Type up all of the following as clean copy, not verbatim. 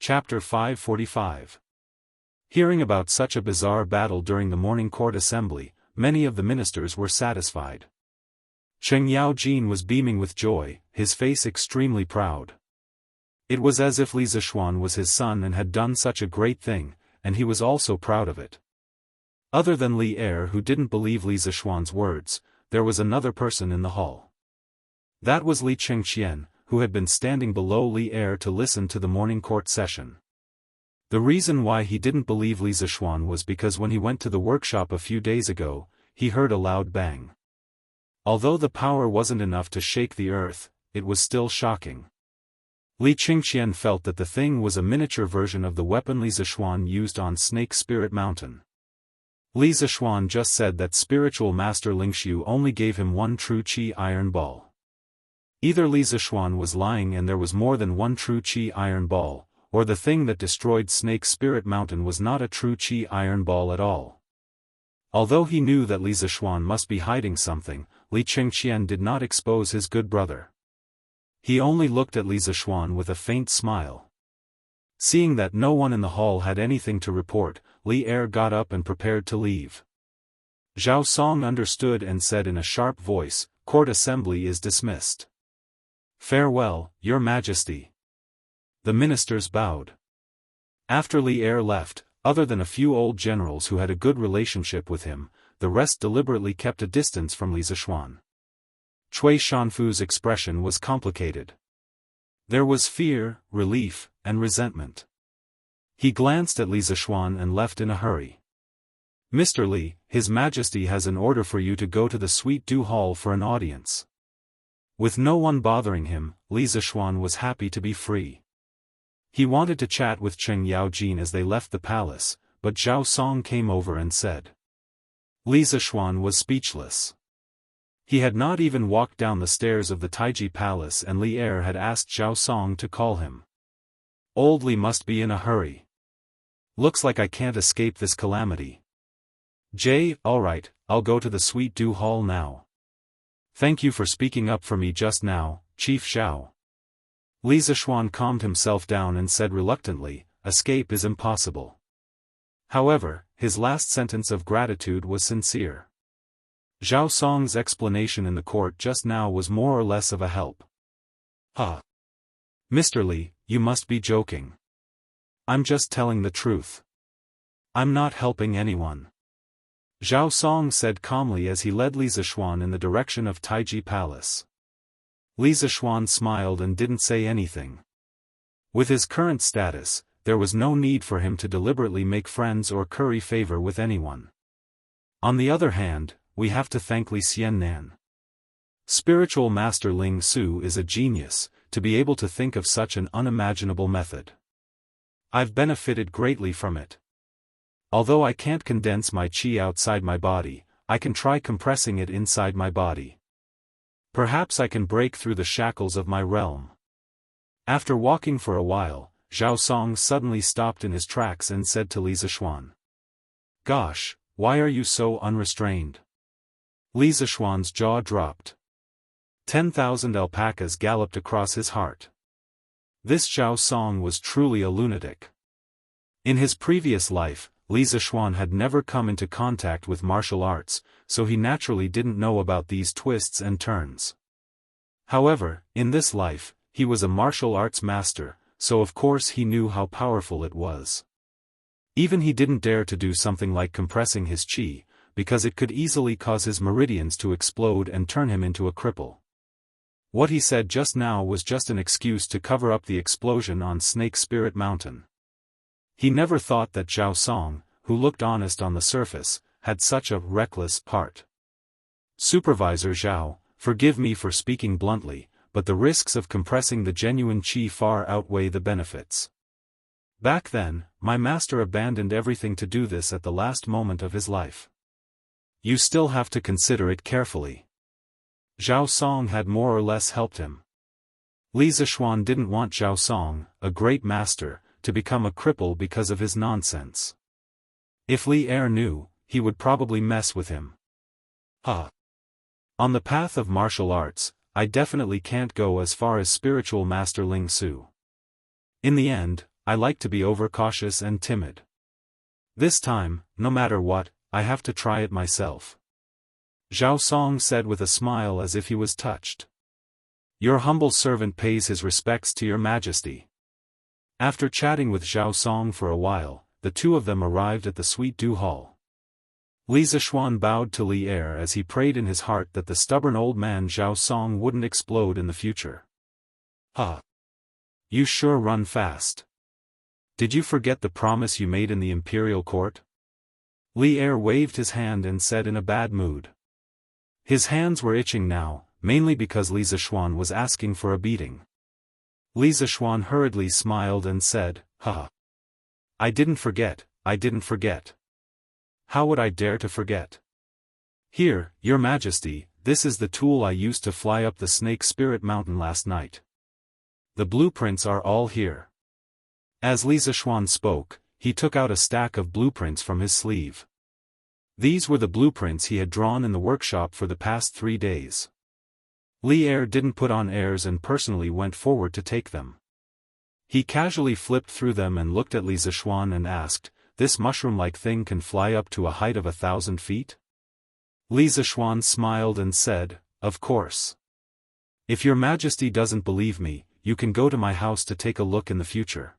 Chapter 545. Hearing about such a bizarre battle during the morning court assembly, many of the ministers were satisfied. Cheng Yaojin was beaming with joy, his face extremely proud. It was as if Li Zixuan was his son and had done such a great thing, and he was also proud of it. Other than Li Er, who didn't believe Li Zixuan's words, there was another person in the hall. That was Li Chengqian, who had been standing below Li Er to listen to the morning court session. The reason why he didn't believe Li Zixuan was because when he went to the workshop a few days ago, he heard a loud bang. Although the power wasn't enough to shake the earth, it was still shocking. Li Chengqian felt that the thing was a miniature version of the weapon Li Zixuan used on Snake Spirit Mountain. Li Zixuan just said that spiritual master Lingxiu only gave him one true qi iron ball. Either Li Zixuan was lying and there was more than one true qi iron ball, or the thing that destroyed Snake Spirit Mountain was not a true qi iron ball at all. Although he knew that Li Zixuan must be hiding something, Li Chengqian did not expose his good brother. He only looked at Li Zixuan with a faint smile. Seeing that no one in the hall had anything to report, Li Er got up and prepared to leave. Zhao Song understood and said in a sharp voice, "Court assembly is dismissed." "Farewell, Your Majesty." The ministers bowed. After Li Er left, other than a few old generals who had a good relationship with him, the rest deliberately kept a distance from Li Zixuan. Cui Shanfu's expression was complicated. There was fear, relief, and resentment. He glanced at Li Zixuan and left in a hurry. "Mr. Li, His Majesty has an order for you to go to the Sweet Dew Hall for an audience." With no one bothering him, Li Zixuan was happy to be free. He wanted to chat with Cheng Yaojin as they left the palace, but Zhao Song came over and said. Li Zixuan was speechless. He had not even walked down the stairs of the Taiji Palace and Li Er had asked Zhao Song to call him. Old Li must be in a hurry. Looks like I can't escape this calamity. Alright, I'll go to the Sweet Dew Hall now. Thank you for speaking up for me just now, Chief Zhao. Li Zixuan calmed himself down and said reluctantly, escape is impossible. However, his last sentence of gratitude was sincere. Zhao Song's explanation in the court just now was more or less of a help. Mr. Li, you must be joking. I'm just telling the truth. I'm not helping anyone. Zhao Song said calmly as he led Li Zixuan in the direction of Taiji Palace. Li Zixuan smiled and didn't say anything. With his current status, there was no need for him to deliberately make friends or curry favor with anyone. On the other hand, we have to thank Li Xiannan. Spiritual Master Ling Su is a genius, to be able to think of such an unimaginable method. I've benefited greatly from it. Although I can't condense my qi outside my body, I can try compressing it inside my body. Perhaps I can break through the shackles of my realm. After walking for a while, Zhao Song suddenly stopped in his tracks and said to Li Zixuan. Gosh, why are you so unrestrained? Li Zixuan's jaw dropped. 10,000 alpacas galloped across his heart. This Zhao Song was truly a lunatic. In his previous life, Li Zixuan had never come into contact with martial arts, so he naturally didn't know about these twists and turns. However, in this life, he was a martial arts master, so of course he knew how powerful it was. Even he didn't dare to do something like compressing his qi, because it could easily cause his meridians to explode and turn him into a cripple. What he said just now was just an excuse to cover up the explosion on Snake Spirit Mountain. He never thought that Zhao Song, who looked honest on the surface, had such a reckless part. Supervisor Zhao, forgive me for speaking bluntly, but the risks of compressing the genuine qi far outweigh the benefits. Back then, my master abandoned everything to do this at the last moment of his life. You still have to consider it carefully. Zhao Song had more or less helped him. Li Zixuan didn't want Zhao Song, a great master, to become a cripple because of his nonsense. If Li Er knew, he would probably mess with him. On the path of martial arts, I definitely can't go as far as spiritual master Ling Su. In the end, I like to be overcautious and timid. This time, no matter what, I have to try it myself. Zhao Song said with a smile as if he was touched. Your humble servant pays his respects to your majesty. After chatting with Zhao Song for a while, the two of them arrived at the Sweet Dew Hall. Li Zishuan bowed to Li Er as he prayed in his heart that the stubborn old man Zhao Song wouldn't explode in the future. You sure run fast. Did you forget the promise you made in the imperial court? Li Er waved his hand and said in a bad mood. His hands were itching now, mainly because Li Zishuan was asking for a beating. Li Zishuan hurriedly smiled and said, I didn't forget. How would I dare to forget? Here, your majesty, this is the tool I used to fly up the Snake Spirit Mountain last night. The blueprints are all here. As Li Zishuan spoke, he took out a stack of blueprints from his sleeve. These were the blueprints he had drawn in the workshop for the past 3 days. Li Er didn't put on airs and personally went forward to take them. He casually flipped through them and looked at Li Zishuan and asked, this mushroom-like thing can fly up to a height of 1,000 feet? Li Zishuan smiled and said, of course. If your majesty doesn't believe me, you can go to my house to take a look in the future.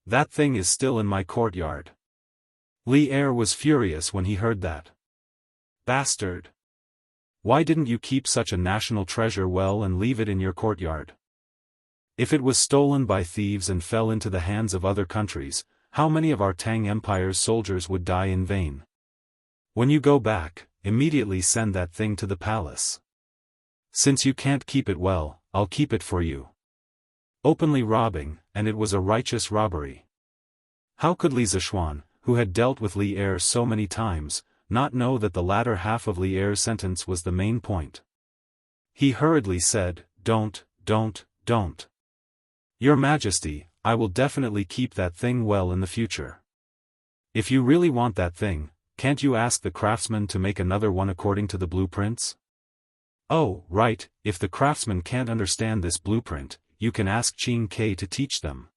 That thing is still in my courtyard. Li Er was furious when he heard that. Bastard! Why didn't you keep such a national treasure well and leave it in your courtyard? If it was stolen by thieves and fell into the hands of other countries, how many of our Tang Empire's soldiers would die in vain? When you go back, immediately send that thing to the palace. Since you can't keep it well, I'll keep it for you. Openly robbing, and it was a righteous robbery. How could Li Zishuan, who had dealt with Li Er so many times, not know that the latter half of Li Er's sentence was the main point? He hurriedly said, Don't. Your Majesty, I will definitely keep that thing well in the future. If you really want that thing, can't you ask the craftsman to make another one according to the blueprints? Oh, right, if the craftsman can't understand this blueprint, you can ask Qing Ke to teach them.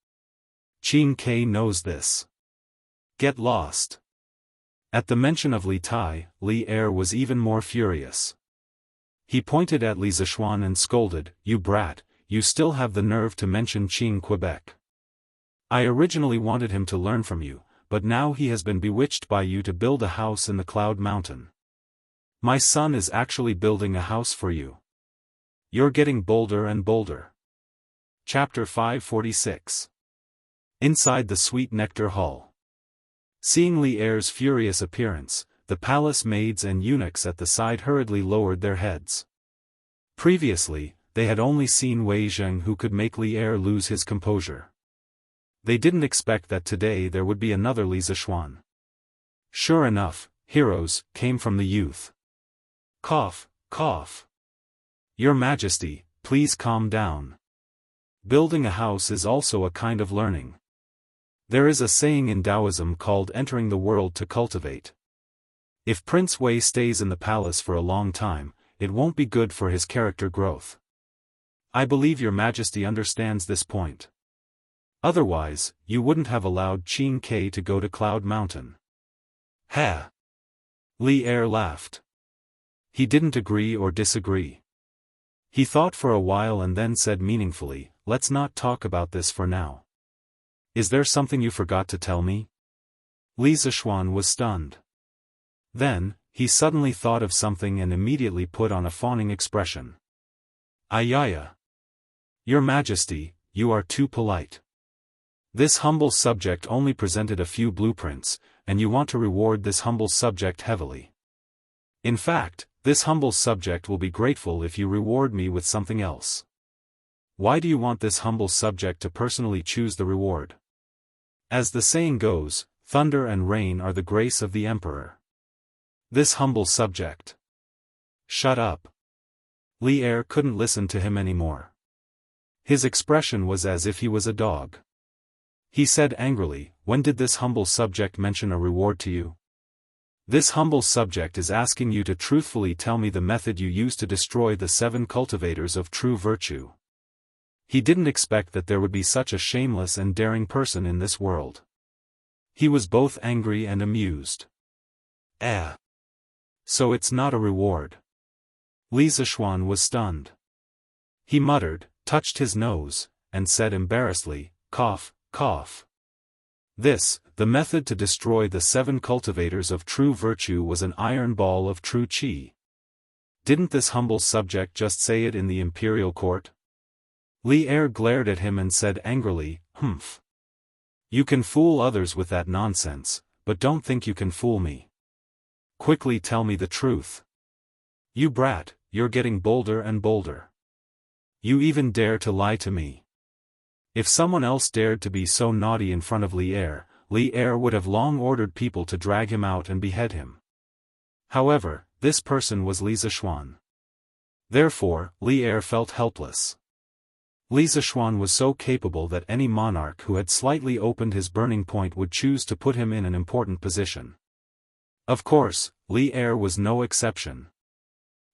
Qing Ke knows this. Get lost. At the mention of Li Tai, Li Er was even more furious. He pointed at Li Zishuan and scolded, You brat, you still have the nerve to mention Qing Quebec. I originally wanted him to learn from you, but now he has been bewitched by you to build a house in the Cloud Mountain. My son is actually building a house for you. You're getting bolder and bolder. Chapter 546. Inside the Sweet Nectar Hall. Seeing Li Er's furious appearance, the palace maids and eunuchs at the side hurriedly lowered their heads. Previously, they had only seen Wei Zheng who could make Li Er lose his composure. They didn't expect that today there would be another Li Zishuan. Sure enough, heroes came from the youth. Cough. Your Majesty, please calm down. Building a house is also a kind of learning. There is a saying in Taoism called entering the world to cultivate. If Prince Wei stays in the palace for a long time, it won't be good for his character growth. I believe your Majesty understands this point. Otherwise, you wouldn't have allowed Qing Ke to go to Cloud Mountain. Ha! Li Er laughed. He didn't agree or disagree. He thought for a while and then said meaningfully, Let's not talk about this for now. Is there something you forgot to tell me? Li Zishuan was stunned. Then, he suddenly thought of something and immediately put on a fawning expression. Ayaya! Your Majesty, you are too polite. This humble subject only presented a few blueprints, and you want to reward this humble subject heavily. In fact, this humble subject will be grateful if you reward me with something else. Why do you want this humble subject to personally choose the reward? As the saying goes, thunder and rain are the grace of the emperor. This humble subject. Shut up. Li Er couldn't listen to him anymore. His expression was as if he was a dog. He said angrily, When did this humble subject mention a reward to you? This humble subject is asking you to truthfully tell me the method you used to destroy the 7 cultivators of true virtue. He didn't expect that there would be such a shameless and daring person in this world. He was both angry and amused. So it's not a reward. Li Zishuan was stunned. He muttered, touched his nose, and said embarrassedly, cough, cough. The method to destroy the 7 cultivators of true virtue was an iron ball of true qi. Didn't this humble subject just say it in the imperial court? Li Er glared at him and said angrily, humph. You can fool others with that nonsense, but don't think you can fool me. Quickly tell me the truth. You brat, you're getting bolder and bolder. You even dare to lie to me. If someone else dared to be so naughty in front of Li Er would have long ordered people to drag him out and behead him. However, this person was Li Zishuan. Therefore, Li Er felt helpless. Li Zishuan was so capable that any monarch who had slightly opened his burning point would choose to put him in an important position. Of course, Li Er was no exception.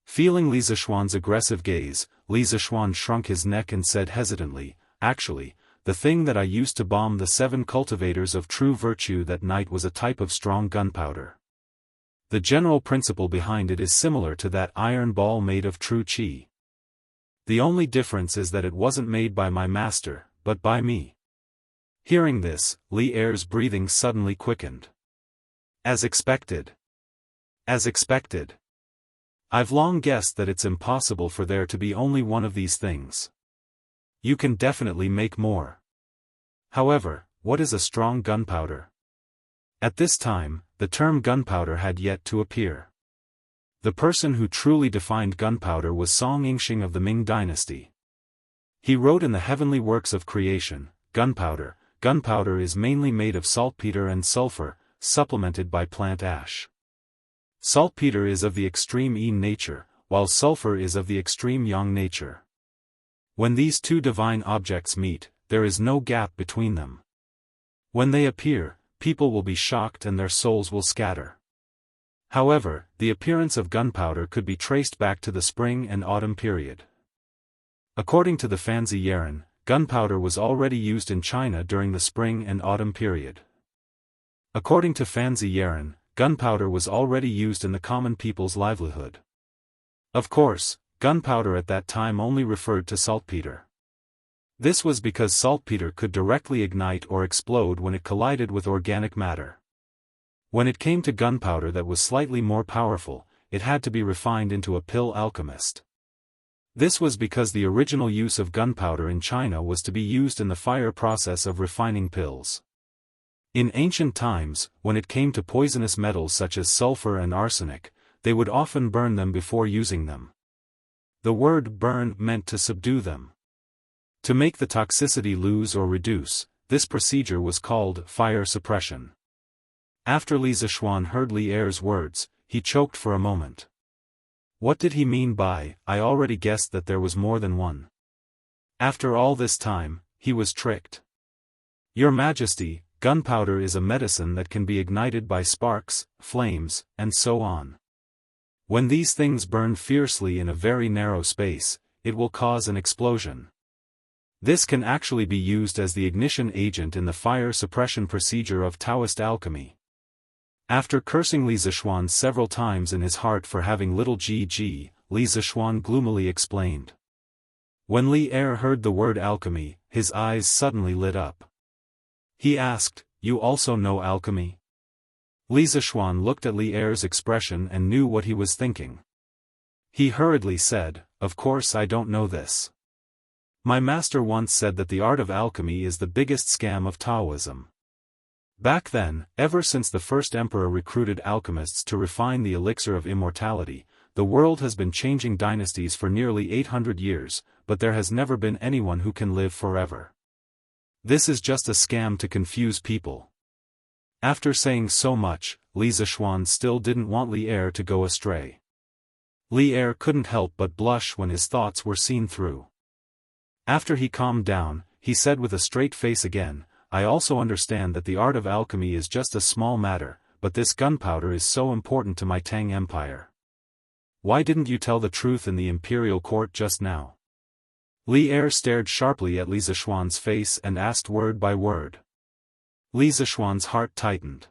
Feeling Li Zishuan's aggressive gaze, Li Zishuan shrunk his neck and said hesitantly, actually, the thing that I used to bomb the 7 cultivators of true virtue that night was a type of strong gunpowder. The general principle behind it is similar to that iron ball made of true qi. The only difference is that it wasn't made by my master, but by me. Hearing this, Li Er's breathing suddenly quickened. As expected. As expected. I've long guessed that it's impossible for there to be only one of these things. You can definitely make more. However, what is a strong gunpowder? At this time, the term gunpowder had yet to appear. The person who truly defined gunpowder was Song Yingxing of the Ming dynasty. He wrote in the heavenly works of creation, gunpowder is mainly made of saltpeter and sulfur, supplemented by plant ash. Saltpeter is of the extreme yin nature, while sulfur is of the extreme yang nature. When these two divine objects meet, there is no gap between them. When they appear, people will be shocked and their souls will scatter. However, the appearance of gunpowder could be traced back to the spring and autumn period. According to the Fanzi Yeren, gunpowder was already used in China during the spring and autumn period. According to Fanzi Yeren, gunpowder was already used in the common people's livelihood. Of course, gunpowder at that time only referred to saltpeter. This was because saltpeter could directly ignite or explode when it collided with organic matter. When it came to gunpowder that was slightly more powerful, it had to be refined into a pill alchemist. This was because the original use of gunpowder in China was to be used in the fire process of refining pills. In ancient times, when it came to poisonous metals such as sulfur and arsenic, they would often burn them before using them. The word burn meant to subdue them. To make the toxicity lose or reduce, this procedure was called fire suppression. After Li Zishuan heard Li Er's words, he choked for a moment. What did he mean by, I already guessed that there was more than one? After all this time, he was tricked. Your Majesty, gunpowder is a medicine that can be ignited by sparks, flames, and so on. When these things burn fiercely in a very narrow space, it will cause an explosion. This can actually be used as the ignition agent in the fire suppression procedure of Daoist alchemy. After cursing Li Zishuan several times in his heart for having little gg, Li Zishuan gloomily explained. When Li Er heard the word alchemy, his eyes suddenly lit up. He asked, "You also know alchemy?" Li Zishuan looked at Li Er's expression and knew what he was thinking. He hurriedly said, "Of course I don't know this. My master once said that the art of alchemy is the biggest scam of Taoism. Back then, ever since the first emperor recruited alchemists to refine the elixir of immortality, the world has been changing dynasties for nearly 800 years, but there has never been anyone who can live forever. This is just a scam to confuse people." After saying so much, Li Zishuan still didn't want Li Er to go astray. Li Er couldn't help but blush when his thoughts were seen through. After he calmed down, he said with a straight face again, "I also understand that the art of alchemy is just a small matter, but this gunpowder is so important to my Tang Empire. Why didn't you tell the truth in the imperial court just now?" Li Er stared sharply at Li Zishuan's face and asked word by word. Li Zishuan's heart tightened.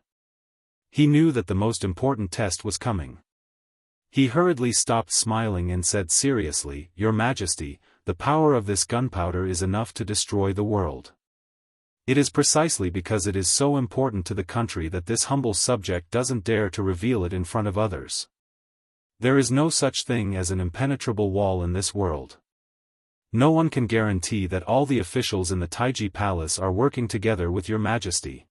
He knew that the most important test was coming. He hurriedly stopped smiling and said seriously, "Your Majesty, the power of this gunpowder is enough to destroy the world. It is precisely because it is so important to the country that this humble subject doesn't dare to reveal it in front of others. There is no such thing as an impenetrable wall in this world. No one can guarantee that all the officials in the Taiji Palace are working together with Your Majesty.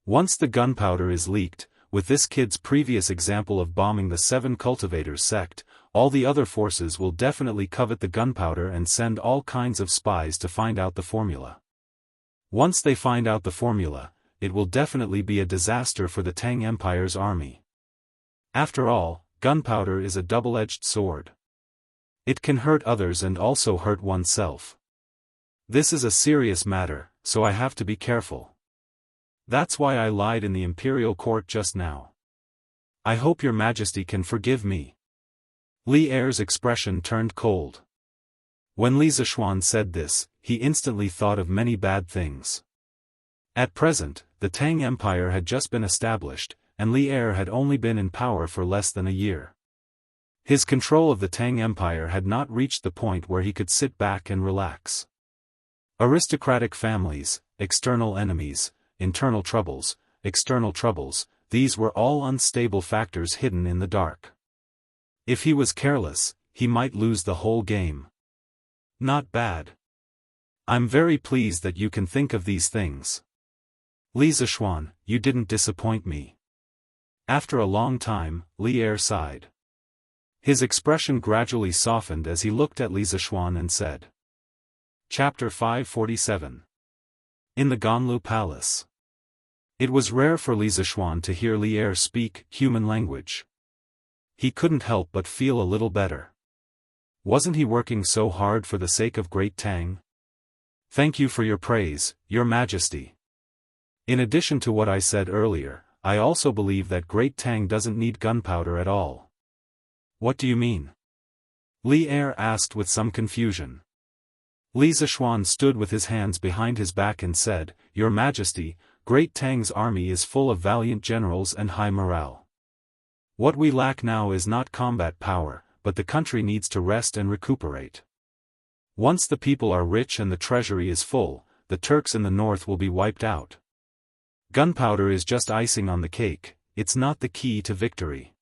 Once the gunpowder is leaked, with this kid's previous example of bombing the 7 cultivators sect, all the other forces will definitely covet the gunpowder and send all kinds of spies to find out the formula. Once they find out the formula, it will definitely be a disaster for the Tang Empire's army. After all, gunpowder is a double-edged sword. It can hurt others and also hurt oneself. This is a serious matter, so I have to be careful. That's why I lied in the imperial court just now. I hope Your Majesty can forgive me." Li Er's expression turned cold. When Li Zishuan said this, he instantly thought of many bad things. At present, the Tang Empire had just been established, and Li Er had only been in power for less than a year. His control of the Tang Empire had not reached the point where he could sit back and relax. Aristocratic families, external enemies, internal troubles, external troubles, these were all unstable factors hidden in the dark. If he was careless, he might lose the whole game. Not bad. I'm very pleased that you can think of these things. Li Zishuan, you didn't disappoint me. After a long time, Li Er sighed. His expression gradually softened as he looked at Li Zishuan and said. Chapter 547. In the Ganlu Palace. It was rare for Li Zishuan to hear Li Er speak human language. He couldn't help but feel a little better. Wasn't he working so hard for the sake of Great Tang? Thank you for your praise, Your Majesty. In addition to what I said earlier, I also believe that Great Tang doesn't need gunpowder at all. What do you mean? Li Er asked with some confusion. Li Zishuan stood with his hands behind his back and said, Your Majesty, Great Tang's army is full of valiant generals and high morale. What we lack now is not combat power, but the country needs to rest and recuperate. Once the people are rich and the treasury is full, the Turks in the north will be wiped out. Gunpowder is just icing on the cake, it's not the key to victory.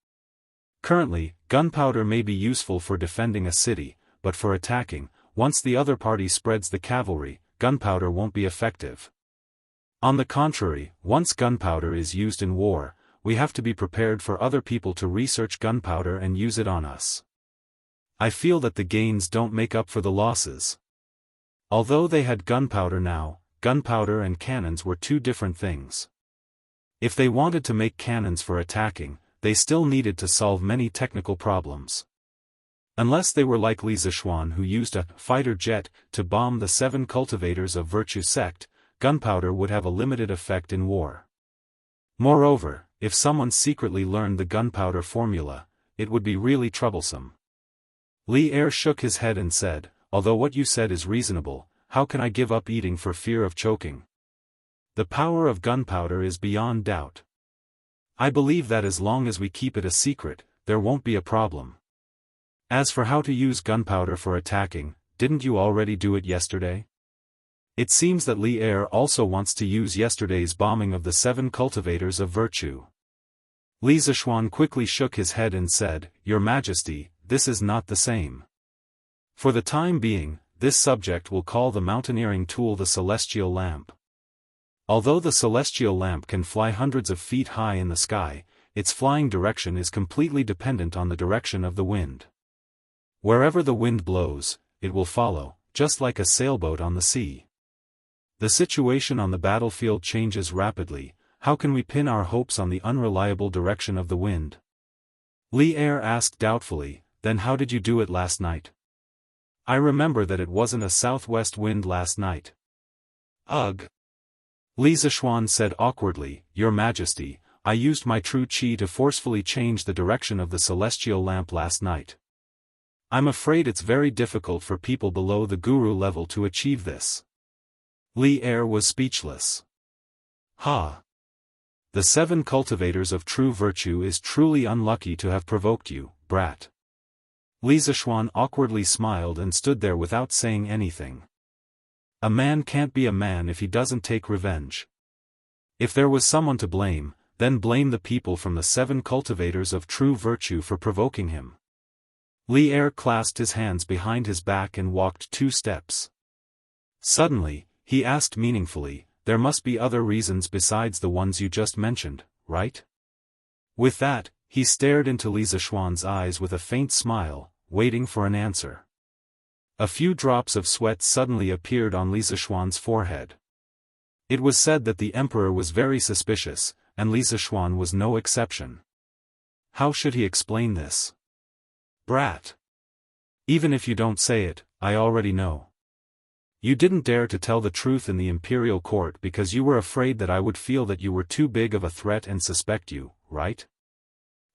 Currently, gunpowder may be useful for defending a city, but for attacking, once the other party spreads the cavalry, gunpowder won't be effective. On the contrary, once gunpowder is used in war, we have to be prepared for other people to research gunpowder and use it on us. I feel that the gains don't make up for the losses. Although they had gunpowder now, gunpowder and cannons were two different things. If they wanted to make cannons for attacking, they still needed to solve many technical problems. Unless they were like Li Zishuan who used a fighter jet to bomb the 7 cultivators of virtue sect, gunpowder would have a limited effect in war. Moreover, if someone secretly learned the gunpowder formula, it would be really troublesome. Li Er shook his head and said, although what you said is reasonable, how can I give up eating for fear of choking? The power of gunpowder is beyond doubt. I believe that as long as we keep it a secret, there won't be a problem. As for how to use gunpowder for attacking, didn't you already do it yesterday? It seems that Li Er also wants to use yesterday's bombing of the 7 cultivators of virtue. Li Zishuan quickly shook his head and said, Your Majesty, this is not the same. For the time being, this subject will call the mountaineering tool the celestial lamp. Although the celestial lamp can fly hundreds of feet high in the sky, its flying direction is completely dependent on the direction of the wind. Wherever the wind blows, it will follow, just like a sailboat on the sea. The situation on the battlefield changes rapidly, how can we pin our hopes on the unreliable direction of the wind? Li Er asked doubtfully, then how did you do it last night? I remember that it wasn't a southwest wind last night. Ugh. Li Zishuan said awkwardly, Your Majesty, I used my true qi to forcefully change the direction of the celestial lamp last night. I'm afraid it's very difficult for people below the guru level to achieve this. Li Er was speechless. Ha! The 7 cultivators of true virtue is truly unlucky to have provoked you, brat. Li Zishuan awkwardly smiled and stood there without saying anything. A man can't be a man if he doesn't take revenge. If there was someone to blame, then blame the people from the 7 cultivators of true virtue for provoking him. Li Er clasped his hands behind his back and walked 2 steps. Suddenly, he asked meaningfully, there must be other reasons besides the ones you just mentioned, right? With that, he stared into Li Zishuan's eyes with a faint smile, waiting for an answer. A few drops of sweat suddenly appeared on Li Zishuan's forehead. It was said that the emperor was very suspicious, and Li Zishuan was no exception. How should he explain this? Brat. Even if you don't say it, I already know. You didn't dare to tell the truth in the imperial court because you were afraid that I would feel that you were too big of a threat and suspect you, right?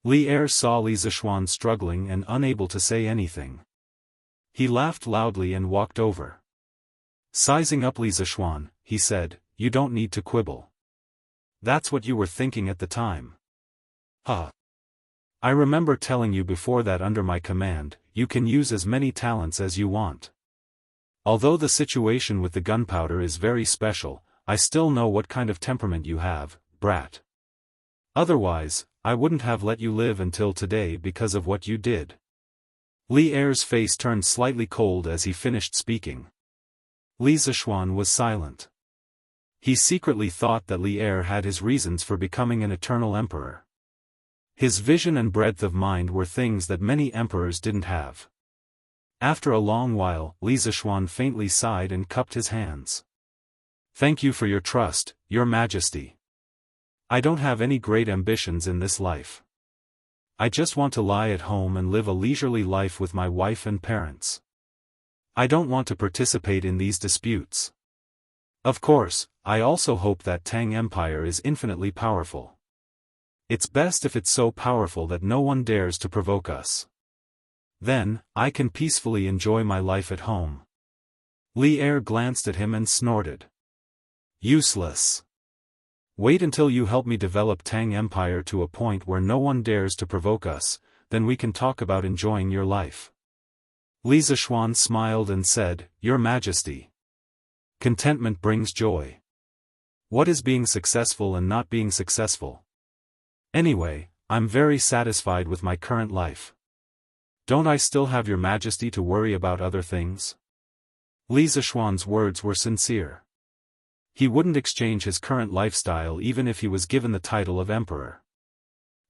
Li Er saw Li Zishuan struggling and unable to say anything. He laughed loudly and walked over. Sizing up Li Zishuan, he said, you don't need to quibble. That's what you were thinking at the time. Huh. I remember telling you before that under my command, you can use as many talents as you want. Although the situation with the gunpowder is very special, I still know what kind of temperament you have, brat. Otherwise, I wouldn't have let you live until today because of what you did. Li Er's face turned slightly cold as he finished speaking. Li Zishuan was silent. He secretly thought that Li Er had his reasons for becoming an eternal emperor. His vision and breadth of mind were things that many emperors didn't have. After a long while, Li Zishuan faintly sighed and cupped his hands. Thank you for your trust, Your Majesty. I don't have any great ambitions in this life. I just want to lie at home and live a leisurely life with my wife and parents. I don't want to participate in these disputes. Of course, I also hope that Tang Empire is infinitely powerful. It's best if it's so powerful that no one dares to provoke us. Then, I can peacefully enjoy my life at home. Li Er glanced at him and snorted. Useless. Wait until you help me develop Tang Empire to a point where no one dares to provoke us, then we can talk about enjoying your life. Li Zishuan smiled and said, Your Majesty. Contentment brings joy. What is being successful and not being successful? Anyway, I'm very satisfied with my current life. Don't I still have Your Majesty to worry about other things? Li Zishuan's words were sincere. He wouldn't exchange his current lifestyle even if he was given the title of emperor.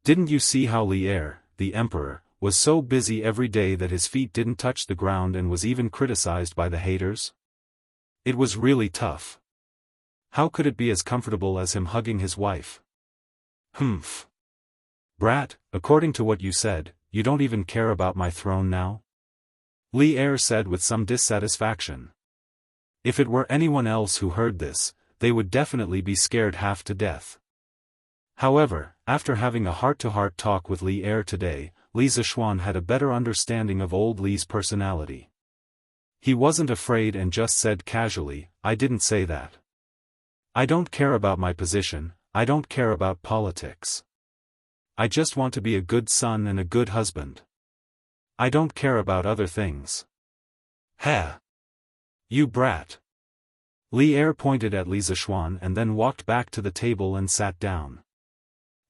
Didn't you see how Li Er, the emperor, was so busy every day that his feet didn't touch the ground and was even criticized by the haters? It was really tough. How could it be as comfortable as him hugging his wife? Humph. Brat, according to what you said, you don't even care about my throne now? Li Er said with some dissatisfaction. If it were anyone else who heard this, they would definitely be scared half to death. However, after having a heart-to-heart talk with Li Er today, Li Zishuan had a better understanding of old Li's personality. He wasn't afraid and just said casually, I didn't say that. I don't care about my position, I don't care about politics. I just want to be a good son and a good husband. I don't care about other things. Ha! You brat. Li Er pointed at Li Zishuan and then walked back to the table and sat down.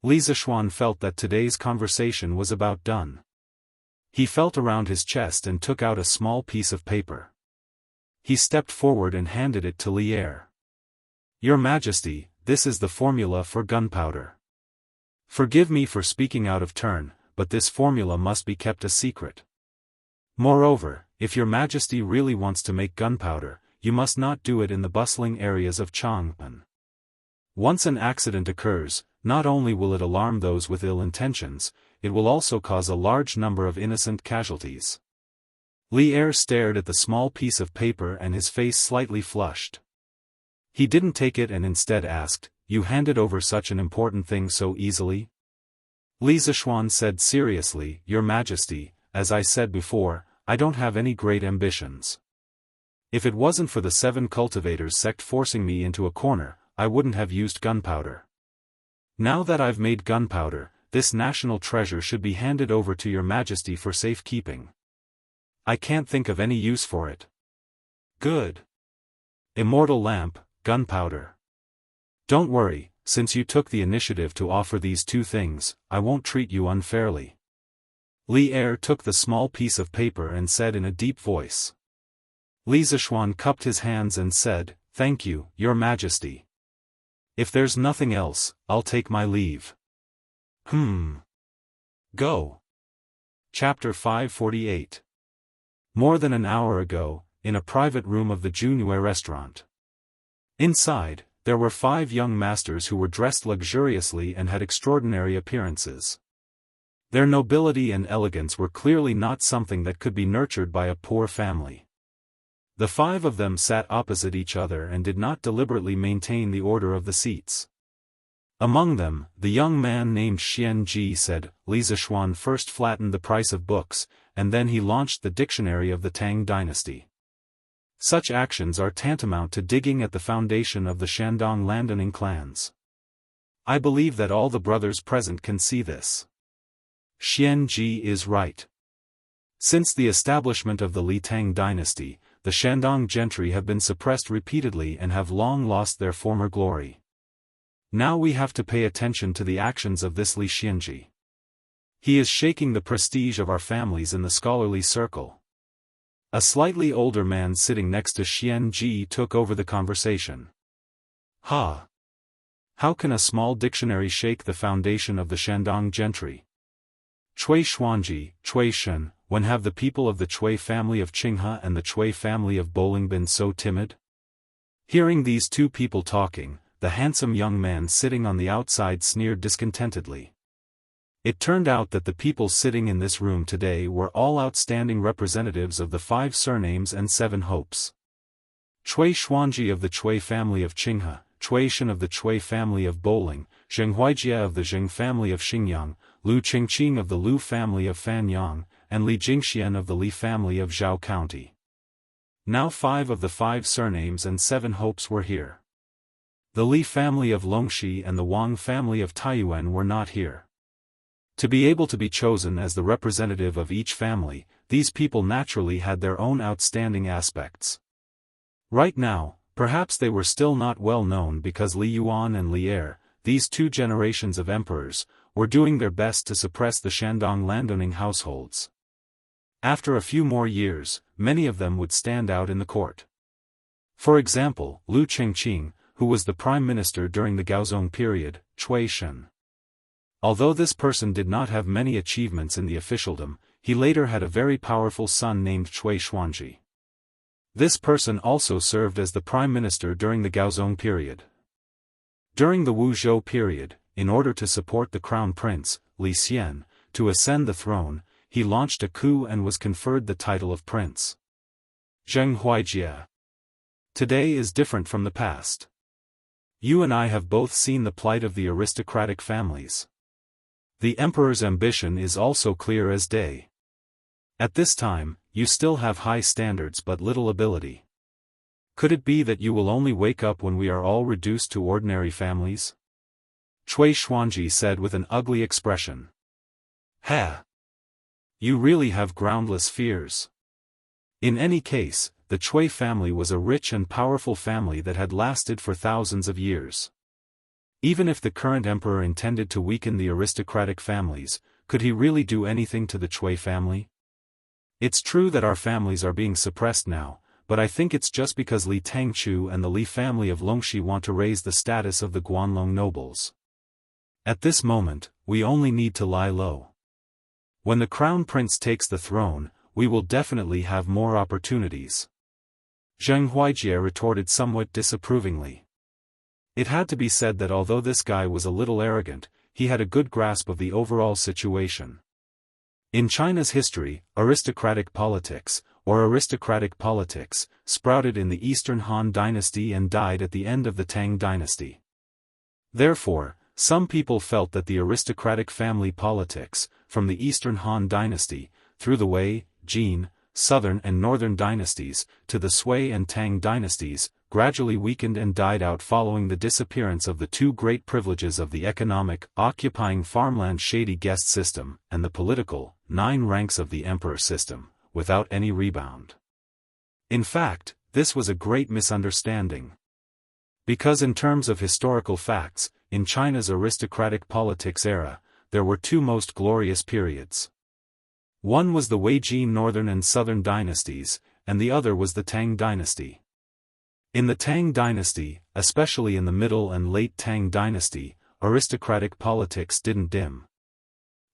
Li Zishuan felt that today's conversation was about done. He felt around his chest and took out a small piece of paper. He stepped forward and handed it to Li Er. Your Majesty, this is the formula for gunpowder. Forgive me for speaking out of turn, but this formula must be kept a secret. Moreover, if Your Majesty really wants to make gunpowder, you must not do it in the bustling areas of Chang'an. Once an accident occurs, not only will it alarm those with ill intentions, it will also cause a large number of innocent casualties. Li Er stared at the small piece of paper and his face slightly flushed. He didn't take it and instead asked, You handed over such an important thing so easily? Li Zishuan said seriously, Your Majesty, as I said before, I don't have any great ambitions. If it wasn't for the 7 cultivators sect forcing me into a corner, I wouldn't have used gunpowder. Now that I've made gunpowder, this national treasure should be handed over to your majesty for safekeeping. I can't think of any use for it. Good. Immortal lamp, gunpowder. Don't worry, since you took the initiative to offer these 2 things, I won't treat you unfairly. Li Er took the small piece of paper and said in a deep voice. Li Zishuan cupped his hands and said, "Thank you, your majesty. If there's nothing else, I'll take my leave." Go. Chapter 548. More than an hour ago, in a private room of the Jianghu restaurant. Inside, there were 5 young masters who were dressed luxuriously and had extraordinary appearances. Their nobility and elegance were clearly not something that could be nurtured by a poor family. The 5 of them sat opposite each other and did not deliberately maintain the order of the seats. Among them, the young man named Xian Ji said, Li Zishuan first flattened the price of books, and then he launched the dictionary of the Tang dynasty. Such actions are tantamount to digging at the foundation of the Shandong landowning clans. I believe that all the brothers present can see this. Xian Ji is right. Since the establishment of the Li Tang dynasty, the Shandong gentry have been suppressed repeatedly and have long lost their former glory. Now we have to pay attention to the actions of this Li Xianji. He is shaking the prestige of our families in the scholarly circle. A slightly older man sitting next to Xian Ji took over the conversation. How can a small dictionary shake the foundation of the Shandong gentry? Cui Xuanji, Cui Shen, when have the people of the Cui family of Qinghe and the Cui family of Bowling been so timid? Hearing these 2 people talking, the handsome young man sitting on the outside sneered discontentedly. It turned out that the people sitting in this room today were all outstanding representatives of the 5 surnames and 7 hopes. Cui Xuanji of the Cui family of Qinghe, Cui Shen of the Cui family of Bowling, Zheng Huijie of the Zheng family of Xingyang, Lu Qingqing of the Lu family of Fanyang, and Li Jingxian of the Li family of Zhao County. Now 5 of the 5 surnames and 7 hopes were here. The Li family of Longxi and the Wang family of Taiyuan were not here. To be able to be chosen as the representative of each family, these people naturally had their own outstanding aspects. Right now, perhaps they were still not well known because Li Yuan and Li Er, these 2 generations of emperors, were doing their best to suppress the Shandong landowning households. After a few more years, many of them would stand out in the court. For example, Lu Qingqing, who was the prime minister during the Gaozong period, Cui Shen. Although this person did not have many achievements in the officialdom, he later had a very powerful son named Cui Xuanji. This person also served as the prime minister during the Gaozong period. During the Wu Zhou period, in order to support the crown prince, Li Xian, to ascend the throne, he launched a coup and was conferred the title of prince. Zheng Huijie. Today is different from the past. You and I have both seen the plight of the aristocratic families. The emperor's ambition is also clear as day. At this time, you still have high standards but little ability. Could it be that you will only wake up when we are all reduced to ordinary families? Cui Xuanji said with an ugly expression. Ha! You really have groundless fears. In any case, the Cui family was a rich and powerful family that had lasted for thousands of years. Even if the current emperor intended to weaken the aristocratic families, could he really do anything to the Cui family? It's true that our families are being suppressed now, but I think it's just because Li Tangchu and the Li family of Longxi want to raise the status of the Guanlong nobles. At this moment, we only need to lie low. When the crown prince takes the throne, we will definitely have more opportunities. Zheng Huijie retorted somewhat disapprovingly. It had to be said that although this guy was a little arrogant, he had a good grasp of the overall situation. In China's history, aristocratic politics sprouted in the Eastern Han dynasty and died at the end of the Tang dynasty. Therefore, some people felt that the aristocratic family politics, from the Eastern Han dynasty, through the Wei, Jin, Southern and Northern dynasties, to the Sui and Tang dynasties, gradually weakened and died out following the disappearance of the two great privileges of the economic, occupying farmland shady guest system, and the political, 9 ranks of the emperor system, without any rebound. In fact, this was a great misunderstanding. Because in terms of historical facts, in China's aristocratic politics era, there were 2 most glorious periods. One was the Weijin Northern and Southern dynasties, and the other was the Tang dynasty. In the Tang dynasty, especially in the Middle and Late Tang dynasty, aristocratic politics didn't dim.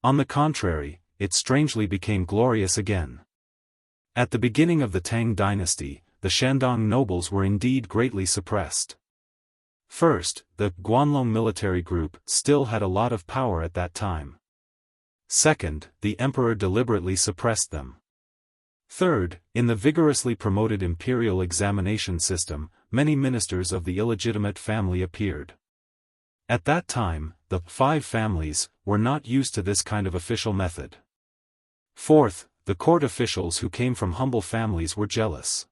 On the contrary, it strangely became glorious again. At the beginning of the Tang dynasty, the Shandong nobles were indeed greatly suppressed. First, the Guanlong military group still had a lot of power at that time. Second, the emperor deliberately suppressed them. Third, in the vigorously promoted imperial examination system, many ministers of the illegitimate family appeared. At that time, the 5 families were not used to this kind of official method. Fourth, the court officials who came from humble families were jealous.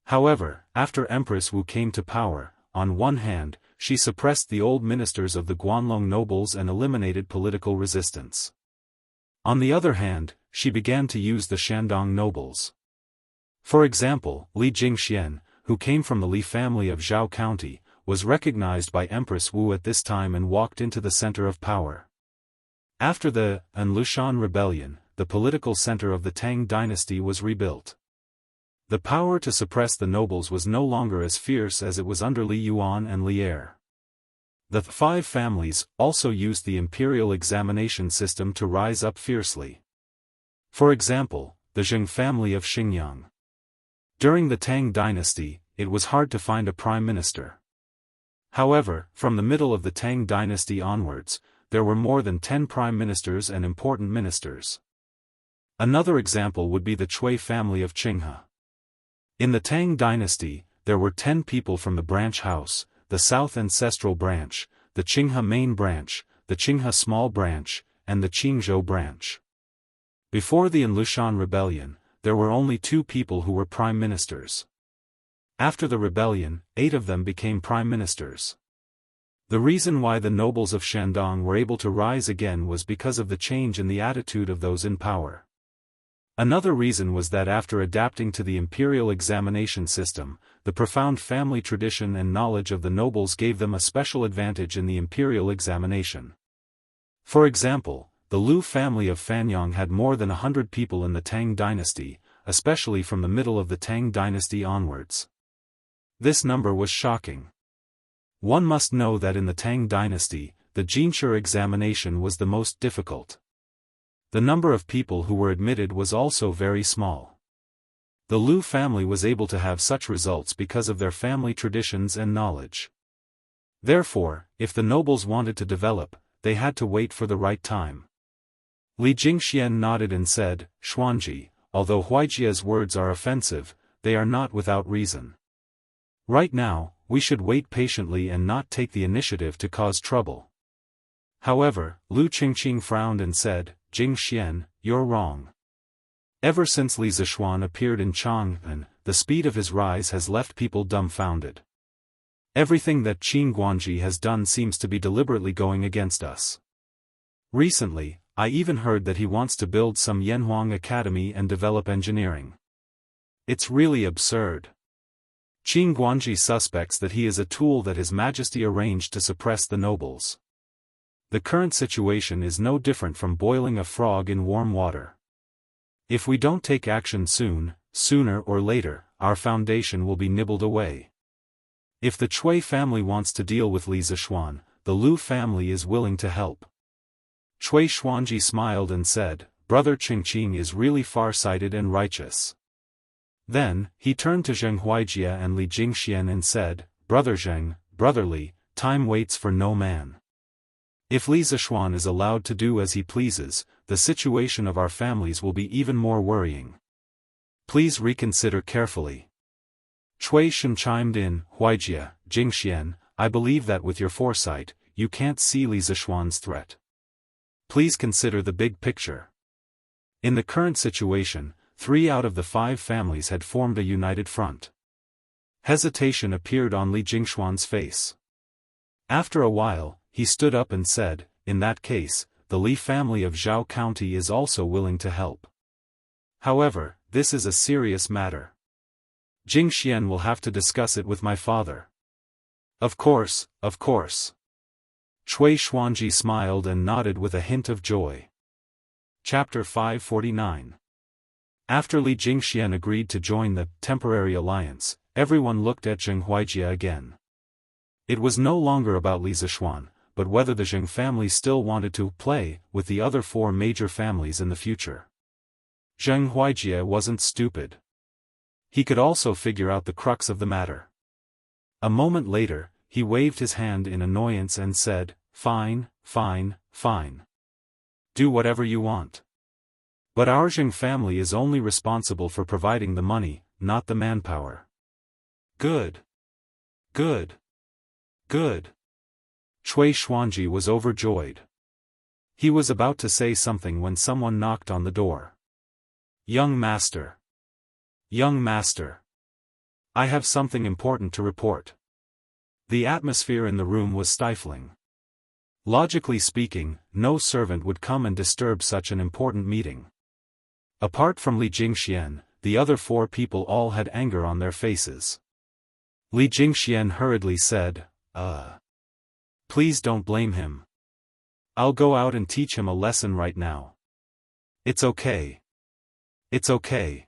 However, after Empress Wu came to power, on one hand, she suppressed the old ministers of the Guanlong nobles and eliminated political resistance. On the other hand, she began to use the Shandong nobles. For example, Li Jingxian, who came from the Li family of Zhao County, was recognized by Empress Wu at this time and walked into the center of power. After the Lushan rebellion, the political center of the Tang dynasty was rebuilt. The power to suppress the nobles was no longer as fierce as it was under Li Yuan and Li Er. The 5 families also used the imperial examination system to rise up fiercely. For example, the Zheng family of Xingyang. During the Tang dynasty, it was hard to find a prime minister. However, from the middle of the Tang dynasty onwards, there were more than 10 prime ministers and important ministers. Another example would be the Cui family of Qinghe. In the Tang dynasty, there were 10 people from the branch house, the South Ancestral branch, the Qinghe main branch, the Qinghe small branch, and the Qingzhou branch. Before the Lushan rebellion, there were only 2 people who were prime ministers. After the rebellion, 8 of them became prime ministers. The reason why the nobles of Shandong were able to rise again was because of the change in the attitude of those in power. Another reason was that after adapting to the imperial examination system, the profound family tradition and knowledge of the nobles gave them a special advantage in the imperial examination. For example, the Lu family of Fanyang had more than 100 people in the Tang dynasty, especially from the middle of the Tang dynasty onwards. This number was shocking. One must know that in the Tang dynasty, the Jinshi examination was the most difficult. The number of people who were admitted was also very small. The Lu family was able to have such results because of their family traditions and knowledge. Therefore, if the nobles wanted to develop, they had to wait for the right time. Li Jingxian nodded and said, "Xuanji, although Huaijia's words are offensive, they are not without reason. Right now, we should wait patiently and not take the initiative to cause trouble." However, Lu Qingqing frowned and said, "Jingxian, you're wrong. Ever since Li Zishuan appeared in Chang'an, the speed of his rise has left people dumbfounded. Everything that Qin Guanji has done seems to be deliberately going against us. Recently, I even heard that he wants to build some Yanhuang Academy and develop engineering. It's really absurd. Qin Guanji suspects that he is a tool that His Majesty arranged to suppress the nobles. The current situation is no different from boiling a frog in warm water. If we don't take action soon, sooner or later, our foundation will be nibbled away. If the Cui family wants to deal with Li Zishuan, the Lu family is willing to help." Cui Xuanji smiled and said, "Brother Qingqing is really far-sighted and righteous." Then, he turned to Zheng Huaijia and Li Jingxian and said, "Brother Zheng, Brother Li, time waits for no man. If Li Zishuan is allowed to do as he pleases, the situation of our families will be even more worrying. Please reconsider carefully." Cui Shen chimed in, "Huaijia, Jingxian, I believe that with your foresight, you can't see Li Zishuan's threat. Please consider the big picture. In the current situation, 3 out of the 5 families had formed a united front. Hesitation appeared on Li Jingxuan's face. After a while, he stood up and said, "In that case, the Li family of Zhao County is also willing to help. However, this is a serious matter. Jingxian will have to discuss it with my father." Of course, of course." Cui Xuanji smiled and nodded with a hint of joy. Chapter 549. After Li Jingxian agreed to join the temporary alliance, everyone looked at Zheng Huijie again. It was no longer about Li Zishuan, but whether the Zheng family still wanted to play with the other 4 major families in the future. Zheng Huijie wasn't stupid. He could also figure out the crux of the matter. A moment later, he waved his hand in annoyance and said, "Fine, fine, fine. Do whatever you want. But our Zheng family is only responsible for providing the money, not the manpower." Good. Good. Good. Cui Xuanji was overjoyed. He was about to say something when someone knocked on the door. "Young master. Young master. I have something important to report." The atmosphere in the room was stifling. Logically speaking, no servant would come and disturb such an important meeting. Apart from Li Jingxian, the other 4 people all had anger on their faces. Li Jingxian hurriedly said, Please don't blame him. I'll go out and teach him a lesson right now. It's okay. It's okay."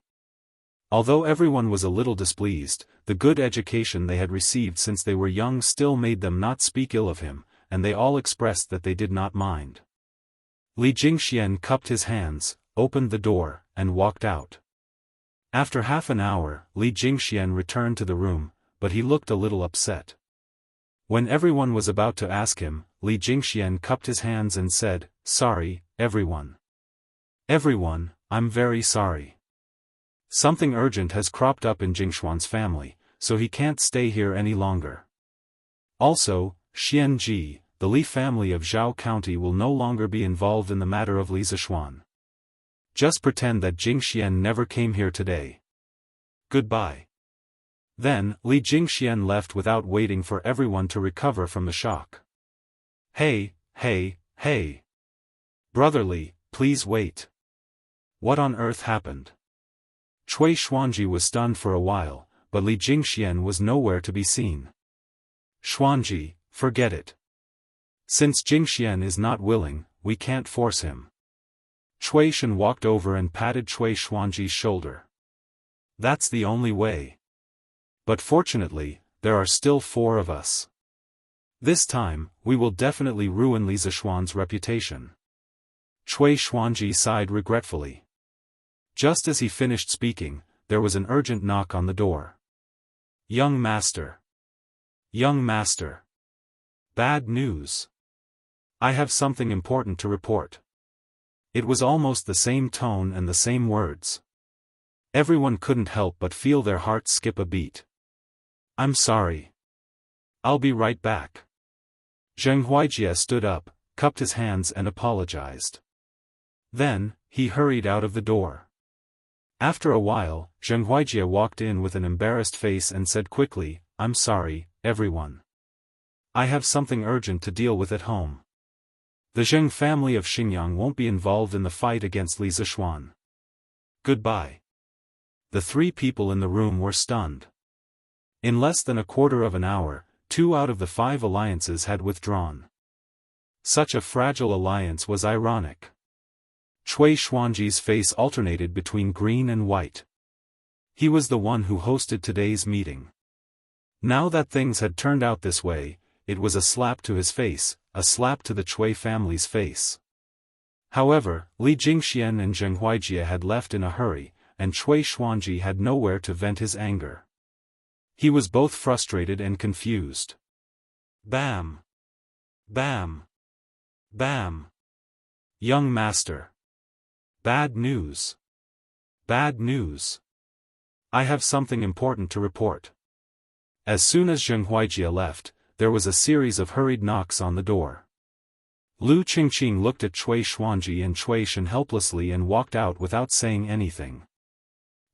Although everyone was a little displeased, the good education they had received since they were young still made them not speak ill of him, and they all expressed that they did not mind. Li Jingxian cupped his hands, opened the door, and walked out. After half an hour, Li Jingxian returned to the room, but he looked a little upset. When everyone was about to ask him, Li Jingxian cupped his hands and said, "Sorry, everyone. Everyone, I'm very sorry. Something urgent has cropped up in Jingxuan's family, so he can't stay here any longer. Also, Xianji, the Li family of Zhao County will no longer be involved in the matter of Li Zishuan. Just pretend that Jingxian never came here today. Goodbye." Then, Li Jingxian left without waiting for everyone to recover from the shock. Hey, hey, hey. Brotherly, please wait. What on earth happened?" Cui Xuanji was stunned for a while, but Li Jingxian was nowhere to be seen. "Xuanji, forget it. Since Jingxian is not willing, we can't force him." Cui Shen walked over and patted Cui Xuanji's shoulder. "That's the only way. But fortunately, there are still 4 of us. This time, we will definitely ruin Li Zishuan's reputation." Cui Xuanji sighed regretfully. Just as he finished speaking, there was an urgent knock on the door. "Young master. Young master. Bad news. I have something important to report." It was almost the same tone and the same words. Everyone couldn't help but feel their hearts skip a beat. "I'm sorry. I'll be right back." Zheng Huijie stood up, cupped his hands and apologized. Then, he hurried out of the door. After a while, Zheng Huijie walked in with an embarrassed face and said quickly, "I'm sorry, everyone. I have something urgent to deal with at home. The Zheng family of Xinjiang won't be involved in the fight against Li Zishuan. Goodbye." The 3 people in the room were stunned. In less than a quarter of an hour, 2 out of the 5 alliances had withdrawn. Such a fragile alliance was ironic. Cui Xuanji's face alternated between green and white. He was the one who hosted today's meeting. Now that things had turned out this way, it was a slap to his face, a slap to the Cui family's face. However, Li Jingxian and Zheng Huijie had left in a hurry, and Cui Xuanji had nowhere to vent his anger. He was both frustrated and confused. Bam! Bam! Bam! "Young master. Bad news. Bad news. I have something important to report." As soon as Zheng Huijie left, there was a series of hurried knocks on the door. Lu Qingqing looked at Cui Xuanji and Cui Shen helplessly and walked out without saying anything.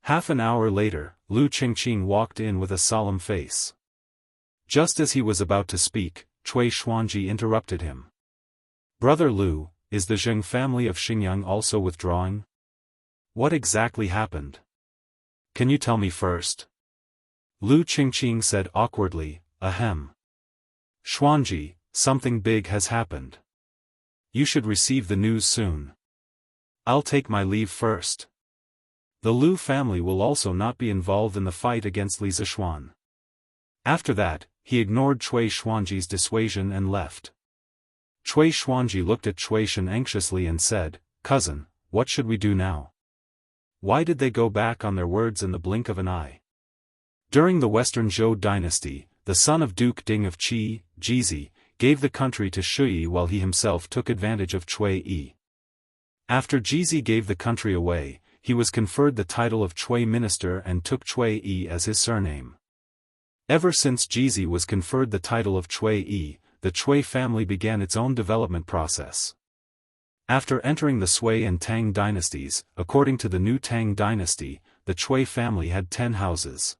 Half an hour later, Lu Qingqing walked in with a solemn face. Just as he was about to speak, Cui Xuanji interrupted him. Brother Lu, is the Zheng family of Xingyang also withdrawing? What exactly happened? Can you tell me first? Lu Qingqing said awkwardly, ahem. Xuanji, something big has happened. You should receive the news soon. I'll take my leave first. The Lu family will also not be involved in the fight against Li Zishuan. After that, he ignored Cui Xuanji's dissuasion and left. Cui Xuanji looked at Cui Shen anxiously and said, Cousin, what should we do now? Why did they go back on their words in the blink of an eye? During the Western Zhou dynasty, the son of Duke Ding of Qi, Jizi, gave the country to Shui while he himself took advantage of Cui Yi. After Jizi gave the country away, he was conferred the title of Cui minister and took Cui Yi as his surname. Ever since Jizi was conferred the title of Cui Yi, the Cui family began its own development process. After entering the Sui and Tang dynasties, according to the new Tang dynasty, the Cui family had 10 houses.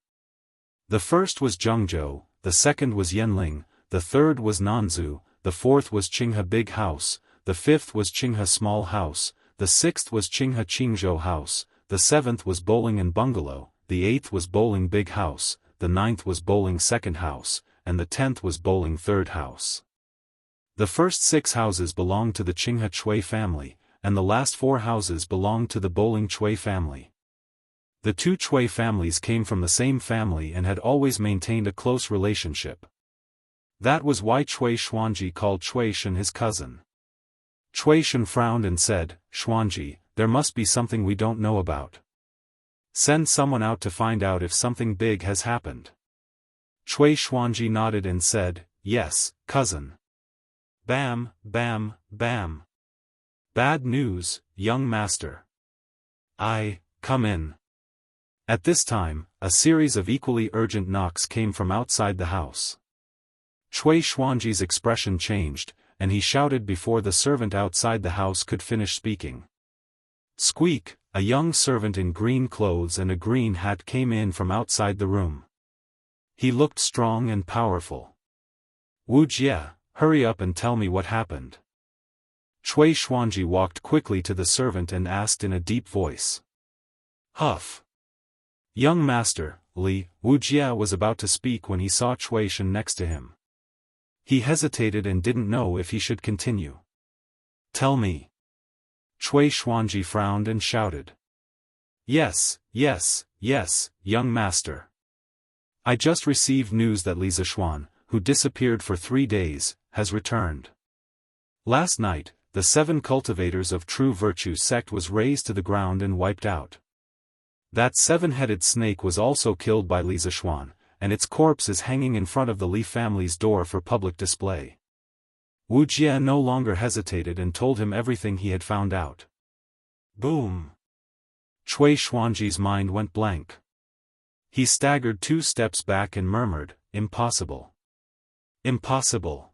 The first was Zhengzhou, the second was Yanling, the third was Nanzhou, the fourth was Qinghe Big House, the fifth was Qinghe Small House, the sixth was Qinghe Qingzhou House, the seventh was Bowling and Bungalow, the eighth was Bowling Big House, the ninth was Bowling Second House, and the 10th was Bowling Third House. The first 6 houses belonged to the Qinghe Cui family, and the last 4 houses belonged to the Bowling Cui family. The 2 Cui families came from the same family and had always maintained a close relationship. That was why Cui Xuanji called Cui Shen his cousin. Cui Shen frowned and said, Xuanji, there must be something we don't know about. Send someone out to find out if something big has happened. Cui Xuanji nodded and said, yes, cousin. Bam, bam, bam. Bad news, young master. Come in. At this time, a series of equally urgent knocks came from outside the house. Cui Xuanji's expression changed, and he shouted before the servant outside the house could finish speaking. Squeak, a young servant in green clothes and a green hat came in from outside the room. He looked strong and powerful. Wuxia, hurry up and tell me what happened. Cui Xuanji walked quickly to the servant and asked in a deep voice. Huff. Young master, Li, Wuxia was about to speak when he saw Cui Shen next to him. He hesitated and didn't know if he should continue. Tell me. Cui Xuanji frowned and shouted. Yes, yes, yes, young master. I just received news that Li Zishuan, who disappeared for 3 days, has returned. Last night, the 7 cultivators of true virtue sect was razed to the ground and wiped out. That 7-headed snake was also killed by Li Zishuan, and its corpse is hanging in front of the Li family's door for public display. Wu Jie no longer hesitated and told him everything he had found out. Boom! Cui Xuanji's mind went blank. He staggered 2 steps back and murmured, impossible. Impossible.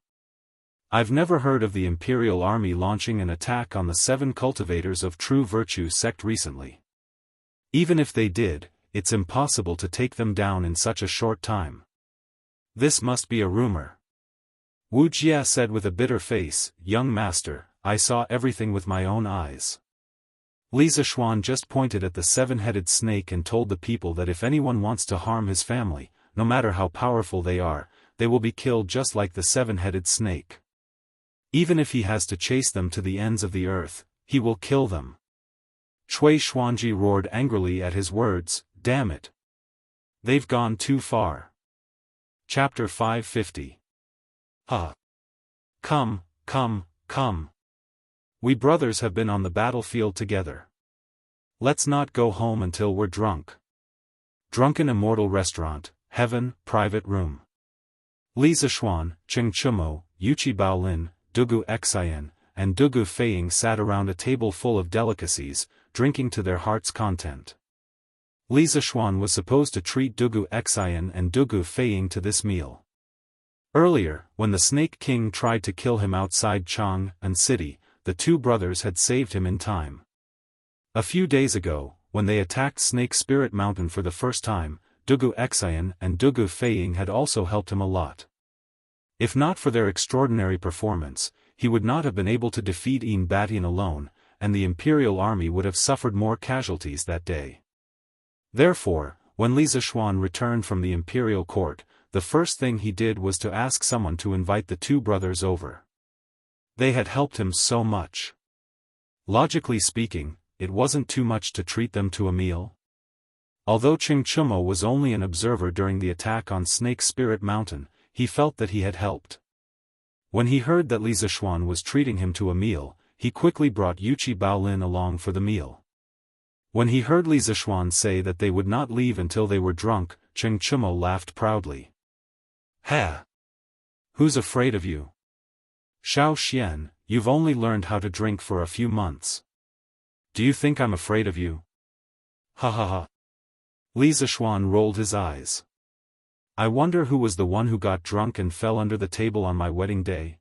I've never heard of the Imperial Army launching an attack on the 7 cultivators of true virtue sect recently. Even if they did, it's impossible to take them down in such a short time. This must be a rumor. Wu Jie said with a bitter face, young master, I saw everything with my own eyes. Li Zishuan just pointed at the 7-headed snake and told the people that if anyone wants to harm his family, no matter how powerful they are, they will be killed just like the 7-headed snake. Even if he has to chase them to the ends of the earth, he will kill them. Cui Xuanji roared angrily at his words, damn it. They've gone too far. Chapter 550. Come, come, come. We brothers have been on the battlefield together. Let's not go home until we're drunk. Drunken Immortal Restaurant, Heaven, Private Room. Li Zishuan, Cheng Chumo, Yuchi Baolin, Dugu Xian, and Dugu Feiying sat around a table full of delicacies, drinking to their heart's content. Li Zishuan was supposed to treat Dugu Xian and Dugu Feiying to this meal. Earlier, when the Snake King tried to kill him outside Chang'an City, the 2 brothers had saved him in time. A few days ago, when they attacked Snake Spirit Mountain for the first time, Dugu Xian and Dugu Feiying had also helped him a lot. If not for their extraordinary performance, he would not have been able to defeat Yin Batian alone, and the imperial army would have suffered more casualties that day. Therefore, when Li Zishuan returned from the imperial court, the first thing he did was to ask someone to invite the two brothers over. They had helped him so much. Logically speaking, it wasn't too much to treat them to a meal. Although Qing Chumo was only an observer during the attack on Snake Spirit Mountain, he felt that he had helped. When he heard that Li Zishuan was treating him to a meal, he quickly brought Yuqi Baolin along for the meal. When he heard Li Zishuan say that they would not leave until they were drunk, Qing Chumo laughed proudly. "Ha! Who's afraid of you? Xiao Xian, you've only learned how to drink for a few months. Do you think I'm afraid of you?" Ha ha ha. Li Zishuan rolled his eyes. "I wonder who was the one who got drunk and fell under the table on my wedding day?"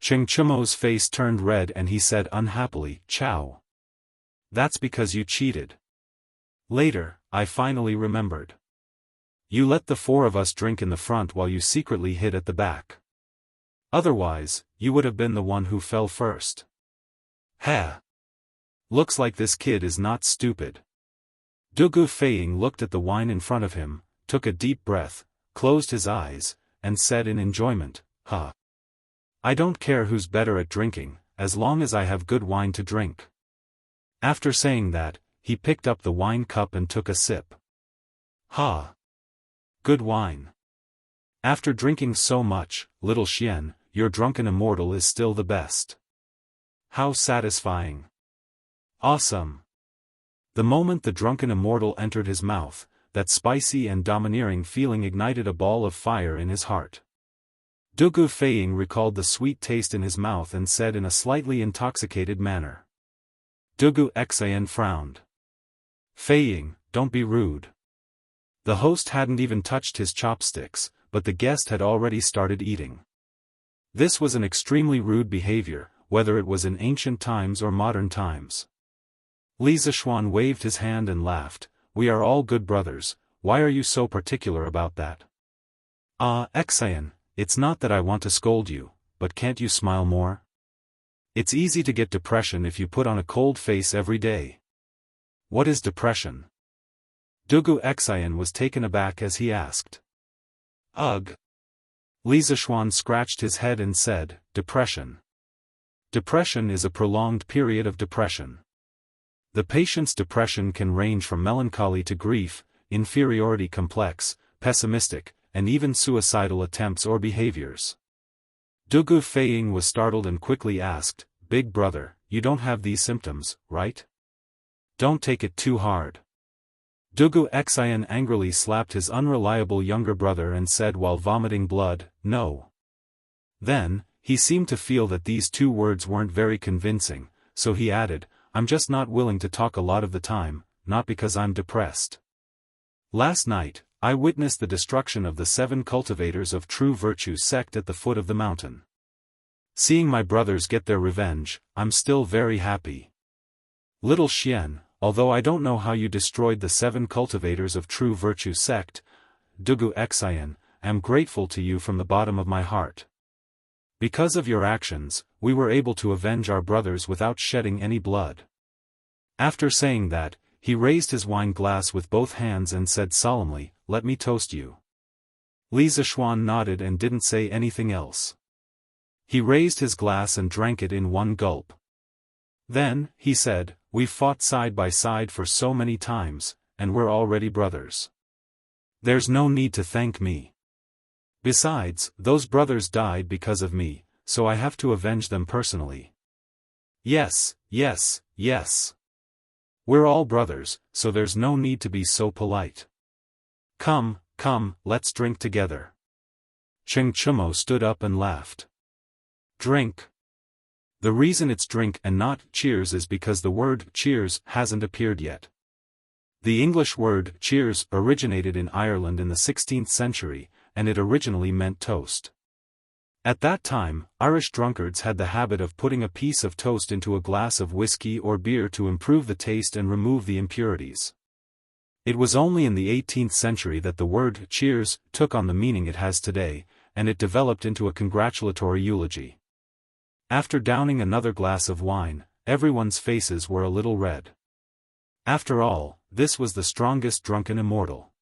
Qing Chumo's face turned red and he said unhappily, "Chow. That's because you cheated." Later, I finally remembered. You let the four of us drink in the front while you secretly hid at the back. Otherwise, you would have been the one who fell first. Ha! Looks like this kid is not stupid. Dugu Feiying looked at the wine in front of him, took a deep breath, closed his eyes, and said in enjoyment, "Ha! I don't care who's better at drinking, as long as I have good wine to drink." After saying that, he picked up the wine cup and took a sip. Ha! Good wine. After drinking so much, little Xian, your drunken immortal is still the best. How satisfying. Awesome. The moment the drunken immortal entered his mouth, that spicy and domineering feeling ignited a ball of fire in his heart. Dugu Feiying recalled the sweet taste in his mouth and said in a slightly intoxicated manner. Dugu Xian frowned. "Feiying, don't be rude." The host hadn't even touched his chopsticks, but the guest had already started eating. This was an extremely rude behavior, whether it was in ancient times or modern times. Li Zishuan waved his hand and laughed. "We are all good brothers, why are you so particular about that?" "Ah, Xian, it's not that I want to scold you, but can't you smile more? It's easy to get depression if you put on a cold face every day." "What is depression?" Dugu Xian was taken aback as he asked. "Ugh." Li Zishuan scratched his head and said, "Depression. Depression is a prolonged period of depression. The patient's depression can range from melancholy to grief, inferiority complex, pessimistic, and even suicidal attempts or behaviors." Dugu Feiying was startled and quickly asked, "Big brother, you don't have these symptoms, right? Don't take it too hard." Dugu Xian angrily slapped his unreliable younger brother and said while vomiting blood, "No." Then, he seemed to feel that these two words weren't very convincing, so he added, "I'm just not willing to talk a lot of the time, not because I'm depressed. Last night, I witnessed the destruction of the 7 cultivators of true virtue sect at the foot of the mountain. Seeing my brothers get their revenge, I'm still very happy. Little Xian, although I don't know how you destroyed the 7 cultivators of true virtue sect, Dugu Xian, am grateful to you from the bottom of my heart. Because of your actions, we were able to avenge our brothers without shedding any blood." After saying that, he raised his wine glass with both hands and said solemnly, "Let me toast you." Li Zishuan nodded and didn't say anything else. He raised his glass and drank it in one gulp. Then, he said, "We've fought side by side for so many times, and we're already brothers. There's no need to thank me. Besides, those brothers died because of me, so I have to avenge them personally. Yes, yes, yes. We're all brothers, so there's no need to be so polite. Come, come, let's drink together." Qing Chumo stood up and laughed. "Drink. The reason it's drink and not cheers is because the word cheers hasn't appeared yet. The English word cheers originated in Ireland in the 16th century, and it originally meant toast. At that time, Irish drunkards had the habit of putting a piece of toast into a glass of whiskey or beer to improve the taste and remove the impurities. It was only in the 18th century that the word cheers took on the meaning it has today, and it developed into a congratulatory eulogy. After downing another glass of wine, everyone's faces were a little red. After all, this was the strongest drunken immortal.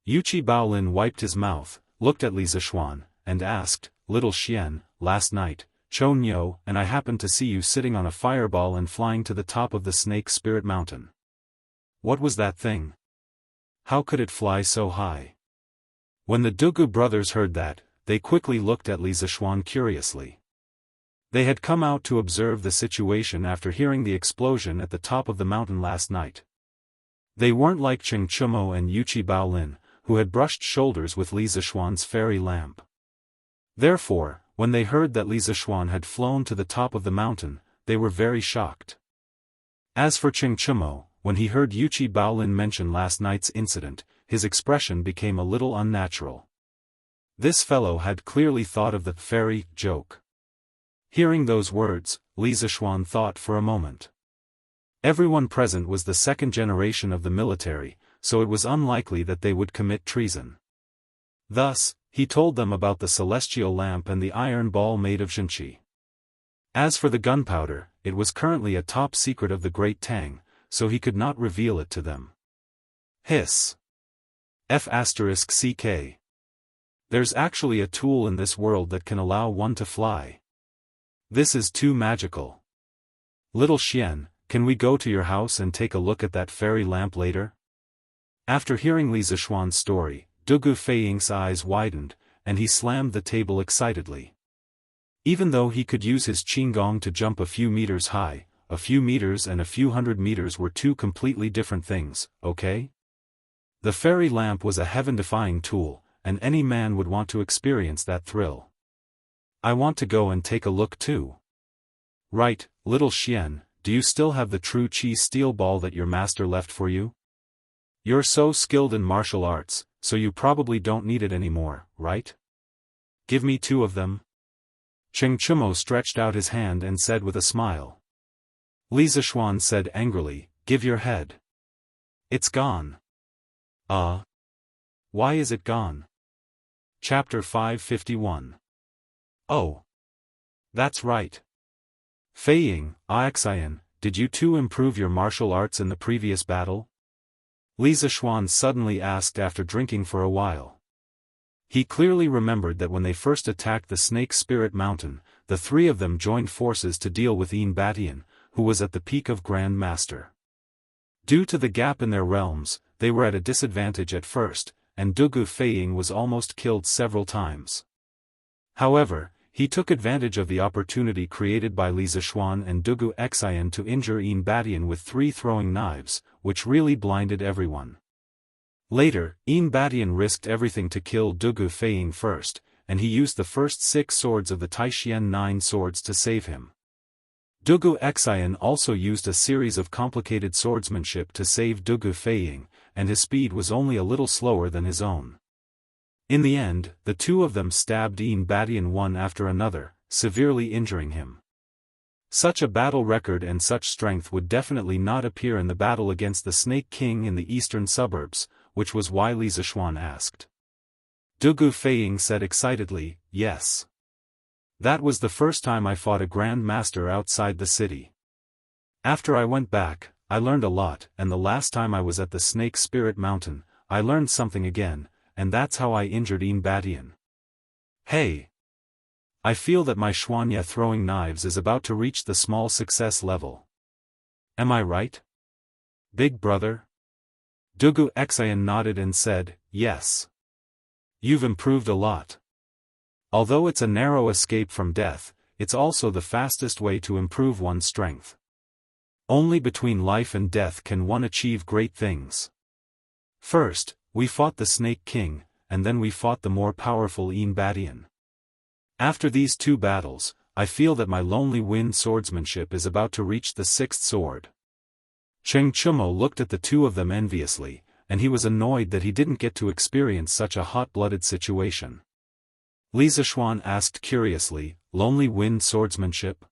Yuqi Baolin wiped his mouth, looked at Li Zishuan, and asked, "Little Xian, last night, Chou Nyo and I happened to see you sitting on a fireball and flying to the top of the Snake Spirit Mountain. What was that thing? How could it fly so high?" When the Dugu brothers heard that, they quickly looked at Li Zishuan curiously. They had come out to observe the situation after hearing the explosion at the top of the mountain last night. They weren't like Cheng Chumo and Yuqi Baolin, who had brushed shoulders with Li Zishuan's fairy lamp. Therefore, when they heard that Li Zishuan had flown to the top of the mountain, they were very shocked. As for Cheng Chumo, when he heard Yuqi Baolin mention last night's incident, his expression became a little unnatural. This fellow had clearly thought of the fairy joke. Hearing those words, Li Zishuan thought for a moment. Everyone present was the second generation of the military, so it was unlikely that they would commit treason. Thus, he told them about the celestial lamp and the iron ball made of Zhenqi. As for the gunpowder, it was currently a top secret of the Great Tang, so he could not reveal it to them. Hiss. F***ck. There's actually a tool in this world that can allow one to fly. This is too magical. Little Xian, can we go to your house and take a look at that fairy lamp later? After hearing Li Zishuan's story, Dugu Feiying's eyes widened, and he slammed the table excitedly. Even though he could use his qinggong to jump a few meters high, a few meters and a few hundred meters were two completely different things, okay? The fairy lamp was a heaven-defying tool, and any man would want to experience that thrill. I want to go and take a look too. Right, little Xian, do you still have the true Qi steel ball that your master left for you? You're so skilled in martial arts, so you probably don't need it anymore, right? Give me 2 of them. Cheng Chumo stretched out his hand and said with a smile. Li Zishuan said angrily, "Give your head. It's gone." Why is it gone? Chapter 551. Oh. That's right. Feiying, Xian, did you too improve your martial arts in the previous battle? Li Zishuan suddenly asked after drinking for a while. He clearly remembered that when they first attacked the Snake Spirit Mountain, the 3 of them joined forces to deal with Yin Batian, who was at the peak of Grand Master. Due to the gap in their realms, they were at a disadvantage at first, and Dugu Feiying was almost killed several times. However, he took advantage of the opportunity created by Li Zishuan and Dugu Xian to injure Yin Batian with 3 throwing knives, which really blinded everyone. Later, Yin Batian risked everything to kill Dugu Feiying first, and he used the first 6 swords of the Taishian 9 swords to save him. Dugu Xian also used a series of complicated swordsmanship to save Dugu Feiying, and his speed was only a little slower than his own. In the end, the 2 of them stabbed Yin Batian one after another, severely injuring him. Such a battle record and such strength would definitely not appear in the battle against the Snake King in the eastern suburbs, which was why Li Zishuan asked. Dugu Feiying said excitedly, "Yes. That was the first time I fought a Grand Master outside the city. After I went back, I learned a lot, and the last time I was at the Snake Spirit Mountain, I learned something again, and that's how I injured Yin Batian. Hey! I feel that my Xuanya throwing knives is about to reach the small success level. Am I right? Big brother?" Dugu Xian nodded and said, "Yes. You've improved a lot. Although it's a narrow escape from death, it's also the fastest way to improve one's strength. Only between life and death can one achieve great things. First, we fought the Snake King, and then we fought the more powerful Yin Batian. After these 2 battles, I feel that my lonely wind swordsmanship is about to reach the 6th sword." Cheng Chumo looked at the 2 of them enviously, and he was annoyed that he didn't get to experience such a hot-blooded situation. Li Zishuan asked curiously, lonely wind swordsmanship?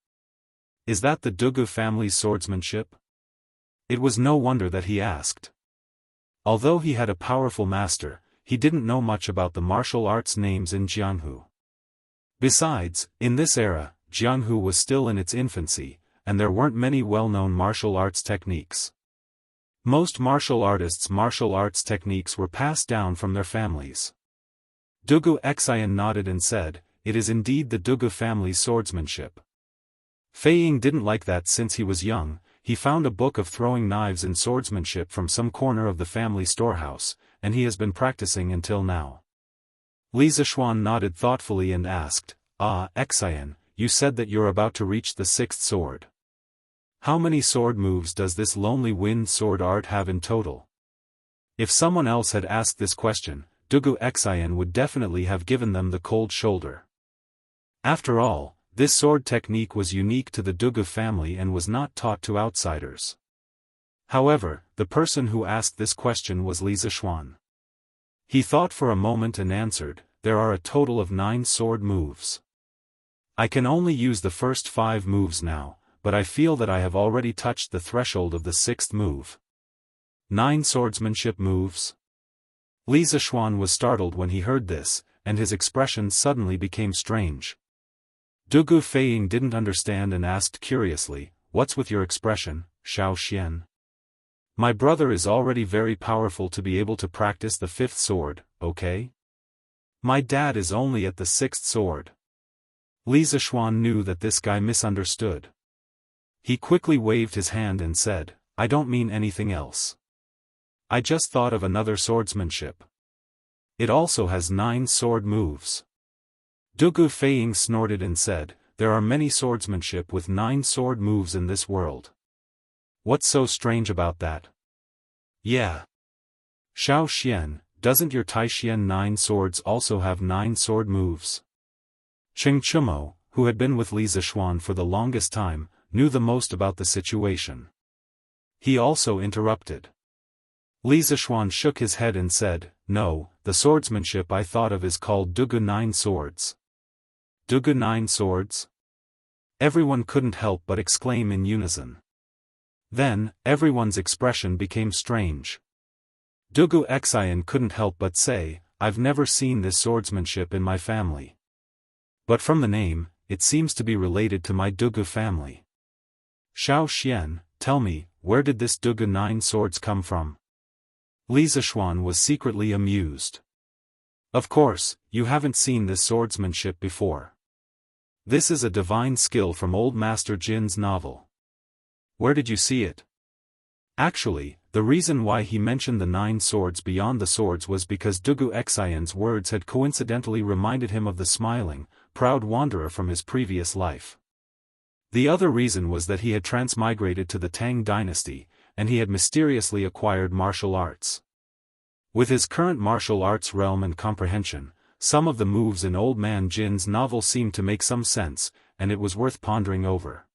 Is that the Dugu family's swordsmanship? It was no wonder that he asked. Although he had a powerful master, he didn't know much about the martial arts names in Jianghu. Besides, in this era, Jianghu was still in its infancy, and there weren't many well-known martial arts techniques. Most martial arts techniques were passed down from their families. Dugu Xian nodded and said, "It is indeed the Dugu family's swordsmanship." Fei Ying didn't like that since he was young. He found a book of throwing knives and swordsmanship from some corner of the family storehouse, and he has been practicing until now. Li Zishuan nodded thoughtfully and asked, Xian, you said that you're about to reach the sixth sword. How many sword moves does this lonely wind sword art have in total? If someone else had asked this question, Dugu Xian would definitely have given them the cold shoulder. After all, this sword technique was unique to the Dugu family and was not taught to outsiders. However, the person who asked this question was Li Zishuan. He thought for a moment and answered, "There are a total of 9 sword moves. I can only use the first 5 moves now, but I feel that I have already touched the threshold of the 6th move." 9 swordsmanship moves? Li Zishuan was startled when he heard this, and his expression suddenly became strange. Dugu Fei Ying didn't understand and asked curiously, "What's with your expression, Xiao Xian? My brother is already very powerful to be able to practice the 5th sword, okay? My dad is only at the 6th sword." Li Zishuan knew that this guy misunderstood. He quickly waved his hand and said, "I don't mean anything else. I just thought of another swordsmanship. It also has 9 sword moves." Dugu Fei Ying snorted and said, "There are many swordsmanship with 9 sword moves in this world. What's so strange about that?" "Yeah. Xiao Xian, doesn't your Taishian 9 swords also have 9 sword moves?" Cheng Chumo, who had been with Li Zishuan for the longest time, knew the most about the situation. He also interrupted. Li Zishuan shook his head and said, "No, the swordsmanship I thought of is called Dugu 9 swords." Dugu 9 swords? Everyone couldn't help but exclaim in unison. Then, everyone's expression became strange. Dugu Xian couldn't help but say, "I've never seen this swordsmanship in my family. But from the name, it seems to be related to my Dugu family. Xiao Xian, tell me, where did this Dugu 9 swords come from?" Li Zishuan was secretly amused. "Of course, you haven't seen this swordsmanship before. This is a divine skill from Old Master Jin's novel. Where did you see it?" Actually, the reason why he mentioned the 9 swords beyond the swords was because Dugu Xian's words had coincidentally reminded him of the smiling, proud wanderer from his previous life. The other reason was that he had transmigrated to the Tang dynasty, and he had mysteriously acquired martial arts. With his current martial arts realm and comprehension, some of the moves in Old Man Jin's novel seemed to make some sense, and it was worth pondering over.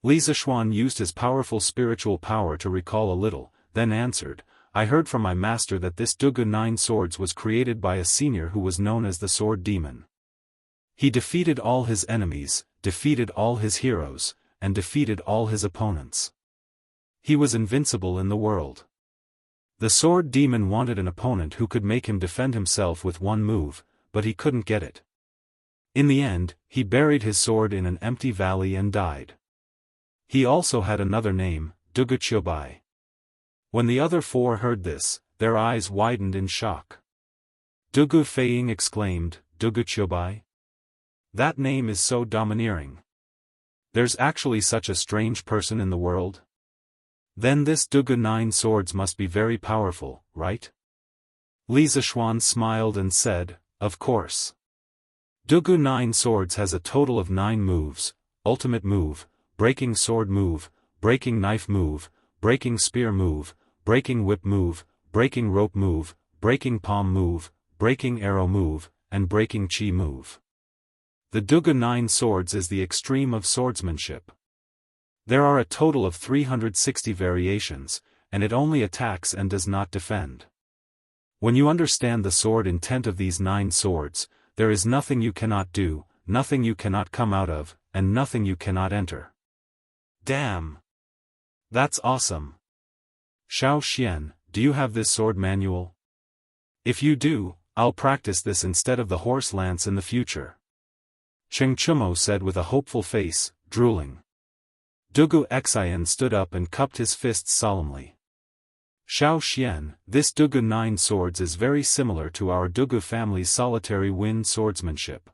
Li Zishuan used his powerful spiritual power to recall a little, then answered, "I heard from my master that this Dugu 9 swords was created by a senior who was known as the Sword Demon. He defeated all his enemies, defeated all his heroes, and defeated all his opponents. He was invincible in the world. The Sword Demon wanted an opponent who could make him defend himself with one move, but he couldn't get it. In the end, he buried his sword in an empty valley and died. He also had another name, Dugu Qiubai." When the other 4 heard this, their eyes widened in shock. Dugu Fei Ying exclaimed, "Dugu Qiubai? That name is so domineering. There's actually such a strange person in the world? Then this Dugu 9 swords must be very powerful, right?" Li Zishuan smiled and said, "Of course. Dugu 9 swords has a total of 9 moves: ultimate move, breaking sword move, breaking knife move, breaking spear move, breaking whip move, breaking rope move, breaking palm move, breaking arrow move, and breaking chi move. The Dugu 9 swords is the extreme of swordsmanship. There are a total of 360 variations, and it only attacks and does not defend. When you understand the sword intent of these 9 swords, there is nothing you cannot do, nothing you cannot come out of, and nothing you cannot enter. Damn! That's awesome. Xiao Xian, do you have this sword manual? If you do, I'll practice this instead of the horse lance in the future. Cheng Chumo said with a hopeful face, drooling. Dugu Xian stood up and cupped his fists solemnly. Xiao Xian, this Dugu 9 swords is very similar to our Dugu family's solitary wind swordsmanship.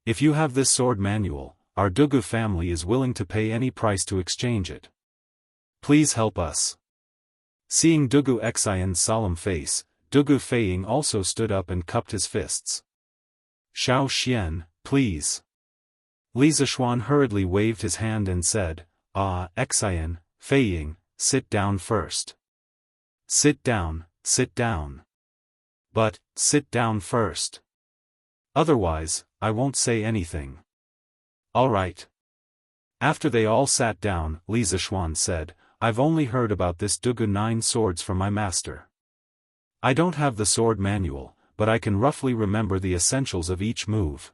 If you have this sword manual, our Dugu family is willing to pay any price to exchange it. Please help us. Seeing Dugu Xian's solemn face, Dugu Feiying also stood up and cupped his fists. Xiao Xian, please. Li Zishuan hurriedly waved his hand and said, Xian, Feiying, sit down first. Sit down, sit down. But, sit down first. Otherwise, I won't say anything. All right. After they all sat down, Li Zishuan said, I've only heard about this Dugu 9 swords from my master. I don't have the sword manual, but I can roughly remember the essentials of each move.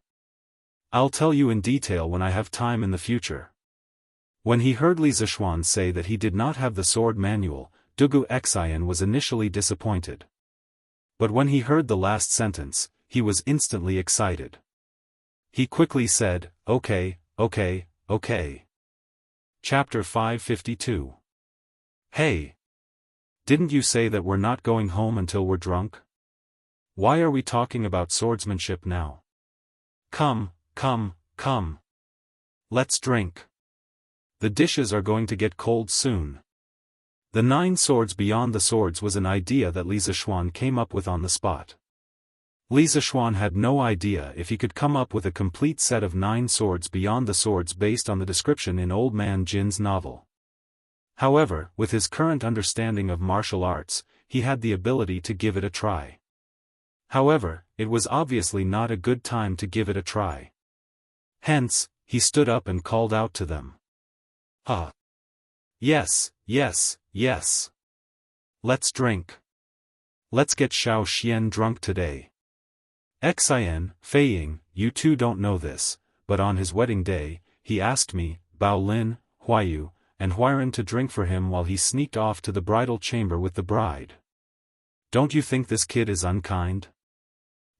I'll tell you in detail when I have time in the future. When he heard Li Zishuan say that he did not have the sword manual, Dugu Xian was initially disappointed. But when he heard the last sentence, he was instantly excited. He quickly said, okay. Chapter 552. Hey! Didn't you say that we're not going home until we're drunk? Why are we talking about swordsmanship now? Come. Let's drink. The dishes are going to get cold soon. The 9 swords beyond the swords was an idea that Li Zishuan came up with on the spot. Li Zishuan had no idea if he could come up with a complete set of 9 swords beyond the swords based on the description in Old Man Jin's novel. However, with his current understanding of martial arts, he had the ability to give it a try. However, it was obviously not a good time to give it a try. Hence, he stood up and called out to them. Yes. Let's drink. Let's get Xiao Xian drunk today. Xian, Feiying, you two don't know this, but on his wedding day, he asked me, Bao Lin, Huayu, and Huiran to drink for him while he sneaked off to the bridal chamber with the bride. Don't you think this kid is unkind?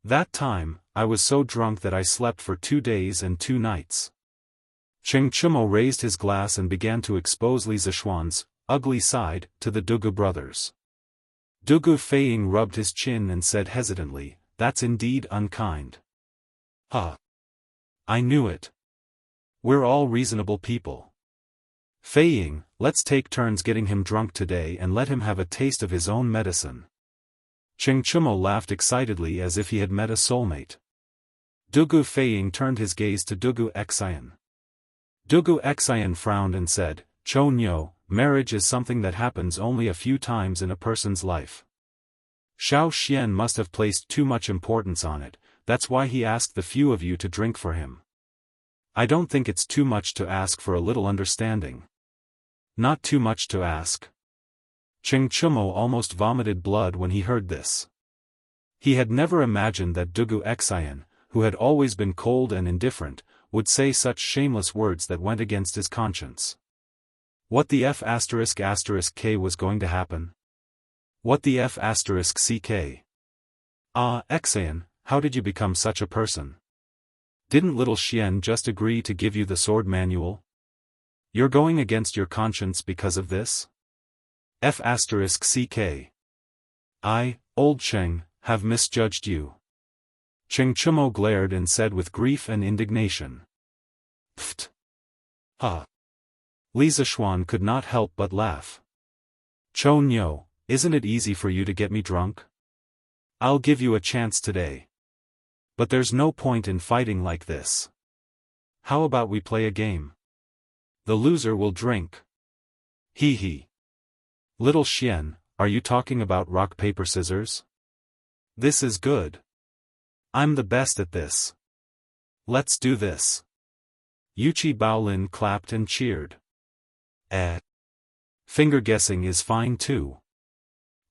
That time, I was so drunk that I slept for 2 days and 2 nights. Cheng Chumo raised his glass and began to expose Li Zishuan's ugly side to the Dugu brothers. Dugu Feiying rubbed his chin and said hesitantly, that's indeed unkind. I knew it. We're all reasonable people. Feiying, let's take turns getting him drunk today and let him have a taste of his own medicine. Cheng Chumo laughed excitedly as if he had met a soulmate. Dugu Feiying turned his gaze to Dugu Xian. Dugu Xian frowned and said, Cho Nyo, marriage is something that happens only a few times in a person's life. Xiao Xian must have placed too much importance on it, that's why he asked the few of you to drink for him. I don't think it's too much to ask for a little understanding. Not too much to ask. Cheng Chumo almost vomited blood when he heard this. He had never imagined that Dugu Xian, who had always been cold and indifferent, would say such shameless words that went against his conscience. What the F*** K was going to happen? What the F*** CK? Xian, how did you become such a person? Didn't little Xian just agree to give you the sword manual? You're going against your conscience because of this? F*** CK. I, old Cheng, have misjudged you. Cheng Chumo glared and said with grief and indignation. Pfft. Li Zishuan could not help but laugh. Cho Nyo, isn't it easy for you to get me drunk? I'll give you a chance today. But there's no point in fighting like this. How about we play a game? The loser will drink. Hee hee. Little Xian, are you talking about rock paper scissors? This is good. I'm the best at this. Let's do this. Yuchi Baolin clapped and cheered. Finger guessing is fine too.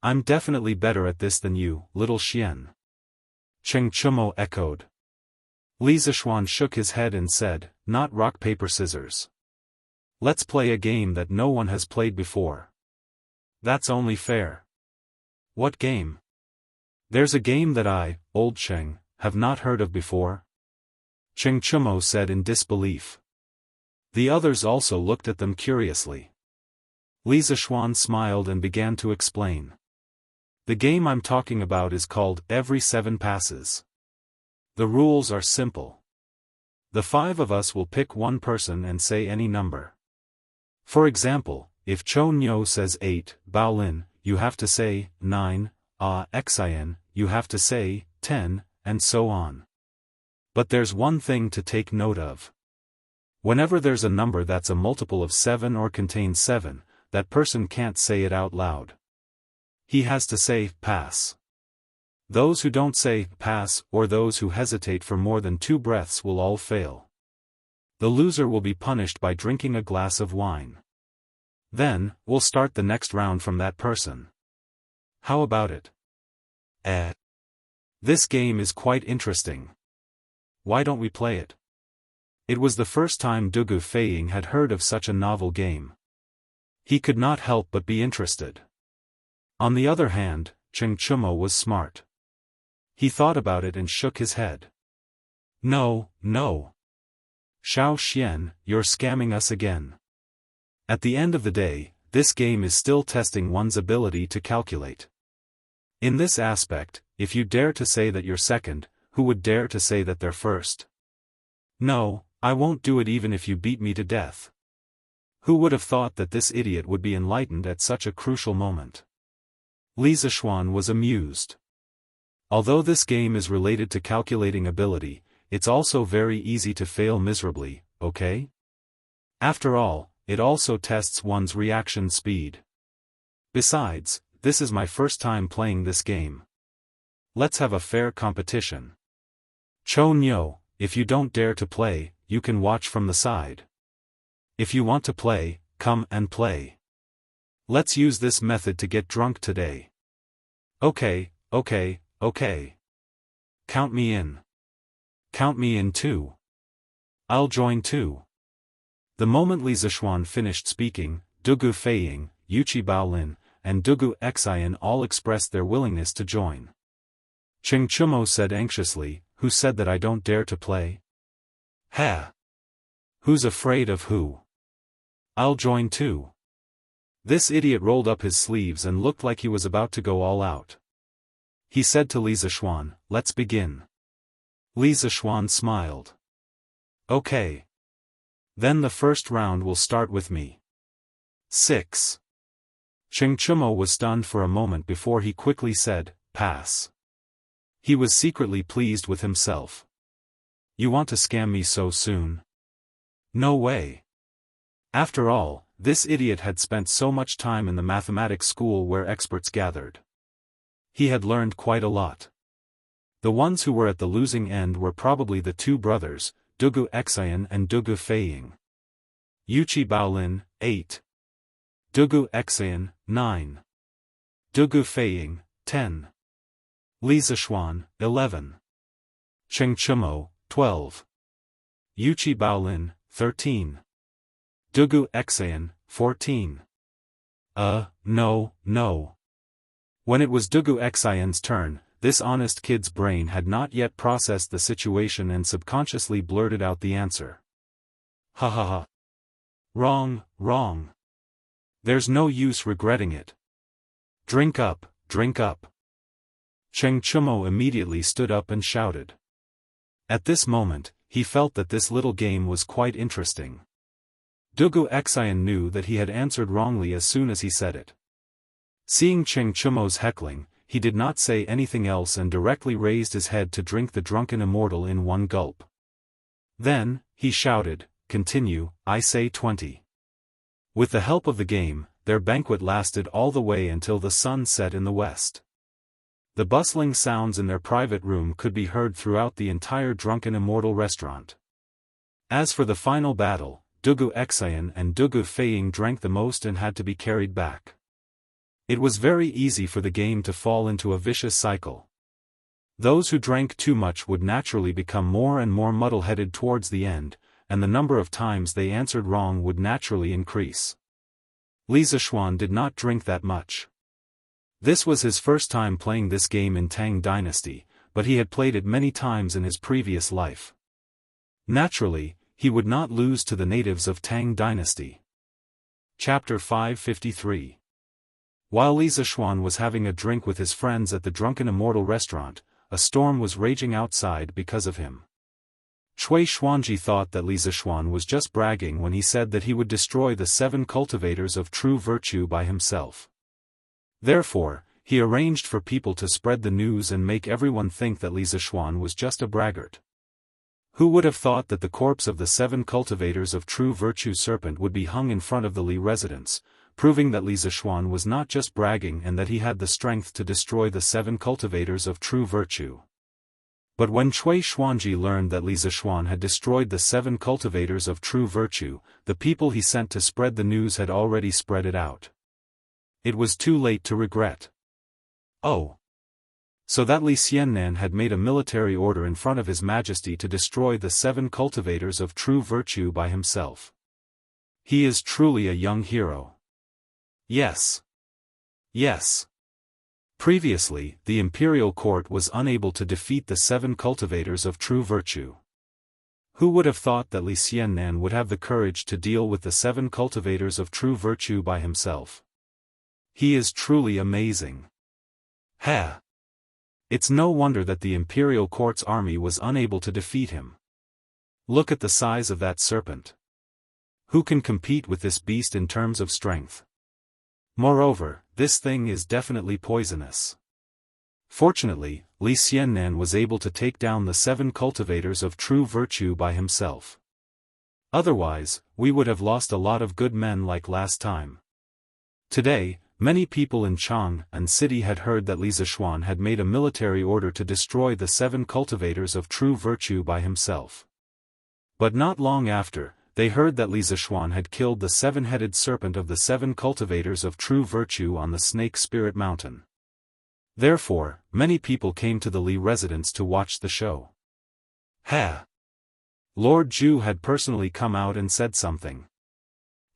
I'm definitely better at this than you, little Xian. Cheng Chumo echoed. Li Zishuan shook his head and said, "Not rock paper scissors. Let's play a game that no one has played before. That's only fair." "What game?" "There's a game that I, Old Cheng, have not heard of before," Cheng Chumo said in disbelief. The others also looked at them curiously. Li Zishuan smiled and began to explain. "The game I'm talking about is called Every 7 Passes. The rules are simple. The 5 of us will pick one person and say any number. For example, if Cho Nyo says 8, Baolin, you have to say 9, Xian, you have to say 10, and so on. But there's one thing to take note of. Whenever there's a number that's a multiple of 7 or contains 7, that person can't say it out loud. He has to say, pass. Those who don't say, pass, or those who hesitate for more than 2 breaths will all fail. The loser will be punished by drinking a glass of wine. Then, we'll start the next round from that person. How about it?" This game is quite interesting. Why don't we play it?" It was the first time Dugu Feiying had heard of such a novel game. He could not help but be interested. On the other hand, Cheng Chumo was smart. He thought about it and shook his head. No. Shao Xian, you're scamming us again. At the end of the day, this game is still testing one's ability to calculate. In this aspect, if you dare to say that you're second, who would dare to say that they're first? No, I won't do it even if you beat me to death. Who would have thought that this idiot would be enlightened at such a crucial moment? Li Zishuan was amused. Although this game is related to calculating ability, it's also very easy to fail miserably, okay? After all, it also tests one's reaction speed. Besides, this is my first time playing this game. Let's have a fair competition. Cho Nyo, if you don't dare to play, you can watch from the side. If you want to play, come and play. Let's use this method to get drunk today. Okay. Count me in. Count me in too. I'll join too. The moment Li Zishuan finished speaking, Dugu Feiying, Yuchi Baolin, and Dugu Xian all expressed their willingness to join. Cheng Chumo said anxiously, "Who said that I don't dare to play?" "Ha! Who's afraid of who? I'll join too." This idiot rolled up his sleeves and looked like he was about to go all out. He said to Li Zishuan, "Let's begin." Li Zishuan smiled. "Okay. Then the first round will start with me." 6. Cheng Chumo was stunned for a moment before he quickly said, "Pass." He was secretly pleased with himself. "You want to scam me so soon? No way." After all, this idiot had spent so much time in the mathematics school where experts gathered. He had learned quite a lot. The ones who were at the losing end were probably the 2 brothers, Dugu Xian and Dugu Feiying. Yuchi Baolin, 8. Dugu Xian, 9. Dugu Feiying, 10. Li Zishuan, 11. Cheng Chumo, 12. Yuchi Baolin, 13. Dugu Xian, 14. No. When it was Dugu Xian's turn, this honest kid's brain had not yet processed the situation and subconsciously blurted out the answer. Ha. Wrong. There's no use regretting it. Drink up. Cheng Chumo immediately stood up and shouted. At this moment, he felt that this little game was quite interesting. Dugu Xian knew that he had answered wrongly as soon as he said it. Seeing Cheng Chumo's heckling, he did not say anything else and directly raised his head to drink the drunken immortal in one gulp. Then, he shouted, "Continue, I say 20. With the help of the game, their banquet lasted all the way until the sun set in the west. The bustling sounds in their private room could be heard throughout the entire drunken immortal restaurant. As for the final battle, Dugu Xian and Dugu Feiying drank the most and had to be carried back. It was very easy for the game to fall into a vicious cycle. Those who drank too much would naturally become more and more muddle-headed towards the end, and the number of times they answered wrong would naturally increase. Li Zishuan did not drink that much. This was his first time playing this game in Tang Dynasty, but he had played it many times in his previous life. Naturally, he would not lose to the natives of Tang Dynasty. Chapter 553. While Li Zishuan was having a drink with his friends at the Drunken Immortal restaurant, a storm was raging outside because of him. Cui Xuanji thought that Li Zishuan was just bragging when he said that he would destroy the 7 cultivators of true virtue by himself. Therefore, he arranged for people to spread the news and make everyone think that Li Zishuan was just a braggart. Who would have thought that the corpse of the 7 cultivators of true virtue serpent would be hung in front of the Li residence, proving that Li Zishuan was not just bragging and that he had the strength to destroy the 7 cultivators of true virtue. But when Cui Xuanji learned that Li Zishuan had destroyed the 7 cultivators of true virtue, the people he sent to spread the news had already spread it out. It was too late to regret. Oh! So that Li Xiannan had made a military order in front of His Majesty to destroy the 7 cultivators of true virtue by himself. He is truly a young hero. Yes. Yes. Previously, the imperial court was unable to defeat the 7 cultivators of true virtue. Who would have thought that Li Xiannan would have the courage to deal with the 7 cultivators of true virtue by himself? He is truly amazing. Ha! It's no wonder that the imperial court's army was unable to defeat him. Look at the size of that serpent. Who can compete with this beast in terms of strength? Moreover, this thing is definitely poisonous. Fortunately, Li Xiannan was able to take down the 7 cultivators of true virtue by himself. Otherwise, we would have lost a lot of good men like last time. Today, many people in Jianghu city had heard that Li Zishuan had made a military order to destroy the 7 cultivators of true virtue by himself. But not long after, they heard that Li Zishuan had killed the 7-headed serpent of the 7 cultivators of true virtue on the Snake Spirit Mountain. Therefore, many people came to the Li residence to watch the show. Ha! Lord Zhu had personally come out and said something.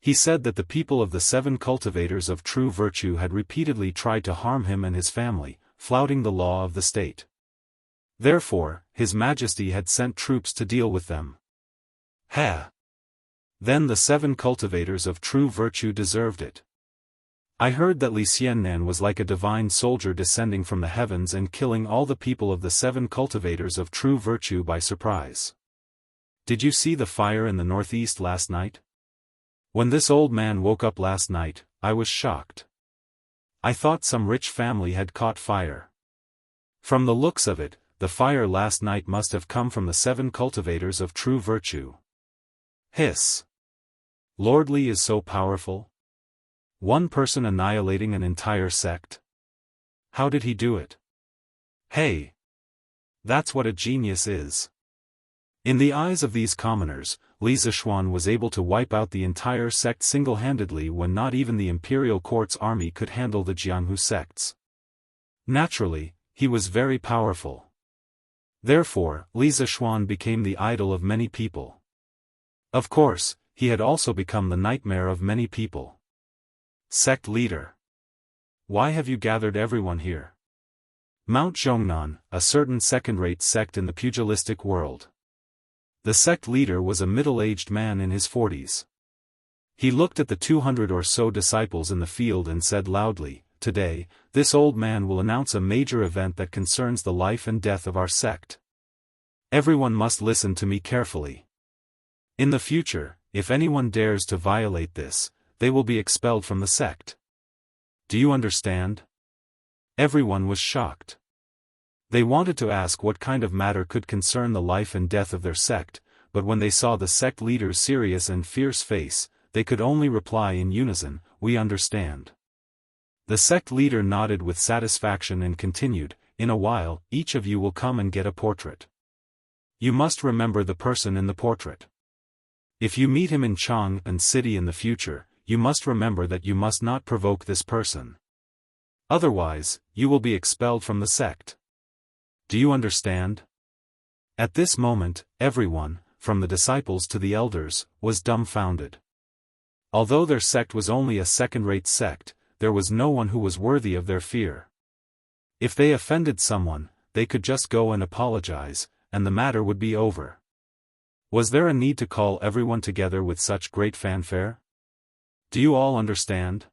He said that the people of the 7 cultivators of true virtue had repeatedly tried to harm him and his family, flouting the law of the state. Therefore, His Majesty had sent troops to deal with them. Ha! Then the 7 cultivators of true virtue deserved it. I heard that Li Xiannan was like a divine soldier descending from the heavens and killing all the people of the 7 cultivators of true virtue by surprise. Did you see the fire in the northeast last night? When this old man woke up last night, I was shocked. I thought some rich family had caught fire. From the looks of it, the fire last night must have come from the 7 cultivators of true virtue. Hiss! Lord Li is so powerful. One person annihilating an entire sect. How did he do it? Hey! That's what a genius is. In the eyes of these commoners, Li Zishuan was able to wipe out the entire sect single-handedly when not even the imperial court's army could handle the Jianghu sects. Naturally, he was very powerful. Therefore, Li Zishuan became the idol of many people. Of course, he had also become the nightmare of many people. Sect leader. Why have you gathered everyone here? Mount Zhongnan, a certain second-rate sect in the pugilistic world. The sect leader was a middle-aged man in his 40s. He looked at the 200 or so disciples in the field and said loudly, "Today, this old man will announce a major event that concerns the life and death of our sect. Everyone must listen to me carefully. In the future, if anyone dares to violate this, they will be expelled from the sect. Do you understand?" Everyone was shocked. They wanted to ask what kind of matter could concern the life and death of their sect, but when they saw the sect leader's serious and fierce face, they could only reply in unison, "We understand." The sect leader nodded with satisfaction and continued, "In a while, each of you will come and get a portrait. You must remember the person in the portrait. If you meet him in Jianghu city in the future, you must remember that you must not provoke this person. Otherwise, you will be expelled from the sect." Do you understand? At this moment, everyone, from the disciples to the elders, was dumbfounded. Although their sect was only a second-rate sect, there was no one who was worthy of their fear. If they offended someone, they could just go and apologize, and the matter would be over. Was there a need to call everyone together with such great fanfare? Do you all understand?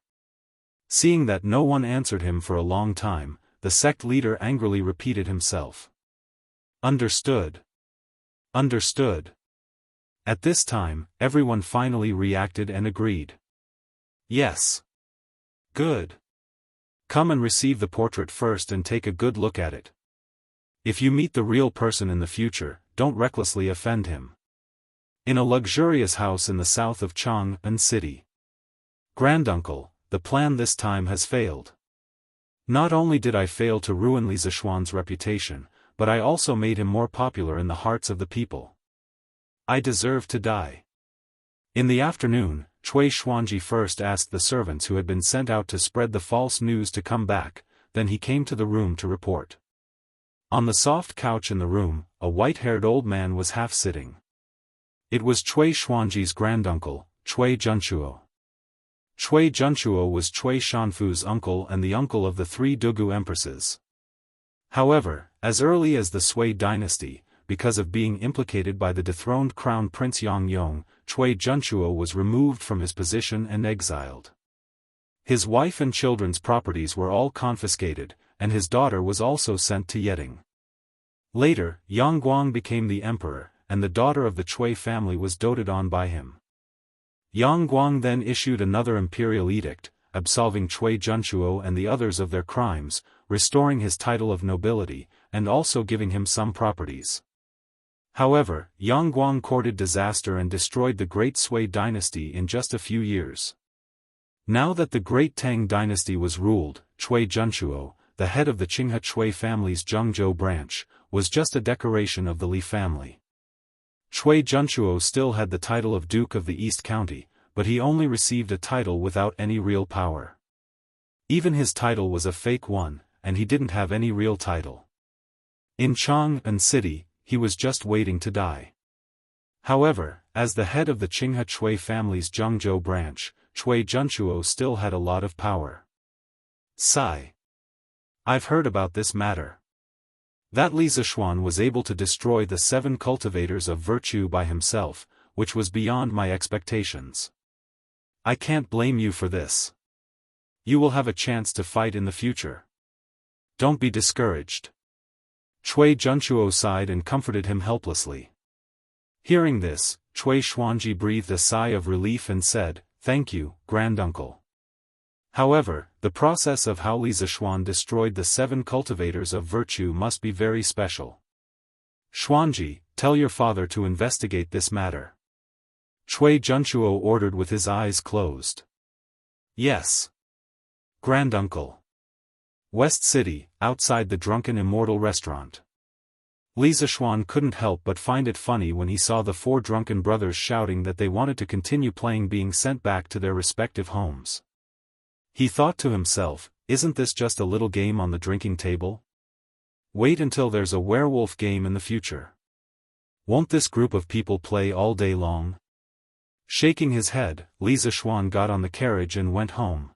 Seeing that no one answered him for a long time, the sect leader angrily repeated himself. Understood. Understood. At this time, everyone finally reacted and agreed. Yes. Good. Come and receive the portrait first and take a good look at it. If you meet the real person in the future, don't recklessly offend him. In a luxurious house in the south of Jianghu city. Granduncle, the plan this time has failed. Not only did I fail to ruin Li Zishuan's reputation, but I also made him more popular in the hearts of the people. I deserve to die. In the afternoon, Cui Xuanji first asked the servants who had been sent out to spread the false news to come back, then he came to the room to report. On the soft couch in the room, a white-haired old man was half-sitting. It was Cui Xuanji's granduncle, Cui Junchuo. Cui Junchuo was Cui Shanfu's uncle and the uncle of the three Dugu empresses. However, as early as the Sui dynasty, because of being implicated by the dethroned crown prince Yang Yong, Cui Junchuo was removed from his position and exiled. His wife and children's properties were all confiscated, and his daughter was also sent to Yeding. Later, Yang Guang became the emperor, and the daughter of the Cui family was doted on by him. Yang Guang then issued another imperial edict, absolving Cui Junchuo and the others of their crimes, restoring his title of nobility, and also giving him some properties. However, Yang Guang courted disaster and destroyed the Great Sui dynasty in just a few years. Now that the Great Tang dynasty was ruled, Cui Junchuo, the head of the Qinghe Cui family's Zhengzhou branch, was just a decoration of the Li family. Cui Junchuo still had the title of Duke of the East County, but he only received a title without any real power. Even his title was a fake one, and he didn't have any real title. In Jianghu city, he was just waiting to die. However, as the head of the Qinghe Cui family's Zhengzhou branch, Cui Junchuo still had a lot of power. Sigh. I've heard about this matter. That Li Zishuan was able to destroy the 7 cultivators of virtue by himself, which was beyond my expectations. I can't blame you for this. You will have a chance to fight in the future. Don't be discouraged. Cui Junchuo sighed and comforted him helplessly. Hearing this, Cui Xuanji breathed a sigh of relief and said, "Thank you, granduncle." However, the process of how Li Zishuan destroyed the 7 cultivators of virtue must be very special. Xuanji, tell your father to investigate this matter. Cui Junchuo ordered with his eyes closed. Yes. Granduncle. West City, outside the drunken Immortal restaurant. Li Zishuan couldn't help but find it funny when he saw the 4 drunken brothers shouting that they wanted to continue playing being sent back to their respective homes. He thought to himself, isn't this just a little game on the drinking table? Wait until there's a werewolf game in the future. Won't this group of people play all day long? Shaking his head, Li Zishuan got on the carriage and went home.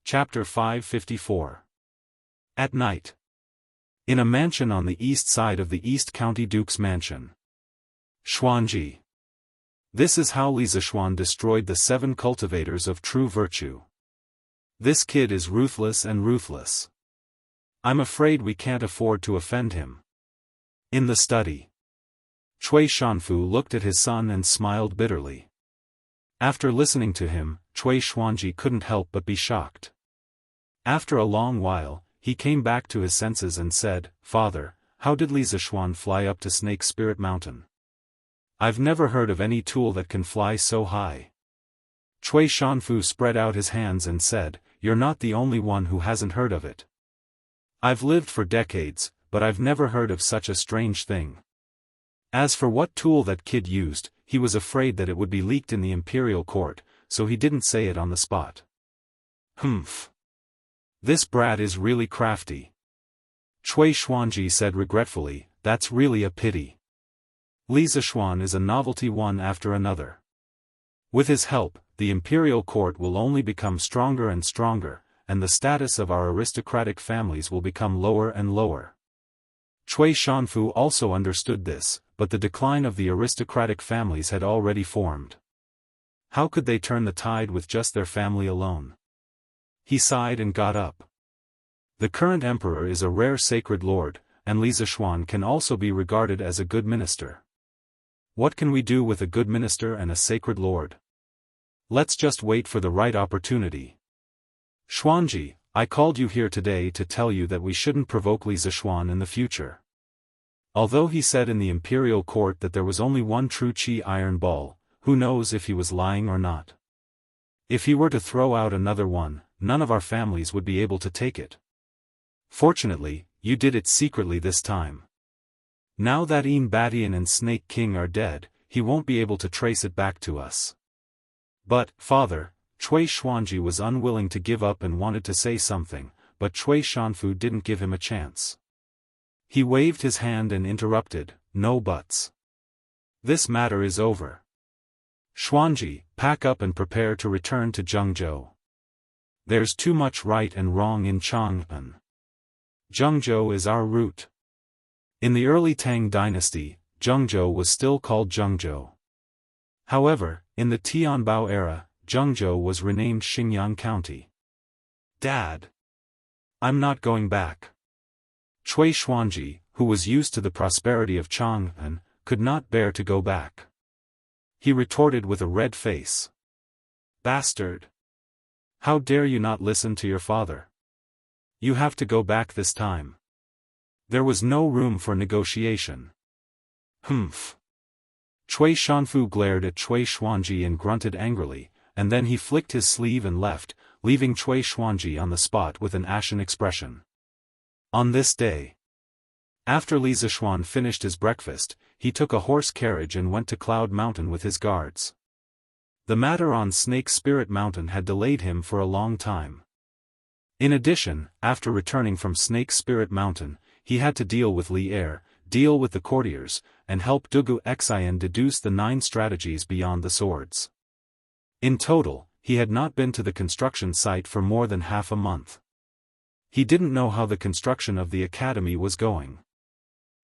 Chapter 554. At night. In a mansion on the east side of the East County Duke's mansion. Xuanji. This is how Li Zishuan destroyed the 7 cultivators of true virtue. This kid is ruthless and ruthless. I'm afraid we can't afford to offend him. In the study. Cui Shanfu looked at his son and smiled bitterly. After listening to him, Cui Xuanji couldn't help but be shocked. After a long while, he came back to his senses and said, "Father, how did Li Zishuan fly up to Snake Spirit Mountain? I've never heard of any tool that can fly so high." Cui Shanfu spread out his hands and said, "You're not the only one who hasn't heard of it. I've lived for decades, but I've never heard of such a strange thing. As for what tool that kid used, he was afraid that it would be leaked in the imperial court, so he didn't say it on the spot." Humph. This brat is really crafty. Cui Xuanji said regretfully, "That's really a pity. Li Zishuan is a novelty one after another. With his help, the imperial court will only become stronger and stronger, and the status of our aristocratic families will become lower and lower." Cui Shanfu also understood this, but the decline of the aristocratic families had already formed. How could they turn the tide with just their family alone? He sighed and got up. The current emperor is a rare sacred lord, and Li Zishuan can also be regarded as a good minister. What can we do with a good minister and a sacred lord? Let's just wait for the right opportunity. Xuanji, I called you here today to tell you that we shouldn't provoke Li Zishuan in the future. Although he said in the imperial court that there was only one true Qi iron ball, who knows if he was lying or not. If he were to throw out another one, none of our families would be able to take it. Fortunately, you did it secretly this time. Now that Batian and Snake King are dead, he won't be able to trace it back to us. But, father, Cui Xuanji was unwilling to give up and wanted to say something, but Cui Shanfu didn't give him a chance. He waved his hand and interrupted, "No buts. This matter is over. Xuanji, pack up and prepare to return to Jianghu. There's too much right and wrong in Chang'an. Jianghu is our root." In the early Tang dynasty, Jianghu was still called Jiangzhou. However, in the Tianbao era, Jiangzhou was renamed Xingyang County. "Dad! I'm not going back." Cui Xuanji, who was used to the prosperity of Chang'an, could not bear to go back. He retorted with a red face. "Bastard! How dare you not listen to your father? You have to go back this time." There was no room for negotiation. "Humph." Cui Shanfu glared at Cui Xuanji and grunted angrily, and then he flicked his sleeve and left, leaving Cui Xuanji on the spot with an ashen expression. On this day, after Li Zishuan finished his breakfast, he took a horse carriage and went to Cloud Mountain with his guards. The matter on Snake Spirit Mountain had delayed him for a long time. In addition, after returning from Snake Spirit Mountain, he had to deal with Li Er, deal with the courtiers, and help Dugu Xian deduce the 9 strategies beyond the swords. In total, he had not been to the construction site for more than half a month. He didn't know how the construction of the academy was going.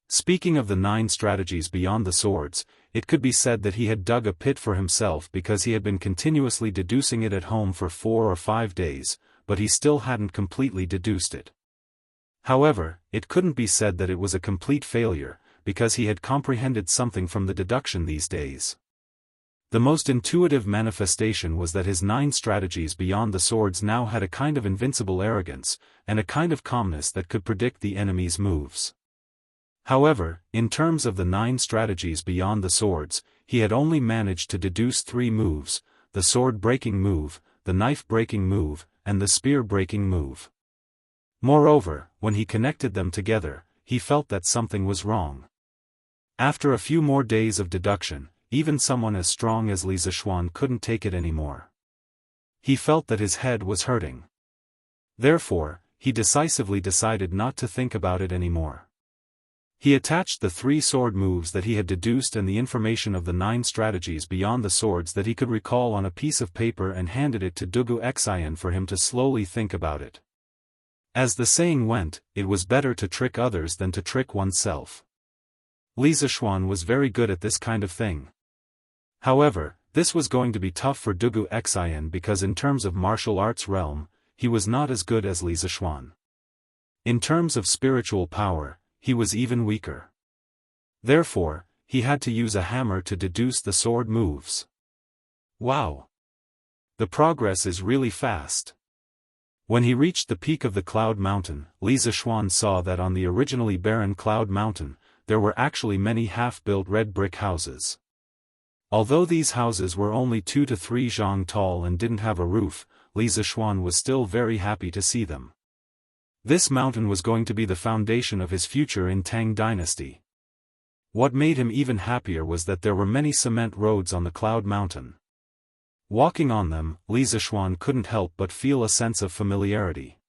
Speaking of the 9 strategies beyond the swords, it could be said that he had dug a pit for himself because he had been continuously deducing it at home for 4 or 5 days, but he still hadn't completely deduced it. However, it couldn't be said that it was a complete failure, because he had comprehended something from the deduction these days. The most intuitive manifestation was that his 9 strategies beyond the swords now had a kind of invincible arrogance, and a kind of calmness that could predict the enemy's moves. However, in terms of the 9 strategies beyond the swords, he had only managed to deduce 3 moves: the sword-breaking move, the knife-breaking move, and the spear-breaking move. Moreover, when he connected them together, he felt that something was wrong. After a few more days of deduction, even someone as strong as Li Zishuan couldn't take it anymore. He felt that his head was hurting. Therefore, he decisively decided not to think about it anymore. He attached the 3 sword moves that he had deduced and the information of the 9 strategies beyond the swords that he could recall on a piece of paper and handed it to Dugu Xian for him to slowly think about it. As the saying went, it was better to trick others than to trick oneself. Li Zishuan was very good at this kind of thing. However, this was going to be tough for Dugu Xian because in terms of martial arts realm, he was not as good as Li Zishuan. In terms of spiritual power, he was even weaker. Therefore, he had to use a hammer to deduce the sword moves. Wow! The progress is really fast. When he reached the peak of the Cloud Mountain, Li Zishuan saw that on the originally barren Cloud Mountain, there were actually many half-built red brick houses. Although these houses were only 2 to 3 zhang tall and didn't have a roof, Li Zishuan was still very happy to see them. This mountain was going to be the foundation of his future in Tang Dynasty. What made him even happier was that there were many cement roads on the Cloud Mountain. Walking on them, Li Zishuan couldn't help but feel a sense of familiarity.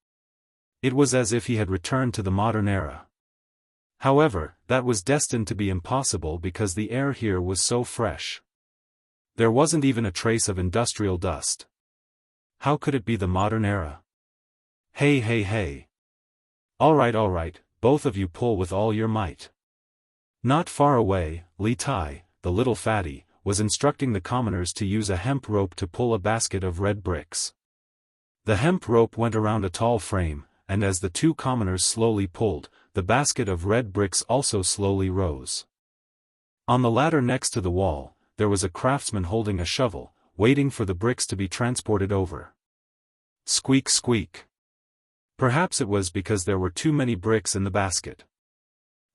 It was as if he had returned to the modern era. However, that was destined to be impossible because the air here was so fresh. There wasn't even a trace of industrial dust. How could it be the modern era? Hey hey hey. Alright, both of you pull with all your might. Not far away, Li Tai, the little fatty, was instructing the commoners to use a hemp rope to pull a basket of red bricks. The hemp rope went around a tall frame, and as the two commoners slowly pulled, the basket of red bricks also slowly rose. On the ladder next to the wall, there was a craftsman holding a shovel, waiting for the bricks to be transported over. Squeak squeak. Perhaps it was because there were too many bricks in the basket.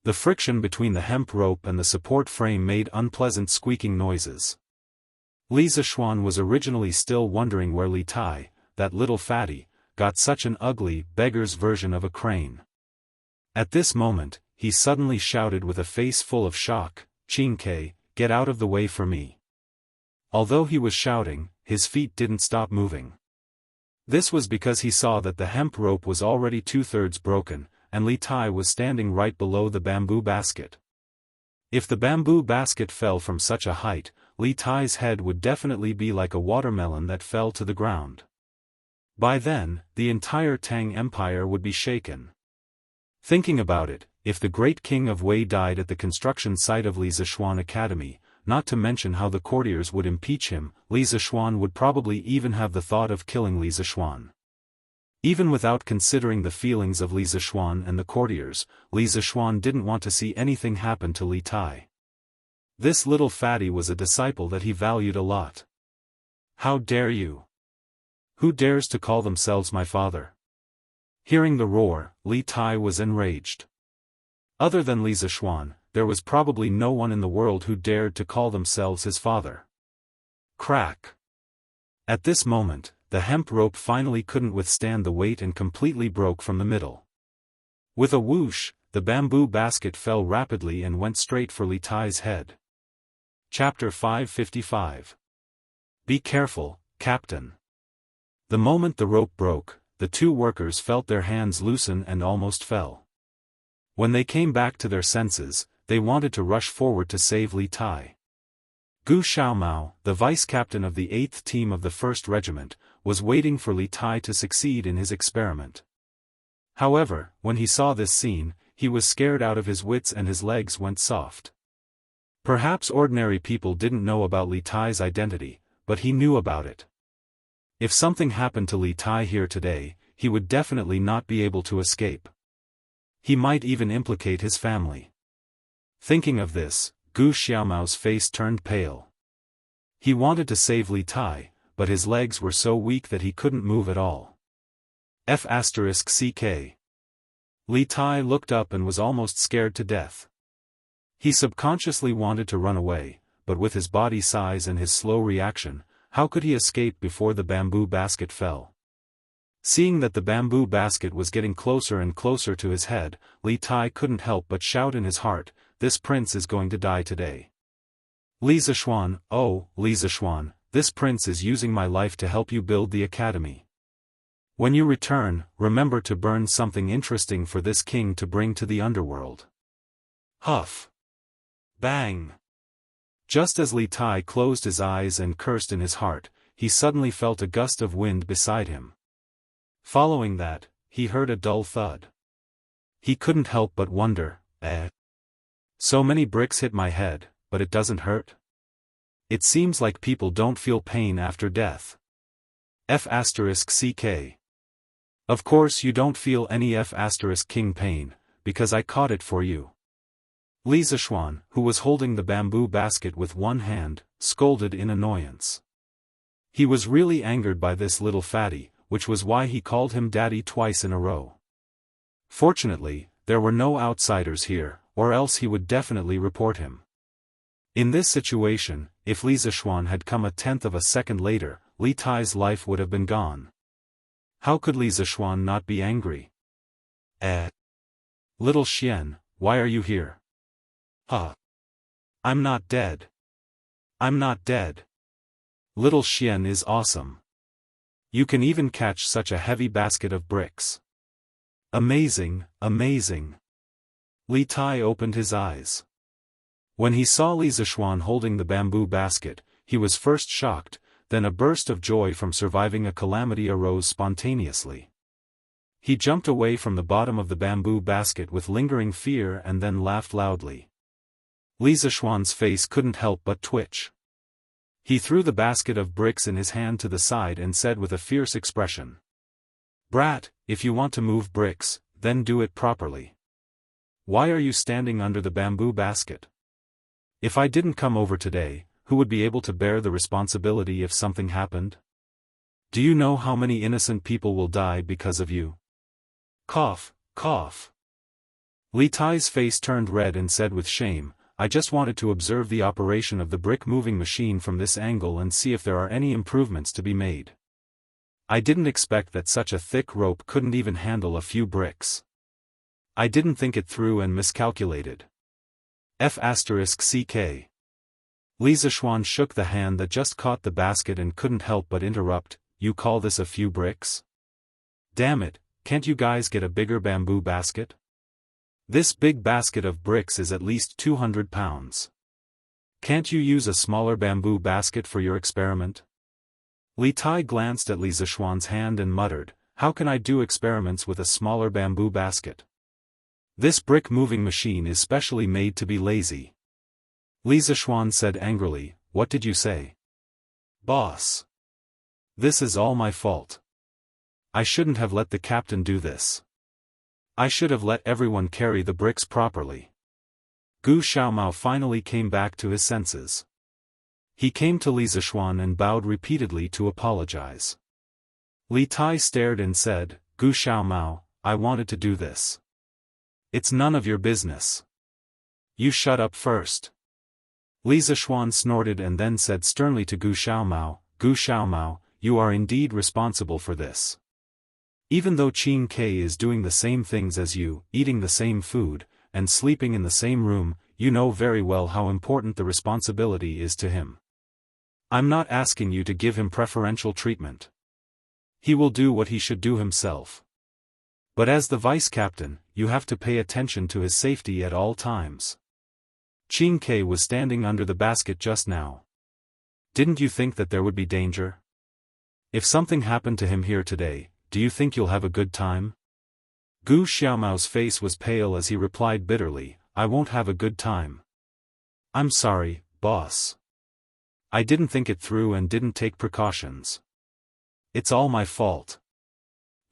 The friction between the hemp rope and the support frame made unpleasant squeaking noises. Li Zishuan was originally still wondering where Li Tai, that little fatty, got such an ugly, beggar's version of a crane. At this moment, he suddenly shouted with a face full of shock, "Qingke, get out of the way for me." Although he was shouting, his feet didn't stop moving. This was because he saw that the hemp rope was already 2/3 broken, and Li Tai was standing right below the bamboo basket. If the bamboo basket fell from such a height, Li Tai's head would definitely be like a watermelon that fell to the ground. By then, the entire Tang Empire would be shaken. Thinking about it, if the great king of Wei died at the construction site of Li Zishuan Academy, not to mention how the courtiers would impeach him, Li Zishuan would probably even have the thought of killing Li Zishuan. Even without considering the feelings of Li Zishuan and the courtiers, Li Zishuan didn't want to see anything happen to Li Tai. This little fatty was a disciple that he valued a lot. How dare you? Who dares to call themselves my father? Hearing the roar, Li Tai was enraged. Other than Li Zishuan, there was probably no one in the world who dared to call themselves his father. Crack! At this moment, the hemp rope finally couldn't withstand the weight and completely broke from the middle. With a whoosh, the bamboo basket fell rapidly and went straight for Li Tai's head. Chapter 555. Be careful, Captain. The moment the rope broke, the two workers felt their hands loosen and almost fell. When they came back to their senses, they wanted to rush forward to save Li Tai. Gu Xiaomao, the vice-captain of the 8th team of the 1st Regiment, was waiting for Li Tai to succeed in his experiment. However, when he saw this scene, he was scared out of his wits and his legs went soft. Perhaps ordinary people didn't know about Li Tai's identity, but he knew about it. If something happened to Li Tai here today, he would definitely not be able to escape. He might even implicate his family. Thinking of this, Gu Xiaomao's face turned pale. He wanted to save Li Tai, but his legs were so weak that he couldn't move at all. F***ck. Li Tai looked up and was almost scared to death. He subconsciously wanted to run away, but with his body size and his slow reaction, how could he escape before the bamboo basket fell? Seeing that the bamboo basket was getting closer and closer to his head, Li Tai couldn't help but shout in his heart, "This prince is going to die today." Li Zishuan, oh, Li Zishuan, this prince is using my life to help you build the academy. When you return, remember to burn something interesting for this king to bring to the underworld. Huff! Bang! Just as Li Tai closed his eyes and cursed in his heart, he suddenly felt a gust of wind beside him. Following that, he heard a dull thud. He couldn't help but wonder, so many bricks hit my head, but it doesn't hurt? It seems like people don't feel pain after death. F***ck. Of course you don't feel any F***king pain, because I caught it for you. Li Zishuan, who was holding the bamboo basket with one hand, scolded in annoyance. He was really angered by this little fatty, which was why he called him daddy twice in a row. Fortunately, there were no outsiders here, or else he would definitely report him. In this situation, if Li Zishuan had come a tenth of a second later, Li Tai's life would have been gone. How could Li Zishuan not be angry? Little Xian, why are you here? I'm not dead. I'm not dead. Little Xian is awesome. You can even catch such a heavy basket of bricks. Amazing, amazing. Li Tai opened his eyes. When he saw Li Zishuan holding the bamboo basket, he was first shocked, then a burst of joy from surviving a calamity arose spontaneously. He jumped away from the bottom of the bamboo basket with lingering fear and then laughed loudly. Li Zishuan's face couldn't help but twitch. He threw the basket of bricks in his hand to the side and said with a fierce expression, "Brat, if you want to move bricks, then do it properly. Why are you standing under the bamboo basket? If I didn't come over today, who would be able to bear the responsibility if something happened? Do you know how many innocent people will die because of you?" Cough, cough. Li Tai's face turned red and said with shame, "I just wanted to observe the operation of the brick-moving machine from this angle and see if there are any improvements to be made. I didn't expect that such a thick rope couldn't even handle a few bricks. I didn't think it through and miscalculated. F***ck. Li Zishuan shook the hand that just caught the basket and couldn't help but interrupt, "You call this a few bricks? Damn it, can't you guys get a bigger bamboo basket? This big basket of bricks is at least 200 pounds. Can't you use a smaller bamboo basket for your experiment?" Li Tai glanced at Li Zishuan's hand and muttered, "How can I do experiments with a smaller bamboo basket? This brick-moving machine is specially made to be lazy." Li Zishuan said angrily, "What did you say? Boss. This is all my fault. I shouldn't have let the captain do this. I should have let everyone carry the bricks properly." Gu Xiaomao finally came back to his senses. He came to Li Zishuan and bowed repeatedly to apologize. Li Tai stared and said, "Gu Xiaomao, I wanted to do this. It's none of your business. You shut up first." Li Zishuan snorted and then said sternly to Gu Xiaomao, "You are indeed responsible for this. Even though Qin Ke is doing the same things as you, eating the same food, and sleeping in the same room, you know very well how important the responsibility is to him. I'm not asking you to give him preferential treatment. He will do what he should do himself. But as the vice-captain, you have to pay attention to his safety at all times. Qin Ke was standing under the basket just now. Didn't you think that there would be danger? If something happened to him here today, do you think you'll have a good time?" Gu Xiaomao's face was pale as he replied bitterly, "I won't have a good time. I'm sorry, boss. I didn't think it through and didn't take precautions. It's all my fault.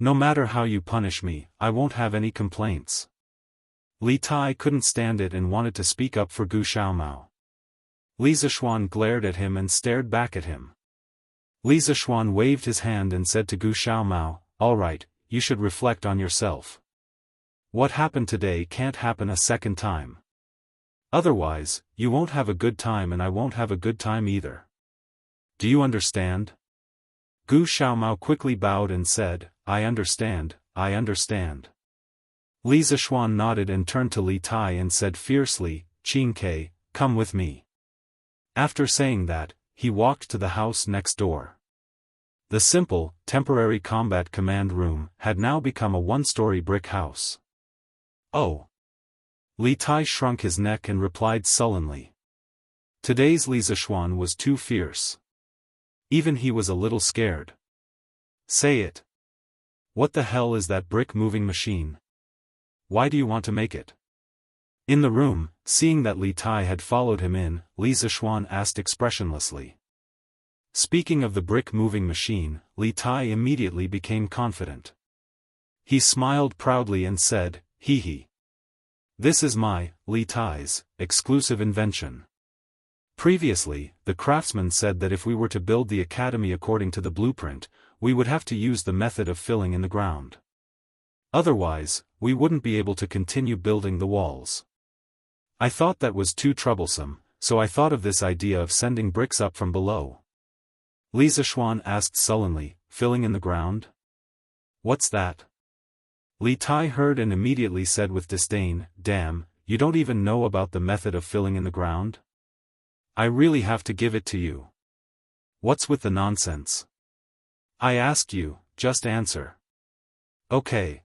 No matter how you punish me, I won't have any complaints." Li Tai couldn't stand it and wanted to speak up for Gu Xiaomao. Li Zishuan glared at him and stared back at him. Li Zishuan waved his hand and said to Gu Xiaomao, "All right, you should reflect on yourself. What happened today can't happen a second time. Otherwise, you won't have a good time and I won't have a good time either. Do you understand?" Gu Xiaomao quickly bowed and said, I understand, I understand." Li Zishuan nodded and turned to Li Tai and said fiercely, "Qin Ke, come with me." After saying that, he walked to the house next door. The simple, temporary combat command room had now become a one-story brick house. "Oh." Li Tai shrunk his neck and replied sullenly. Today's Li Zishuan was too fierce. Even he was a little scared. "Say it. What the hell is that brick-moving machine? Why do you want to make it?" In the room, seeing that Li Tai had followed him in, Li Zishuan asked expressionlessly. Speaking of the brick-moving machine, Li Tai immediately became confident. He smiled proudly and said, "Hee hee. This is my, Li Tai's, exclusive invention." Previously, the craftsman said that if we were to build the academy according to the blueprint, we would have to use the method of filling in the ground. Otherwise, we wouldn't be able to continue building the walls. I thought that was too troublesome, so I thought of this idea of sending bricks up from below. Li Zishuan asked sullenly, "Filling in the ground? What's that?" Li Tai heard and immediately said with disdain, "Damn, you don't even know about the method of filling in the ground? I really have to give it to you. What's with the nonsense? I asked you, just answer." "Okay.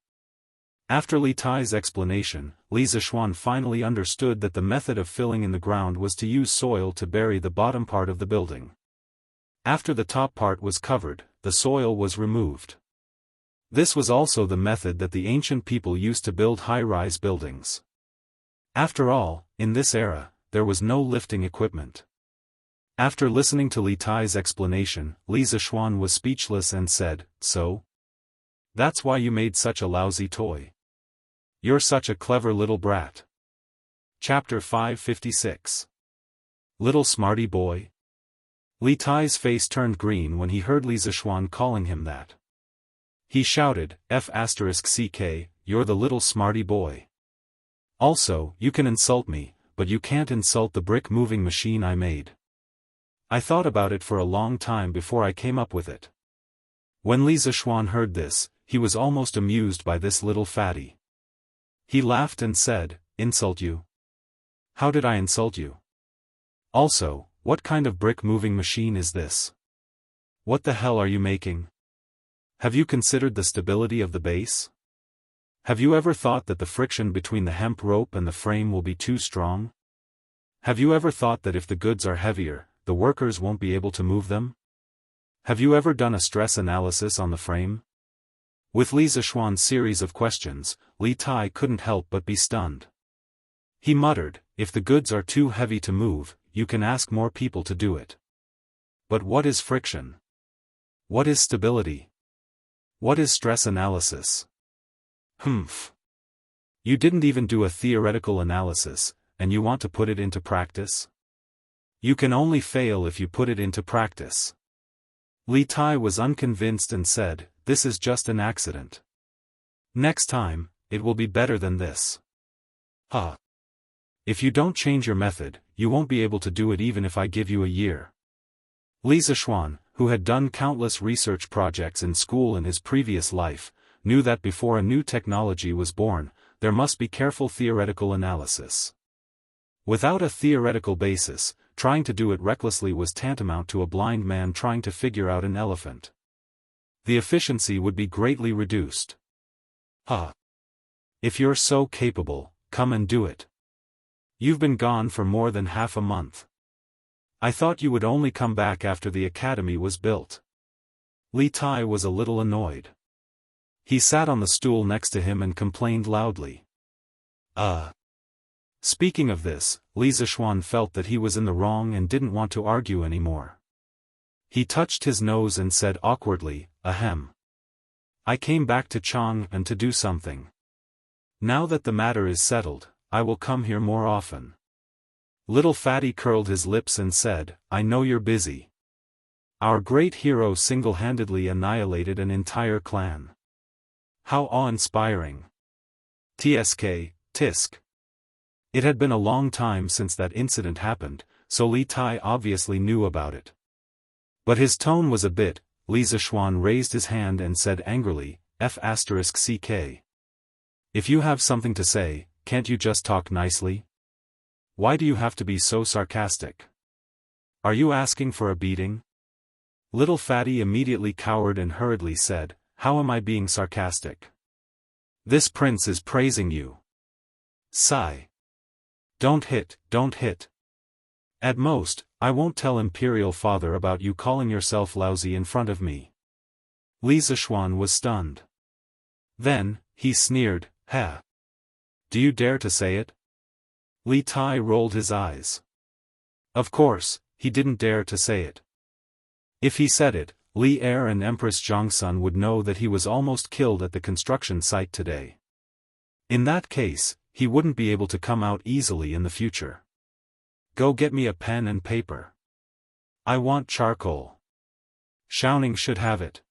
After Li Tai's explanation, Li Zishuan finally understood that the method of filling in the ground was to use soil to bury the bottom part of the building. After the top part was covered, the soil was removed. This was also the method that the ancient people used to build high-rise buildings. After all, in this era, there was no lifting equipment. After listening to Li Tai's explanation, Li Zishuan was speechless and said, "So? That's why you made such a lousy toy. You're such a clever little brat." Chapter 556. Little smarty boy. Li Tai's face turned green when he heard Li Zishuan calling him that. He shouted, "F***ck, you're the little smarty boy. Also, you can insult me, but you can't insult the brick-moving machine I made. I thought about it for a long time before I came up with it." When Li Zishuan heard this, he was almost amused by this little fatty. He laughed and said, "Insult you? How did I insult you? Also, what kind of brick-moving machine is this? What the hell are you making? Have you considered the stability of the base? Have you ever thought that the friction between the hemp rope and the frame will be too strong? Have you ever thought that if the goods are heavier, the workers won't be able to move them? Have you ever done a stress analysis on the frame?" With Li Zishuan's series of questions, Li Tai couldn't help but be stunned. He muttered, "If the goods are too heavy to move, you can ask more people to do it. But what is friction? What is stability? What is stress analysis? Humph. You didn't even do a theoretical analysis, and you want to put it into practice? You can only fail if you put it into practice." Li Tai was unconvinced and said, "This is just an accident. Next time, it will be better than this." "Huh. If you don't change your method, you won't be able to do it even if I give you a year." Li Zishuan, who had done countless research projects in school in his previous life, knew that before a new technology was born, there must be careful theoretical analysis. Without a theoretical basis, trying to do it recklessly was tantamount to a blind man trying to figure out an elephant. The efficiency would be greatly reduced. "Huh. If you're so capable, come and do it. You've been gone for more than half a month. I thought you would only come back after the academy was built." Li Tai was a little annoyed. He sat on the stool next to him and complained loudly. Speaking of this, Li Zishuan felt that he was in the wrong and didn't want to argue anymore. He touched his nose and said awkwardly, "Ahem. I came back to Chang'an to do something. Now that the matter is settled, I will come here more often." Little Fatty curled his lips and said, "I know you're busy. Our great hero single-handedly annihilated an entire clan. How awe-inspiring. Tsk, tisk." It had been a long time since that incident happened, so Li Tai obviously knew about it. But his tone was a bit. Li Zishuan raised his hand and said angrily, "F***ck. If you have something to say, can't you just talk nicely? Why do you have to be so sarcastic? Are you asking for a beating?" Little Fatty immediately cowered and hurriedly said, "How am I being sarcastic? This prince is praising you. Sigh. Don't hit, don't hit. At most, I won't tell Imperial Father about you calling yourself lousy in front of me." Li Zishuan was stunned. Then, he sneered, "Ha! Do you dare to say it?" Li Tai rolled his eyes. Of course, he didn't dare to say it. If he said it, Li Heir and Empress Zhongsun would know that he was almost killed at the construction site today. In that case, he wouldn't be able to come out easily in the future. "Go get me a pen and paper. I want charcoal. Xiaoning should have it."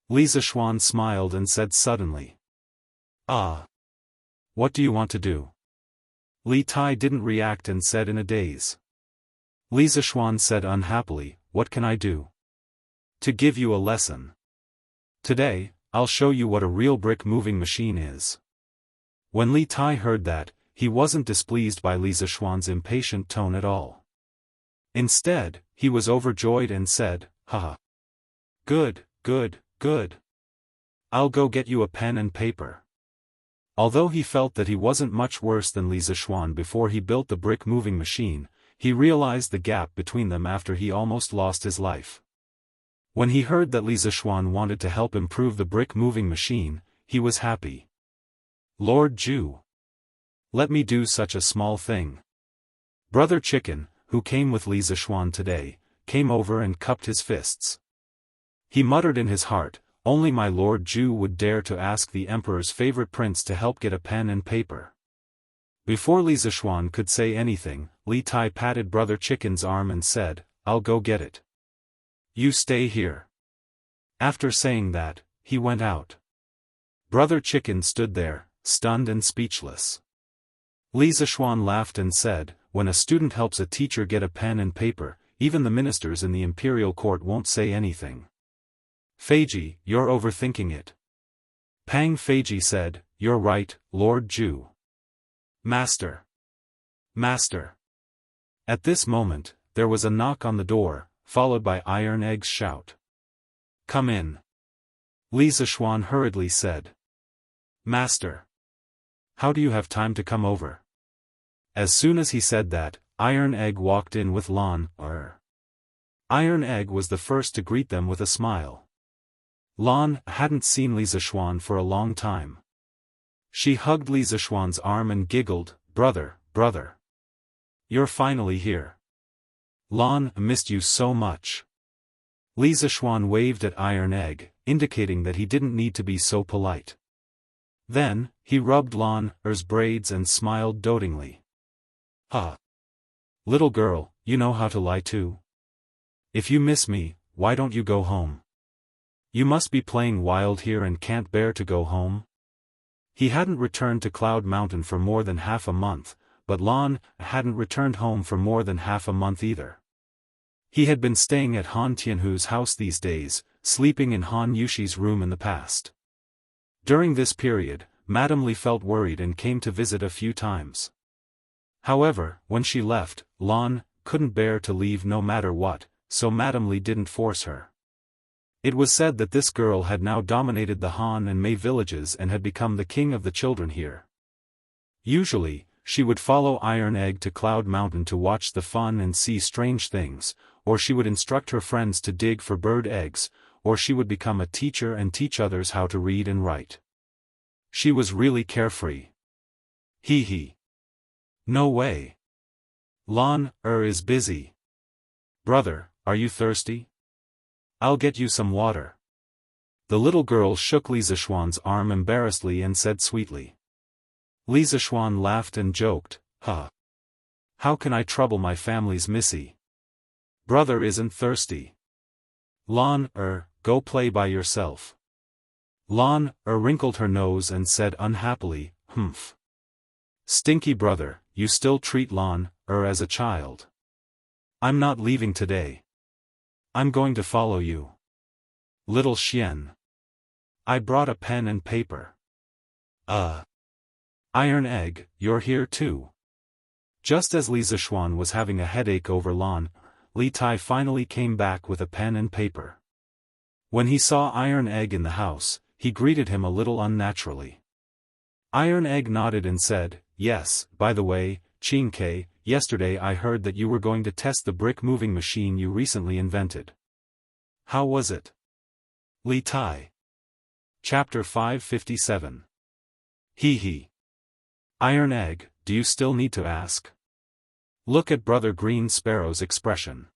Li Zishuan smiled and said suddenly. What do you want to do?" Li Tai didn't react and said in a daze. Li Zishuan said unhappily, "What can I do?" "To give you a lesson. Today, I'll show you what a real brick-moving machine is." When Li Tai heard that, he wasn't displeased by Li Zishuan's impatient tone at all. Instead, he was overjoyed and said, "Haha. Good, good, good. I'll go get you a pen and paper." Although he felt that he wasn't much worse than Li Zishuan before he built the brick-moving machine, he realized the gap between them after he almost lost his life. When he heard that Li Zishuan wanted to help improve the brick-moving machine, he was happy. Lord Zhu. Let me do such a small thing. Brother Chicken, who came with Li Zishuan today, came over and cupped his fists. He muttered in his heart, only my Lord Zhu would dare to ask the Emperor's favorite prince to help get a pen and paper. Before Li Zishuan could say anything, Li Tai patted Brother Chicken's arm and said, I'll go get it. You stay here. After saying that, he went out. Brother Chicken stood there, stunned and speechless. Li Zishuan laughed and said, when a student helps a teacher get a pen and paper, even the ministers in the imperial court won't say anything. Feiji, you're overthinking it. Pang Feiji said, you're right, Lord Zhu. Master. Master. At this moment, there was a knock on the door, followed by Iron Egg's shout. Come in. Li Zishuan hurriedly said. Master. How do you have time to come over? As soon as he said that, Iron Egg walked in with Lan, Iron Egg was the first to greet them with a smile. Lan hadn't seen Li Zishuan for a long time. She hugged Li Zishuan's arm and giggled, brother. You're finally here. Lan missed you so much. Li Zishuan waved at Iron Egg, indicating that he didn't need to be so polite. Then, he rubbed Lan's braids and smiled dotingly. Little girl, you know how to lie too. If you miss me, why don't you go home? You must be playing wild here and can't bear to go home. He hadn't returned to Cloud Mountain for more than half a month, but Lan hadn't returned home for more than half a month either. He had been staying at Han Tianhu's house these days, sleeping in Han Yushi's room in the past. During this period, Madame Li felt worried and came to visit a few times. However, when she left, Lan couldn't bear to leave no matter what, so Madame Li didn't force her. It was said that this girl had now dominated the Han and Mei villages and had become the king of the children here. Usually, she would follow Iron Egg to Cloud Mountain to watch the fun and see strange things, or she would instruct her friends to dig for bird eggs, or she would become a teacher and teach others how to read and write. She was really carefree. Hee. No way. Lan is busy. Brother, are you thirsty? I'll get you some water. The little girl shook Li Zishuan's arm embarrassedly and said sweetly. Li Zishuan laughed and joked, How can I trouble my family's missy? Brother isn't thirsty. Lan, go play by yourself. Lan, wrinkled her nose and said unhappily, humph. Stinky brother, you still treat Lan, as a child. I'm not leaving today. I'm going to follow you. Little Xian. I brought a pen and paper. Iron Egg, you're here too. Just as Li Zishuan was having a headache over Lan, Li Tai finally came back with a pen and paper. When he saw Iron Egg in the house, he greeted him a little unnaturally. Iron Egg nodded and said, yes, by the way, Qingke, yesterday I heard that you were going to test the brick-moving machine you recently invented. How was it? Li Tai. Chapter 557. Hee. Iron Egg, do you still need to ask? Look at Brother Green Sparrow's expression.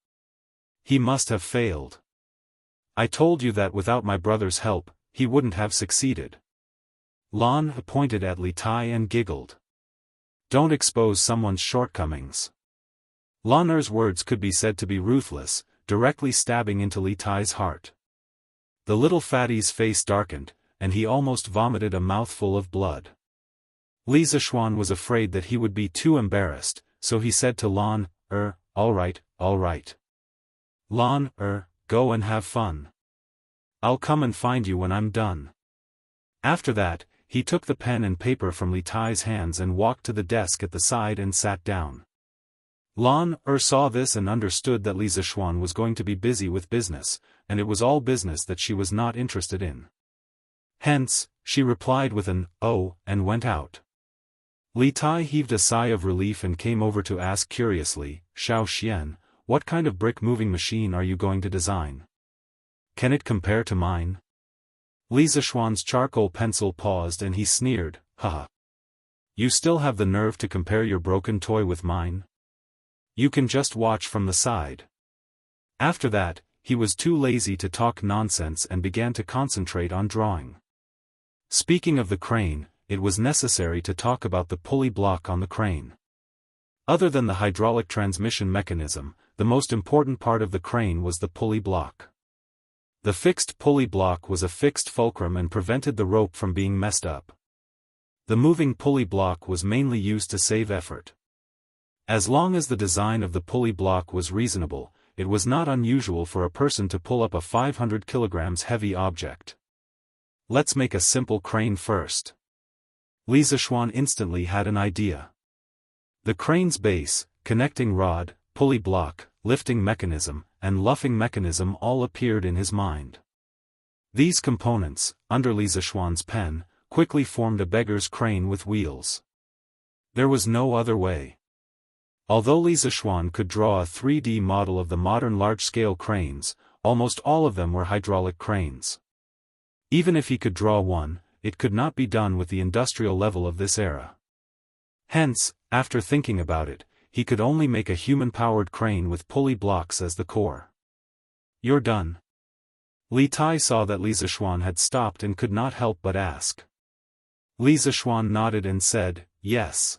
He must have failed. I told you that without my brother's help, he wouldn't have succeeded. Lan pointed at Li Tai and giggled. Don't expose someone's shortcomings. Lan's words could be said to be ruthless, directly stabbing into Li Tai's heart. The little fatty's face darkened, and he almost vomited a mouthful of blood. Li Zishuan was afraid that he would be too embarrassed, so he said to Lan, all right. Lan, go and have fun. I'll come and find you when I'm done. After that, he took the pen and paper from Li Tai's hands and walked to the desk at the side and sat down. Lan saw this and understood that Li Zishuan was going to be busy with business, and it was all business that she was not interested in. Hence, she replied with an, "Oh," and went out. Li Tai heaved a sigh of relief and came over to ask curiously, "Xiao Xian, what kind of brick moving machine are you going to design? Can it compare to mine?" Li Zishuan's charcoal pencil paused and he sneered, "Haha. You still have the nerve to compare your broken toy with mine? You can just watch from the side." After that, he was too lazy to talk nonsense and began to concentrate on drawing. Speaking of the crane, it was necessary to talk about the pulley block on the crane. Other than the hydraulic transmission mechanism, the most important part of the crane was the pulley block. The fixed pulley block was a fixed fulcrum and prevented the rope from being messed up. The moving pulley block was mainly used to save effort. As long as the design of the pulley block was reasonable, it was not unusual for a person to pull up a 500 kilograms heavy object. "Let's make a simple crane first." Li Zishuan instantly had an idea. The crane's base, connecting rod, pulley block, lifting mechanism, and luffing mechanism all appeared in his mind. These components, under Li Zishuan's pen, quickly formed a beggar's crane with wheels. There was no other way. Although Li Zishuan could draw a 3D model of the modern large-scale cranes, almost all of them were hydraulic cranes. Even if he could draw one, it could not be done with the industrial level of this era. Hence, after thinking about it, he could only make a human-powered crane with pulley blocks as the core. "You're done?" Li Tai saw that Li Zishuan had stopped and could not help but ask. Li Zishuan nodded and said, "Yes."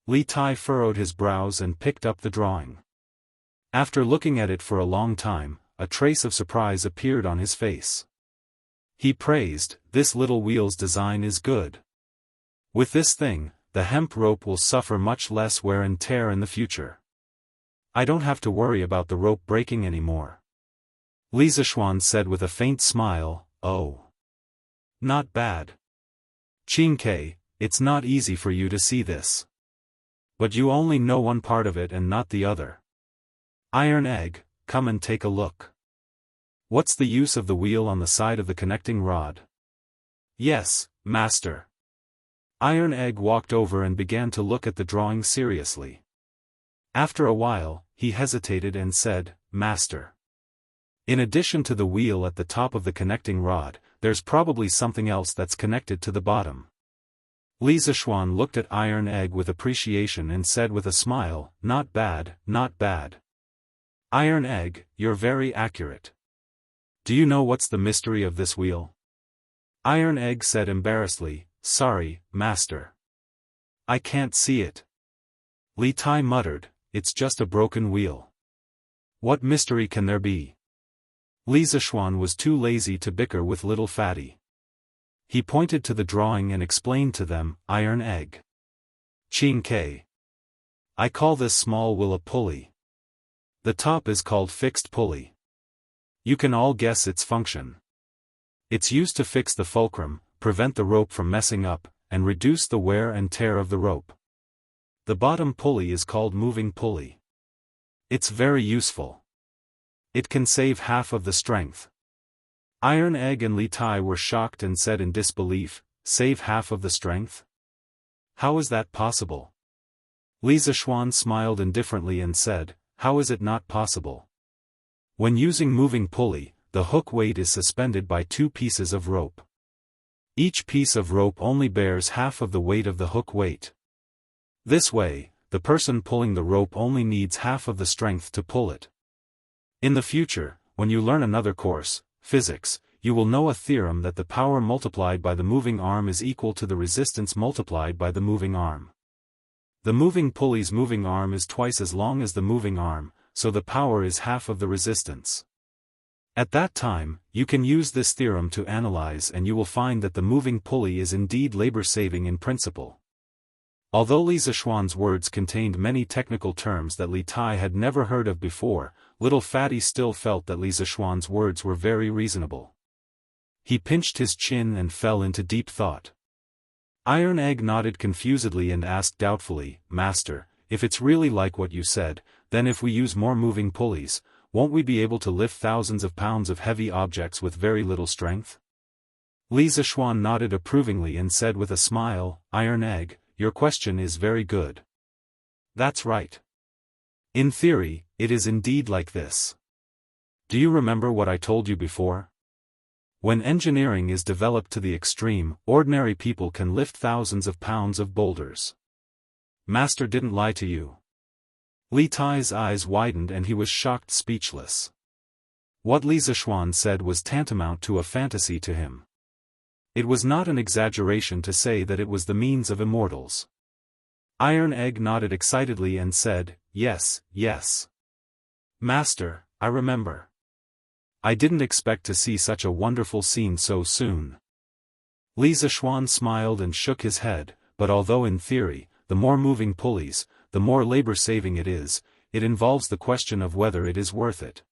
Li Tai furrowed his brows and picked up the drawing. After looking at it for a long time, a trace of surprise appeared on his face. He praised, "This little wheel's design is good. With this thing, the hemp rope will suffer much less wear and tear in the future. I don't have to worry about the rope breaking anymore." Li Zishuan said with a faint smile, "Oh. Not bad. Qingke, it's not easy for you to see this. But you only know one part of it and not the other. Iron Egg, come and take a look. What's the use of the wheel on the side of the connecting rod?" "Yes, master." Iron Egg walked over and began to look at the drawing seriously. After a while, he hesitated and said, "Master. In addition to the wheel at the top of the connecting rod, there's probably something else that's connected to the bottom." Li Zishuan looked at Iron Egg with appreciation and said with a smile, "Not bad, not bad. Iron Egg, you're very accurate. Do you know what's the mystery of this wheel?" Iron Egg said embarrassedly, "Sorry, master. I can't see it." Li Tai muttered, "It's just a broken wheel. What mystery can there be?" Li Zishuan was too lazy to bicker with little fatty. He pointed to the drawing and explained to them, "Iron Egg. Qingke. I call this small wheel a pulley. The top is called fixed pulley. You can all guess its function. It's used to fix the fulcrum, prevent the rope from messing up, and reduce the wear and tear of the rope. The bottom pulley is called moving pulley. It's very useful. It can save half of the strength." Iron Egg and Li Tai were shocked and said in disbelief, "Save half of the strength? How is that possible?" Li Zishuan smiled indifferently and said, "How is it not possible? When using moving pulley, the hook weight is suspended by two pieces of rope. Each piece of rope only bears half of the weight of the hook weight. This way, the person pulling the rope only needs half of the strength to pull it. In the future, when you learn another course, physics, you will know a theorem that the power multiplied by the moving arm is equal to the resistance multiplied by the moving arm. The moving pulley's moving arm is twice as long as the moving arm, so the power is half of the resistance. At that time, you can use this theorem to analyze and you will find that the moving pulley is indeed labor-saving in principle." Although Li Zishuan's words contained many technical terms that Li Tai had never heard of before, little fatty still felt that Li Zishuan's words were very reasonable. He pinched his chin and fell into deep thought. Iron Egg nodded confusedly and asked doubtfully, "Master, if it's really like what you said, then if we use more moving pulleys, won't we be able to lift thousands of pounds of heavy objects with very little strength?" Li Zishuan nodded approvingly and said with a smile, Iron Egg, your question is very good. That's right. In theory, it is indeed like this. Do you remember what I told you before? When engineering is developed to the extreme, ordinary people can lift thousands of pounds of boulders. Master didn't lie to you. Li Tai's eyes widened and he was shocked speechless. What Li Zishuan said was tantamount to a fantasy to him. It was not an exaggeration to say that it was the means of immortals. Iron Egg nodded excitedly and said, yes, yes. Master, I remember. I didn't expect to see such a wonderful scene so soon. Li Zishuan smiled and shook his head, but although in theory, the more moving pulleys, the more labor-saving it is, it involves the question of whether it is worth it.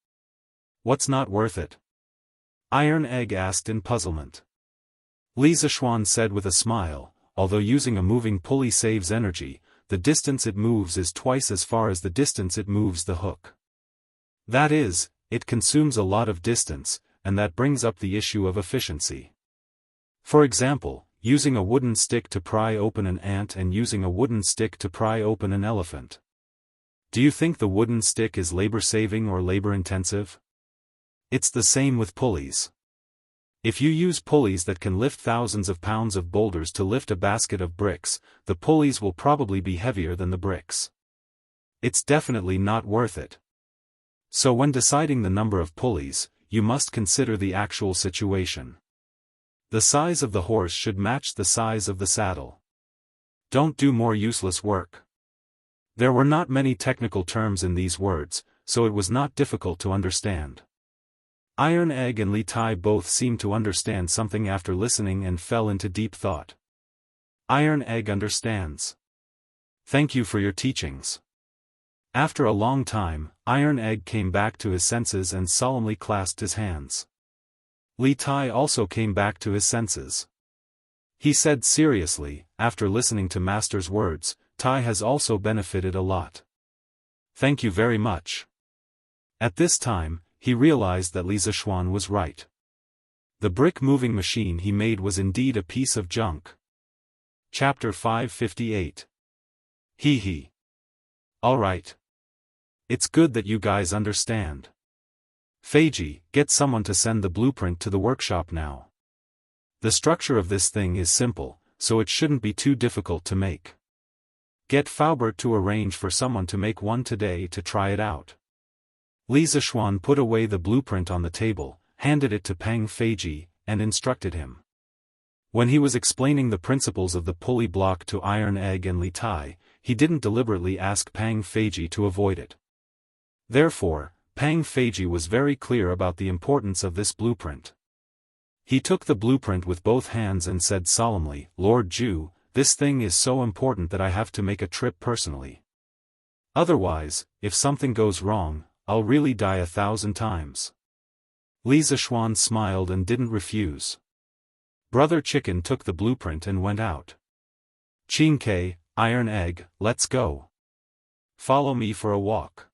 What's not worth it? Iron Egg asked in puzzlement. Li Zishuan said with a smile, although using a moving pulley saves energy, the distance it moves is twice as far as the distance it moves the hook. That is, it consumes a lot of distance, and that brings up the issue of efficiency. For example, using a wooden stick to pry open an ant and using a wooden stick to pry open an elephant. Do you think the wooden stick is labor-saving or labor-intensive? It's the same with pulleys. If you use pulleys that can lift thousands of pounds of boulders to lift a basket of bricks, the pulleys will probably be heavier than the bricks. It's definitely not worth it. So when deciding the number of pulleys, you must consider the actual situation. The size of the horse should match the size of the saddle. Don't do more useless work. There were not many technical terms in these words, so it was not difficult to understand. Iron Egg and Li Tai both seemed to understand something after listening and fell into deep thought. Iron Egg understands. Thank you for your teachings. After a long time, Iron Egg came back to his senses and solemnly clasped his hands. Li Tai also came back to his senses. He said seriously, after listening to Master's words, Tai has also benefited a lot. Thank you very much. At this time, he realized that Li Zishuan was right. The brick-moving machine he made was indeed a piece of junk. Chapter 558. Hee hee. Alright. It's good that you guys understand. Feiji, get someone to send the blueprint to the workshop now. The structure of this thing is simple, so it shouldn't be too difficult to make. Get Faubert to arrange for someone to make one today to try it out. Li Zishuan put away the blueprint on the table, handed it to Pang Feiji, and instructed him. When he was explaining the principles of the pulley block to Iron Egg and Li Tai, he didn't deliberately ask Pang Feiji to avoid it. Therefore, Pang Feiji was very clear about the importance of this blueprint. He took the blueprint with both hands and said solemnly, Lord Zhu, this thing is so important that I have to make a trip personally. Otherwise, if something goes wrong, I'll really die 1,000 times. Li Zishuan smiled and didn't refuse. Brother Chicken took the blueprint and went out. Qingke, Iron Egg, let's go. Follow me for a walk.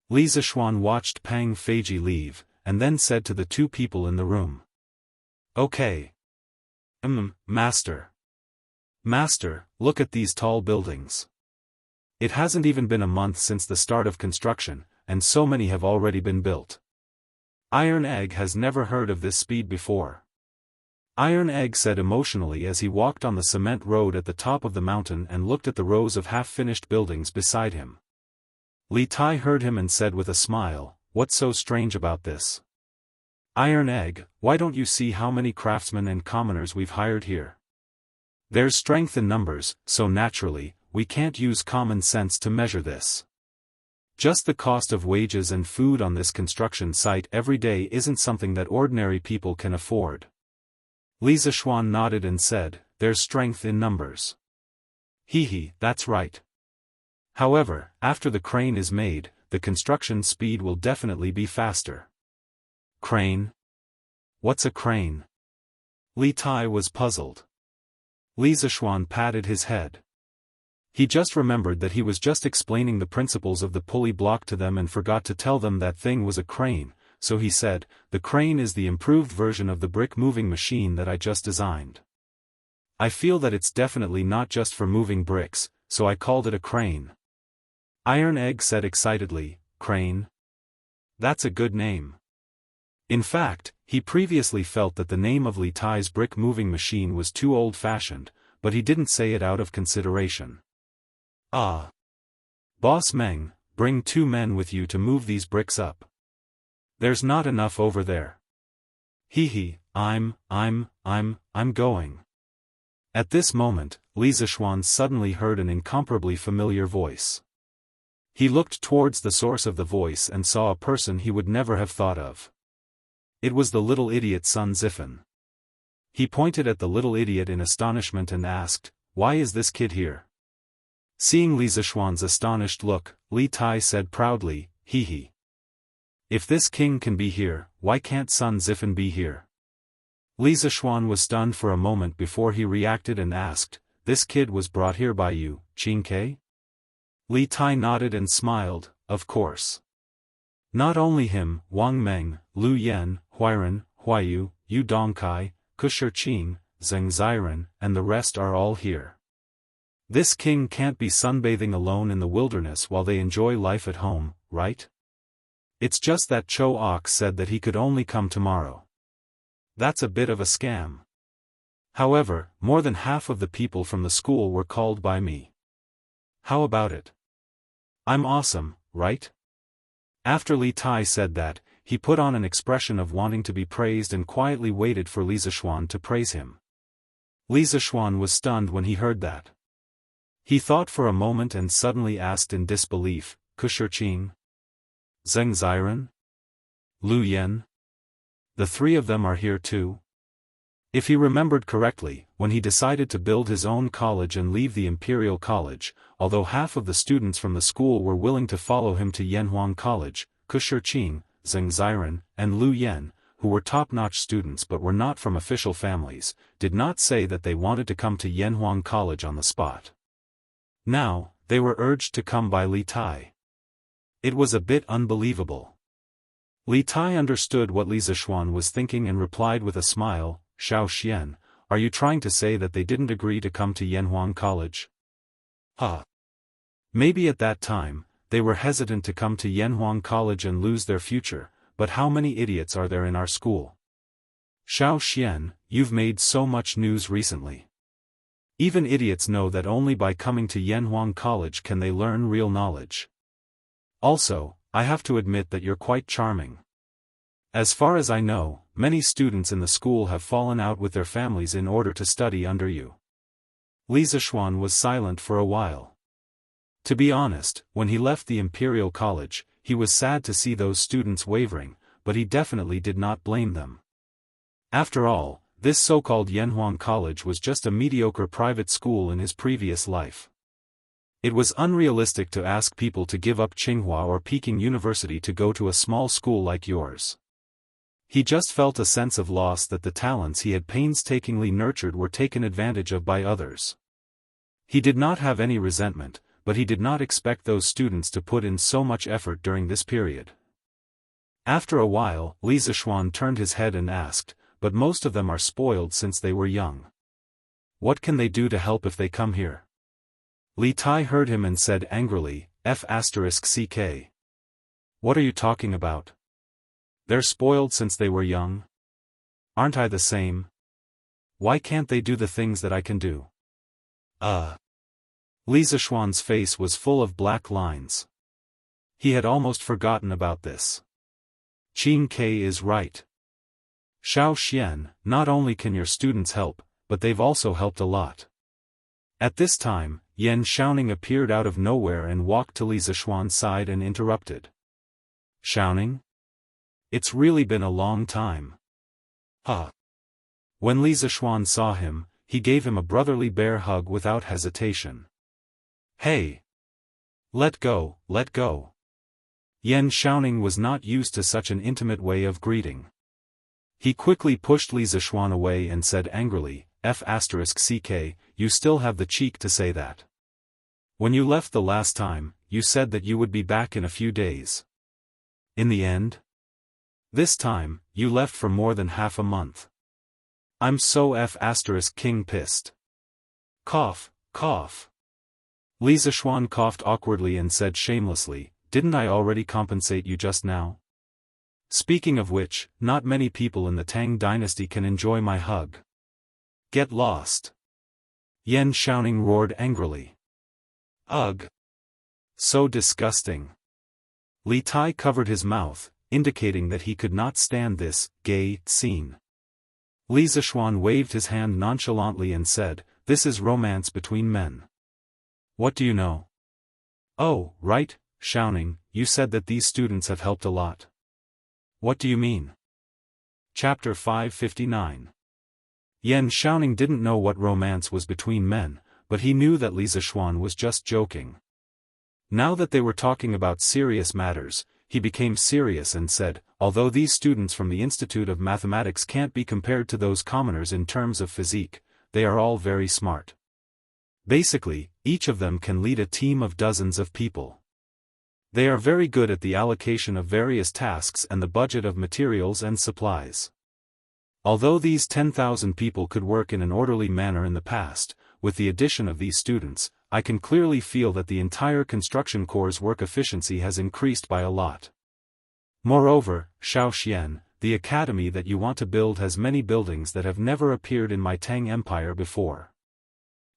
Li Zishuan watched Pang Feiji leave, and then said to the two people in the room. Okay. Master. Master, look at these tall buildings. It hasn't even been a month since the start of construction, and so many have already been built. Iron Egg has never heard of this speed before. Iron Egg said emotionally as he walked on the cement road at the top of the mountain and looked at the rows of half-finished buildings beside him. Li Tai heard him and said with a smile, what's so strange about this? Iron Egg, why don't you see how many craftsmen and commoners we've hired here? There's strength in numbers, so naturally, we can't use common sense to measure this. Just the cost of wages and food on this construction site every day isn't something that ordinary people can afford. Li Zishuan nodded and said, there's strength in numbers. Hee hee, that's right. However, after the crane is made, the construction speed will definitely be faster. Crane? What's a crane? Li Tai was puzzled. Li Zishuan patted his head. He just remembered that he was just explaining the principles of the pulley block to them and forgot to tell them that thing was a crane, so he said, the crane is the improved version of the brick-moving machine that I just designed. I feel that it's definitely not just for moving bricks, so I called it a crane. Iron Egg said excitedly, crane? That's a good name. In fact, he previously felt that the name of Li Tai's brick-moving machine was too old-fashioned, but he didn't say it out of consideration. Ah. Boss Meng, bring 2 men with you to move these bricks up. There's not enough over there. Hee, I'm going. At this moment, Li Zishuan suddenly heard an incomparably familiar voice. He looked towards the source of the voice and saw a person he would never have thought of. It was the little idiot Sun Zifan. He pointed at the little idiot in astonishment and asked, "Why is this kid here?" Seeing Li Zishuan's astonished look, Li Tai said proudly, "Hee. If this king can be here, why can't Sun Zifan be here?" Li Zishuan was stunned for a moment before he reacted and asked, "This kid was brought here by you, Qingke?" Li Tai nodded and smiled, "Of course. Not only him, Wang Meng, Lu Yan, Huiran, Huayu, Yu Dongkai, Kusher Qing, Zheng Ziren, and the rest are all here. This king can't be sunbathing alone in the wilderness while they enjoy life at home, right? It's just that Cho Ox said that he could only come tomorrow. That's a bit of a scam. However, more than half of the people from the school were called by me. How about it? I'm awesome, right?" After Li Tai said that, he put on an expression of wanting to be praised and quietly waited for Li Zishuan to praise him. Li Zishuan was stunned when he heard that. He thought for a moment and suddenly asked in disbelief, "Kusher Qing? Zheng Ziren? Lu Yan? The 3 of them are here too?" If he remembered correctly, when he decided to build his own college and leave the Imperial College, although half of the students from the school were willing to follow him to Yanhuang College, Kusher Qing, Zheng Ziren, and Lu Yan, who were top-notch students but were not from official families, did not say that they wanted to come to Yanhuang College on the spot. Now, they were urged to come by Li Tai. It was a bit unbelievable. Li Tai understood what Li Zishuan was thinking and replied with a smile, "Xiao Xian, are you trying to say that they didn't agree to come to Yanhuang College?" Maybe at that time, they were hesitant to come to Yanhuang College and lose their future, but how many idiots are there in our school? Xiao Xian, you've made so much news recently. Even idiots know that only by coming to Yanhuang College can they learn real knowledge. Also, I have to admit that you're quite charming. As far as I know, many students in the school have fallen out with their families in order to study under you. Li Zishuan was silent for a while. To be honest, when he left the Imperial College, he was sad to see those students wavering, but he definitely did not blame them. After all, this so-called Yanhuang College was just a mediocre private school in his previous life. It was unrealistic to ask people to give up Tsinghua or Peking University to go to a small school like yours. He just felt a sense of loss that the talents he had painstakingly nurtured were taken advantage of by others. He did not have any resentment, but he did not expect those students to put in so much effort during this period. After a while, Li Zishuan turned his head and asked, "But most of them are spoiled since they were young. What can they do to help if they come here?" Li Tai heard him and said angrily, "F***ck. What are you talking about? They're spoiled since they were young? Aren't I the same? Why can't they do the things that I can do?" Li Zishuan's face was full of black lines. He had almost forgotten about this. Qingke is right. Xiao Xian, not only can your students help, but they've also helped a lot. At this time, Yan Xiaoning appeared out of nowhere and walked to Li Zishuan's side and interrupted. "Xiaoning? It's really been a long time." When Li Zishuan saw him, he gave him a brotherly bear hug without hesitation. "Hey! Let go, let go." Yan Xiaoning was not used to such an intimate way of greeting. He quickly pushed Li Zishuan away and said angrily, "F***ck, you still have the cheek to say that. When you left the last time, you said that you would be back in a few days. In the end? This time, you left for more than half a month. I'm so King pissed. Cough, cough. Li Zishuan coughed awkwardly and said shamelessly, didn't I already compensate you just now? Speaking of which, not many people in the Tang dynasty can enjoy my hug. Get lost. Yan Xiaoning roared angrily. Ugh. So disgusting. Li Tai covered his mouth, indicating that he could not stand this gay scene. Li Zishuan waved his hand nonchalantly and said, this is romance between men. What do you know? Oh, right, Xiaoning, you said that these students have helped a lot. What do you mean? Chapter 559. Yan Xiaoning didn't know what romance was between men, but he knew that Li Zishuan was just joking. Now that they were talking about serious matters, he became serious and said, although these students from the Institute of Mathematics can't be compared to those commoners in terms of physique, they are all very smart. Basically, each of them can lead a team of dozens of people. They are very good at the allocation of various tasks and the budget of materials and supplies. Although these 10,000 people could work in an orderly manner in the past, with the addition of these students, I can clearly feel that the entire construction corps' work efficiency has increased by a lot. Moreover, Xiao Xian, the academy that you want to build has many buildings that have never appeared in my Tang Empire before.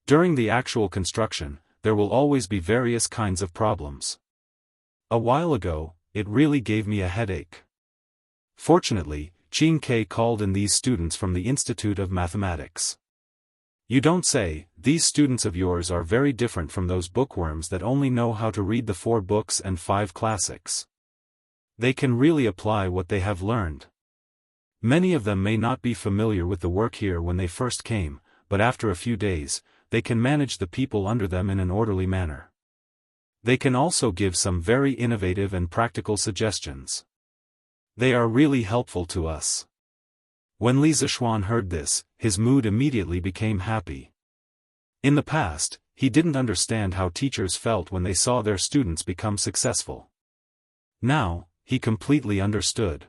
During the actual construction, there will always be various kinds of problems. A while ago, it really gave me a headache. Fortunately, Qin Ke called in these students from the Institute of Mathematics. You don't say, these students of yours are very different from those bookworms that only know how to read the 4 books and 5 classics. They can really apply what they have learned. Many of them may not be familiar with the work here when they first came, but after a few days, they can manage the people under them in an orderly manner. They can also give some very innovative and practical suggestions. They are really helpful to us. When Li Zishuan heard this, his mood immediately became happy. In the past, he didn't understand how teachers felt when they saw their students become successful. Now, he completely understood.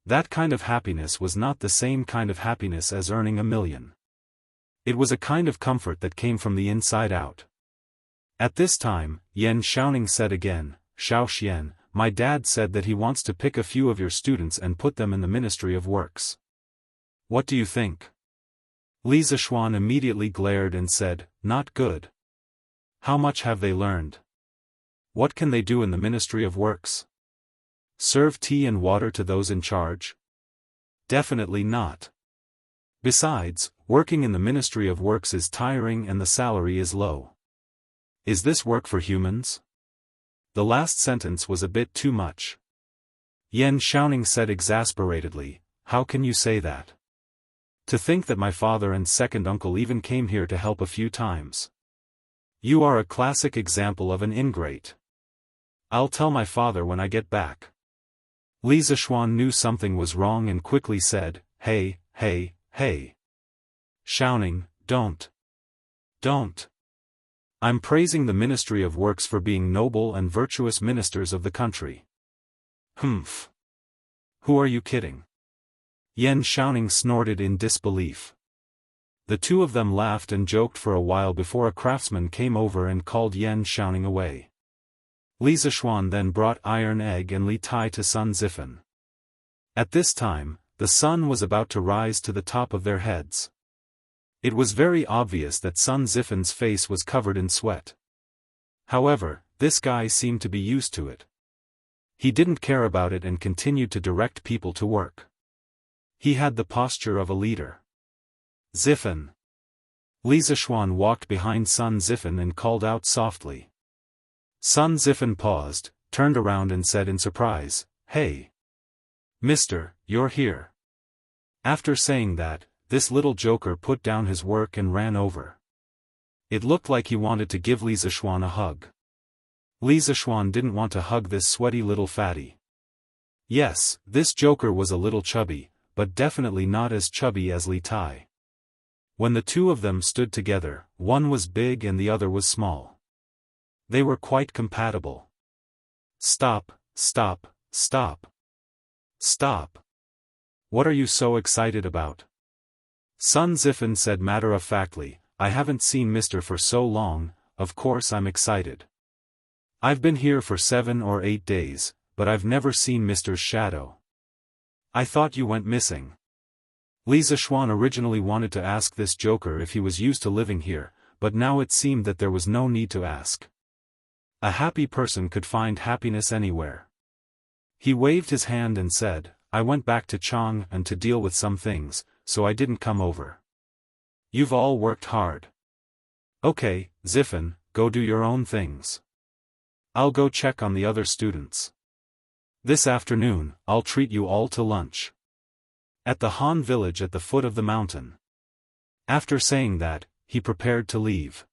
That kind of happiness was not the same kind of happiness as earning $1 million. It was a kind of comfort that came from the inside out. At this time, Yan Xiaoning said again, Xiao Xian, my dad said that he wants to pick a few of your students and put them in the Ministry of Works. What do you think? Li Zishuan immediately glared and said, not good. How much have they learned? What can they do in the Ministry of Works? Serve tea and water to those in charge? Definitely not. Besides, working in the Ministry of Works is tiring and the salary is low. Is this work for humans? The last sentence was a bit too much. Yan Xiaoning said exasperatedly, how can you say that? To think that my father and second uncle even came here to help a few times. You are a classic example of an ingrate. I'll tell my father when I get back. Li Zishuan knew something was wrong and quickly said, hey, hey, hey. Xiaoning, don't. I'm praising the Ministry of Works for being noble and virtuous ministers of the country. Humph. Who are you kidding? Yan Xiaoning snorted in disbelief. The two of them laughed and joked for a while before a craftsman came over and called Yan Xiaoning away. Li Zishuan then brought Iron Egg and Li Tai to Sun Zifen. At this time, the sun was about to rise to the top of their heads. It was very obvious that Sun Zifen's face was covered in sweat. However, this guy seemed to be used to it. He didn't care about it and continued to direct people to work. He had the posture of a leader. Zifen. Li Zishuan walked behind Sun Zifen and called out softly. Sun Zifen paused, turned around and said in surprise, hey. Mister, you're here. After saying that, this little joker put down his work and ran over. It looked like he wanted to give Li Zishuan a hug. Li Zishuan didn't want to hug this sweaty little fatty. Yes, this joker was a little chubby, but definitely not as chubby as Li Tai. When the two of them stood together, one was big and the other was small. They were quite compatible. Stop, stop, stop. Stop. What are you so excited about? Sun Zifen said matter-of-factly, I haven't seen Mr. for so long, of course I'm excited. I've been here for 7 or 8 days, but I've never seen Mr.'s shadow. I thought you went missing. Li Zishuan originally wanted to ask this joker if he was used to living here, but now it seemed that there was no need to ask. A happy person could find happiness anywhere. He waved his hand and said, I went back to Chang and to deal with some things, so I didn't come over. You've all worked hard. Okay, Zifen, go do your own things. I'll go check on the other students. This afternoon, I'll treat you all to lunch. At the Han village at the foot of the mountain. After saying that, he prepared to leave.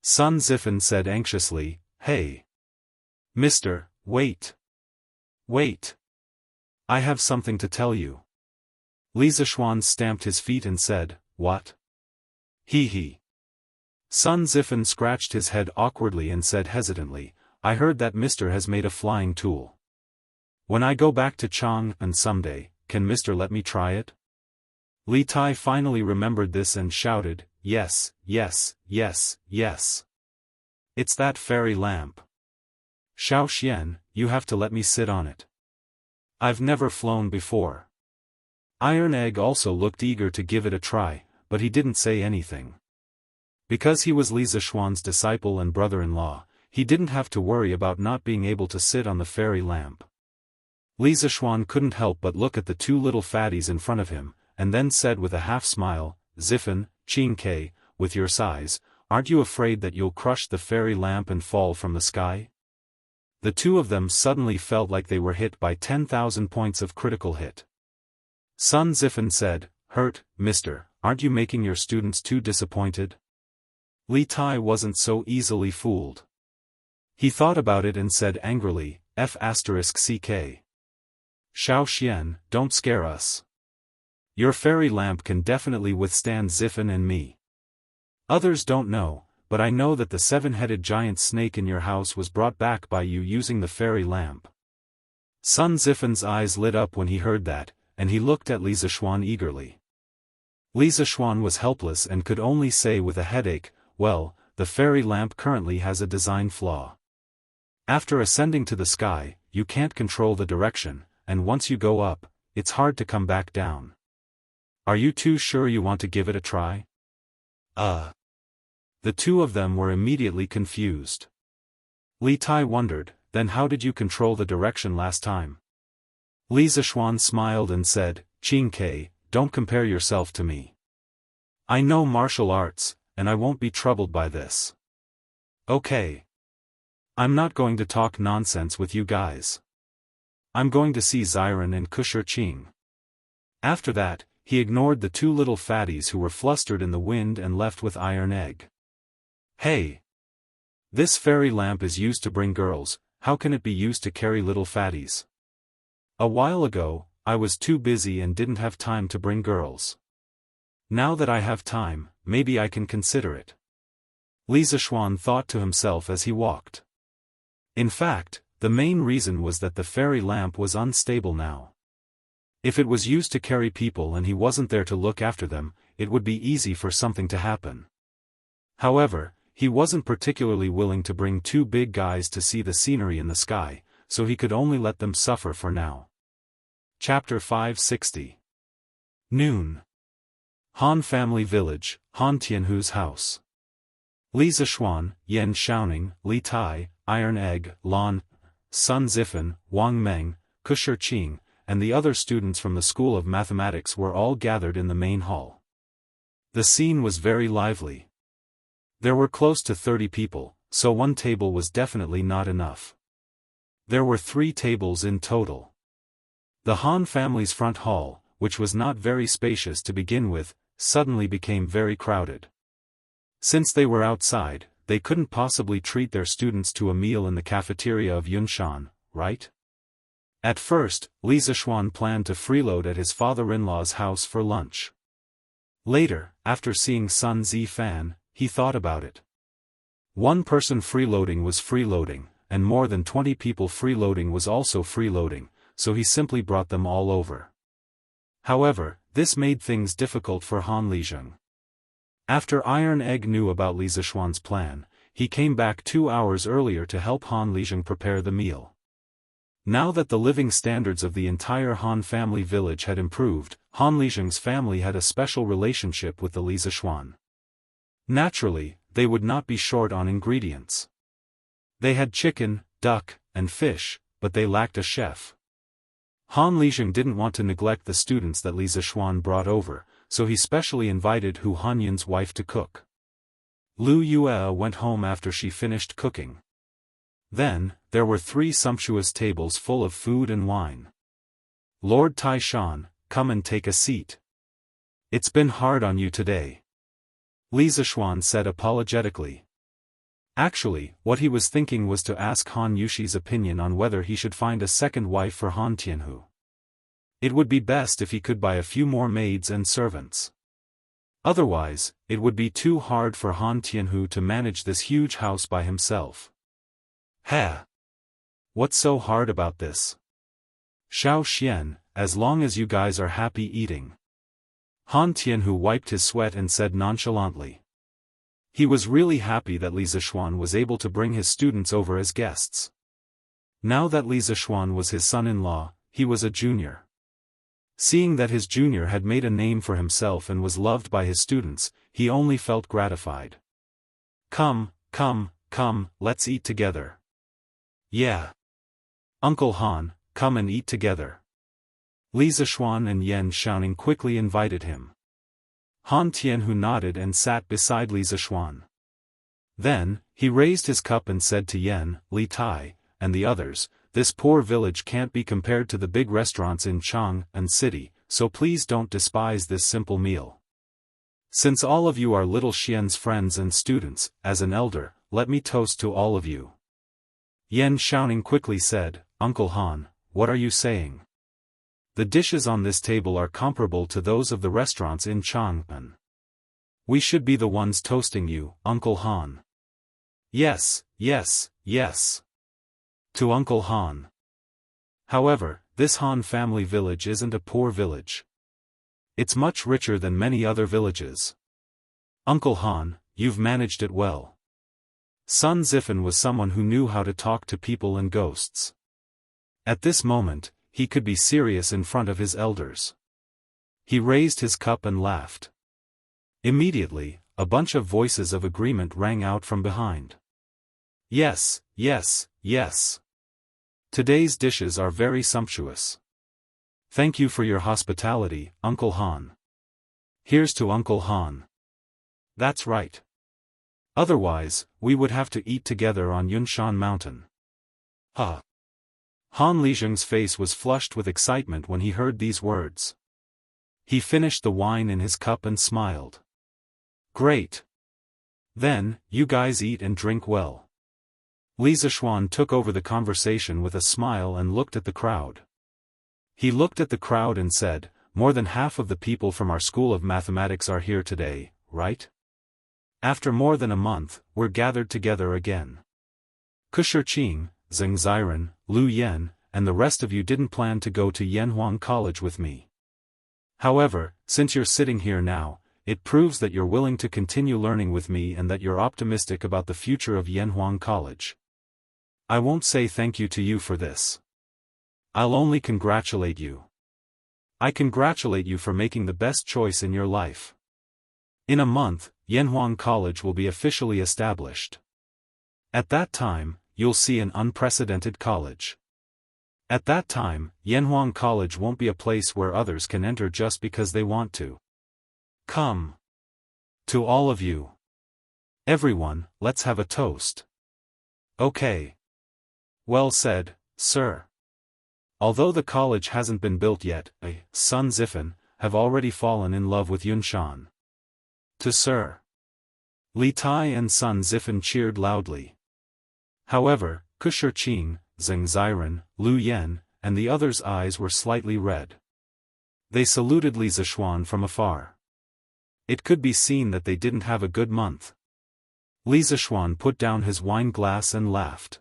Sun Zifen said anxiously, Hey. Mister, wait. Wait. I have something to tell you. Li Zishuan stamped his feet and said, What? He. Sun Zifen scratched his head awkwardly and said hesitantly, I heard that Mr. has made a flying tool. When I go back to Chang and someday, can Mr. let me try it? Li Tai finally remembered this and shouted, Yes, yes, yes, yes. It's that fairy lamp. Xiao Xian, you have to let me sit on it. I've never flown before. Iron Egg also looked eager to give it a try, but he didn't say anything. Because he was Li Zishuan's disciple and brother-in-law, he didn't have to worry about not being able to sit on the fairy lamp. Li Zishuan couldn't help but look at the 2 little fatties in front of him, and then said with a half-smile, Zifen, Qingke, with your size, aren't you afraid that you'll crush the fairy lamp and fall from the sky? The 2 of them suddenly felt like they were hit by 10,000 points of critical hit. Sun Zifen said, Hurt, mister, aren't you making your students too disappointed? Li Tai wasn't so easily fooled. He thought about it and said angrily, F***ck. Xiao Xian, don't scare us. Your fairy lamp can definitely withstand Zifen and me. Others don't know, but I know that the 7-headed giant snake in your house was brought back by you using the fairy lamp. Sun Zifen's eyes lit up when he heard that, and he looked at Li Zishuan eagerly. Li Zishuan was helpless and could only say with a headache, well, the fairy lamp currently has a design flaw. After ascending to the sky, you can't control the direction, and once you go up, it's hard to come back down. Are you too sure you want to give it a try? The 2 of them were immediately confused. Li Tai wondered, then how did you control the direction last time? Li Zishuan smiled and said, Qingke, don't compare yourself to me. I know martial arts, and I won't be troubled by this. Okay. I'm not going to talk nonsense with you guys. I'm going to see Xiren and Kusher Qing. After that, he ignored the 2 little fatties who were flustered in the wind and left with Iron Egg. Hey! This fairy lamp is used to bring girls, how can it be used to carry little fatties? A while ago, I was too busy and didn't have time to bring girls. Now that I have time, maybe I can consider it. Li Zishuan thought to himself as he walked. In fact, the main reason was that the fairy lamp was unstable now. If it was used to carry people and he wasn't there to look after them, it would be easy for something to happen. However, he wasn't particularly willing to bring 2 big guys to see the scenery in the sky, so he could only let them suffer for now. Chapter 560. Noon. Han Family Village, Han Tianhu's house. Li Zishuan, Yan Shaoning, Li Tai, Iron Egg, Lan, Sun Zifen, Wang Meng, Kusher Qing, and the other students from the School of Mathematics were all gathered in the main hall. The scene was very lively. There were close to 30 people, so 1 table was definitely not enough. There were 3 tables in total. The Han family's front hall, which was not very spacious to begin with, suddenly became very crowded. Since they were outside, they couldn't possibly treat their students to a meal in the cafeteria of Yunshan, right? At first, Li Zishuan planned to freeload at his father-in-law's house for lunch. Later, after seeing Sun Zifan, he thought about it. 1 person freeloading was freeloading, and more than 20 people freeloading was also freeloading, so he simply brought them all over. However, this made things difficult for Han Lizheng. After Iron Egg knew about Li Zishuan's plan, he came back 2 hours earlier to help Han Lizheng prepare the meal. Now that the living standards of the entire Han family village had improved, Han Lizheng's family had a special relationship with the Li Zishuan. Naturally, they would not be short on ingredients. They had chicken, duck, and fish, but they lacked a chef. Han Lizheng didn't want to neglect the students that Li Zishuan brought over, so he specially invited Hu Hanyun's wife to cook. Lu Yue went home after she finished cooking. Then, there were 3 sumptuous tables full of food and wine. Lord Taishan, come and take a seat. It's been hard on you today. Li Zishuan said apologetically. Actually, what he was thinking was to ask Han Yushi's opinion on whether he should find a second wife for Han Tianhu. It would be best if he could buy a few more maids and servants. Otherwise, it would be too hard for Han Tianhu to manage this huge house by himself. Heh! What's so hard about this? Xiao Xian, as long as you guys are happy eating. Han Tianhu wiped his sweat and said nonchalantly. He was really happy that Li Zishuan was able to bring his students over as guests. Now that Li Zishuan was his son-in-law, he was a junior. Seeing that his junior had made a name for himself and was loved by his students, he only felt gratified. Come, let's eat together. Yeah. Uncle Han, come and eat together. Li Zishuan and Yan Xiaoning quickly invited him. Han Tianhu nodded and sat beside Li Zishuan. Then, he raised his cup and said to Yan, Li Tai, and the others, this poor village can't be compared to the big restaurants in Chang'an City, so please don't despise this simple meal. Since all of you are little Xian's friends and students, as an elder, let me toast to all of you. Yan Xiaoning quickly said, Uncle Han, what are you saying? The dishes on this table are comparable to those of the restaurants in Chang'an. We should be the ones toasting you, Uncle Han. Yes. To Uncle Han. However, this Han family village isn't a poor village. It's much richer than many other villages. Uncle Han, you've managed it well. Sun Zifen was someone who knew how to talk to people and ghosts. At this moment, he could be serious in front of his elders. He raised his cup and laughed. Immediately, a bunch of voices of agreement rang out from behind. Yes. Today's dishes are very sumptuous. Thank you for your hospitality, Uncle Han. Here's to Uncle Han. That's right. Otherwise, we would have to eat together on Yunshan Mountain. Han Lizheng's face was flushed with excitement when he heard these words. He finished the wine in his cup and smiled. Great. Then, you guys eat and drink well. Li Zishuan took over the conversation with a smile and looked at the crowd. He looked at the crowd and said, more than half of the people from our school of mathematics are here today, right? After more than a month, we're gathered together again. Kushirqing, Zheng Ziren, Lu Yan, and the rest of you didn't plan to go to Yanhuang College with me. However, since you're sitting here now, it proves that you're willing to continue learning with me and that you're optimistic about the future of Yanhuang College. I won't say thank you to you for this. I'll only congratulate you. I congratulate you for making the best choice in your life. In a month, Yanhuang College will be officially established. At that time, you'll see an unprecedented college. At that time, Yanhuang College won't be a place where others can enter just because they want to. Come. To all of you. Everyone, let's have a toast. Okay. Well said, sir. Although the college hasn't been built yet, Sun Zifen, have already fallen in love with Yunshan. To Sir. Li Tai and Sun Zifen cheered loudly. However, Kushirqing, Zheng Ziren, Lu Yan, and the others' eyes were slightly red. They saluted Li Zishuan from afar. It could be seen that they didn't have a good month. Li Zishuan put down his wine glass and laughed.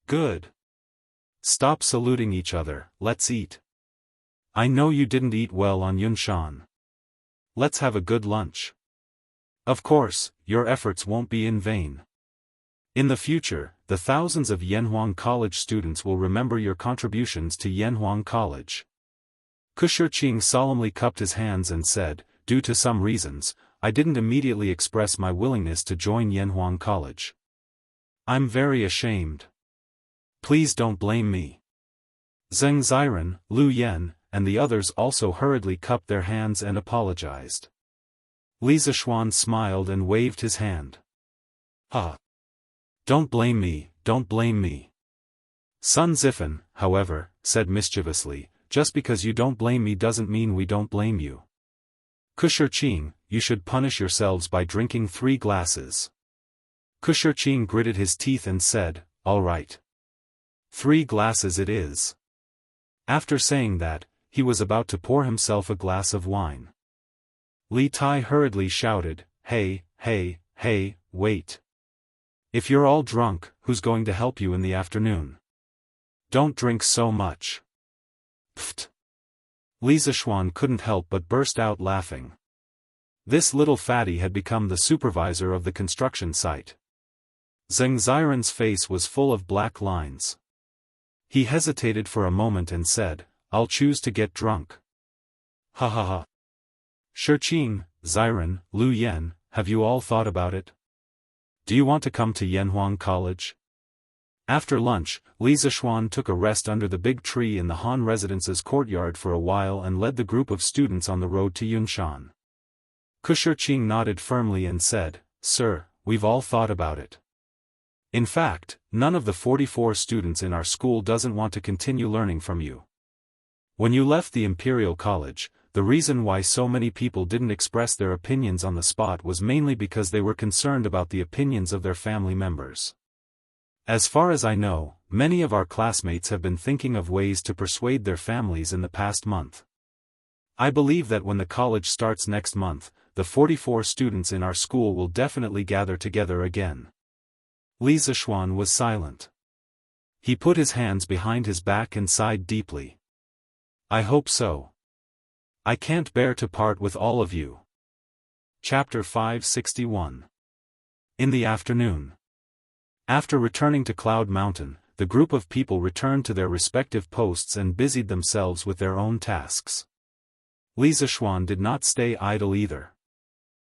Good. Stop saluting each other, let's eat. I know you didn't eat well on Yunshan. Let's have a good lunch. Of course, your efforts won't be in vain. In the future, the thousands of Yanhuang College students will remember your contributions to Yanhuang College. Kushirqing solemnly cupped his hands and said, due to some reasons, I didn't immediately express my willingness to join Yanhuang College. I'm very ashamed. Please don't blame me. Zheng Ziren, Lu Yan, and the others also hurriedly cupped their hands and apologized. Li Zishuan smiled and waved his hand. Don't blame me, don't blame me. Sun Zifen, however, said mischievously, just because you don't blame me doesn't mean we don't blame you. Kushirqing, you should punish yourselves by drinking 3 glasses. Kushirqing gritted his teeth and said, all right. 3 glasses it is. After saying that, he was about to pour himself a glass of wine. Li Tai hurriedly shouted, hey, wait. If you're all drunk, who's going to help you in the afternoon? Don't drink so much. Pfft. Li Zishuan couldn't help but burst out laughing. This little fatty had become the supervisor of the construction site. Zheng Ziren's face was full of black lines. He hesitated for a moment and said, I'll choose to get drunk. Ha. Shirqing, Ziren, Lu Yan, have you all thought about it? Do you want to come to Yanhuang College? After lunch, Li Zishuan took a rest under the big tree in the Han residence's courtyard for a while and led the group of students on the road to Yunshan. Kushirqing nodded firmly and said, Sir, we've all thought about it. In fact, none of the 44 students in our school doesn't want to continue learning from you. When you left the Imperial College, the reason why so many people didn't express their opinions on the spot was mainly because they were concerned about the opinions of their family members. As far as I know, many of our classmates have been thinking of ways to persuade their families in the past month. I believe that when the college starts next month, the 44 students in our school will definitely gather together again. Li Zishuan was silent. He put his hands behind his back and sighed deeply. I hope so. I can't bear to part with all of you. Chapter 561. In the afternoon. After returning to Cloud Mountain, the group of people returned to their respective posts and busied themselves with their own tasks. Li Zishuan did not stay idle either.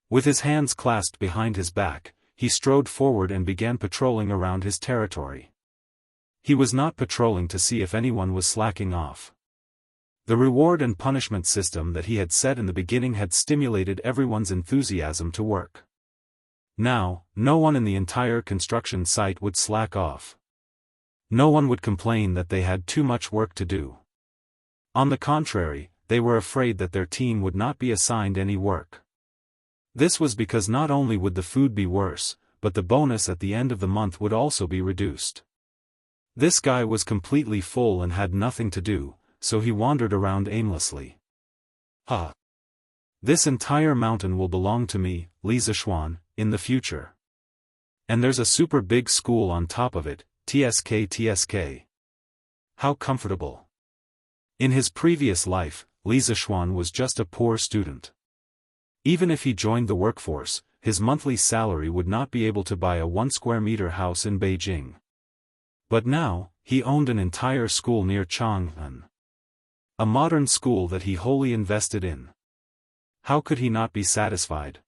With his hands clasped behind his back, he strode forward and began patrolling around his territory. He was not patrolling to see if anyone was slacking off. The reward and punishment system that he had set in the beginning had stimulated everyone's enthusiasm to work. Now, no one in the entire construction site would slack off. No one would complain that they had too much work to do. On the contrary, they were afraid that their team would not be assigned any work. This was because not only would the food be worse, but the bonus at the end of the month would also be reduced. This guy was completely full and had nothing to do, so he wandered around aimlessly. This entire mountain will belong to me, Li Zishuan, in the future. And there's a super big school on top of it, TSK. How comfortable. In his previous life, Li Zishuan was just a poor student. Even if he joined the workforce, his monthly salary would not be able to buy a 1 square meter house in Beijing. But now, he owned an entire school near Chang'an. A modern school that he wholly invested in. How could he not be satisfied?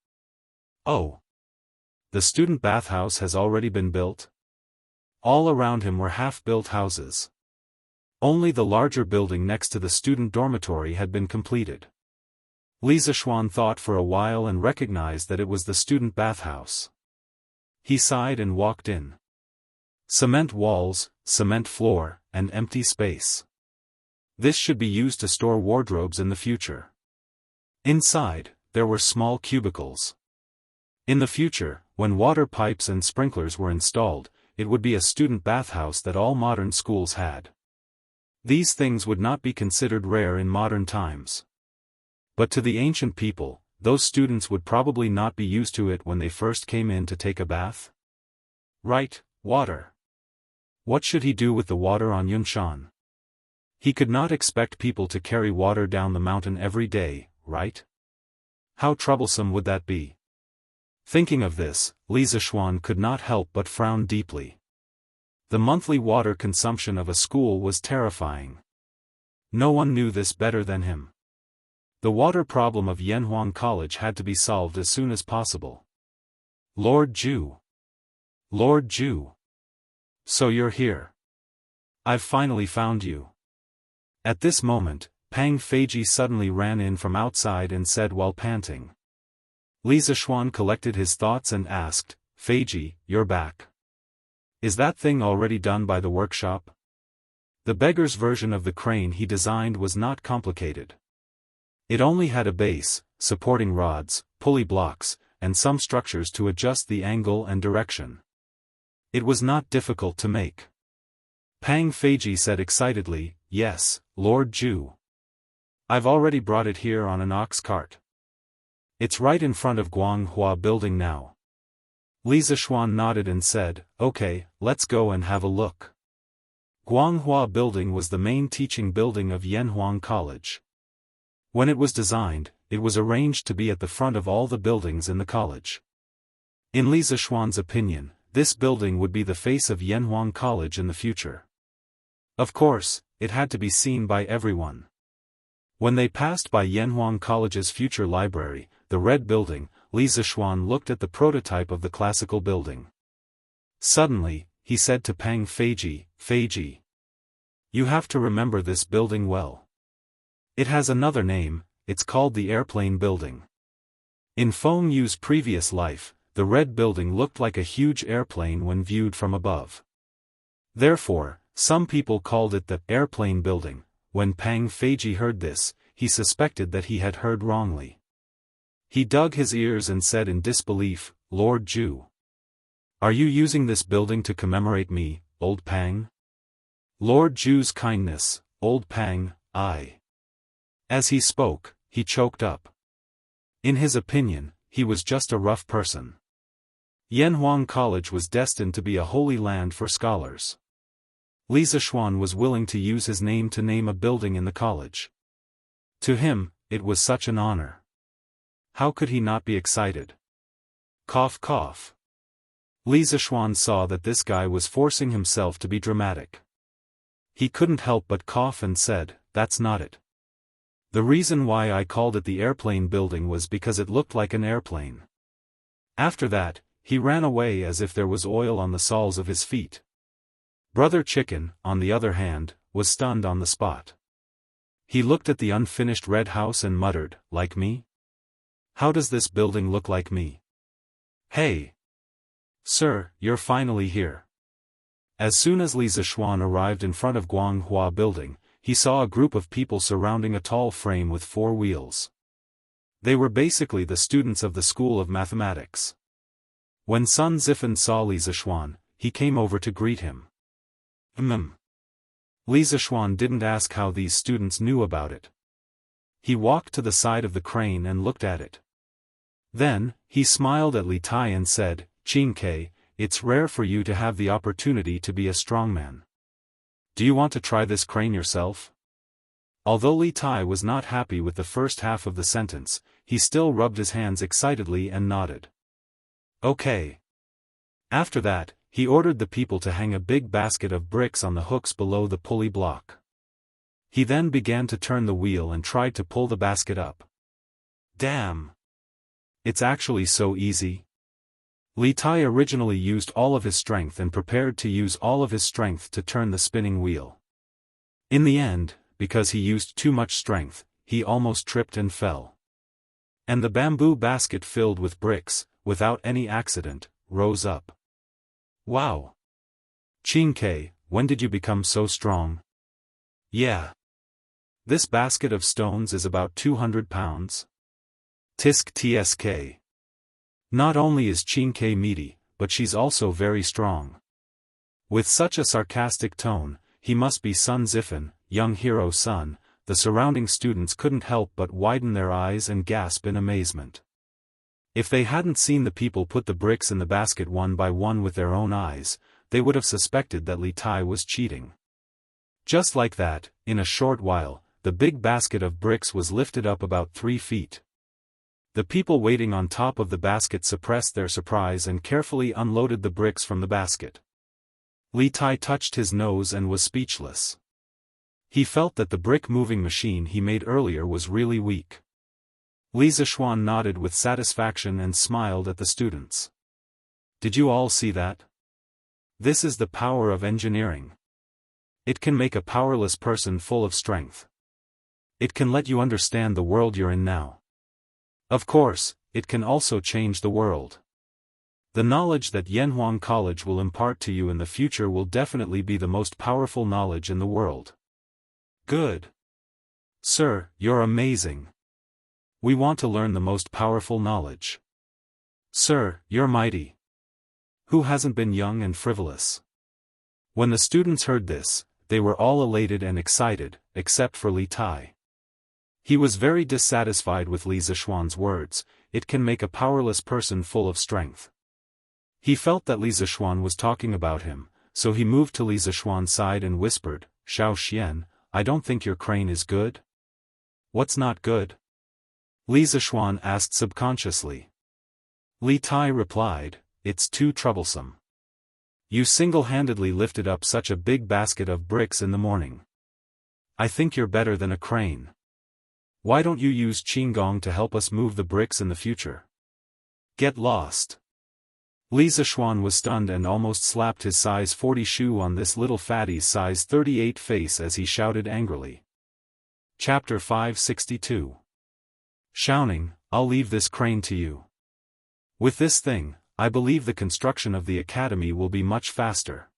Oh! The student bathhouse has already been built? All around him were half-built houses. Only the larger building next to the student dormitory had been completed. Li Zishuan thought for a while and recognized that it was the student bathhouse. He sighed and walked in. Cement walls, cement floor, and empty space. This should be used to store wardrobes in the future. Inside, there were small cubicles. In the future, when water pipes and sprinklers were installed, it would be a student bathhouse that all modern schools had. These things would not be considered rare in modern times. But to the ancient people, those students would probably not be used to it when they first came in to take a bath. Right, water. What should he do with the water on Yunshan? He could not expect people to carry water down the mountain every day, right? How troublesome would that be? Thinking of this, Li Zishuan could not help but frown deeply. The monthly water consumption of a school was terrifying. No one knew this better than him. The water problem of Yanhuang College had to be solved as soon as possible. Lord Zhu. Lord Zhu. So you're here. I've finally found you. At this moment, Pang Feiji suddenly ran in from outside and said while panting. Li Zishuan collected his thoughts and asked, Feiji, you're back. Is that thing already done by the workshop? The beggar's version of the crane he designed was not complicated. It only had a base, supporting rods, pulley blocks, and some structures to adjust the angle and direction. It was not difficult to make. Pang Feiji said excitedly, Yes, Lord Zhu. I've already brought it here on an ox cart. It's right in front of Guanghua Building now. Li Zishuan nodded and said, Okay, let's go and have a look. Guanghua Building was the main teaching building of Yanhuang College. When it was designed, it was arranged to be at the front of all the buildings in the college. In Li Zishuan's opinion, this building would be the face of Yanhuang College in the future. Of course, it had to be seen by everyone. When they passed by Yanhuang College's future library, the red building, Li Zishuan looked at the prototype of the classical building. Suddenly, he said to Pang Feiji, Feiji. You have to remember this building well. It has another name, it's called the Airplane Building. In Feng Yu's previous life, the red building looked like a huge airplane when viewed from above. Therefore, some people called it the Airplane Building. When Pang Feiji heard this, he suspected that he had heard wrongly. He dug his ears and said in disbelief, Lord Zhu. Are you using this building to commemorate me, old Pang? Lord Zhu's kindness, old Pang, I. As he spoke, he choked up. In his opinion, he was just a rough person. Yanhuang College was destined to be a holy land for scholars. Li Zishuan was willing to use his name to name a building in the college. To him, it was such an honor. How could he not be excited? Cough cough. Li Zishuan saw that this guy was forcing himself to be dramatic. He couldn't help but cough and said, That's not it. The reason why I called it the Airplane Building was because it looked like an airplane. After that, he ran away as if there was oil on the soles of his feet. Brother Chicken, on the other hand, was stunned on the spot. He looked at the unfinished red house and muttered, Like me? How does this building look like me? Hey! Sir, you're finally here. As soon as Li Zishuan arrived in front of Guanghua Building, he saw a group of people surrounding a tall frame with 4 wheels. They were basically the students of the School of Mathematics. When Sun Zifan saw Li Zishuan, he came over to greet him. Li Zishuan didn't ask how these students knew about it. He walked to the side of the crane and looked at it. Then, he smiled at Li Tai and said, Qingke, it's rare for you to have the opportunity to be a strongman. Do you want to try this crane yourself? Although Li Tai was not happy with the first half of the sentence, he still rubbed his hands excitedly and nodded. Okay. After that, he ordered the people to hang a big basket of bricks on the hooks below the pulley block. He then began to turn the wheel and tried to pull the basket up. Damn! It's actually so easy. Li Tai originally used all of his strength and prepared to use all of his strength to turn the spinning wheel. In the end, because he used too much strength, he almost tripped and fell. And the bamboo basket filled with bricks, without any accident, rose up. Wow! Qingke, when did you become so strong? Yeah. This basket of stones is about 200 pounds. Tisk tsk. Not only is Qingke meaty, but she's also very strong. With such a sarcastic tone, he must be Sun Zifan, young hero Sun. The surrounding students couldn't help but widen their eyes and gasp in amazement. If they hadn't seen the people put the bricks in the basket one by one with their own eyes, they would have suspected that Li Tai was cheating. Just like that, in a short while, the big basket of bricks was lifted up about 3 feet. The people waiting on top of the basket suppressed their surprise and carefully unloaded the bricks from the basket. Li Tai touched his nose and was speechless. He felt that the brick-moving machine he made earlier was really weak. Li Zishuan nodded with satisfaction and smiled at the students. Did you all see that? This is the power of engineering. It can make a powerless person full of strength. It can let you understand the world you're in now. Of course, it can also change the world. The knowledge that Yanhuang College will impart to you in the future will definitely be the most powerful knowledge in the world. Good. Sir, you're amazing. We want to learn the most powerful knowledge. Sir, you're mighty. Who hasn't been young and frivolous? When the students heard this, they were all elated and excited, except for Li Tai. He was very dissatisfied with Li Zishuan's words, "It can make a powerless person full of strength." He felt that Li Zishuan was talking about him, so he moved to Li Zishuan's side and whispered, "Xiao Xian, I don't think your crane is good." "What's not good?" Li Zishuan asked subconsciously. Li Tai replied, "It's too troublesome. You single-handedly lifted up such a big basket of bricks in the morning. I think you're better than a crane. Why don't you use Qinggong to help us move the bricks in the future? Get lost." Li Zishuan was stunned and almost slapped his size 40 shoe on this little fatty's size 38 face as he shouted angrily. Chapter 562. Shouting, "I'll leave this crane to you. With this thing, I believe the construction of the academy will be much faster.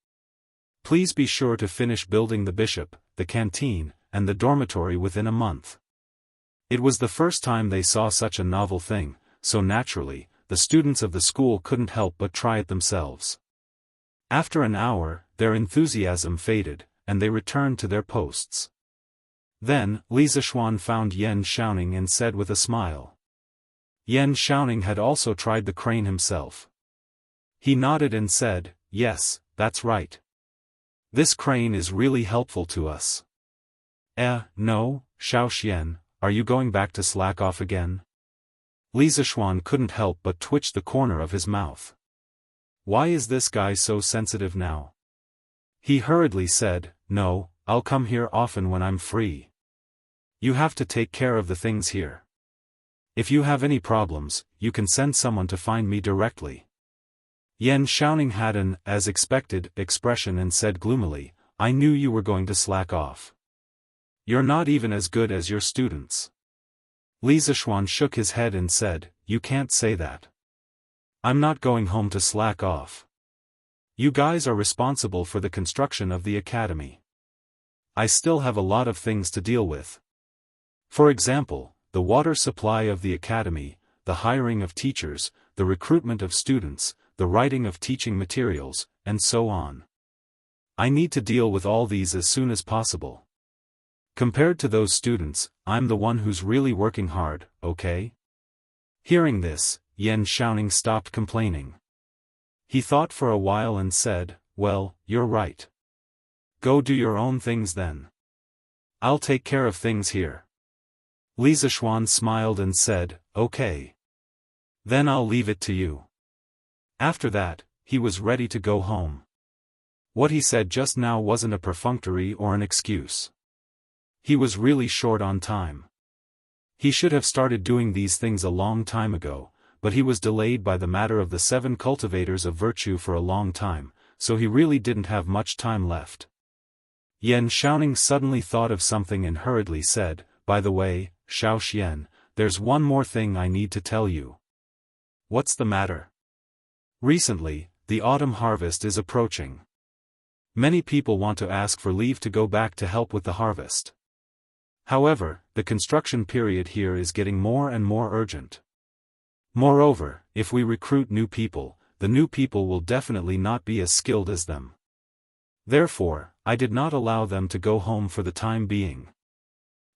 Please be sure to finish building the bishop, the canteen, and the dormitory within a month." It was the first time they saw such a novel thing, so naturally, the students of the school couldn't help but try it themselves. After an hour, their enthusiasm faded, and they returned to their posts. Then, Li Zishuan found Yan Xiaoning and said with a smile. Yan Xiaoning had also tried the crane himself. He nodded and said, "Yes, that's right. This crane is really helpful to us." No, Xiao Xian, are you going back to slack off again?" Li Zishuan couldn't help but twitch the corner of his mouth. Why is this guy so sensitive now? He hurriedly said, "No, I'll come here often when I'm free. You have to take care of the things here. If you have any problems, you can send someone to find me directly." Yan Xiaoning had an, as expected, expression and said gloomily, "I knew you were going to slack off. You're not even as good as your students." Li Zishuan shook his head and said, "You can't say that. I'm not going home to slack off. You guys are responsible for the construction of the academy. I still have a lot of things to deal with. For example, the water supply of the academy, the hiring of teachers, the recruitment of students, the writing of teaching materials, and so on. I need to deal with all these as soon as possible. Compared to those students, I'm the one who's really working hard, okay?" Hearing this, Yan Xiaoning stopped complaining. He thought for a while and said, "Well, you're right. Go do your own things then. I'll take care of things here." Li Zishuan smiled and said, "Okay. Then I'll leave it to you." After that, he was ready to go home. What he said just now wasn't a perfunctory or an excuse. He was really short on time. He should have started doing these things a long time ago, but he was delayed by the matter of the 7 cultivators of virtue for a long time, so he really didn't have much time left. Yan Xiaoning suddenly thought of something and hurriedly said, "By the way, Xiao Xian, there's one more thing I need to tell you." "What's the matter?" "Recently, the autumn harvest is approaching. Many people want to ask for leave to go back to help with the harvest. However, the construction period here is getting more and more urgent. Moreover, if we recruit new people, the new people will definitely not be as skilled as them. Therefore, I did not allow them to go home for the time being.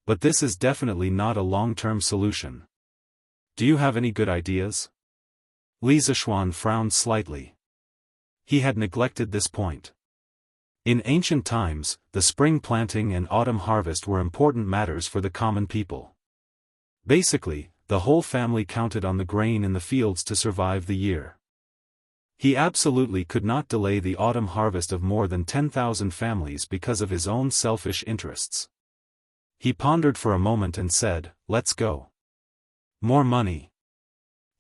But this is definitely not a long-term solution. Do you have any good ideas?" Li Zishuan frowned slightly. He had neglected this point. In ancient times, the spring planting and autumn harvest were important matters for the common people. Basically, the whole family counted on the grain in the fields to survive the year. He absolutely could not delay the autumn harvest of more than 10,000 families because of his own selfish interests. He pondered for a moment and said, "Let's go. More money.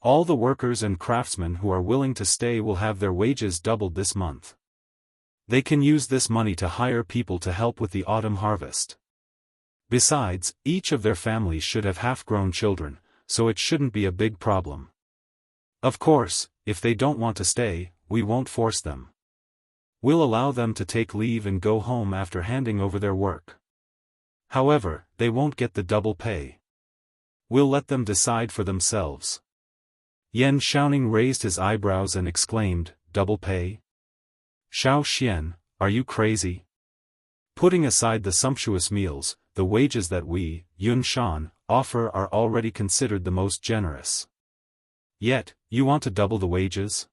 All the workers and craftsmen who are willing to stay will have their wages doubled this month. They can use this money to hire people to help with the autumn harvest. Besides, each of their families should have half-grown children, so it shouldn't be a big problem. Of course, if they don't want to stay, we won't force them. We'll allow them to take leave and go home after handing over their work. However, they won't get the double pay. We'll let them decide for themselves." Yan Xiaoning raised his eyebrows and exclaimed, "Double pay? Xiao Xian, are you crazy? Putting aside the sumptuous meals, the wages that we, Yun Shan, offer are already considered the most generous. Yet, you want to double the wages?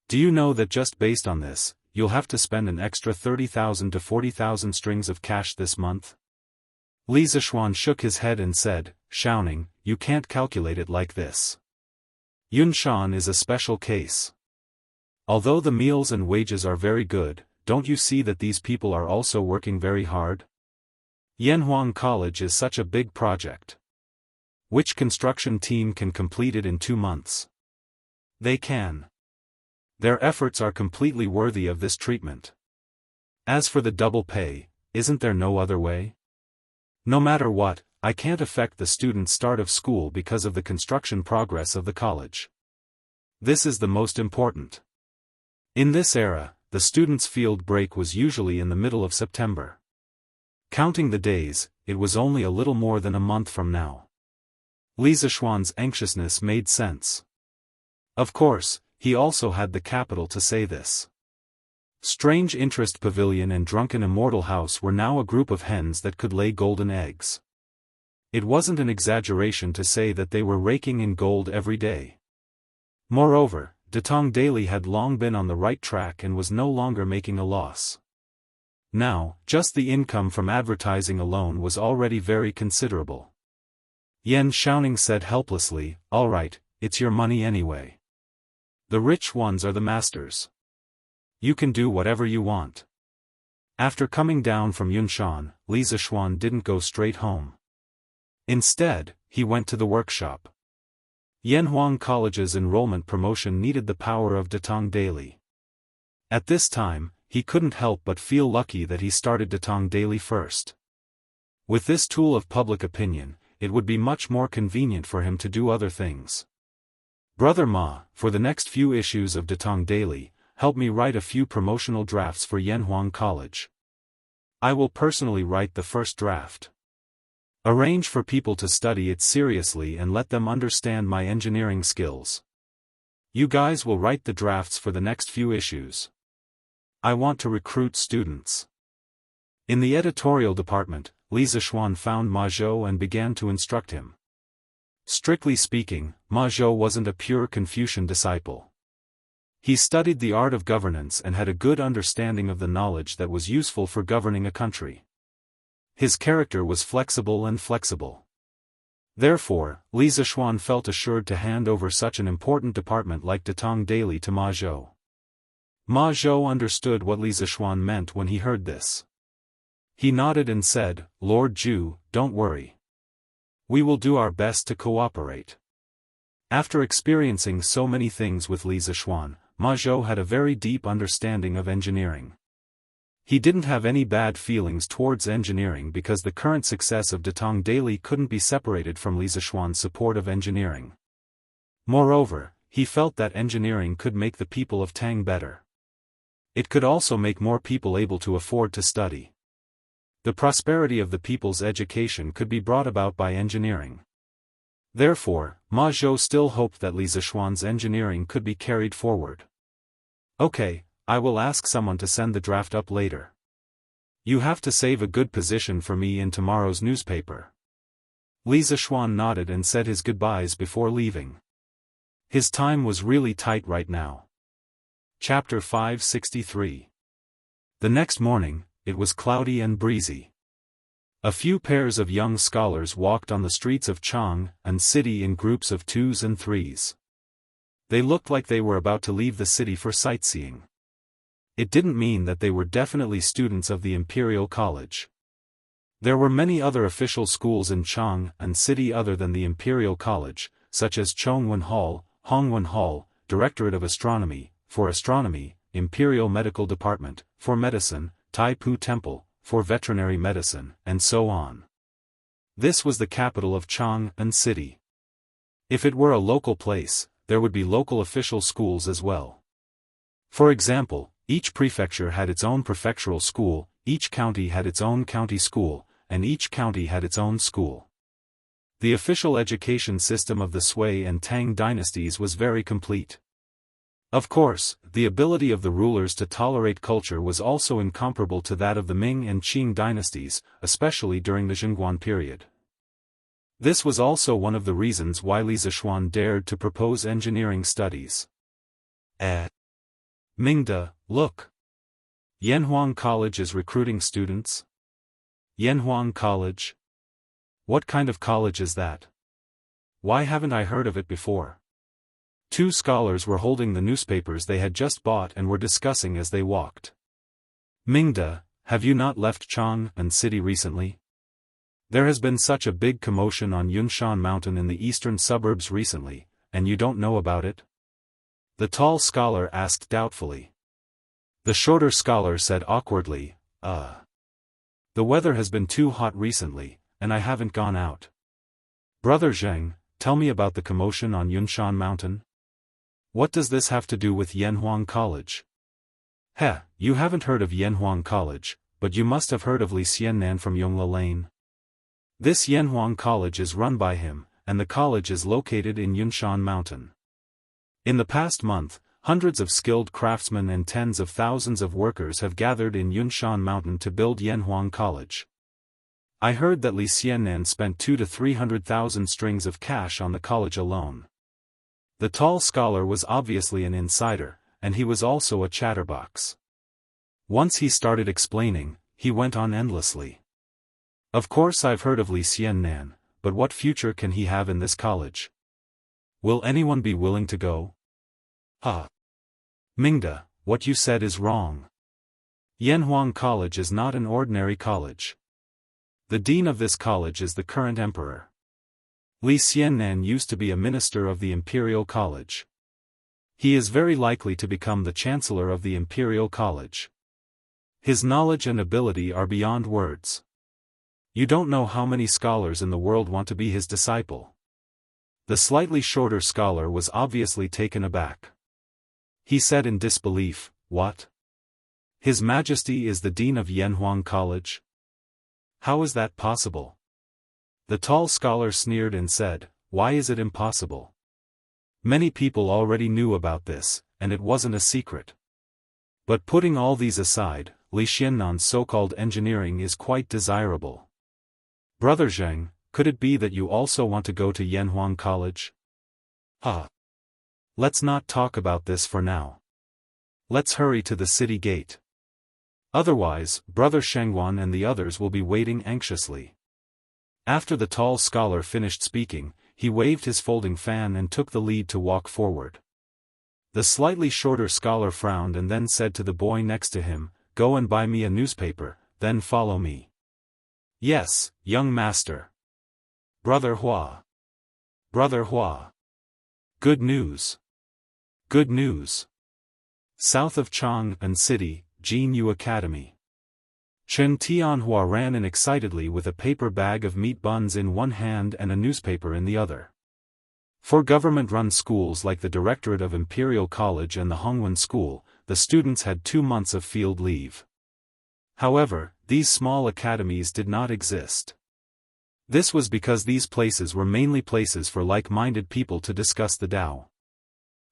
Do you know that just based on this, you'll have to spend an extra 30,000 to 40,000 strings of cash this month?" Li Zishuan shook his head and said, "Xiaoning, you can't calculate it like this. Yun Shan is a special case. Although the meals and wages are very good, don't you see that these people are also working very hard? Yanhuang College is such a big project. Which construction team can complete it in 2 months? They can. Their efforts are completely worthy of this treatment. As for the double pay, isn't there no other way? No matter what, I can't affect the students' start of school because of the construction progress of the college. This is the most important. In this era, the students' field break was usually in the middle of September. Counting the days, it was only a little more than a month from now. Li Zishuan's anxiousness made sense. Of course, he also had the capital to say this. Strange Interest Pavilion and Drunken Immortal House were now a group of hens that could lay golden eggs. It wasn't an exaggeration to say that they were raking in gold every day. Moreover, Datong Daily had long been on the right track and was no longer making a loss. Now, just the income from advertising alone was already very considerable. Yan Xiaoning said helplessly, "All right, it's your money anyway. The rich ones are the masters. You can do whatever you want." After coming down from Yunshan, Li Zishuan didn't go straight home. Instead, he went to the workshop. Yanhuang College's enrollment promotion needed the power of Datong Daily. At this time, he couldn't help but feel lucky that he started Datong Daily first. With this tool of public opinion, it would be much more convenient for him to do other things. "Brother Ma, for the next few issues of Datong Daily, help me write a few promotional drafts for Yanhuang College. I will personally write the first draft. Arrange for people to study it seriously and let them understand my engineering skills. You guys will write the drafts for the next few issues. I want to recruit students." In the editorial department, Li Zishuan found Ma Zhou and began to instruct him. Strictly speaking, Ma Zhou wasn't a pure Confucian disciple. He studied the art of governance and had a good understanding of the knowledge that was useful for governing a country. His character was flexible and flexible. Therefore, Li Zishuan felt assured to hand over such an important department like Datong Daily to Ma Zhou. Ma Zhou understood what Li Zishuan meant when he heard this. He nodded and said, "Lord Zhu, don't worry. We will do our best to cooperate." After experiencing so many things with Li Zishuan, Ma Zhou had a very deep understanding of engineering. He didn't have any bad feelings towards engineering because the current success of Datong Daily couldn't be separated from Li Zishuan's support of engineering. Moreover, he felt that engineering could make the people of Tang better. It could also make more people able to afford to study. The prosperity of the people's education could be brought about by engineering. Therefore, Ma Zhou still hoped that Li Zishuan's engineering could be carried forward. "Okay, I will ask someone to send the draft up later. You have to save a good position for me in tomorrow's newspaper." Li Zishuan nodded and said his goodbyes before leaving. His time was really tight right now. Chapter 563. The next morning, it was cloudy and breezy. A few pairs of young scholars walked on the streets of Jianghu city in groups of 2s and 3s. They looked like they were about to leave the city for sightseeing. It didn't mean that they were definitely students of the Imperial College. There were many other official schools in Jianghu city other than the Imperial College, such as Chongwen Hall, Hongwen Hall, Directorate of Astronomy, for Astronomy, Imperial Medical Department, for Medicine, Taipu Temple, for Veterinary Medicine, and so on. This was the capital of Jianghu city. If it were a local place, there would be local official schools as well. For example, each prefecture had its own prefectural school, each county had its own county school, and each county had its own school. The official education system of the Sui and Tang dynasties was very complete. Of course, the ability of the rulers to tolerate culture was also incomparable to that of the Ming and Qing dynasties, especially during the Zhongguan period. This was also one of the reasons why Li Zishuan dared to propose engineering studies. Mingda, look! Yanhuang College is recruiting students. Yanhuang College? What kind of college is that? Why haven't I heard of it before? Two scholars were holding the newspapers they had just bought and were discussing as they walked. Mingda, have you not left Jianghu city recently? There has been such a big commotion on Yunshan Mountain in the eastern suburbs recently, and you don't know about it? The tall scholar asked doubtfully. The shorter scholar said awkwardly, The weather has been too hot recently, and I haven't gone out. Brother Zheng, tell me about the commotion on Yunshan Mountain. What does this have to do with Yanhuang College? You haven't heard of Yanhuang College, but you must have heard of Li Xiannan from Yongla Lane. This Yanhuang College is run by him, and the college is located in Yunshan Mountain. In the past month, hundreds of skilled craftsmen and tens of thousands of workers have gathered in Yunshan Mountain to build Yanhuang College. I heard that Li Xiannan spent 200,000 to 300,000 strings of cash on the college alone. The tall scholar was obviously an insider, and he was also a chatterbox. Once he started explaining, he went on endlessly. Of course I've heard of Li Xiannan, but what future can he have in this college? Will anyone be willing to go? Mingda, what you said is wrong. Yanhuang College is not an ordinary college. The dean of this college is the current emperor. Li Xiannan used to be a minister of the Imperial College. He is very likely to become the chancellor of the Imperial College. His knowledge and ability are beyond words. You don't know how many scholars in the world want to be his disciple. The slightly shorter scholar was obviously taken aback. He said in disbelief, What? His Majesty is the dean of Yanhuang College? How is that possible? The tall scholar sneered and said, Why is it impossible? Many people already knew about this, and it wasn't a secret. But putting all these aside, Li Xiannan's so-called engineering is quite desirable. Brother Zheng, could it be that you also want to go to Yanhuang College? Let's not talk about this for now. Let's hurry to the city gate. Otherwise, Brother Shengguan and the others will be waiting anxiously. After the tall scholar finished speaking, he waved his folding fan and took the lead to walk forward. The slightly shorter scholar frowned and then said to the boy next to him, Go and buy me a newspaper, then follow me. Yes, young master. Brother Hua. Brother Hua. Good news. Good news. South of Jianghu city, Jianghu Academy. Chen Tianhua ran in excitedly with a paper bag of meat buns in one hand and a newspaper in the other. For government-run schools like the Directorate of Imperial College and the Hongwen School, the students had 2 months of field leave. However, these small academies did not exist. This was because these places were mainly places for like-minded people to discuss the Tao.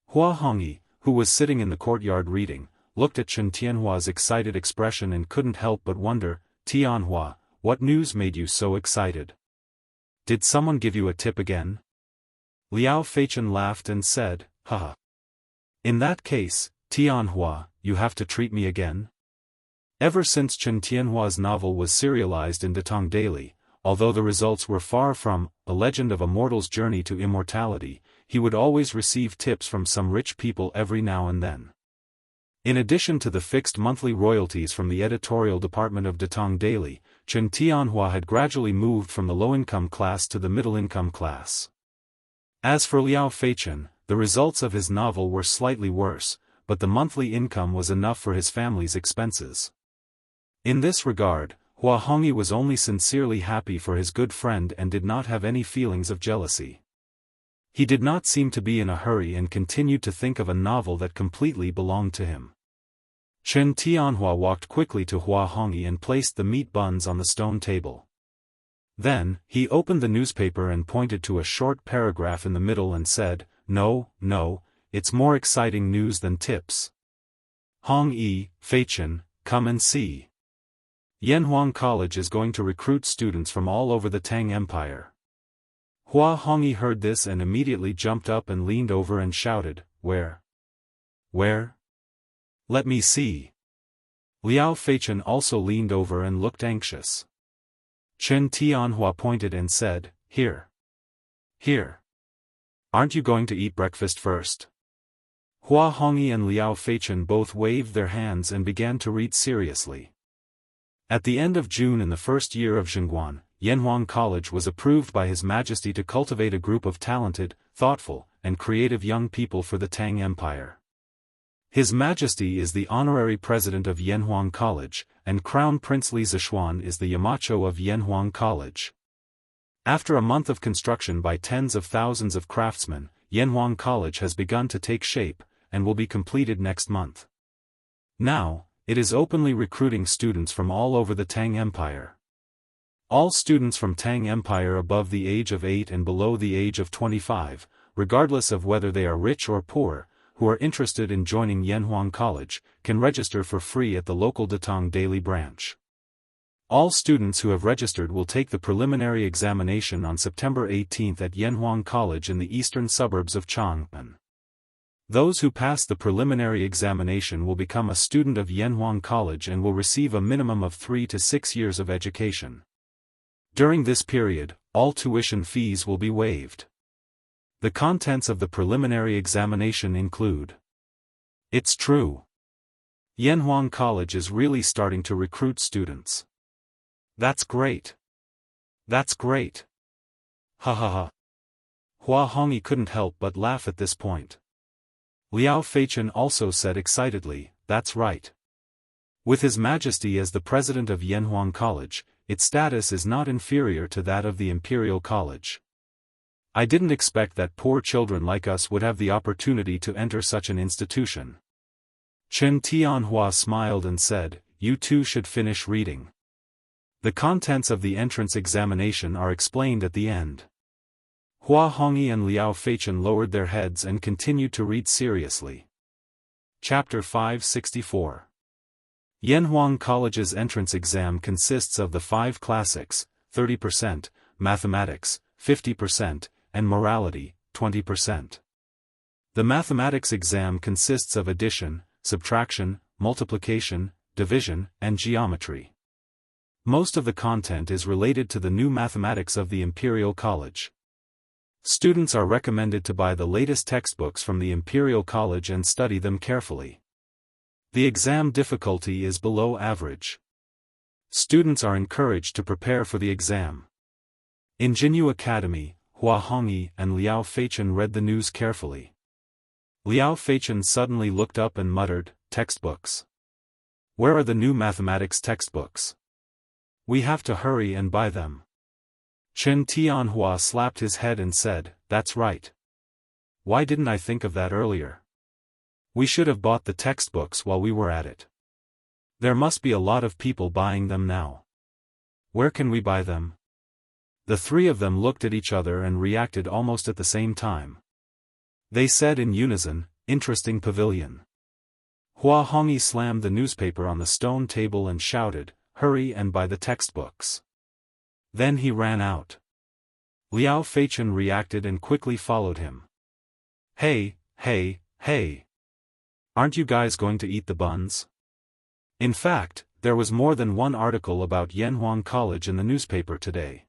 Hua Hongyi, who was sitting in the courtyard reading, looked at Chen Tianhua's excited expression and couldn't help but wonder, Tianhua, what news made you so excited? Did someone give you a tip again? Liao Feichen laughed and said, Haha. In that case, Tianhua, you have to treat me again? Ever since Chen Tianhua's novel was serialized in Datong Daily, although the results were far from A Legend of a Mortal's Journey to Immortality, he would always receive tips from some rich people every now and then. In addition to the fixed monthly royalties from the editorial department of Datong Daily, Chen Tianhua had gradually moved from the low-income class to the middle-income class. As for Liao Feichen, the results of his novel were slightly worse, but the monthly income was enough for his family's expenses. In this regard, Hua Hongyi was only sincerely happy for his good friend and did not have any feelings of jealousy. He did not seem to be in a hurry and continued to think of a novel that completely belonged to him. Chen Tianhua walked quickly to Hua Hongyi and placed the meat buns on the stone table. Then, he opened the newspaper and pointed to a short paragraph in the middle and said, "No, it's more exciting news than tips. Hongyi, Feichen, come and see. Yanhuang College is going to recruit students from all over the Tang Empire." Hua Hongyi heard this and immediately jumped up and leaned over and shouted, "Where? Where? Let me see." Liao Feichen also leaned over and looked anxious. Chen Tianhua pointed and said, "Here. Here. Aren't you going to eat breakfast first?" Hua Hongyi and Liao Feichen both waved their hands and began to read seriously. At the end of June in the first year of Zhengguan, Yanhuang College was approved by His Majesty to cultivate a group of talented, thoughtful, and creative young people for the Tang Empire. His Majesty is the honorary president of Yanhuang College, and Crown Prince Li Zishuan is the Yamacho of Yanhuang College. After a month of construction by tens of thousands of craftsmen, Yanhuang College has begun to take shape, and will be completed next month. Now, it is openly recruiting students from all over the Tang Empire. All students from Tang Empire above the age of 8 and below the age of 25, regardless of whether they are rich or poor, who are interested in joining Yanhuang College, can register for free at the local Datong Daily branch. All students who have registered will take the preliminary examination on September 18 at Yanhuang College in the eastern suburbs of Chang'an. Those who pass the preliminary examination will become a student of Yanhuang College and will receive a minimum of 3 to 6 years of education. During this period, all tuition fees will be waived. The contents of the preliminary examination include: "It's true. Yanhuang College is really starting to recruit students. That's great. That's great. Ha ha ha." Hua Hongyi couldn't help but laugh at this point. Liao Feichen also said excitedly, "That's right. With His Majesty as the president of Yanhuang College, its status is not inferior to that of the Imperial College. I didn't expect that poor children like us would have the opportunity to enter such an institution." Chen Tianhua smiled and said, "You too should finish reading. The contents of the entrance examination are explained at the end." Hua Hongyi and Liao Feichen lowered their heads and continued to read seriously. Chapter 564. Yanhuang College's entrance exam consists of the 5 classics, 30%, mathematics, 50%, and morality, 20%. The mathematics exam consists of addition, subtraction, multiplication, division, and geometry. Most of the content is related to the new mathematics of the Imperial College. Students are recommended to buy the latest textbooks from the Imperial College and study them carefully. The exam difficulty is below average. Students are encouraged to prepare for the exam. In Jianghu Academy, Hua Hongyi and Liao Feichen read the news carefully. Liao Feichen suddenly looked up and muttered, "Textbooks. Where are the new mathematics textbooks? We have to hurry and buy them." Chen Tianhua slapped his head and said, "That's right. Why didn't I think of that earlier? We should have bought the textbooks while we were at it. There must be a lot of people buying them now. Where can we buy them?" The three of them looked at each other and reacted almost at the same time. They said in unison, "Interesting pavilion." Hua Hongyi slammed the newspaper on the stone table and shouted, "Hurry and buy the textbooks." Then he ran out. Liao Feichen reacted and quickly followed him. Hey! Aren't you guys going to eat the buns? In fact, there was more than one article about Yanhuang College in the newspaper today.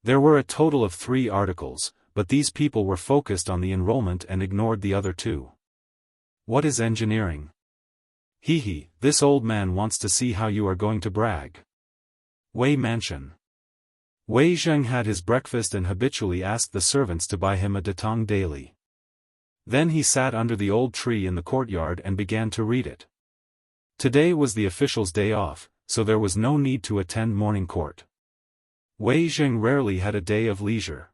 There were a total of 3 articles, but these people were focused on the enrollment and ignored the other 2. What is engineering? Hee, this old man wants to see how you are going to brag. Wei Mansion. Wei Zheng had his breakfast and habitually asked the servants to buy him a datong daily. Then he sat under the old tree in the courtyard and began to read it. Today was the official's day off, so there was no need to attend morning court. Wei Zheng rarely had a day of leisure.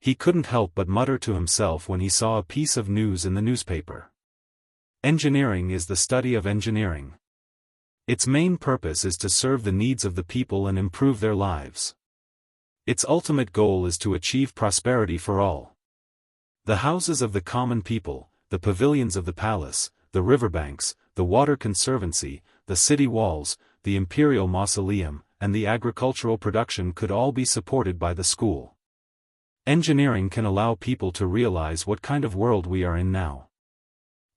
He couldn't help but mutter to himself when he saw a piece of news in the newspaper. Engineering is the study of engineering. Its main purpose is to serve the needs of the people and improve their lives. Its ultimate goal is to achieve prosperity for all. The houses of the common people, the pavilions of the palace, the riverbanks, the water conservancy, the city walls, the imperial mausoleum, and the agricultural production could all be supported by the school. Engineering can allow people to realize what kind of world we are in now.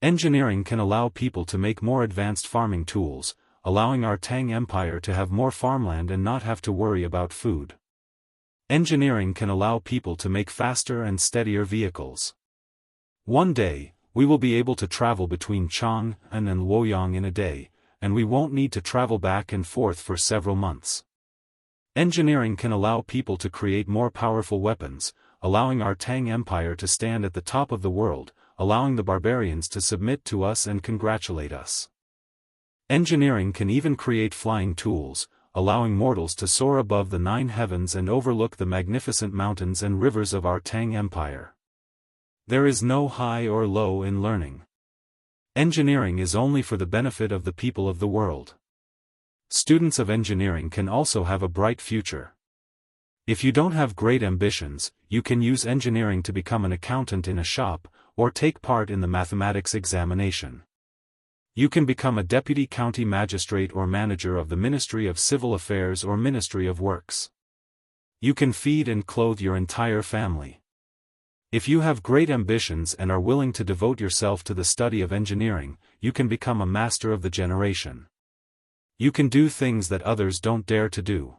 Engineering can allow people to make more advanced farming tools, allowing our Tang Empire to have more farmland and not have to worry about food. Engineering can allow people to make faster and steadier vehicles. One day, we will be able to travel between Chang'an and Luoyang in a day, and we won't need to travel back and forth for several months. Engineering can allow people to create more powerful weapons, allowing our Tang Empire to stand at the top of the world, allowing the barbarians to submit to us and congratulate us. Engineering can even create flying tools, allowing mortals to soar above the 9 heavens and overlook the magnificent mountains and rivers of our Tang Empire. There is no high or low in learning. Engineering is only for the benefit of the people of the world. Students of engineering can also have a bright future. If you don't have great ambitions, you can use engineering to become an accountant in a shop, or take part in the mathematics examination. You can become a deputy county magistrate or manager of the Ministry of Civil Affairs or Ministry of Works. You can feed and clothe your entire family. If you have great ambitions and are willing to devote yourself to the study of engineering, you can become a master of the generation. You can do things that others don't dare to do.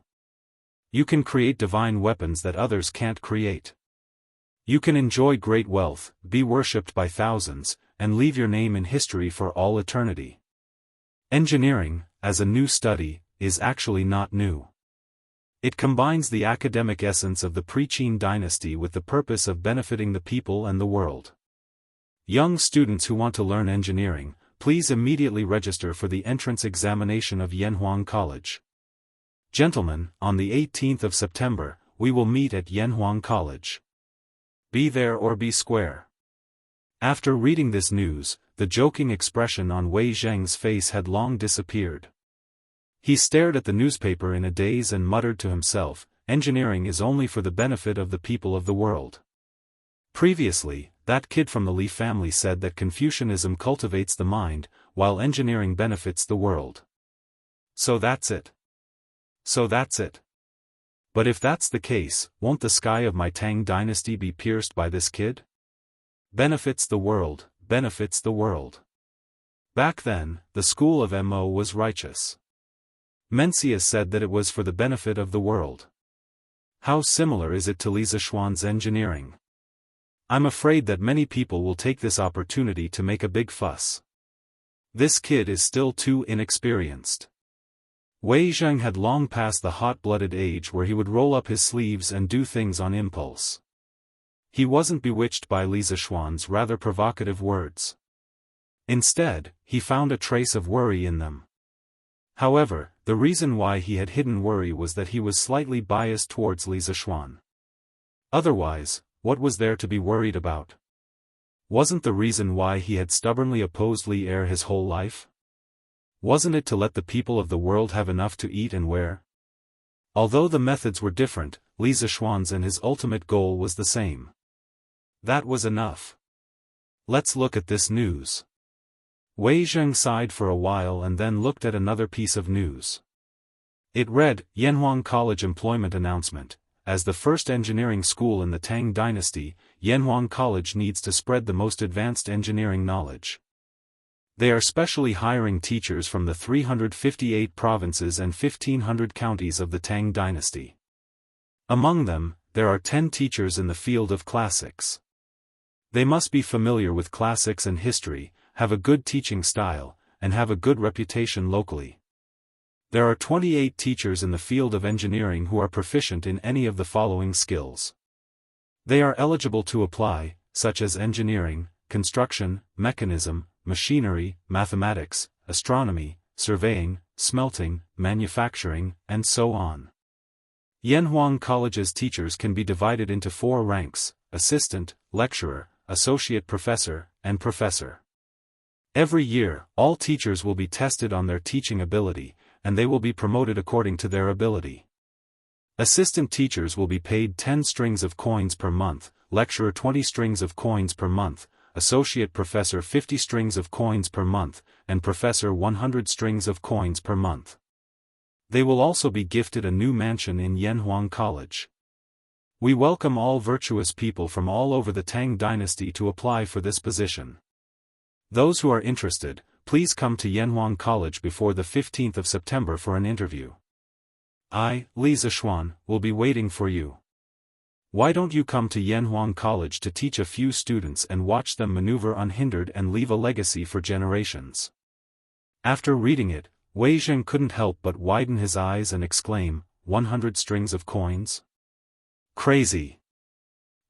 You can create divine weapons that others can't create. You can enjoy great wealth, be worshipped by thousands, and leave your name in history for all eternity. Engineering, as a new study, is actually not new. It combines the academic essence of the pre-Qin dynasty with the purpose of benefiting the people and the world. Young students who want to learn engineering, please immediately register for the entrance examination of Yanhuang College. Gentlemen, on the 18th of September, we will meet at Yanhuang College. Be there or be square. After reading this news, the joking expression on Wei Zheng's face had long disappeared. He stared at the newspaper in a daze and muttered to himself, engineering is only for the benefit of the people of the world. Previously, that kid from the Li family said that Confucianism cultivates the mind, while engineering benefits the world. So that's it. But if that's the case, won't the sky of my Tang dynasty be pierced by this kid? Benefits the world, benefits the world. Back then, the school of Mo was righteous. Mencius said that it was for the benefit of the world. How similar is it to Li Zishuan's engineering? I'm afraid that many people will take this opportunity to make a big fuss. This kid is still too inexperienced. Wei Zheng had long passed the hot-blooded age where he would roll up his sleeves and do things on impulse. He wasn't bewitched by Li Zishuan's rather provocative words. Instead, he found a trace of worry in them. However, the reason why he had hidden worry was that he was slightly biased towards Li Zishuan. Otherwise, what was there to be worried about? Wasn't the reason why he had stubbornly opposed Li Er his whole life? Wasn't it to let the people of the world have enough to eat and wear? Although the methods were different, Li Zishuan's and his ultimate goal was the same. That was enough. Let's look at this news. Wei Zheng sighed for a while and then looked at another piece of news. It read, Yanhuang College Employment Announcement. As the first engineering school in the Tang dynasty, Yanhuang College needs to spread the most advanced engineering knowledge. They are specially hiring teachers from the 358 provinces and 1500 counties of the Tang dynasty. Among them, there are 10 teachers in the field of classics. They must be familiar with classics and history, have a good teaching style, and have a good reputation locally. There are 28 teachers in the field of engineering who are proficient in any of the following skills. They are eligible to apply, such as engineering, construction, mechanism, machinery, mathematics, astronomy, surveying, smelting, manufacturing, and so on. Yanhuang College's teachers can be divided into 4 ranks: assistant, lecturer, associate professor, and professor. Every year, all teachers will be tested on their teaching ability, and they will be promoted according to their ability. Assistant teachers will be paid 10 strings of coins per month, lecturer 20 strings of coins per month, associate professor 50 strings of coins per month, and professor 100 strings of coins per month. They will also be gifted a new mansion in Yanhuang College. We welcome all virtuous people from all over the Tang dynasty to apply for this position. Those who are interested, please come to Yanhuang College before the 15th of September for an interview. I, Li Zishuan, will be waiting for you. Why don't you come to Yanhuang College to teach a few students and watch them maneuver unhindered and leave a legacy for generations? After reading it, Wei Zheng couldn't help but widen his eyes and exclaim, 100 strings of coins? Crazy!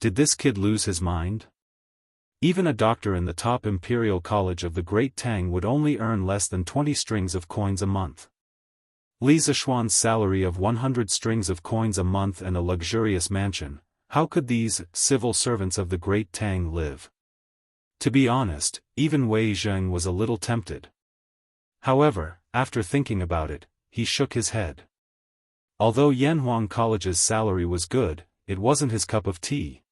Did this kid lose his mind? Even a doctor in the top imperial college of the Great Tang would only earn less than 20 strings of coins a month. Li Zishuan's salary of 100 strings of coins a month and a luxurious mansion, how could these civil servants of the Great Tang live? To be honest, even Wei Zheng was a little tempted. However, after thinking about it, he shook his head. Although Yanhuang College's salary was good, it wasn't his cup of tea.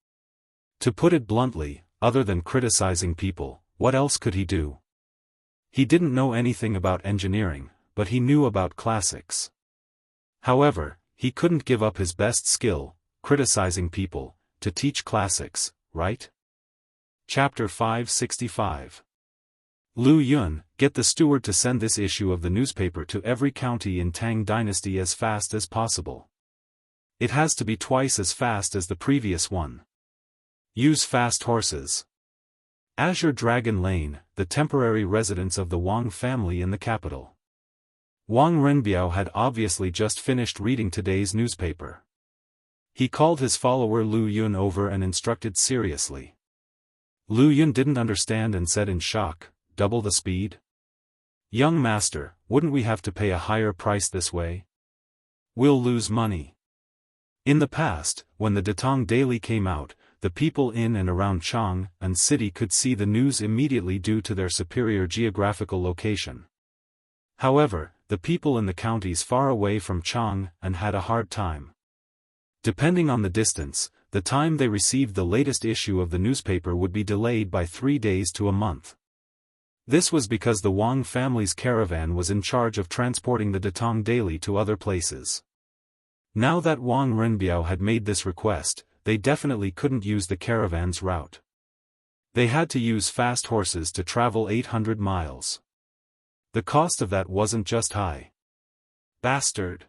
To put it bluntly, other than criticizing people, what else could he do? He didn't know anything about engineering, but he knew about classics. However, he couldn't give up his best skill, criticizing people, to teach classics, right? Chapter 565. Lu Yun, get the steward to send this issue of the newspaper to every county in Tang Dynasty as fast as possible. It has to be twice as fast as the previous one. Use fast horses. Azure Dragon Lane, the temporary residence of the Wang family in the capital. Wang Renbiao had obviously just finished reading today's newspaper. He called his follower Lu Yun over and instructed seriously. Lu Yun didn't understand and said in shock, double the speed? Young master, wouldn't we have to pay a higher price this way? We'll lose money. In the past, when the Datong Daily came out, the people in and around Chang'an City could see the news immediately due to their superior geographical location. However, the people in the counties far away from Chang'an had a hard time. Depending on the distance, the time they received the latest issue of the newspaper would be delayed by 3 days to a month. This was because the Wang family's caravan was in charge of transporting the Datong Daily to other places. Now that Wang Renbiao had made this request, they definitely couldn't use the caravan's route. They had to use fast horses to travel 800 miles. The cost of that wasn't just high. Bastard!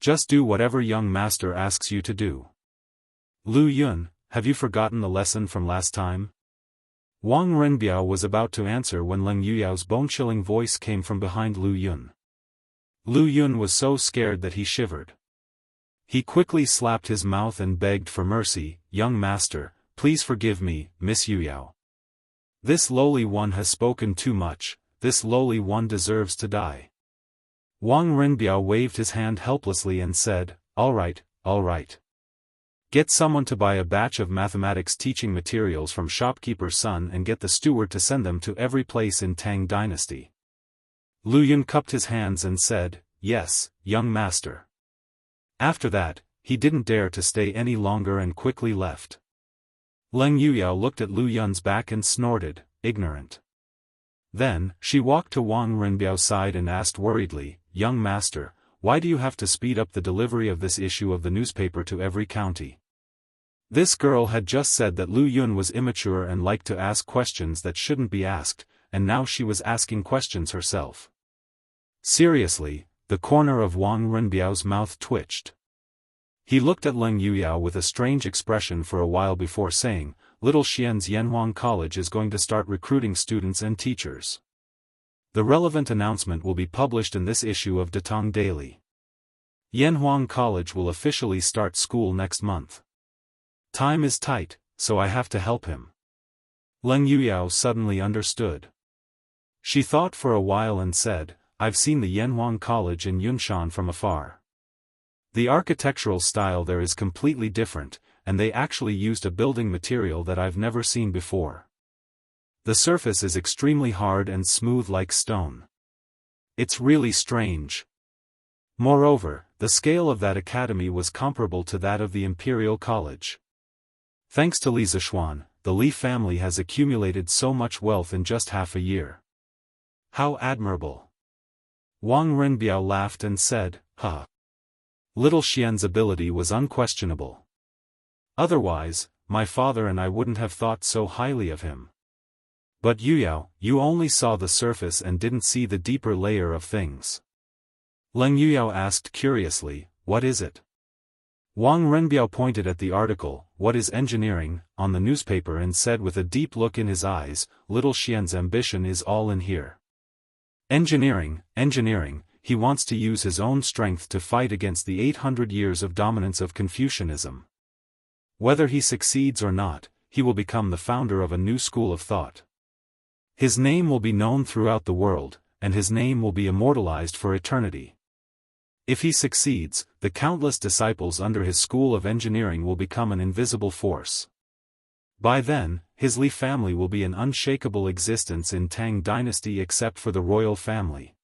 Just do whatever young master asks you to do. Lu Yun, have you forgotten the lesson from last time? Wang Renbiao was about to answer when Leng Yuyao's bone-chilling voice came from behind Lu Yun. Lu Yun was so scared that he shivered. He quickly slapped his mouth and begged for mercy, young master, please forgive me, Miss Yuyao. This lowly one has spoken too much, this lowly one deserves to die. Wang Renbiao waved his hand helplessly and said, all right. Get someone to buy a batch of mathematics teaching materials from shopkeeper's son and get the steward to send them to every place in Tang Dynasty. Lu Yun cupped his hands and said, yes, young master. After that, he didn't dare to stay any longer and quickly left. Leng Yuyao looked at Lu Yun's back and snorted, ignorant. Then, she walked to Wang Renbiao's side and asked worriedly, young master, why do you have to speed up the delivery of this issue of the newspaper to every county? This girl had just said that Lu Yun was immature and liked to ask questions that shouldn't be asked, and now she was asking questions herself. Seriously, the corner of Wang Renbiao's mouth twitched. He looked at Leng Yuyao with a strange expression for a while before saying, Little Xian's Yanhuang College is going to start recruiting students and teachers. The relevant announcement will be published in this issue of Datong Daily. Yanhuang College will officially start school next month. Time is tight, so I have to help him. Leng Yuyao suddenly understood. She thought for a while and said, I've seen the Yanhuang College in Yunshan from afar. The architectural style there is completely different, and they actually used a building material that I've never seen before. The surface is extremely hard and smooth like stone. It's really strange. Moreover, the scale of that academy was comparable to that of the Imperial College. Thanks to Li Zishuan, the Li family has accumulated so much wealth in just half a year. How admirable! Wang Renbiao laughed and said, Huh. Little Xian's ability was unquestionable. Otherwise, my father and I wouldn't have thought so highly of him. But Yuyao, you only saw the surface and didn't see the deeper layer of things. Leng Yuyao asked curiously, what is it? Wang Renbiao pointed at the article, What is Engineering, on the newspaper and said with a deep look in his eyes, Little Xian's ambition is all in here. Engineering, he wants to use his own strength to fight against the 800 years of dominance of Confucianism. Whether he succeeds or not, he will become the founder of a new school of thought. His name will be known throughout the world, and his name will be immortalized for eternity. If he succeeds, the countless disciples under his school of engineering will become an invisible force. By then, his Li family will be an unshakable existence in Tang dynasty except for the royal family.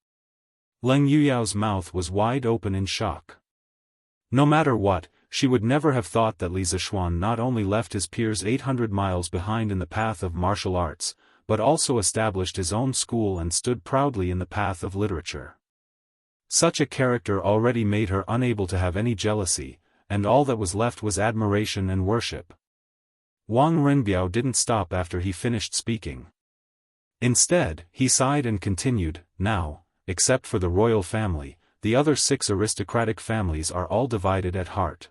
Leng Yuyao's mouth was wide open in shock. No matter what, she would never have thought that Li Zishuan not only left his peers 800 miles behind in the path of martial arts, but also established his own school and stood proudly in the path of literature. Such a character already made her unable to have any jealousy, and all that was left was admiration and worship. Wang Renbiao didn't stop after he finished speaking. Instead, he sighed and continued, Now, except for the royal family, the other 6 aristocratic families are all divided at heart.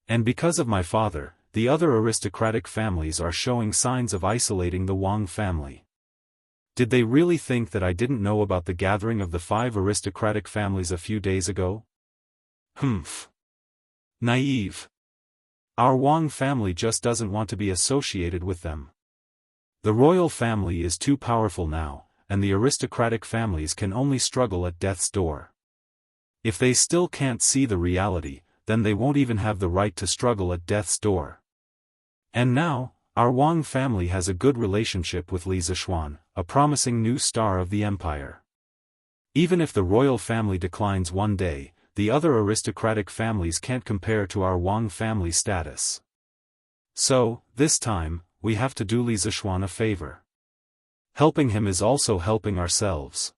And because of my father, the other aristocratic families are showing signs of isolating the Wang family. Did they really think that I didn't know about the gathering of the 5 aristocratic families a few days ago? Humph. Naive. Our Wang family just doesn't want to be associated with them. The royal family is too powerful now, and the aristocratic families can only struggle at death's door. If they still can't see the reality, then they won't even have the right to struggle at death's door. And now, our Wang family has a good relationship with Li Zishuan, a promising new star of the empire. Even if the royal family declines one day, the other aristocratic families can't compare to our Wang family status. So, this time, we have to do Li Zishuan a favor. Helping him is also helping ourselves.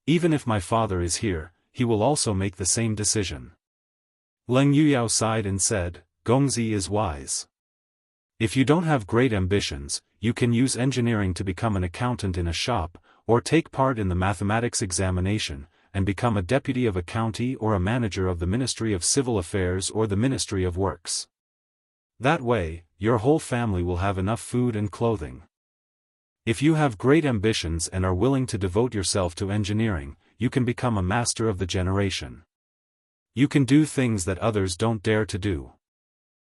Even if my father is here, he will also make the same decision. Leng Yuyao sighed and said, Gongzi is wise. If you don't have great ambitions, you can use engineering to become an accountant in a shop, or take part in the mathematics examination, and become a deputy of a county or a manager of the Ministry of Civil Affairs or the Ministry of Works. That way, your whole family will have enough food and clothing. If you have great ambitions and are willing to devote yourself to engineering, you can become a master of the generation. You can do things that others don't dare to do.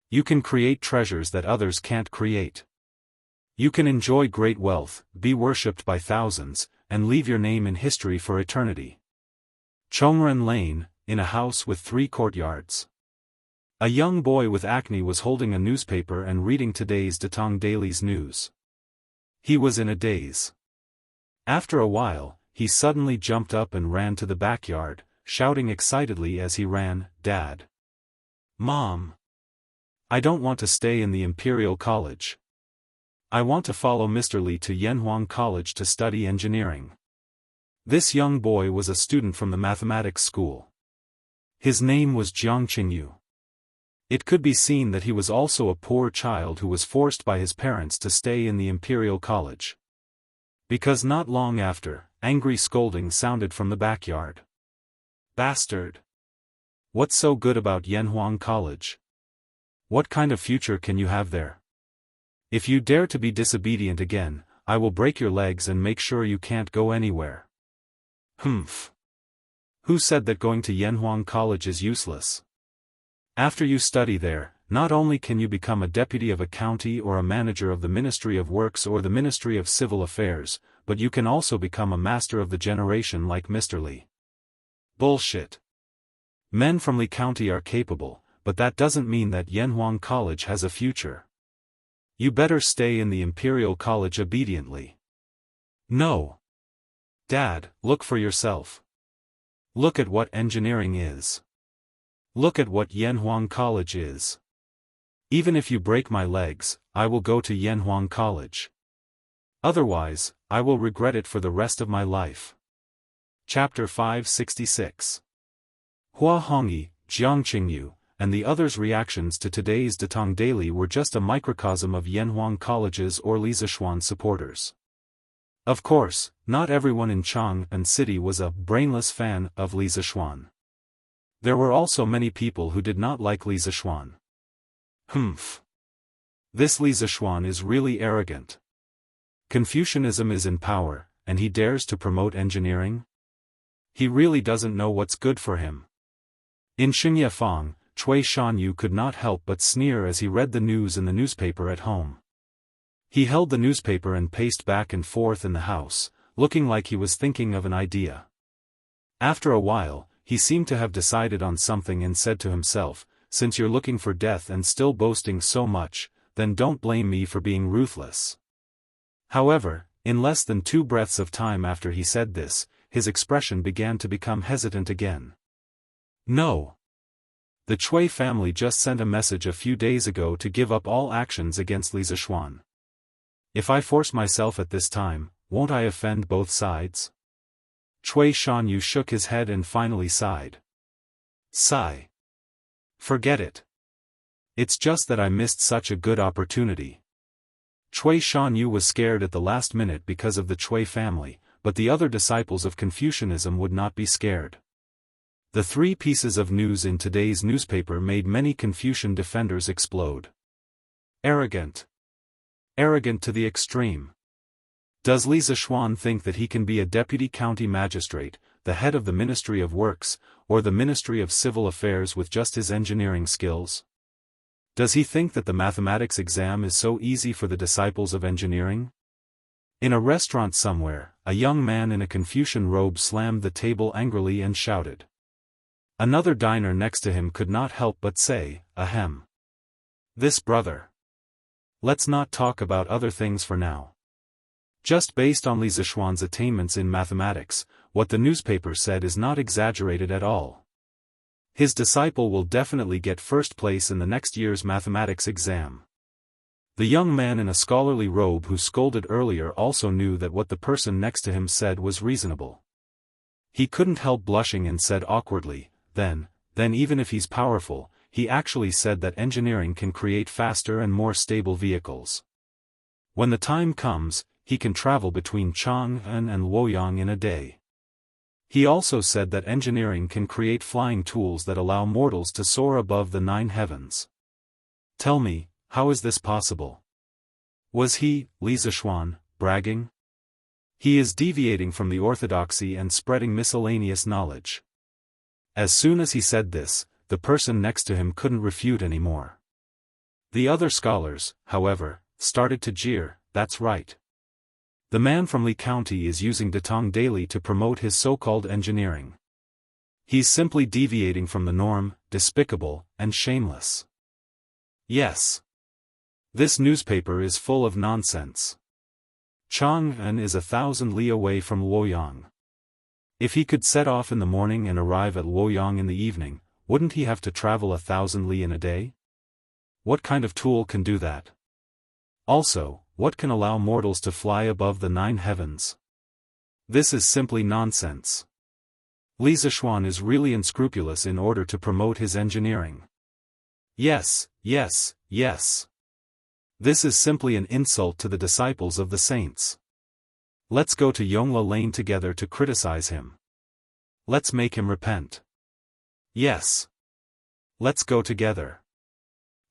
You can create treasures that others can't create. You can enjoy great wealth, be worshipped by thousands, and leave your name in history for eternity. Chongren Lane, in a house with 3 courtyards. A young boy with acne was holding a newspaper and reading today's Datong Daily's news. He was in a daze. After a while, he suddenly jumped up and ran to the backyard, shouting excitedly as he ran, Dad! Mom! I don't want to stay in the Imperial College. I want to follow Mr. Li to Yanhuang College to study engineering. This young boy was a student from the mathematics school. His name was Jiang Qingyu. It could be seen that he was also a poor child who was forced by his parents to stay in the Imperial College. Because not long after, angry scolding sounded from the backyard. Bastard! What's so good about Yanhuang College? What kind of future can you have there? If you dare to be disobedient again, I will break your legs and make sure you can't go anywhere. Humph. Who said that going to Yanhuang College is useless? After you study there, not only can you become a deputy of a county or a manager of the Ministry of Works or the Ministry of Civil Affairs, but you can also become a master of the generation like Mr. Li. Bullshit. Men from Li County are capable, but that doesn't mean that Yanhuang College has a future. You better stay in the Imperial College obediently. No. Dad, look for yourself. Look at what engineering is. Look at what Yanhuang College is. Even if you break my legs, I will go to Yanhuang College. Otherwise, I will regret it for the rest of my life. Chapter 566. Hua Hongyi, Jiang Qingyu, and the others' reactions to today's Datong Daily were just a microcosm of Yanhuang College's or Li Zishuan supporters. Of course, not everyone in Chang'an City was a brainless fan of Li Zishuan. There were also many people who did not like Li Zishuan. Humph. This Li Zishuan is really arrogant. Confucianism is in power, and he dares to promote engineering? He really doesn't know what's good for him. In Xingye Fang, Cui Shanyu could not help but sneer as he read the news in the newspaper at home. He held the newspaper and paced back and forth in the house, looking like he was thinking of an idea. After a while, he seemed to have decided on something and said to himself, "Since you're looking for death and still boasting so much, then don't blame me for being ruthless." However, in less than 2 breaths of time after he said this, his expression began to become hesitant again. No. The Cui family just sent a message a few days ago to give up all actions against Li Zishuan. If I force myself at this time, won't I offend both sides? Cui Shanyu shook his head and finally sighed. Sigh. Forget it. It's just that I missed such a good opportunity. Cui Shanyu was scared at the last minute because of the Cui family, but the other disciples of Confucianism would not be scared. The 3 pieces of news in today's newspaper made many Confucian defenders explode. Arrogant. Arrogant to the extreme. Does Li Zishuan think that he can be a deputy county magistrate, the head of the Ministry of Works, or the Ministry of Civil Affairs with just his engineering skills? Does he think that the mathematics exam is so easy for the disciples of engineering? In a restaurant somewhere, a young man in a Confucian robe slammed the table angrily and shouted. Another diner next to him could not help but say, "Ahem. This brother. Let's not talk about other things for now." Just based on Li Zishuan's attainments in mathematics, what the newspaper said is not exaggerated at all. His disciple will definitely get first place in the next year's mathematics exam. The young man in a scholarly robe who scolded earlier also knew that what the person next to him said was reasonable. He couldn't help blushing and said awkwardly, then even if he's powerful, he actually said that engineering can create faster and more stable vehicles. When the time comes, he can travel between Chang'an and Luoyang in a day. He also said that engineering can create flying tools that allow mortals to soar above the 9 heavens. Tell me, how is this possible? Was he, Li Zishuan, bragging? He is deviating from the orthodoxy and spreading miscellaneous knowledge. As soon as he said this, the person next to him couldn't refute anymore. The other scholars, however, started to jeer. That's right. The man from Li County is using Datong Daily to promote his so-called engineering. He's simply deviating from the norm, despicable, and shameless. Yes. This newspaper is full of nonsense. Chang'an is 1,000 li away from Luoyang. If he could set off in the morning and arrive at Luoyang in the evening, wouldn't he have to travel 1,000 li in a day? What kind of tool can do that? Also, what can allow mortals to fly above the 9 heavens? This is simply nonsense. Li Zishuan is really unscrupulous in order to promote his engineering. Yes, yes, yes. This is simply an insult to the disciples of the saints. Let's go to Yongla Lane together to criticize him. Let's make him repent. Yes. Let's go together.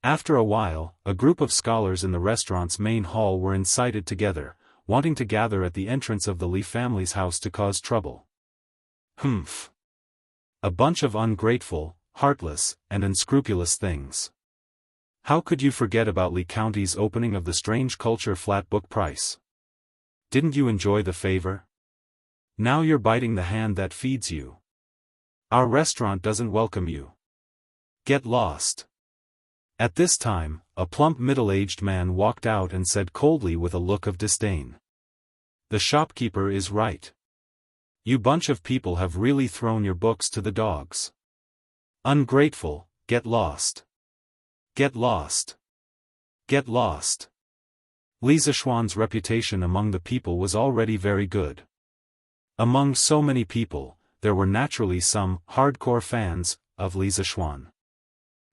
After a while, a group of scholars in the restaurant's main hall were incited together, wanting to gather at the entrance of the Li family's house to cause trouble. Humph. A bunch of ungrateful, heartless, and unscrupulous things. How could you forget about Li County's opening of the Strange Culture flat book price? Didn't you enjoy the favor? Now you're biting the hand that feeds you. Our restaurant doesn't welcome you. Get lost. At this time, a plump middle-aged man walked out and said coldly with a look of disdain. The shopkeeper is right. You bunch of people have really thrown your books to the dogs. Ungrateful, get lost. Get lost. Get lost. Li Zishuan's reputation among the people was already very good. Among so many people, there were naturally some hardcore fans of Li Zishuan.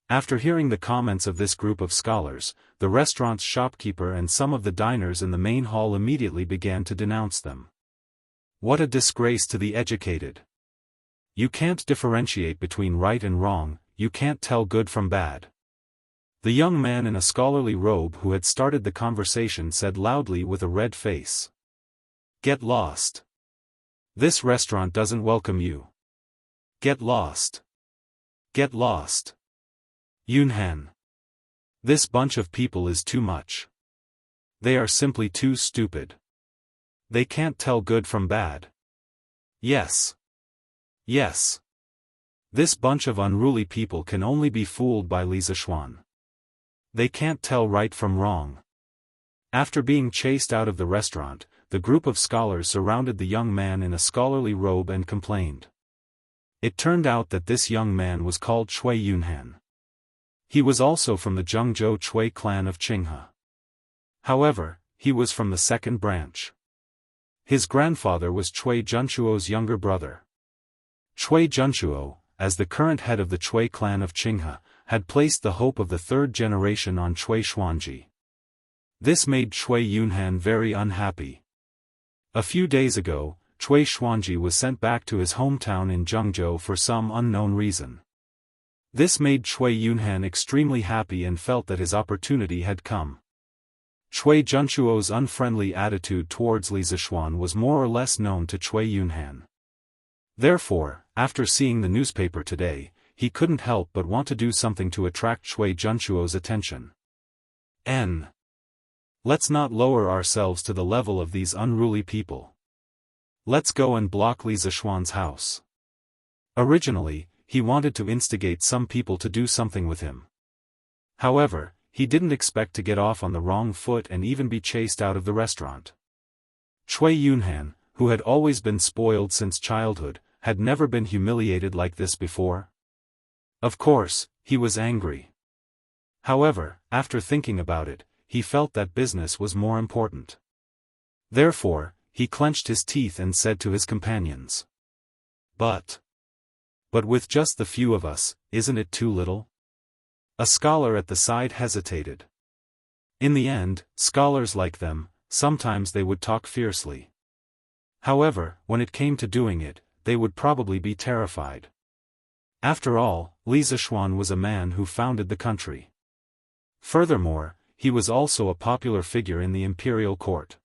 After hearing the comments of this group of scholars, the restaurant's shopkeeper and some of the diners in the main hall immediately began to denounce them. What a disgrace to the educated! You can't differentiate between right and wrong, you can't tell good from bad. The young man in a scholarly robe who had started the conversation said loudly with a red face. Get lost. This restaurant doesn't welcome you. Get lost. Get lost. Yunhan. This bunch of people is too much. They are simply too stupid. They can't tell good from bad. Yes. Yes. This bunch of unruly people can only be fooled by Li Zishuan. They can't tell right from wrong. After being chased out of the restaurant, the group of scholars surrounded the young man in a scholarly robe and complained. It turned out that this young man was called Chui Yunhan. He was also from the Zhengzhou Chui clan of Qinghe. However, he was from the second branch. His grandfather was Chui Junchuo's younger brother. Chui Junchuo, as the current head of the Chui clan of Qinghe, had placed the hope of the third generation on Chui Xuanji. This made Chui Yunhan very unhappy. A few days ago, Chui Xuanji was sent back to his hometown in Zhengzhou for some unknown reason. This made Chui Yunhan extremely happy and felt that his opportunity had come. Chui Junchuo's unfriendly attitude towards Li Zishuan was more or less known to Chui Yunhan. Therefore, after seeing the newspaper today, he couldn't help but want to do something to attract Chui Junchuo's attention. Let's not lower ourselves to the level of these unruly people. Let's go and block Li Zishuan's house. Originally, he wanted to instigate some people to do something with him. However, he didn't expect to get off on the wrong foot and even be chased out of the restaurant. Chui Yunhan, who had always been spoiled since childhood, had never been humiliated like this before. Of course, he was angry. However, after thinking about it, he felt that business was more important. Therefore, he clenched his teeth and said to his companions. But with just the few of us, isn't it too little? A scholar at the side hesitated. In the end, scholars like them, sometimes they would talk fiercely. However, when it came to doing it, they would probably be terrified. After all, Li Zishuan was a man who founded the country. Furthermore, he was also a popular figure in the imperial court.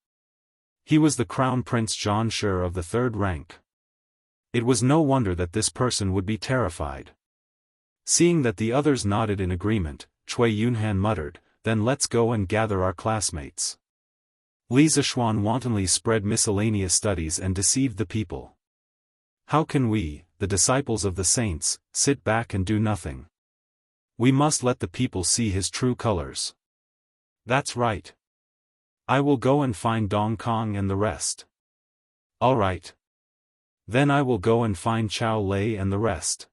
He was the crown prince Zhan Shi of the third rank. It was no wonder that this person would be terrified. Seeing that the others nodded in agreement, Chui Yunhan muttered, "Then let's go and gather our classmates." Li Zishuan wantonly spread miscellaneous studies and deceived the people. How can we, the disciples of the saints, sit back and do nothing? We must let the people see his true colors. That's right. I will go and find Dong Kong and the rest. All right. Then I will go and find Chao Lei and the rest.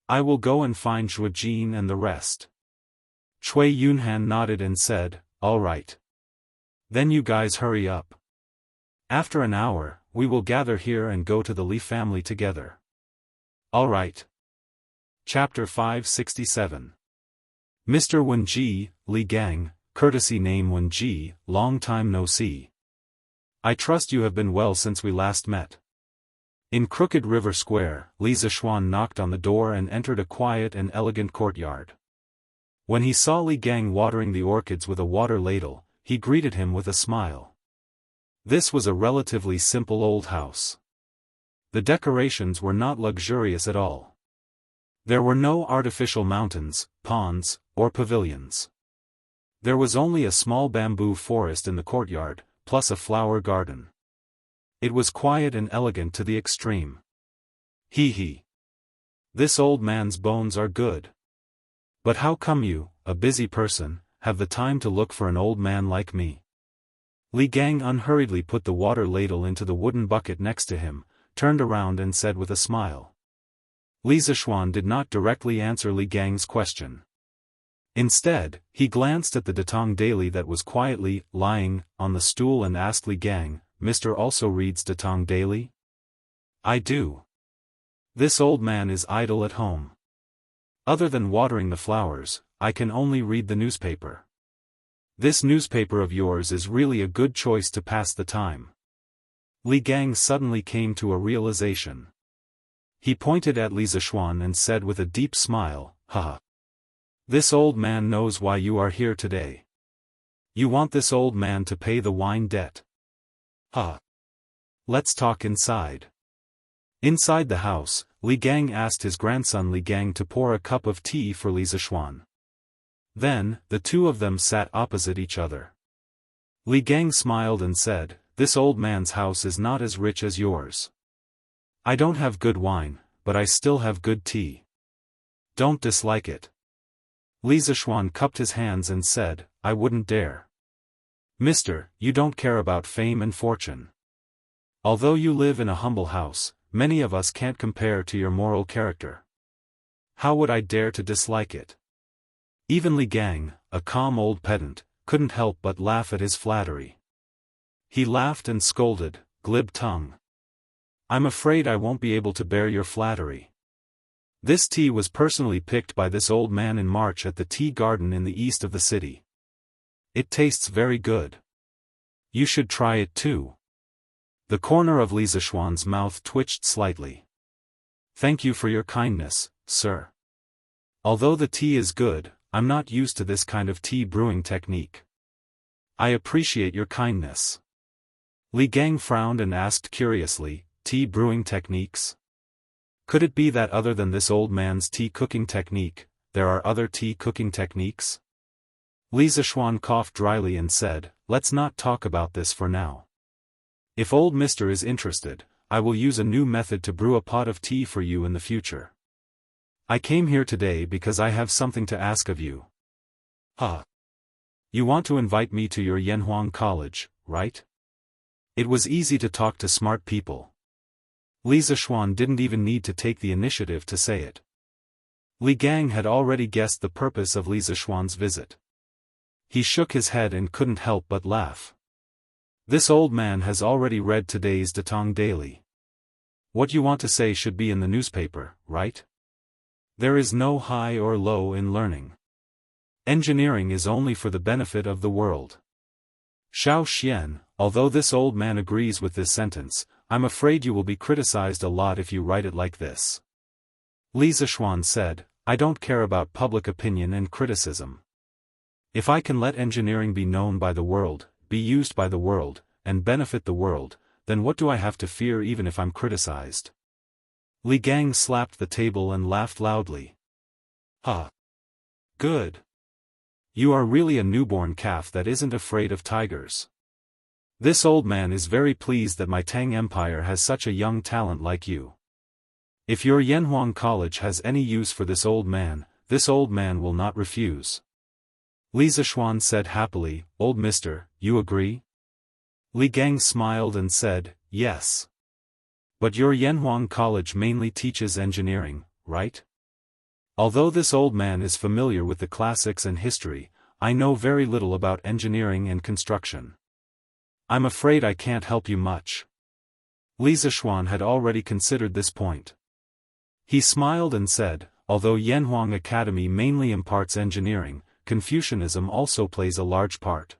I will go and find Zhuo Jin and the rest. Chui Yunhan nodded and said, "All right. Then you guys hurry up. After an hour, we will gather here and go to the Li family together." All right. Chapter 567. Mr. Wenji, Li Gang, courtesy name Wenji, long time no see. I trust you have been well since we last met. In Crooked River Square, Li Zishuan knocked on the door and entered a quiet and elegant courtyard. When he saw Li Gang watering the orchids with a water ladle, he greeted him with a smile. This was a relatively simple old house. The decorations were not luxurious at all. There were no artificial mountains, ponds, or pavilions. There was only a small bamboo forest in the courtyard, plus a flower garden. It was quiet and elegant to the extreme. Hee. This old man's bones are good. But how come you, a busy person, have the time to look for an old man like me? Li Gang unhurriedly put the water ladle into the wooden bucket next to him, turned around and said with a smile. Li Zishuan did not directly answer Li Gang's question. Instead, he glanced at the Datong Daily that was quietly lying on the stool and asked Li Gang, "Mr. also reads Datong Daily?" "I do." "This old man is idle at home. Other than watering the flowers, I can only read the newspaper. This newspaper of yours is really a good choice to pass the time." Li Gang suddenly came to a realization. He pointed at Li Zishuan and said with a deep smile, "Haha. This old man knows why you are here today. You want this old man to pay the wine debt. Ha. Let's talk inside." Inside the house, Li Gang asked his grandson Li Gang to pour a cup of tea for Li Zishuan. Then, the two of them sat opposite each other. Li Gang smiled and said, "This old man's house is not as rich as yours. I don't have good wine, but I still have good tea. Don't dislike it." Li Zishuan cupped his hands and said, "I wouldn't dare. Mister, you don't care about fame and fortune. Although you live in a humble house, many of us can't compare to your moral character. How would I dare to dislike it?" Even Li Gang, a calm old pedant, couldn't help but laugh at his flattery. He laughed and scolded, "Glib tongue. I'm afraid I won't be able to bear your flattery. This tea was personally picked by this old man in March at the tea garden in the east of the city. It tastes very good. You should try it too." The corner of Li Zishuan's mouth twitched slightly. "Thank you for your kindness, sir. Although the tea is good, I'm not used to this kind of tea brewing technique. I appreciate your kindness." Li Gang frowned and asked curiously, "Tea brewing techniques? Could it be that other than this old man's tea cooking technique, there are other tea cooking techniques?" Li Zishuan coughed dryly and said, "Let's not talk about this for now. If old Mister is interested, I will use a new method to brew a pot of tea for you in the future. I came here today because I have something to ask of you." "Huh. You want to invite me to your Yanhuang College, right?" It was easy to talk to smart people. Li Zishuan didn't even need to take the initiative to say it. Li Gang had already guessed the purpose of Li Zishuan's visit. He shook his head and couldn't help but laugh. This old man has already read today's Datong Daily. What you want to say should be in the newspaper, right? There is no high or low in learning. Engineering is only for the benefit of the world. Xiao Xian, although this old man agrees with this sentence, I'm afraid you will be criticized a lot if you write it like this. Li Zishuan said, "I don't care about public opinion and criticism. If I can let engineering be known by the world, be used by the world, and benefit the world, then what do I have to fear even if I'm criticized?" Li Gang slapped the table and laughed loudly. "Ha! Good. You are really a newborn calf that isn't afraid of tigers. This old man is very pleased that my Tang Empire has such a young talent like you. If your Yanhuang College has any use for this old man will not refuse." Li Zishuan said happily, "Old mister, you agree?" Li Gang smiled and said, "Yes. But your Yanhuang College mainly teaches engineering, right? Although this old man is familiar with the classics and history, I know very little about engineering and construction. I'm afraid I can't help you much." Li Zishuan had already considered this point. He smiled and said, "Although Yanhuang Academy mainly imparts engineering, Confucianism also plays a large part.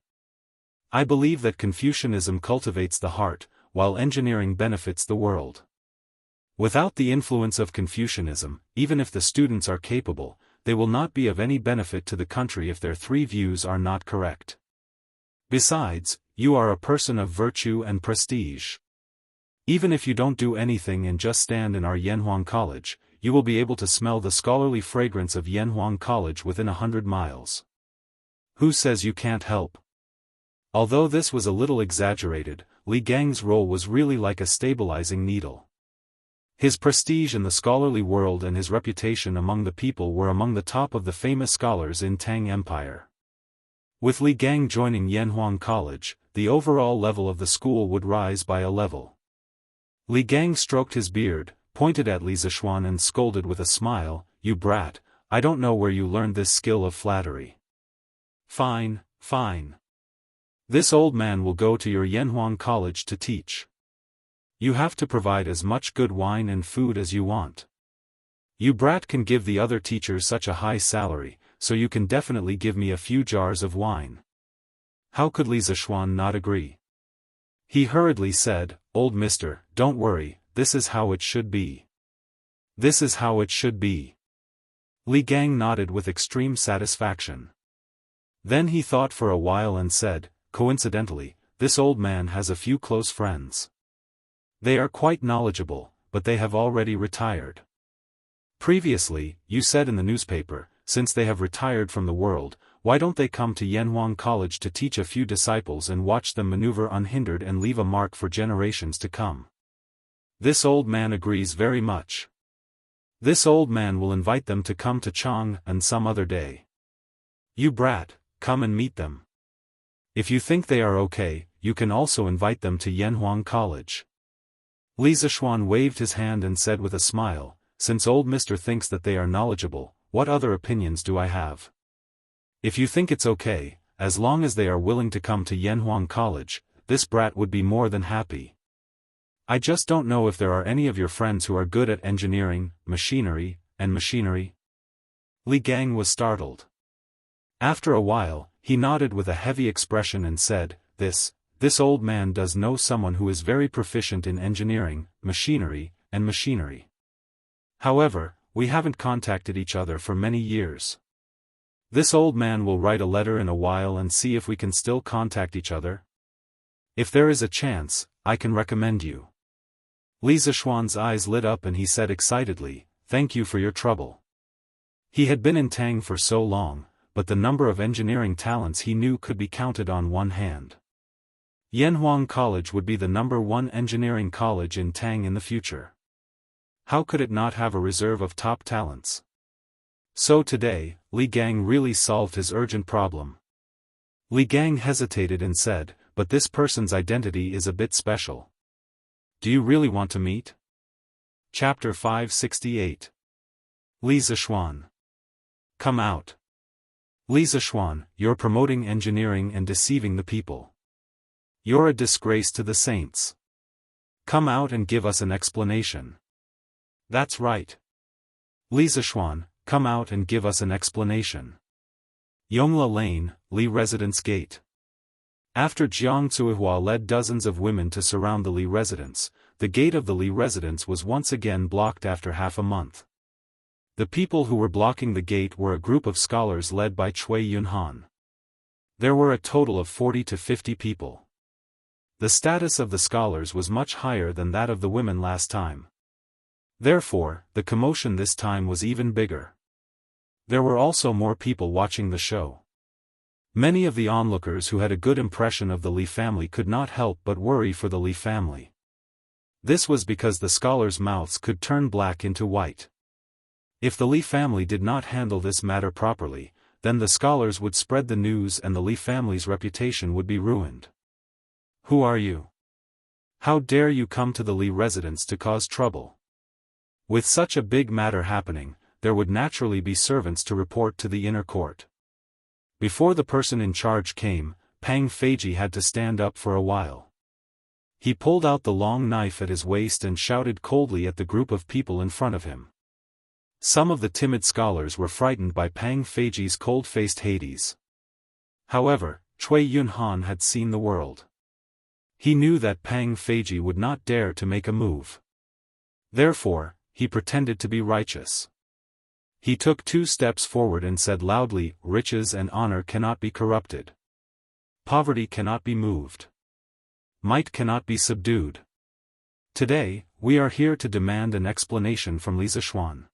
I believe that Confucianism cultivates the heart, while engineering benefits the world. Without the influence of Confucianism, even if the students are capable, they will not be of any benefit to the country if their three views are not correct. Besides, you are a person of virtue and prestige. Even if you don't do anything and just stand in our Yanhuang College, you will be able to smell the scholarly fragrance of Yanhuang College within 100 miles. Who says you can't help? Although this was a little exaggerated, Li Gang's role was really like a stabilizing needle. His prestige in the scholarly world and his reputation among the people were among the top of the famous scholars in Tang Empire. With Li Gang joining Yanhuang College, the overall level of the school would rise by a level. Li Gang stroked his beard, pointed at Li Zishuan and scolded with a smile, "You brat, I don't know where you learned this skill of flattery." "Fine, fine. This old man will go to your Yanhuang College to teach. You have to provide as much good wine and food as you want. You brat can give the other teachers such a high salary, so you can definitely give me a few jars of wine." How could Li Zishuan not agree? He hurriedly said, "Old mister, don't worry, this is how it should be. This is how it should be." Li Gang nodded with extreme satisfaction. Then he thought for a while and said, "Coincidentally, this old man has a few close friends. They are quite knowledgeable, but they have already retired. Previously, you said in the newspaper, since they have retired from the world, why don't they come to Yanhuang College to teach a few disciples and watch them maneuver unhindered and leave a mark for generations to come? This old man agrees very much. This old man will invite them to come to Chang and some other day. You brat, come and meet them. If you think they are okay, you can also invite them to Yanhuang College." Li Zishuan waved his hand and said with a smile, "Since old mister thinks that they are knowledgeable, what other opinions do I have? If you think it's okay, as long as they are willing to come to Yanhuang College, this brat would be more than happy. I just don't know if there are any of your friends who are good at engineering, machinery. Li Gang was startled. After a while, he nodded with a heavy expression and said, This old man does know someone who is very proficient in engineering, machinery. However, we haven't contacted each other for many years. This old man will write a letter in a while and see if we can still contact each other. If there is a chance, I can recommend you." Li Zishuan's eyes lit up and he said excitedly, "Thank you for your trouble." He had been in Tang for so long, but the number of engineering talents he knew could be counted on one hand. Yanhuang College would be the #1 engineering college in Tang in the future. How could it not have a reserve of top talents? So today, Li Gang really solved his urgent problem. Li Gang hesitated and said, "But this person's identity is a bit special. Do you really want to meet?" Chapter 568. Li Zishuan. Come out. Li Zishuan, you're promoting engineering and deceiving the people. You're a disgrace to the saints. Come out and give us an explanation. That's right. Li Zishuan, come out and give us an explanation. Yongla Lane, Li Residence Gate. After Jiang Zuihua led dozens of women to surround the Li residence, the gate of the Li residence was once again blocked after half a month. The people who were blocking the gate were a group of scholars led by Cui Yunhan. There were a total of 40 to 50 people. The status of the scholars was much higher than that of the women last time. Therefore, the commotion this time was even bigger. There were also more people watching the show. Many of the onlookers who had a good impression of the Li family could not help but worry for the Li family. This was because the scholars' mouths could turn black into white. If the Li family did not handle this matter properly, then the scholars would spread the news and the Li family's reputation would be ruined. Who are you? How dare you come to the Li residence to cause trouble? With such a big matter happening, there would naturally be servants to report to the inner court. Before the person in charge came, Pang Feiji had to stand up for a while. He pulled out the long knife at his waist and shouted coldly at the group of people in front of him. Some of the timid scholars were frightened by Pang Feiji's cold-faced Hades. However, Cui Yunhan had seen the world. He knew that Pang Feiji would not dare to make a move. Therefore, he pretended to be righteous. He took 2 steps forward and said loudly, "Riches and honor cannot be corrupted. Poverty cannot be moved. Might cannot be subdued. Today, we are here to demand an explanation from Li Zishuan.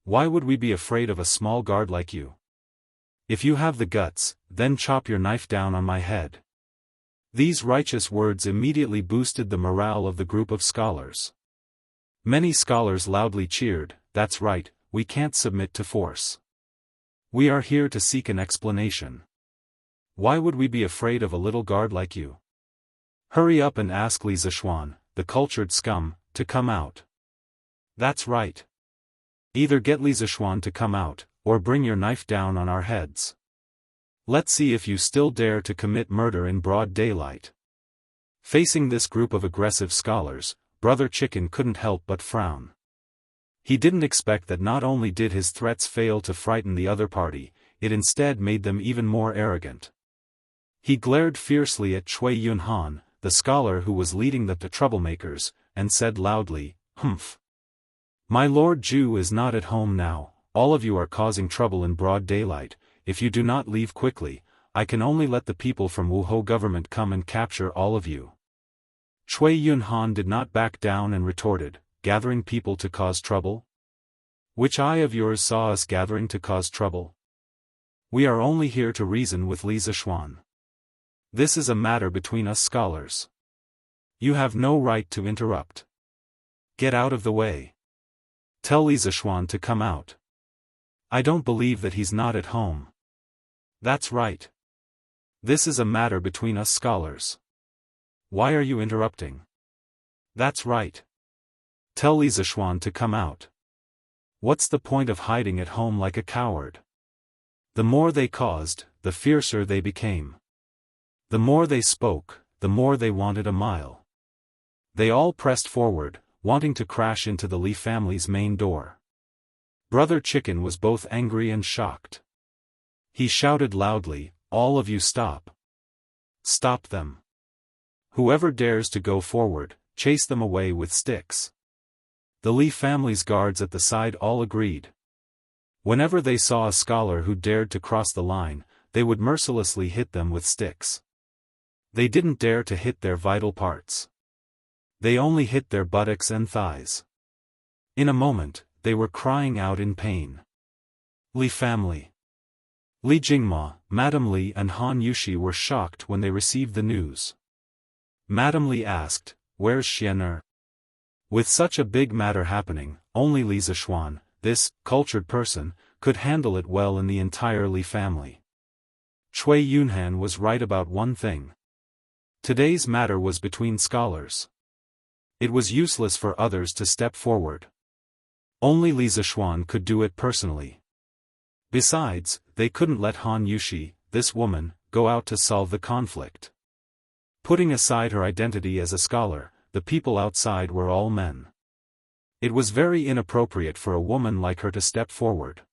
Why would we be afraid of a small guard like you? If you have the guts, then chop your knife down on my head." These righteous words immediately boosted the morale of the group of scholars. Many scholars loudly cheered, "That's right, we can't submit to force. We are here to seek an explanation. Why would we be afraid of a little guard like you? Hurry up and ask Li Zishuan, the cultured scum, to come out. That's right. Either get Li Zishuan to come out, or bring your knife down on our heads. Let's see if you still dare to commit murder in broad daylight." Facing this group of aggressive scholars, Brother Chicken couldn't help but frown. He didn't expect that not only did his threats fail to frighten the other party, it instead made them even more arrogant. He glared fiercely at Cui Yunhan, the scholar who was leading the troublemakers, and said loudly, "Humph. My Lord Ju is not at home now, all of you are causing trouble in broad daylight. If you do not leave quickly, I can only let the people from Wuhou government come and capture all of you." Cui Yunhan did not back down and retorted, "Gathering people to cause trouble? Which eye of yours saw us gathering to cause trouble? We are only here to reason with Li Zishuan. This is a matter between us scholars. You have no right to interrupt. Get out of the way. Tell Li Zishuan to come out. I don't believe that he's not at home. That's right. This is a matter between us scholars. Why are you interrupting? That's right. Tell Li Zishuan to come out. What's the point of hiding at home like a coward?" The more they caused, the fiercer they became. The more they spoke, the more they wanted a mile. They all pressed forward, wanting to crash into the Li family's main door. Brother Chicken was both angry and shocked. He shouted loudly, "All of you stop. Stop them. Whoever dares to go forward, chase them away with sticks." The Li family's guards at the side all agreed. Whenever they saw a scholar who dared to cross the line, they would mercilessly hit them with sticks. They didn't dare to hit their vital parts. They only hit their buttocks and thighs. In a moment, they were crying out in pain. Li family. Li Jingma, Madame Li and Han Yushi were shocked when they received the news. Madame Li asked, "Where's Xian'er?" With such a big matter happening, only Li Zishuan, this cultured person, could handle it well in the entire Li family. Cui Yunhan was right about one thing. Today's matter was between scholars. It was useless for others to step forward. Only Li Zishuan could do it personally. Besides, they couldn't let Han Yushi, this woman, go out to solve the conflict. Putting aside her identity as a scholar, the people outside were all men. It was very inappropriate for a woman like her to step forward.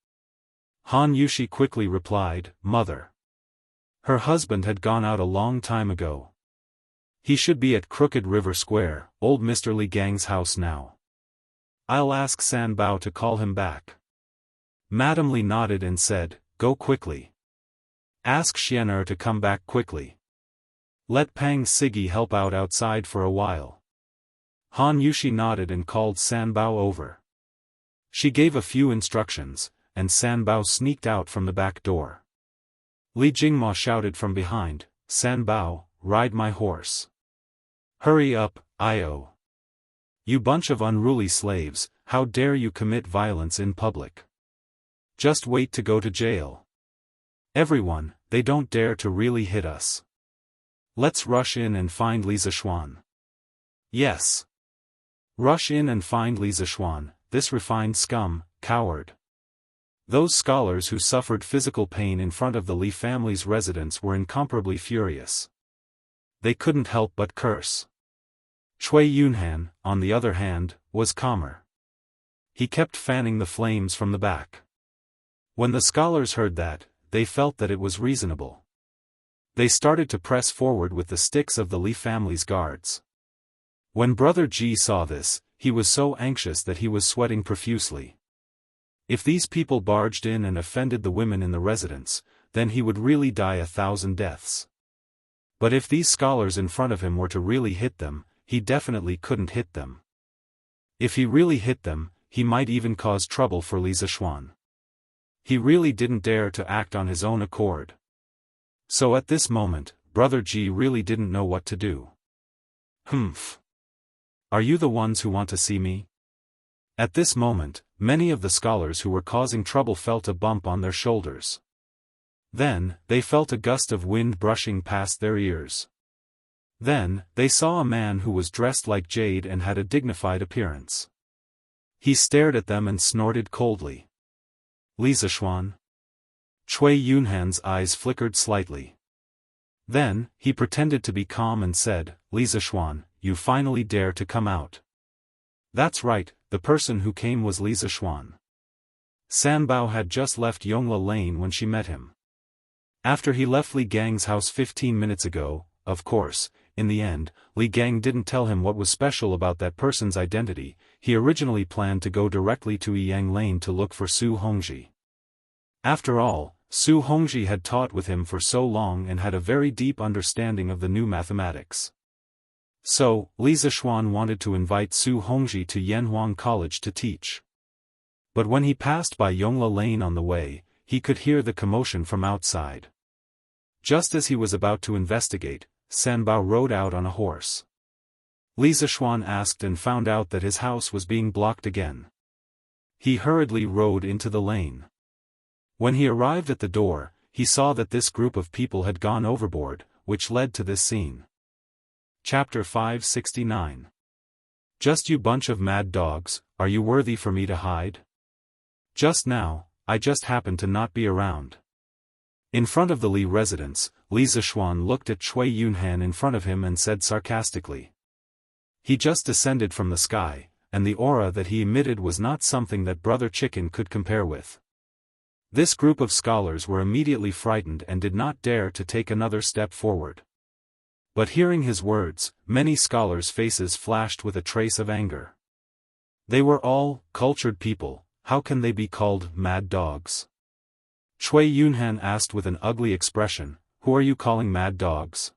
Han Yushi quickly replied, "Mother." Her husband had gone out a long time ago. He should be at Crooked River Square, old Mr. Li Gang's house now. I'll ask San Bao to call him back. Madame Li nodded and said, "Go quickly. Ask Xian'er to come back quickly. Let Pang Sigi help out outside for a while." Han Yushi nodded and called San Bao over. She gave a few instructions, and San Bao sneaked out from the back door. Li Jingma shouted from behind, "San Bao, ride my horse. Hurry up, Io. You bunch of unruly slaves, how dare you commit violence in public? Just wait to go to jail. Everyone, they don't dare to really hit us. Let's rush in and find Li Zishuan. Yes. Rush in and find Li Zishuan, this refined scum, coward." Those scholars who suffered physical pain in front of the Li family's residence were incomparably furious. They couldn't help but curse. Cui Yunhan, on the other hand, was calmer. He kept fanning the flames from the back. When the scholars heard that, they felt that it was reasonable. They started to press forward with the sticks of the Li family's guards. When Brother Ji saw this, he was so anxious that he was sweating profusely. If these people barged in and offended the women in the residence, then he would really die 1,000 deaths. But if these scholars in front of him were to really hit them, he definitely couldn't hit them. If he really hit them, he might even cause trouble for Li Zishuan. He really didn't dare to act on his own accord. So at this moment, Brother Ji really didn't know what to do. Humph. Are you the ones who want to see me? At this moment, many of the scholars who were causing trouble felt a bump on their shoulders. Then, they felt a gust of wind brushing past their ears. Then, they saw a man who was dressed like jade and had a dignified appearance. He stared at them and snorted coldly. Li Zishuan? Cui Yunhan's eyes flickered slightly. Then, he pretended to be calm and said, Li Zishuan, you finally dare to come out. That's right, the person who came was Li Zishuan. Sanbao had just left Yongla Lane when she met him. After he left Li Gang's house 15 minutes ago, of course, in the end, Li Gang didn't tell him what was special about that person's identity. He originally planned to go directly to Yang Lane to look for Su Hongji. After all, Su Hongji had taught with him for so long and had a very deep understanding of the new mathematics. So, Li Zishuan wanted to invite Su Hongji to Yanhuang College to teach. But when he passed by Yongla Lane on the way, he could hear the commotion from outside. Just as he was about to investigate, Sanbao rode out on a horse. Li Zishuan asked and found out that his house was being blocked again. He hurriedly rode into the lane. When he arrived at the door, he saw that this group of people had gone overboard, which led to this scene. Chapter 569. Just you bunch of mad dogs, are you worthy for me to hide? Just now, I just happened to not be around. In front of the Li residence, Li Zishuan looked at Cui Yunhan in front of him and said sarcastically. He just descended from the sky, and the aura that he emitted was not something that Brother Chicken could compare with. This group of scholars were immediately frightened and did not dare to take another step forward. But hearing his words, many scholars' faces flashed with a trace of anger. They were all cultured people. How can they be called mad dogs? Cui Yunhan asked with an ugly expression, who are you calling mad dogs?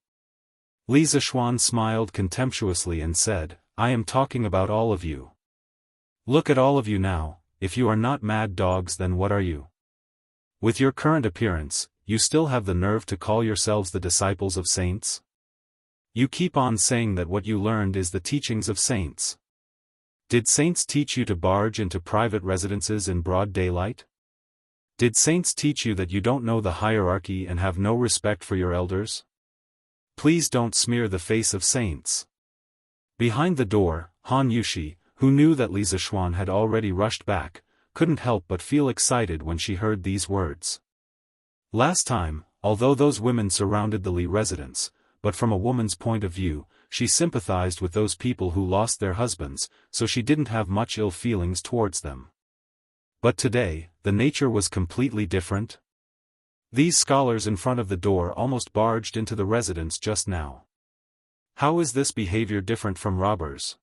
Li Zishuan smiled contemptuously and said, I am talking about all of you. Look at all of you now, if you are not mad dogs then what are you? With your current appearance, you still have the nerve to call yourselves the disciples of saints? You keep on saying that what you learned is the teachings of saints. Did saints teach you to barge into private residences in broad daylight? Did saints teach you that you don't know the hierarchy and have no respect for your elders? Please don't smear the face of saints. Behind the door, Han Yushi, who knew that Li Zishuan had already rushed back, couldn't help but feel excited when she heard these words. Last time, although those women surrounded the Li residence, but from a woman's point of view, she sympathized with those people who lost their husbands, so she didn't have much ill feelings towards them. But today, the nature was completely different. These scholars in front of the door almost barged into the residence just now. How is this behavior different from robbers?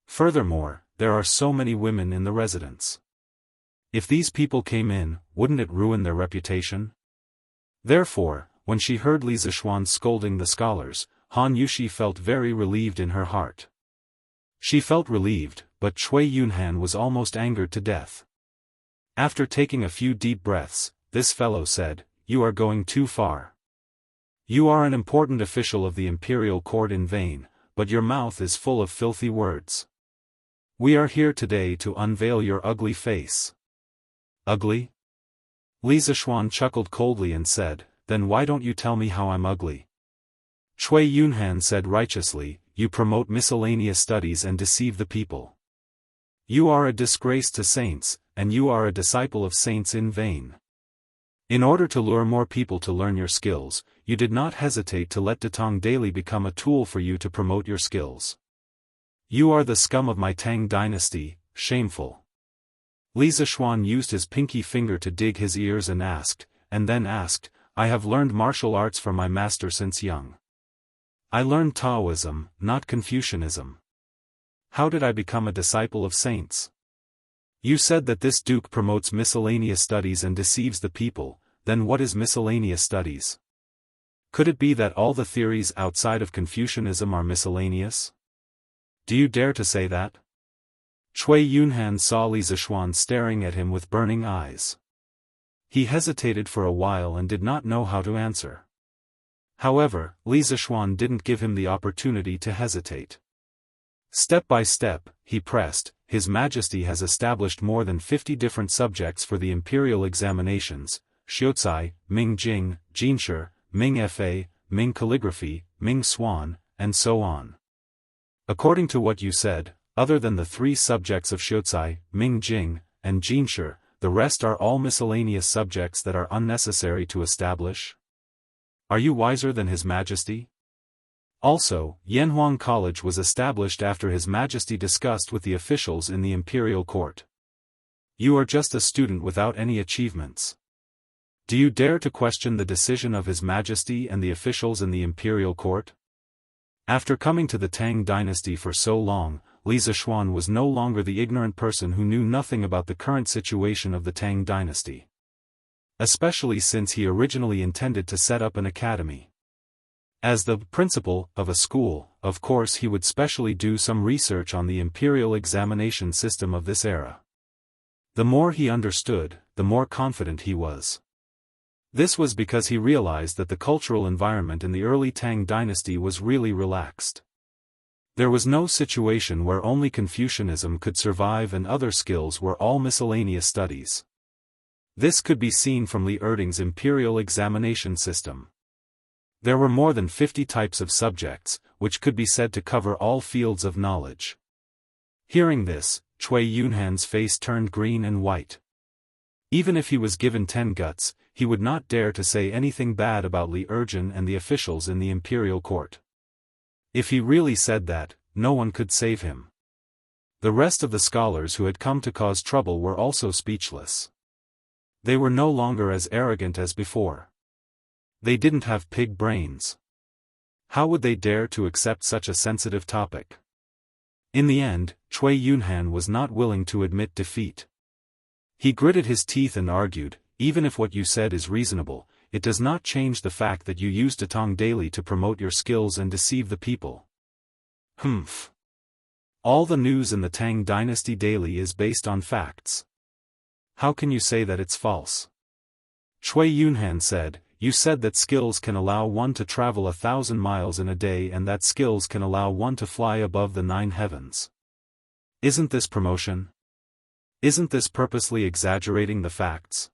Furthermore, there are so many women in the residence. If these people came in, wouldn't it ruin their reputation? Therefore, when she heard Li Zishuan scolding the scholars, Han Yushi felt very relieved in her heart. She felt relieved, but Cui Yunhan was almost angered to death. After taking a few deep breaths, this fellow said, "You are going too far. You are an important official of the imperial court in vain, but your mouth is full of filthy words. We are here today to unveil your ugly face." Ugly? Li Zishuan chuckled coldly and said, "Then why don't you tell me how I'm ugly?" Cui Yunhan said righteously, "You promote miscellaneous studies and deceive the people. You are a disgrace to saints, and you are a disciple of saints in vain. In order to lure more people to learn your skills, you did not hesitate to let Datong Daily become a tool for you to promote your skills. You are the scum of my Tang dynasty, shameful." Li Zishuan used his pinky finger to dig his ears and then asked, I have learned martial arts from my master since young. I learned Taoism, not Confucianism. How did I become a disciple of saints? You said that this duke promotes miscellaneous studies and deceives the people, then what is miscellaneous studies? Could it be that all the theories outside of Confucianism are miscellaneous? Do you dare to say that? Cui Yunhan saw Li Zishuan staring at him with burning eyes. He hesitated for a while and did not know how to answer. However, Li Zishuan didn't give him the opportunity to hesitate. Step by step, he pressed, His Majesty has established more than 50 different subjects for the imperial examinations, Xiuzai, Ming Jing, Jinshi, Ming Fa, Ming Calligraphy, Ming Swan, and so on. According to what you said, other than the 3 subjects of Xiuzai, Ming Jing, and Jinshi, the rest are all miscellaneous subjects that are unnecessary to establish? Are you wiser than His Majesty? Also, Yanhuang College was established after His Majesty discussed with the officials in the imperial court. You are just a student without any achievements. Do you dare to question the decision of His Majesty and the officials in the imperial court? After coming to the Tang dynasty for so long, Li Zishuan was no longer the ignorant person who knew nothing about the current situation of the Tang dynasty. Especially since he originally intended to set up an academy. As the principal of a school, of course he would specially do some research on the imperial examination system of this era. The more he understood, the more confident he was. This was because he realized that the cultural environment in the early Tang dynasty was really relaxed. There was no situation where only Confucianism could survive and other skills were all miscellaneous studies. This could be seen from Li Erding's imperial examination system. There were more than 50 types of subjects, which could be said to cover all fields of knowledge. Hearing this, Cui Yunhan's face turned green and white. Even if he was given 10 guts, he would not dare to say anything bad about Li Erjin and the officials in the imperial court. If he really said that, no one could save him. The rest of the scholars who had come to cause trouble were also speechless. They were no longer as arrogant as before. They didn't have pig brains. How would they dare to accept such a sensitive topic? In the end, Cui Yunhan was not willing to admit defeat. He gritted his teeth and argued, even if what you said is reasonable, it does not change the fact that you use Datong daily to promote your skills and deceive the people. Humph. All the news in the Tang dynasty daily is based on facts. How can you say that it's false? Cui Yunhan said, You said that skills can allow one to travel 1,000 miles in a day and that skills can allow one to fly above the 9 heavens. Isn't this promotion? Isn't this purposely exaggerating the facts?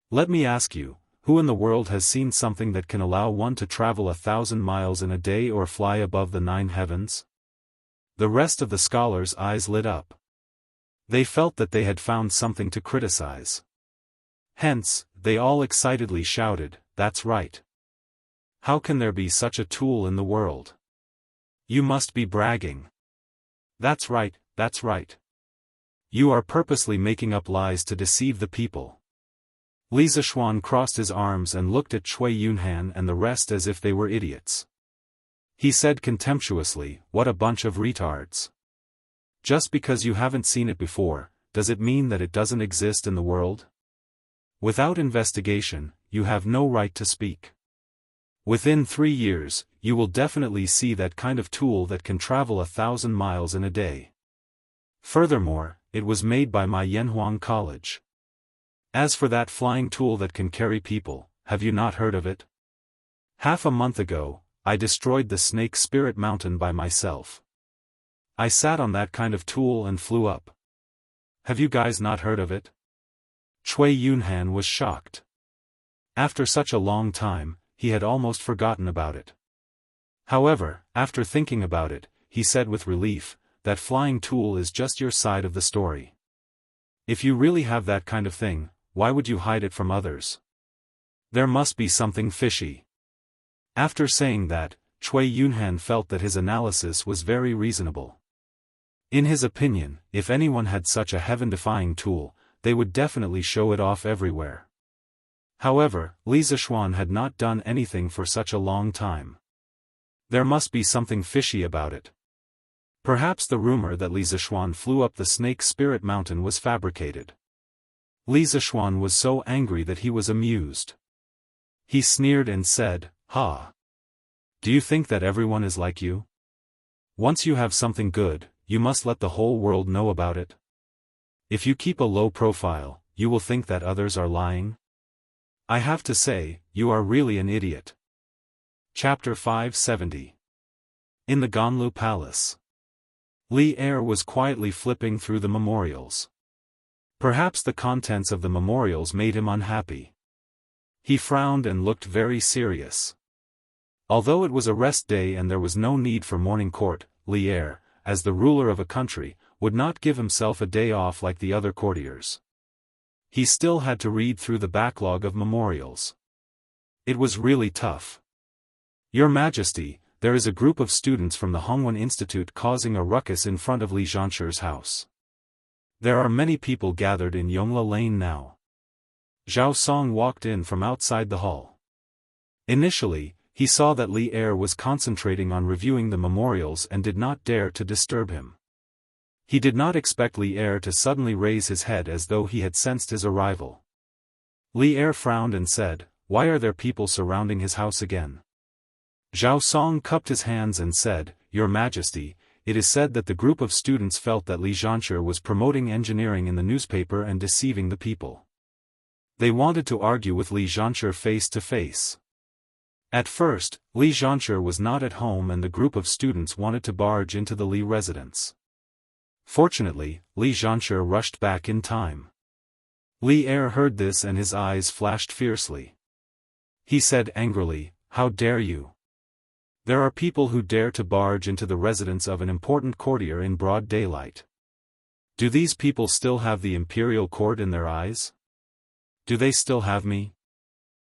Let me ask you, who in the world has seen something that can allow one to travel 1,000 miles in a day or fly above the 9 heavens? The rest of the scholars' eyes lit up. They felt that they had found something to criticize. Hence, they all excitedly shouted, That's right. How can there be such a tool in the world? You must be bragging. That's right, that's right. You are purposely making up lies to deceive the people. Li Zishuan crossed his arms and looked at Cui Yunhan and the rest as if they were idiots. He said contemptuously, What a bunch of retards. Just because you haven't seen it before, does it mean that it doesn't exist in the world? Without investigation, you have no right to speak. Within 3 years, you will definitely see that kind of tool that can travel 1,000 miles in a day. Furthermore, it was made by my Yanhuang College. As for that flying tool that can carry people, have you not heard of it? Half a month ago, I destroyed the Snake Spirit Mountain by myself. I sat on that kind of tool and flew up. Have you guys not heard of it? Cui Yunhan was shocked. After such a long time, he had almost forgotten about it. However, after thinking about it, he said with relief, that flying tool is just your side of the story. If you really have that kind of thing, why would you hide it from others? There must be something fishy. After saying that, Cui Yunhan felt that his analysis was very reasonable. In his opinion, if anyone had such a heaven-defying tool, they would definitely show it off everywhere. However, Li Zishuan had not done anything for such a long time. There must be something fishy about it. Perhaps the rumor that Li Zishuan flew up the Snake Spirit Mountain was fabricated. Li Zishuan was so angry that he was amused. He sneered and said, "Ha! Do you think that everyone is like you? Once you have something good, you must let the whole world know about it. If you keep a low profile, you will think that others are lying? I have to say, you are really an idiot." Chapter 570. In the Ganlu Palace. Li Er was quietly flipping through the memorials. Perhaps the contents of the memorials made him unhappy. He frowned and looked very serious. Although it was a rest day and there was no need for morning court, Li Er, as the ruler of a country, would not give himself a day off like the other courtiers. He still had to read through the backlog of memorials. It was really tough. "Your Majesty, there is a group of students from the Hongwen Institute causing a ruckus in front of Li Zhanshi's house. There are many people gathered in Yongla Lane now." Zhao Song walked in from outside the hall. Initially, he saw that Li Er was concentrating on reviewing the memorials and did not dare to disturb him. He did not expect Li Er to suddenly raise his head as though he had sensed his arrival. Li Er frowned and said, "Why are there people surrounding his house again?" Zhao Song cupped his hands and said, "Your Majesty, it is said that the group of students felt that Li Zhanshi was promoting engineering in the newspaper and deceiving the people. They wanted to argue with Li Zhanshi face to face. At first, Li Zhanshi was not at home and the group of students wanted to barge into the Li residence. Fortunately, Li Zhanshi rushed back in time. Li Er heard this and his eyes flashed fiercely. He said angrily, "How dare you? There are people who dare to barge into the residence of an important courtier in broad daylight. Do these people still have the imperial cord in their eyes? Do they still have me?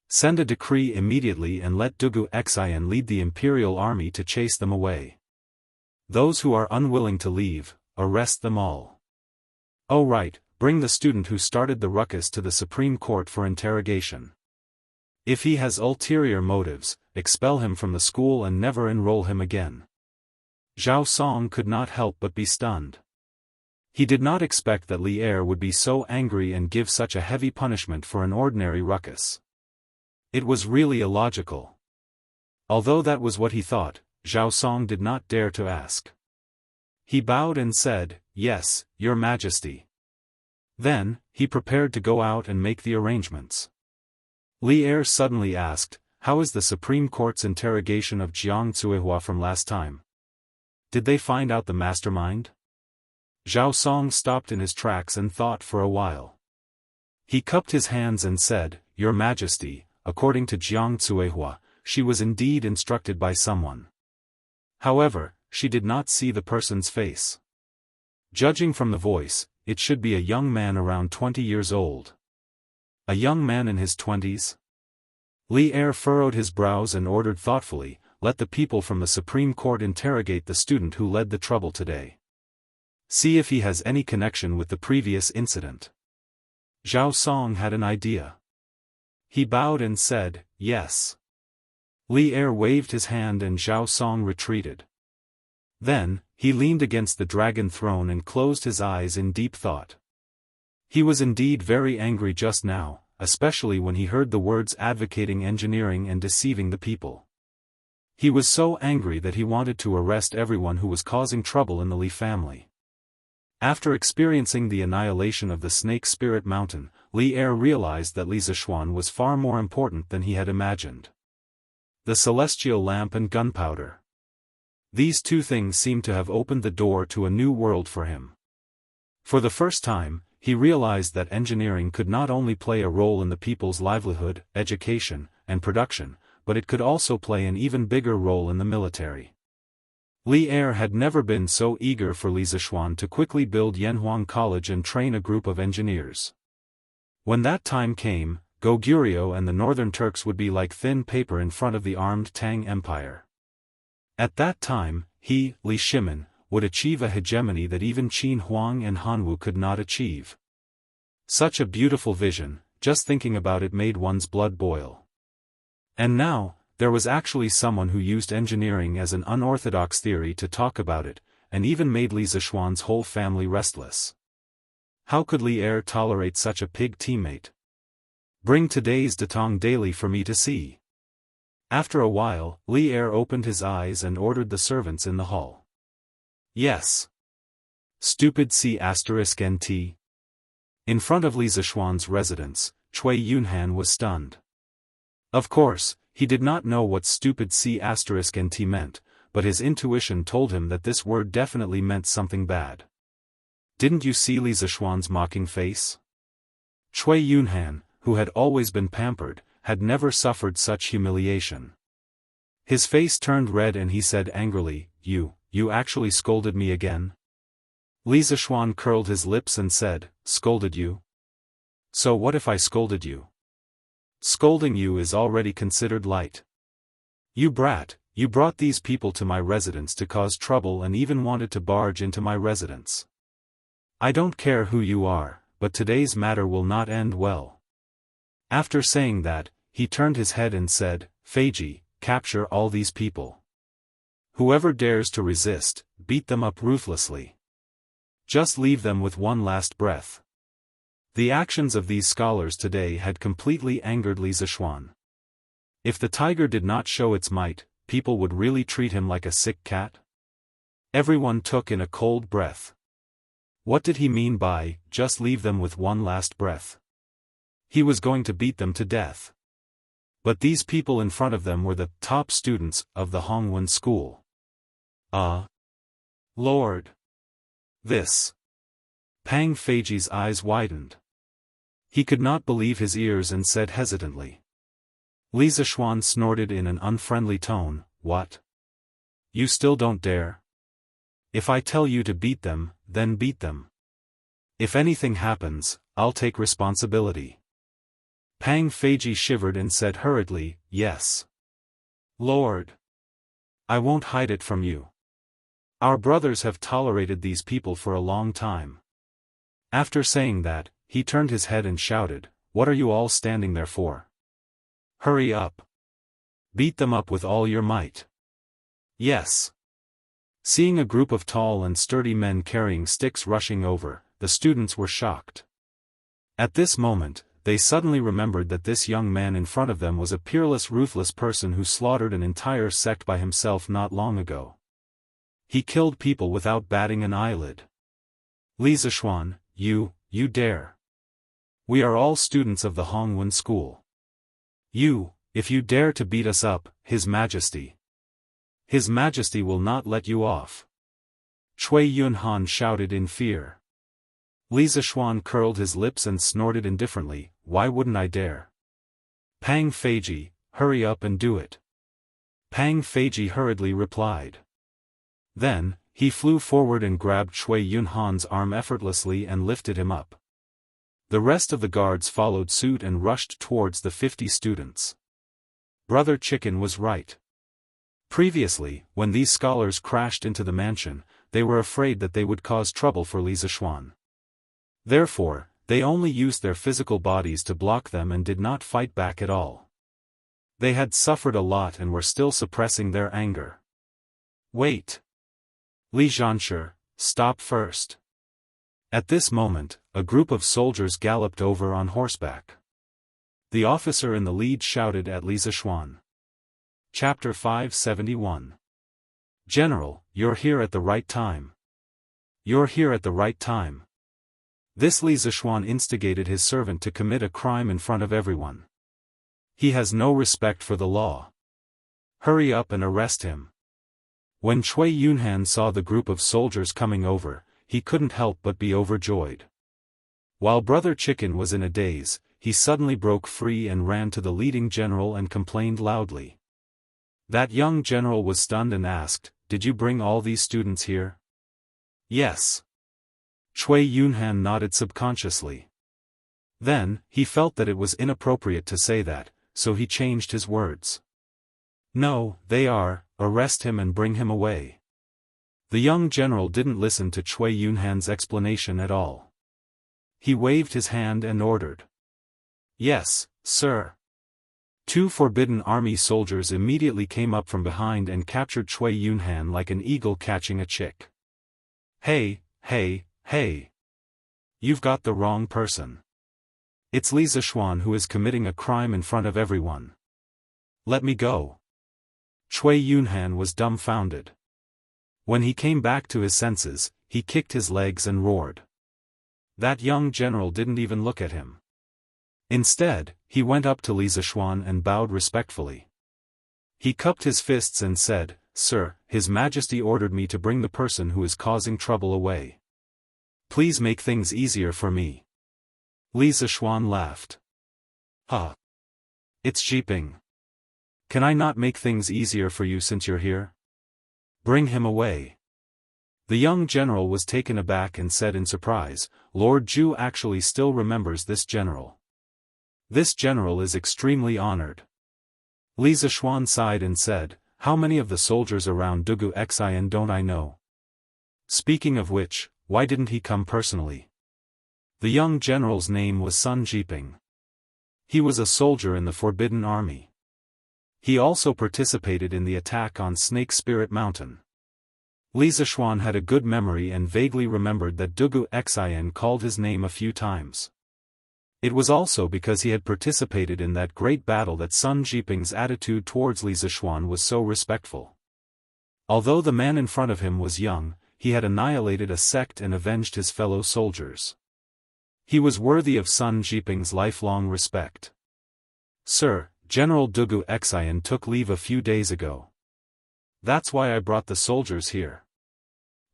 Send a decree immediately and let Dugu Xian lead the imperial army to chase them away. Those who are unwilling to leave, arrest them all. Oh right, bring the student who started the ruckus to the Supreme Court for interrogation. If he has ulterior motives, expel him from the school and never enroll him again." Zhao Song could not help but be stunned. He did not expect that Li Er would be so angry and give such a heavy punishment for an ordinary ruckus. It was really illogical. Although that was what he thought, Zhao Song did not dare to ask. He bowed and said, "Yes, Your Majesty." Then, he prepared to go out and make the arrangements. Li Er suddenly asked, "How is the Supreme Court's interrogation of Jianghu from last time? Did they find out the mastermind?" Zhao Song stopped in his tracks and thought for a while. He cupped his hands and said, "Your Majesty, according to Jianghu, she was indeed instructed by someone. However, she did not see the person's face. Judging from the voice, it should be a young man around 20 years old." A young man in his 20s? Li Er furrowed his brows and ordered thoughtfully, "Let the people from the Supreme Court interrogate the student who led the trouble today. See if he has any connection with the previous incident." Zhao Song had an idea. He bowed and said, "Yes." Li Er waved his hand and Zhao Song retreated. Then, he leaned against the dragon throne and closed his eyes in deep thought. He was indeed very angry just now, especially when he heard the words advocating engineering and deceiving the people. He was so angry that he wanted to arrest everyone who was causing trouble in the Li family. After experiencing the annihilation of the Snake Spirit Mountain, Li Er realized that Li Zishuan was far more important than he had imagined. The celestial lamp and gunpowder. These two things seemed to have opened the door to a new world for him. For the first time, he realized that engineering could not only play a role in the people's livelihood, education, and production, but it could also play an even bigger role in the military. Li Er had never been so eager for Li Zishuan to quickly build Yanhuang College and train a group of engineers. When that time came, Goguryeo and the Northern Turks would be like thin paper in front of the armed Tang Empire. At that time, he, Li Shimin, would achieve a hegemony that even Qin Huang and Hanwu could not achieve. Such a beautiful vision, just thinking about it made one's blood boil. And now, there was actually someone who used engineering as an unorthodox theory to talk about it, and even made Li Zishuan's whole family restless. How could Li Er tolerate such a pig teammate? Bring today's Datong daily for me to see. After a while, Li Er opened his eyes and ordered the servants in the hall. Yes. Stupid C***NT. In front of Li Zishuan's residence, Cui Yunhan was stunned. Of course, he did not know what stupid C***NT meant, but his intuition told him that this word definitely meant something bad. Didn't you see Li Zishuan's mocking face? Cui Yunhan, who had always been pampered, had never suffered such humiliation. His face turned red and he said angrily, You actually scolded me again? Li Zishuan curled his lips and said, Scolded you? So what if I scolded you? Scolding you is already considered light. You brat, you brought these people to my residence to cause trouble and even wanted to barge into my residence. I don't care who you are, but today's matter will not end well. After saying that, he turned his head and said, Feiji, capture all these people. Whoever dares to resist, beat them up ruthlessly. Just leave them with one last breath. The actions of these scholars today had completely angered Li Zishuan. If the tiger did not show its might, people would really treat him like a sick cat? Everyone took in a cold breath. What did he mean by, just leave them with one last breath? He was going to beat them to death. But these people in front of them were the top students of the Hongwen school. Lord! This! Pang Feiji's eyes widened. He could not believe his ears and said hesitantly. Li Zishuan snorted in an unfriendly tone, What? You still don't dare? If I tell you to beat them, then beat them. If anything happens, I'll take responsibility. Pang Feiji shivered and said hurriedly, Yes. Lord. I won't hide it from you. Our brothers have tolerated these people for a long time. After saying that, he turned his head and shouted, What are you all standing there for? Hurry up. Beat them up with all your might. Yes. Seeing a group of tall and sturdy men carrying sticks rushing over, the students were shocked. At this moment, they suddenly remembered that this young man in front of them was a peerless, ruthless person who slaughtered an entire sect by himself not long ago. He killed people without batting an eyelid. Li Zishuan, you dare. We are all students of the Hongwen school. If you dare to beat us up, His Majesty will not let you off. Cui Yunhan shouted in fear. Li Zishuan curled his lips and snorted indifferently, Why wouldn't I dare? Pang Feiji, hurry up and do it. Pang Feiji hurriedly replied. Then, he flew forward and grabbed Cui Yunhan's arm effortlessly and lifted him up. The rest of the guards followed suit and rushed towards the 50 students. Brother Chicken was right. Previously, when these scholars crashed into the mansion, they were afraid that they would cause trouble for Li Zishuan. Therefore, they only used their physical bodies to block them and did not fight back at all. They had suffered a lot and were still suppressing their anger. Wait! Li Xianxia, stop first. At this moment, a group of soldiers galloped over on horseback. The officer in the lead shouted at Li Zishuan. Chapter 571. General, you're here at the right time. You're here at the right time. This Li Zishuan instigated his servant to commit a crime in front of everyone. He has no respect for the law. Hurry up and arrest him. When Cui Yunhan saw the group of soldiers coming over, he couldn't help but be overjoyed. While Brother Chicken was in a daze, he suddenly broke free and ran to the leading general and complained loudly. That young general was stunned and asked, Did you bring all these students here? Yes. Cui Yunhan nodded subconsciously. Then, he felt that it was inappropriate to say that, so he changed his words. No, they are, arrest him and bring him away. The young general didn't listen to Cui Yunhan's explanation at all. He waved his hand and ordered. Yes, sir. Two forbidden army soldiers immediately came up from behind and captured Cui Yunhan like an eagle catching a chick. Hey, hey, hey. You've got the wrong person. It's Li Zishuan who is committing a crime in front of everyone. Let me go. Cui Yunhan was dumbfounded. When he came back to his senses, he kicked his legs and roared. That young general didn't even look at him. Instead, he went up to Li Zishuan and bowed respectfully. He cupped his fists and said, "Sir, His Majesty ordered me to bring the person who is causing trouble away. Please make things easier for me." Li Zishuan laughed. It's Jiping. Can I not make things easier for you since you're here? Bring him away. The young general was taken aback and said in surprise, "Lord Zhu actually still remembers this general. This general is extremely honored." Li Zishuan sighed and said, "How many of the soldiers around Dugu Xian don't I know? Speaking of which, why didn't he come personally?" The young general's name was Sun Jiping. He was a soldier in the Forbidden Army. He also participated in the attack on Snake Spirit Mountain. Li Zishuan had a good memory and vaguely remembered that Dugu Xian called his name a few times. It was also because he had participated in that great battle that Sun Jiping's attitude towards Li Zishuan was so respectful. Although the man in front of him was young, he had annihilated a sect and avenged his fellow soldiers. He was worthy of Sun Jiping's lifelong respect. "Sir, General Dugu Xian took leave a few days ago. That's why I brought the soldiers here."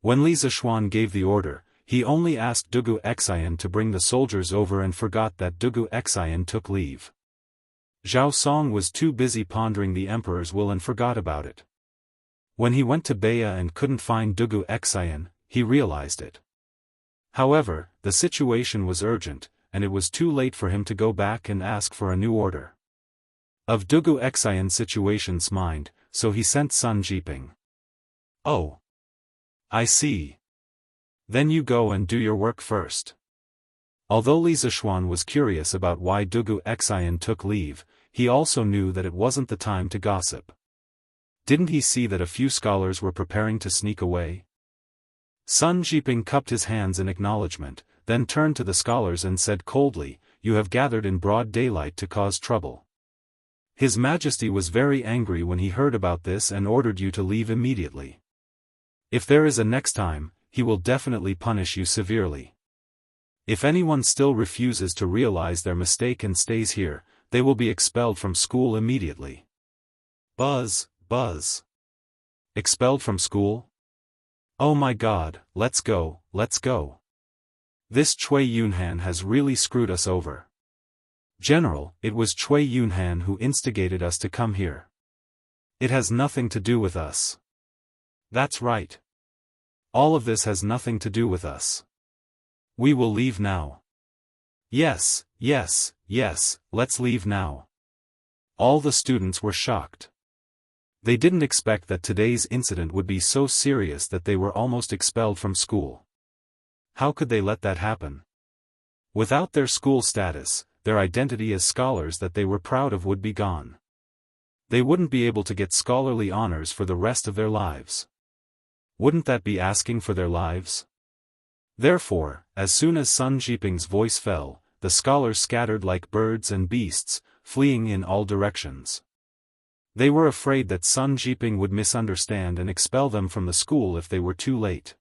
When Li Zishuan gave the order, he only asked Dugu Xian to bring the soldiers over and forgot that Dugu Xian took leave. Zhao Song was too busy pondering the emperor's will and forgot about it. When he went to Baya and couldn't find Dugu Xian, he realized it. However, the situation was urgent, and it was too late for him to go back and ask for a new order. Of Dugu Xian's situation's mind, so he sent Sun Jiping. "Oh. I see. Then you go and do your work first." Although Li Zishuan was curious about why Dugu Xian took leave, he also knew that it wasn't the time to gossip. Didn't he see that a few scholars were preparing to sneak away? Sun Jiping cupped his hands in acknowledgement, then turned to the scholars and said coldly, "You have gathered in broad daylight to cause trouble. His Majesty was very angry when he heard about this and ordered you to leave immediately. If there is a next time, he will definitely punish you severely. If anyone still refuses to realize their mistake and stays here, they will be expelled from school immediately." Buzz, buzz. Expelled from school? Oh my God, let's go, let's go. This Cui Yunhan has really screwed us over. General, it was Cui Yunhan who instigated us to come here. It has nothing to do with us. That's right. All of this has nothing to do with us. We will leave now. Yes, yes, yes, let's leave now. All the students were shocked. They didn't expect that today's incident would be so serious that they were almost expelled from school. How could they let that happen? Without their school status, their identity as scholars that they were proud of would be gone. They wouldn't be able to get scholarly honors for the rest of their lives. Wouldn't that be asking for their lives? Therefore, as soon as Sun Jiping's voice fell, the scholars scattered like birds and beasts, fleeing in all directions. They were afraid that Sun Jiping would misunderstand and expel them from the school if they were too late.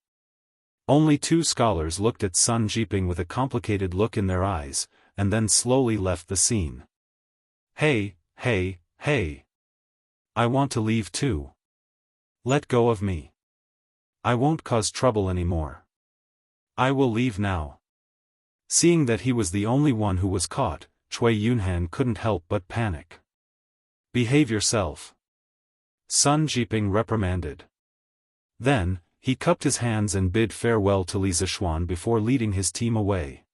Only two scholars looked at Sun Jiping with a complicated look in their eyes, and then slowly left the scene. "Hey, hey, hey. I want to leave too. Let go of me. I won't cause trouble anymore. I will leave now." Seeing that he was the only one who was caught, Cui Yunhan couldn't help but panic. "Behave yourself," Sun Jiping reprimanded. Then, he cupped his hands and bid farewell to Li Zishuan before leading his team away.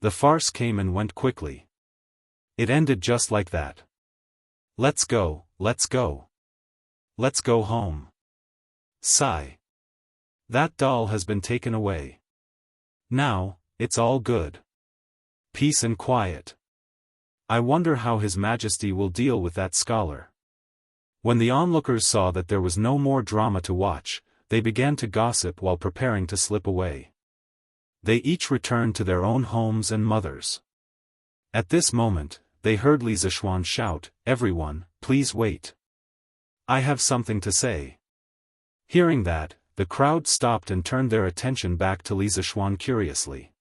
The farce came and went quickly. It ended just like that. Let's go, let's go. Let's go home. Sigh. That doll has been taken away. Now, it's all good. Peace and quiet. I wonder how His Majesty will deal with that scholar. When the onlookers saw that there was no more drama to watch, they began to gossip while preparing to slip away. They each returned to their own homes and mothers. At this moment, they heard Li Zishuan shout, "Everyone, please wait. I have something to say." Hearing that, the crowd stopped and turned their attention back to Li Zishuan curiously.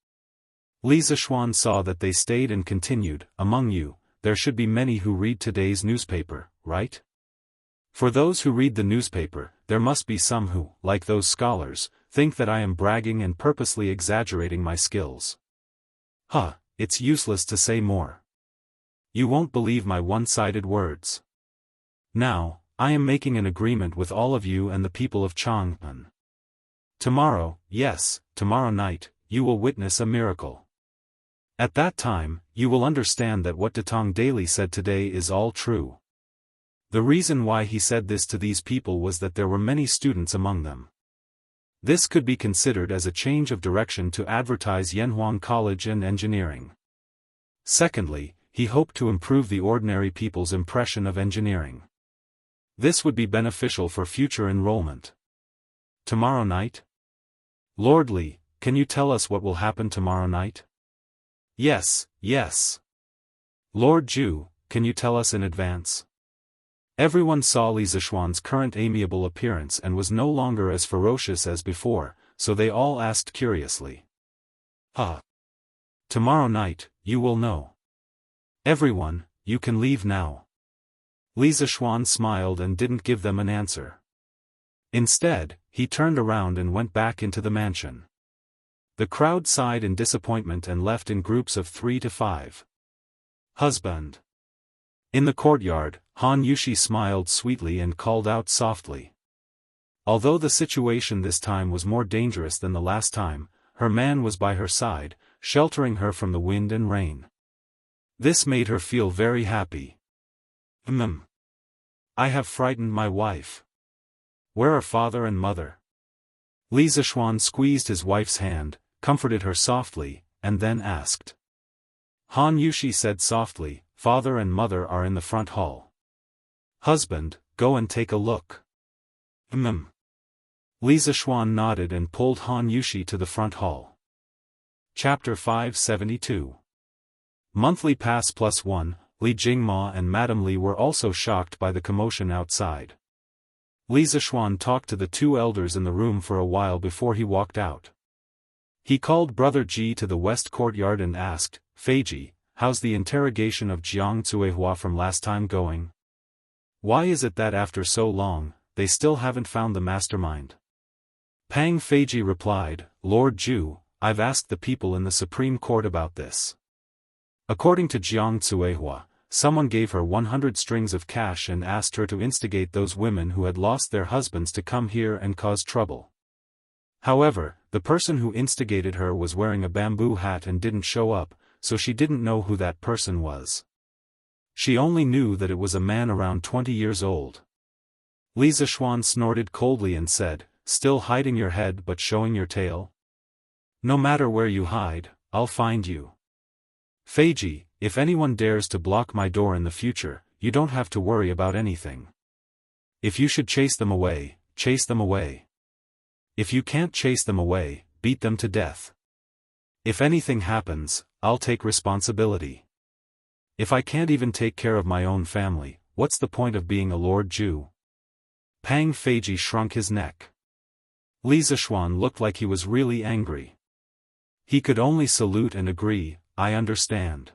Li Zishuan saw that they stayed and continued, "Among you, there should be many who read today's newspaper, right? For those who read the newspaper, there must be some who, like those scholars, think that I am bragging and purposely exaggerating my skills. It's useless to say more. You won't believe my one-sided words. Now, I am making an agreement with all of you and the people of Chang'an. Tomorrow, yes, tomorrow night, you will witness a miracle. At that time, you will understand that what Datong Daily said today is all true." The reason why he said this to these people was that there were many students among them. This could be considered as a change of direction to advertise Yanhuang College and Engineering. Secondly, he hoped to improve the ordinary people's impression of engineering. This would be beneficial for future enrollment. Tomorrow night? Lord Li, can you tell us what will happen tomorrow night? Yes. Lord Ju, can you tell us in advance? Everyone saw Li Zishuan's current amiable appearance and was no longer as ferocious as before, so they all asked curiously. Tomorrow night, you will know. Everyone, you can leave now. Li Zishuan smiled and didn't give them an answer. Instead, he turned around and went back into the mansion. The crowd sighed in disappointment and left in groups of 3 to 5. Husband. In the courtyard, Han Yushi smiled sweetly and called out softly. Although the situation this time was more dangerous than the last time, her man was by her side, sheltering her from the wind and rain. This made her feel very happy. I have frightened my wife. Where are father and mother? Li Zishuan squeezed his wife's hand, comforted her softly, and then asked. Han Yushi said softly, "Father and mother are in the front hall." Husband, go and take a look. Li Zishuan nodded and pulled Han Yushi to the front hall. Chapter 572. Monthly Pass +1, Li Jingma and Madame Li were also shocked by the commotion outside. Li Zishuan talked to the two elders in the room for a while before he walked out. He called Brother Ji to the west courtyard and asked, "Feiji, how's the interrogation of Jiang Zuehua from last time going? Why is it that after so long, they still haven't found the mastermind?" Pang Feiji replied, "Lord Ju, I've asked the people in the Supreme Court about this. According to Jiang Zuehua, someone gave her 100 strings of cash and asked her to instigate those women who had lost their husbands to come here and cause trouble. However, the person who instigated her was wearing a bamboo hat and didn't show up, so she didn't know who that person was. She only knew that it was a man around 20 years old." Li Zishuan snorted coldly and said, "Still hiding your head but showing your tail? No matter where you hide, I'll find you. Feiji, if anyone dares to block my door in the future, you don't have to worry about anything. If you should chase them away, chase them away. If you can't chase them away, beat them to death. If anything happens, I'll take responsibility. If I can't even take care of my own family, what's the point of being a Lord Ju?" Pang Feiji shrunk his neck. Li Zishuan looked like he was really angry. He could only salute and agree, "I understand.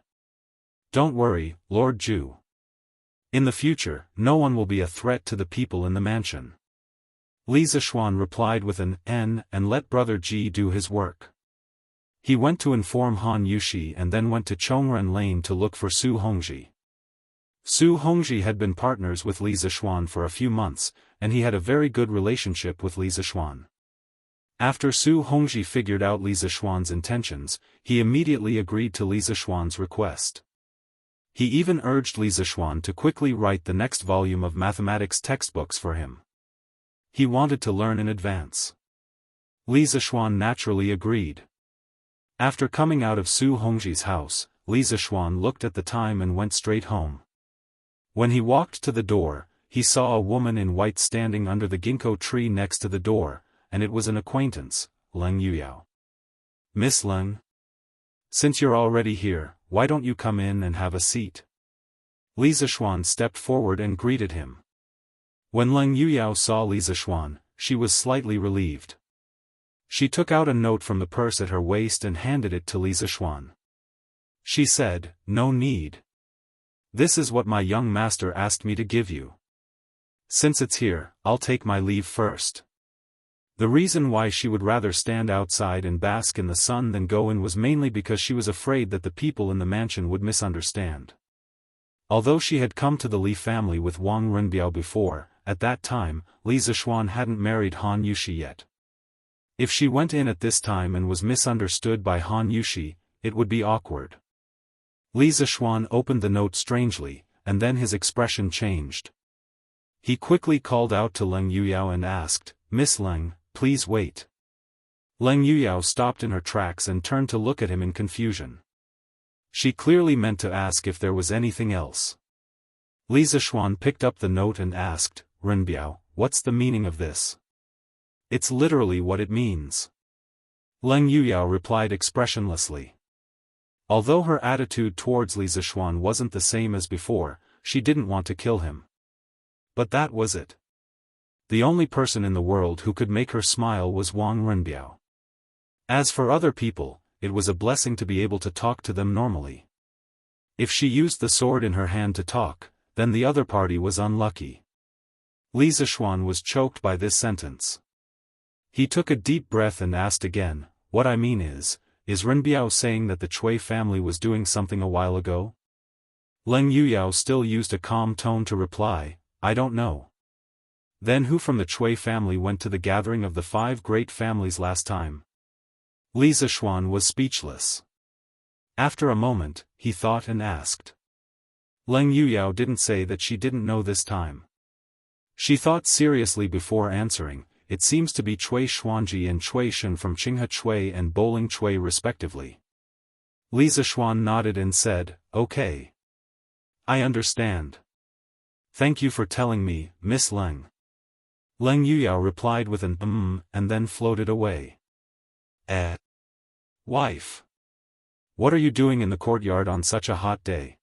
Don't worry, Lord Ju. In the future, no one will be a threat to the people in the mansion." Li Zishuan replied with an "N" and let Brother Ji do his work. He went to inform Han Yushi and then went to Chongren Lane to look for Su Hongji. Su Hongji had been partners with Li Zishuan for a few months, and he had a very good relationship with Li Zishuan. After Su Hongji figured out Li Zishuan's intentions, he immediately agreed to Li Zishuan's request. He even urged Li Zishuan to quickly write the next volume of mathematics textbooks for him. He wanted to learn in advance. Li Zishuan naturally agreed. After coming out of Su Hongji's house, Li Zishuan looked at the time and went straight home. When he walked to the door, he saw a woman in white standing under the ginkgo tree next to the door, and it was an acquaintance, Leng Yuyao. "Miss Leng? Since you're already here, why don't you come in and have a seat?" Li Zishuan stepped forward and greeted him. When Leng Yuyao saw Li Zishuan, she was slightly relieved. She took out a note from the purse at her waist and handed it to Li Zishuan. She said, "No need. This is what my young master asked me to give you. Since it's here, I'll take my leave first." The reason why she would rather stand outside and bask in the sun than go in was mainly because she was afraid that the people in the mansion would misunderstand. Although she had come to the Li family with Wang Runbiao before, at that time, Li Zishuan hadn't married Han Yushi yet. If she went in at this time and was misunderstood by Han Yushi, it would be awkward. Li Zishuan opened the note strangely, and then his expression changed. He quickly called out to Leng Yuyao and asked, "Miss Leng, please wait." Leng Yuyao stopped in her tracks and turned to look at him in confusion. She clearly meant to ask if there was anything else. Li Zishuan picked up the note and asked, "Runbiao, what's the meaning of this?" "It's literally what it means." Leng Yuyao replied expressionlessly. Although her attitude towards Li Zishuan wasn't the same as before, she didn't want to kill him. But that was it. The only person in the world who could make her smile was Wang Runbiao. As for other people, it was a blessing to be able to talk to them normally. If she used the sword in her hand to talk, then the other party was unlucky. Li Zishuan was choked by this sentence. He took a deep breath and asked again, "What I mean is Runbiao saying that the Chui family was doing something a while ago?" Leng Yuyao still used a calm tone to reply, "I don't know." "Then who from the Chui family went to the gathering of the 5 great families last time?" Li Zishuan was speechless. After a moment, he thought and asked. Leng Yuyao didn't say that she didn't know this time. She thought seriously before answering. "It seems to be Chui Xuanji and Chui Shen from Qinghe Chui and Bowling Chui respectively." Li Zishuan nodded and said, "Okay. I understand. Thank you for telling me, Miss Leng." Leng Yuyao replied with an and then floated away. Wife. What are you doing in the courtyard on such a hot day?"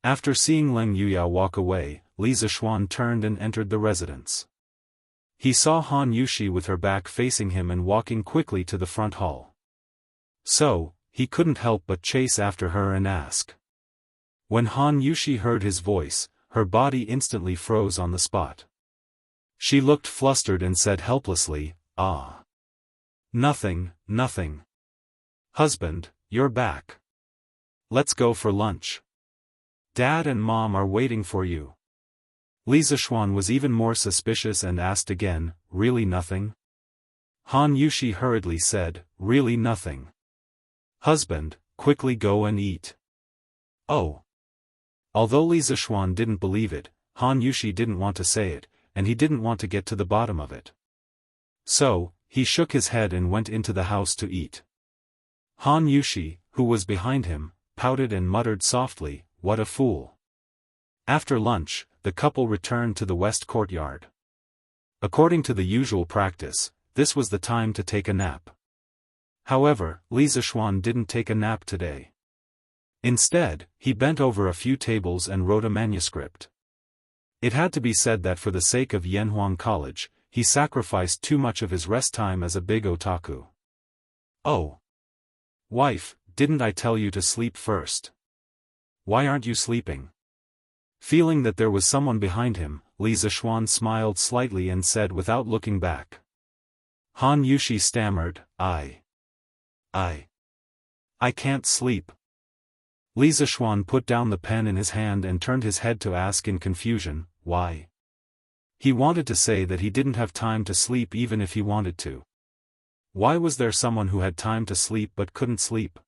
After seeing Leng Yuyao walk away, Li Zishuan turned and entered the residence. He saw Han Yushi with her back facing him and walking quickly to the front hall. So, he couldn't help but chase after her and ask. When Han Yushi heard his voice, her body instantly froze on the spot. She looked flustered and said helplessly, "Ah. Nothing, nothing. Husband, you're back. Let's go for lunch. Dad and Mom are waiting for you." Li Zishuan was even more suspicious and asked again, "Really nothing?" Han Yushi hurriedly said, "Really nothing. Husband, quickly go and eat." Oh. Although Li Zishuan didn't believe it, Han Yushi didn't want to say it, and he didn't want to get to the bottom of it. So, he shook his head and went into the house to eat. Han Yushi, who was behind him, pouted and muttered softly, "What a fool." After lunch, the couple returned to the west courtyard. According to the usual practice, this was the time to take a nap. However, Li Zishuan didn't take a nap today. Instead, he bent over a few tables and wrote a manuscript. It had to be said that for the sake of Yanhuang College, he sacrificed too much of his rest time as a big otaku. "Oh. Wife, didn't I tell you to sleep first? Why aren't you sleeping?" Feeling that there was someone behind him, Li Zishuan smiled slightly and said without looking back. Han Yushi stammered, I can't sleep." Li Zishuan put down the pen in his hand and turned his head to ask in confusion, "Why?" He wanted to say that he didn't have time to sleep even if he wanted to. Why was there someone who had time to sleep but couldn't sleep?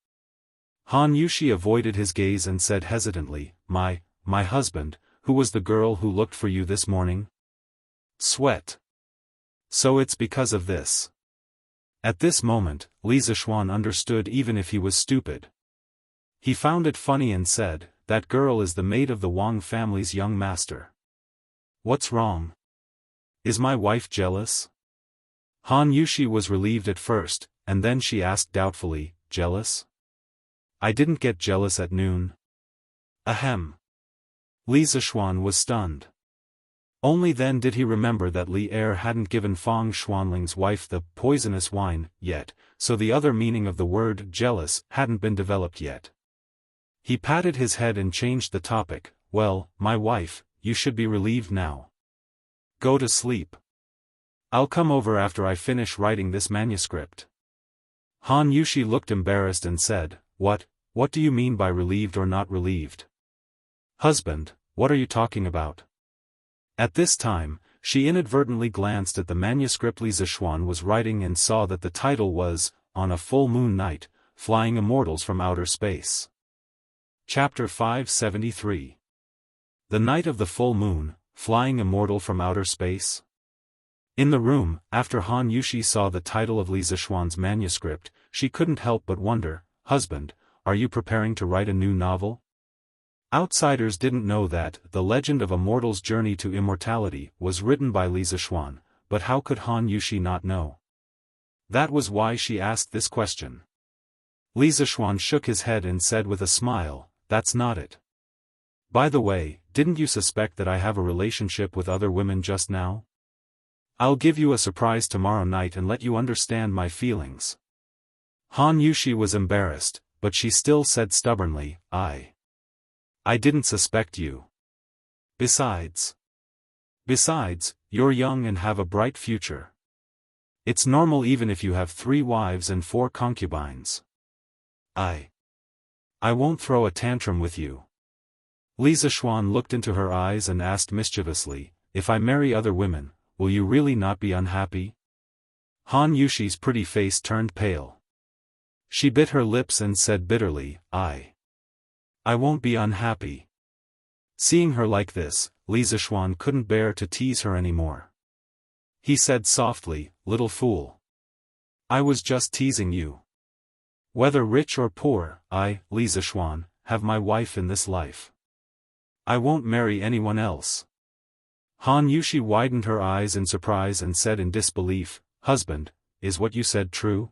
Han Yushi avoided his gaze and said hesitantly, My husband, who was the girl who looked for you this morning?" Sweat. So it's because of this. At this moment, Li Zishuan understood even if he was stupid. He found it funny and said, "That girl is the maid of the Wang family's young master." "What's wrong? Is my wife jealous?" Han Yushi was relieved at first, and then she asked doubtfully, "Jealous? I didn't get jealous at noon." Ahem. Li Zishuan was stunned. Only then did he remember that Li Er hadn't given Fang Xuanling's wife the poisonous wine yet, so the other meaning of the word jealous hadn't been developed yet. He patted his head and changed the topic. "Well, my wife, you should be relieved now. Go to sleep. I'll come over after I finish writing this manuscript." Han Yushi looked embarrassed and said, What do you mean by relieved or not relieved?" "Husband, what are you talking about?" At this time, she inadvertently glanced at the manuscript Li Zishuan was writing and saw that the title was, On a Full Moon Night, Flying Immortals from Outer Space. Chapter 573. The Night of the Full Moon, Flying Immortal from Outer Space? In the room, after Han Yushi saw the title of Li Zishuan's manuscript, she couldn't help but wonder, "Husband, are you preparing to write a new novel?" Outsiders didn't know that The Legend of a Mortal's Journey to Immortality was written by Li Zishuan, but how could Han Yushi not know? That was why she asked this question. Li Zishuan shook his head and said with a smile, "That's not it. By the way, didn't you suspect that I have a relationship with other women just now? I'll give you a surprise tomorrow night and let you understand my feelings." Han Yushi was embarrassed, but she still said stubbornly, I didn't suspect you. Besides, you're young and have a bright future. It's normal even if you have 3 wives and 4 concubines. I won't throw a tantrum with you." Li Zishuan looked into her eyes and asked mischievously, "If I marry other women, will you really not be unhappy?" Han Yushi's pretty face turned pale. She bit her lips and said bitterly, I won't be unhappy." Seeing her like this, Li Zishuan couldn't bear to tease her anymore. He said softly, "Little fool. I was just teasing you. Whether rich or poor, I, Li Zishuan, have my wife in this life. I won't marry anyone else." Han Yushi widened her eyes in surprise and said in disbelief, "Husband, is what you said true?"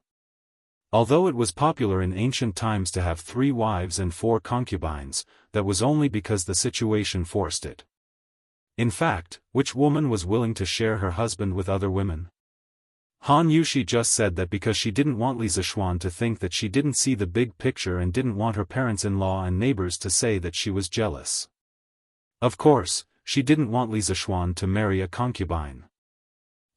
Although it was popular in ancient times to have 3 wives and 4 concubines, that was only because the situation forced it. In fact, which woman was willing to share her husband with other women? Han Yushi just said that because she didn't want Li Zishuan to think that she didn't see the big picture and didn't want her parents-in-law and neighbors to say that she was jealous. Of course, she didn't want Li Zishuan to marry a concubine.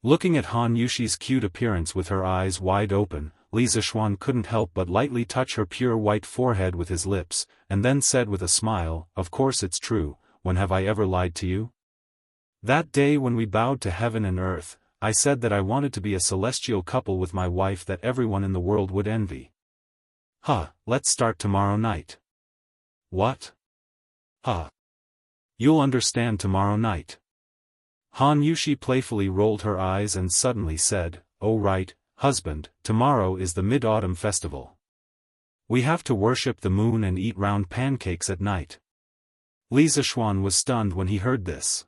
Looking at Han Yushi's cute appearance with her eyes wide open, Li Zishuan couldn't help but lightly touch her pure white forehead with his lips, and then said with a smile, "Of course it's true, when have I ever lied to you? That day when we bowed to heaven and earth, I said that I wanted to be a celestial couple with my wife that everyone in the world would envy." Let's start tomorrow night." "What?" You'll understand tomorrow night." Han Yushi playfully rolled her eyes and suddenly said, "Oh right, husband, tomorrow is the Mid-Autumn Festival. We have to worship the moon and eat round pancakes at night." Li Zishuan was stunned when he heard this.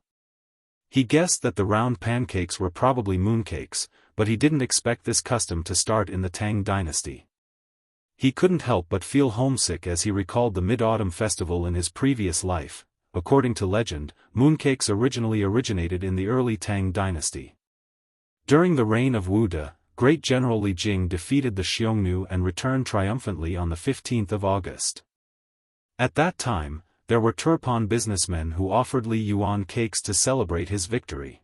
He guessed that the round pancakes were probably mooncakes, but he didn't expect this custom to start in the Tang dynasty. He couldn't help but feel homesick as he recalled the Mid-Autumn Festival in his previous life. According to legend, mooncakes originally originated in the early Tang dynasty. During the reign of Wu De, Great General Li Jing defeated the Xiongnu and returned triumphantly on the 15th of August. At that time, there were Turpan businessmen who offered Li Yuan cakes to celebrate his victory.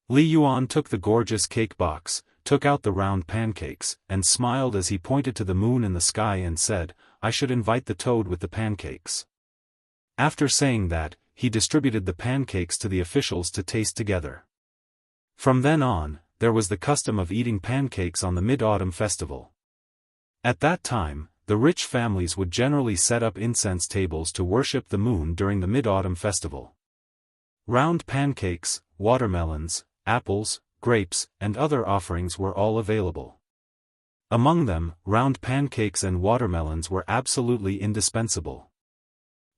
Li Yuan took the gorgeous cake box, took out the round pancakes, and smiled as he pointed to the moon in the sky and said, "I should invite the toad with the pancakes." After saying that, he distributed the pancakes to the officials to taste together. From then on, there was the custom of eating pancakes on the Mid-Autumn Festival. At that time, the rich families would generally set up incense tables to worship the moon during the Mid-Autumn Festival. Round pancakes, watermelons, apples, grapes, and other offerings were all available. Among them, round pancakes and watermelons were absolutely indispensable.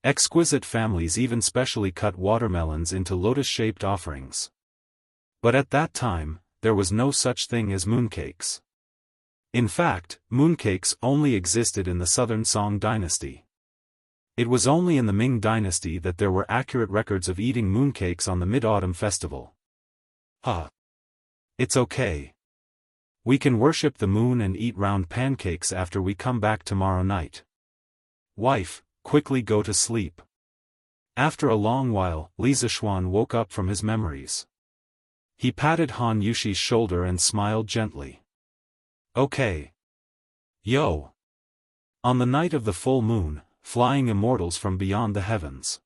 Exquisite families even specially cut watermelons into lotus-shaped offerings. But at that time, there was no such thing as mooncakes. In fact, mooncakes only existed in the southern Song dynasty. It was only in the Ming dynasty that there were accurate records of eating mooncakes on the Mid-Autumn Festival. It's okay. We can worship the moon and eat round pancakes after we come back tomorrow night. Wife, quickly go to sleep. After a long while, Li Zishuan woke up from his memories. He patted Han Yushi's shoulder and smiled gently. Okay. Yo. On the night of the full moon, flying immortals from beyond the heavens.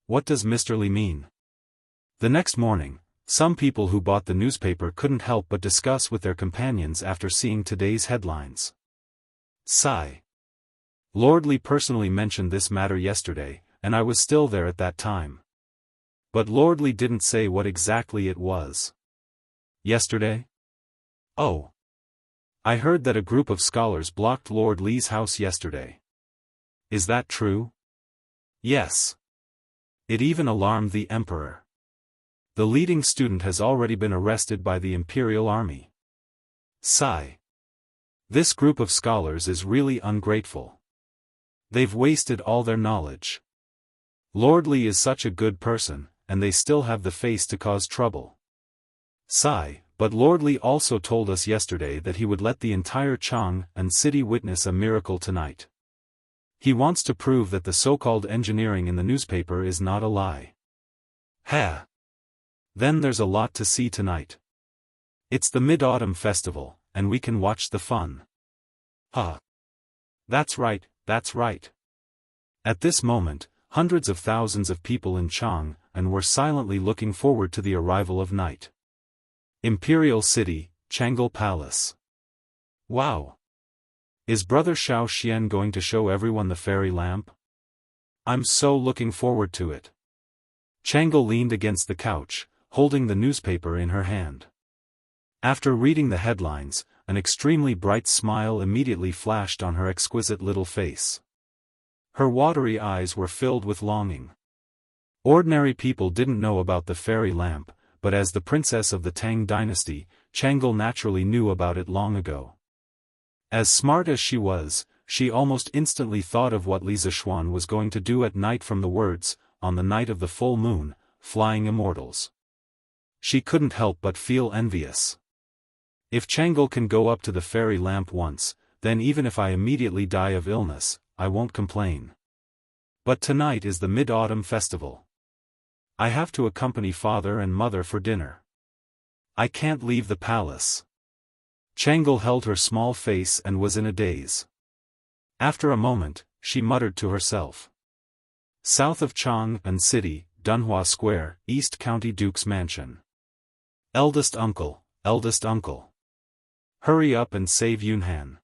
What does Mr. Li mean? The next morning, some people who bought the newspaper couldn't help but discuss with their companions after seeing today's headlines. Sigh. Lord Li personally mentioned this matter yesterday, and I was still there at that time. But Lord Li didn't say what exactly it was. Yesterday? Oh. I heard that a group of scholars blocked Lord Li's house yesterday. Is that true? Yes. It even alarmed the emperor. The leading student has already been arrested by the imperial army. Sigh. This group of scholars is really ungrateful. They've wasted all their knowledge. Lord Li is such a good person, and they still have the face to cause trouble. Sigh, but Lord Li also told us yesterday that he would let the entire Chang and city witness a miracle tonight. He wants to prove that the so-called engineering in the newspaper is not a lie. Ha! Then there's a lot to see tonight. It's the Mid-Autumn Festival, and we can watch the fun. That's right, that's right. At this moment, hundreds of thousands of people in Chang and were silently looking forward to the arrival of night. Imperial City, Changle Palace. Wow! Is Brother Xiao Xian going to show everyone the fairy lamp? I'm so looking forward to it. Changle leaned against the couch, holding the newspaper in her hand. After reading the headlines, an extremely bright smile immediately flashed on her exquisite little face. Her watery eyes were filled with longing. Ordinary people didn't know about the fairy lamp, but as the princess of the Tang dynasty, Changle naturally knew about it long ago. As smart as she was, she almost instantly thought of what Li Zishuan was going to do at night from the words, on the night of the full moon, flying immortals. She couldn't help but feel envious. If Changle can go up to the fairy lamp once, then even if I immediately die of illness, I won't complain. But tonight is the Mid-Autumn Festival. I have to accompany father and mother for dinner. I can't leave the palace. Changle held her small face and was in a daze. After a moment, she muttered to herself. South of Chang and City, Dunhua Square, East County Duke's Mansion. Eldest uncle, eldest uncle. Hurry up and save Yunhan.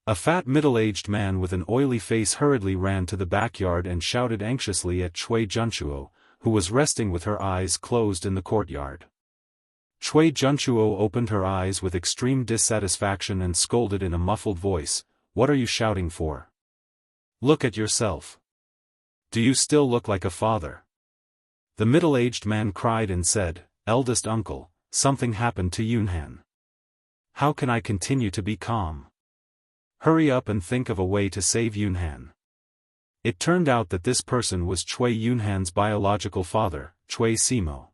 A fat middle-aged man with an oily face hurriedly ran to the backyard and shouted anxiously at Cui Junchuo, who was resting with her eyes closed in the courtyard. Cui Junchuo opened her eyes with extreme dissatisfaction and scolded in a muffled voice, "What are you shouting for? Look at yourself. Do you still look like a father?" The middle-aged man cried and said, "Eldest uncle, something happened to Yunhan. How can I continue to be calm? Hurry up and think of a way to save Yunhan." It turned out that this person was Cui Yunhan's biological father, Cui Simo.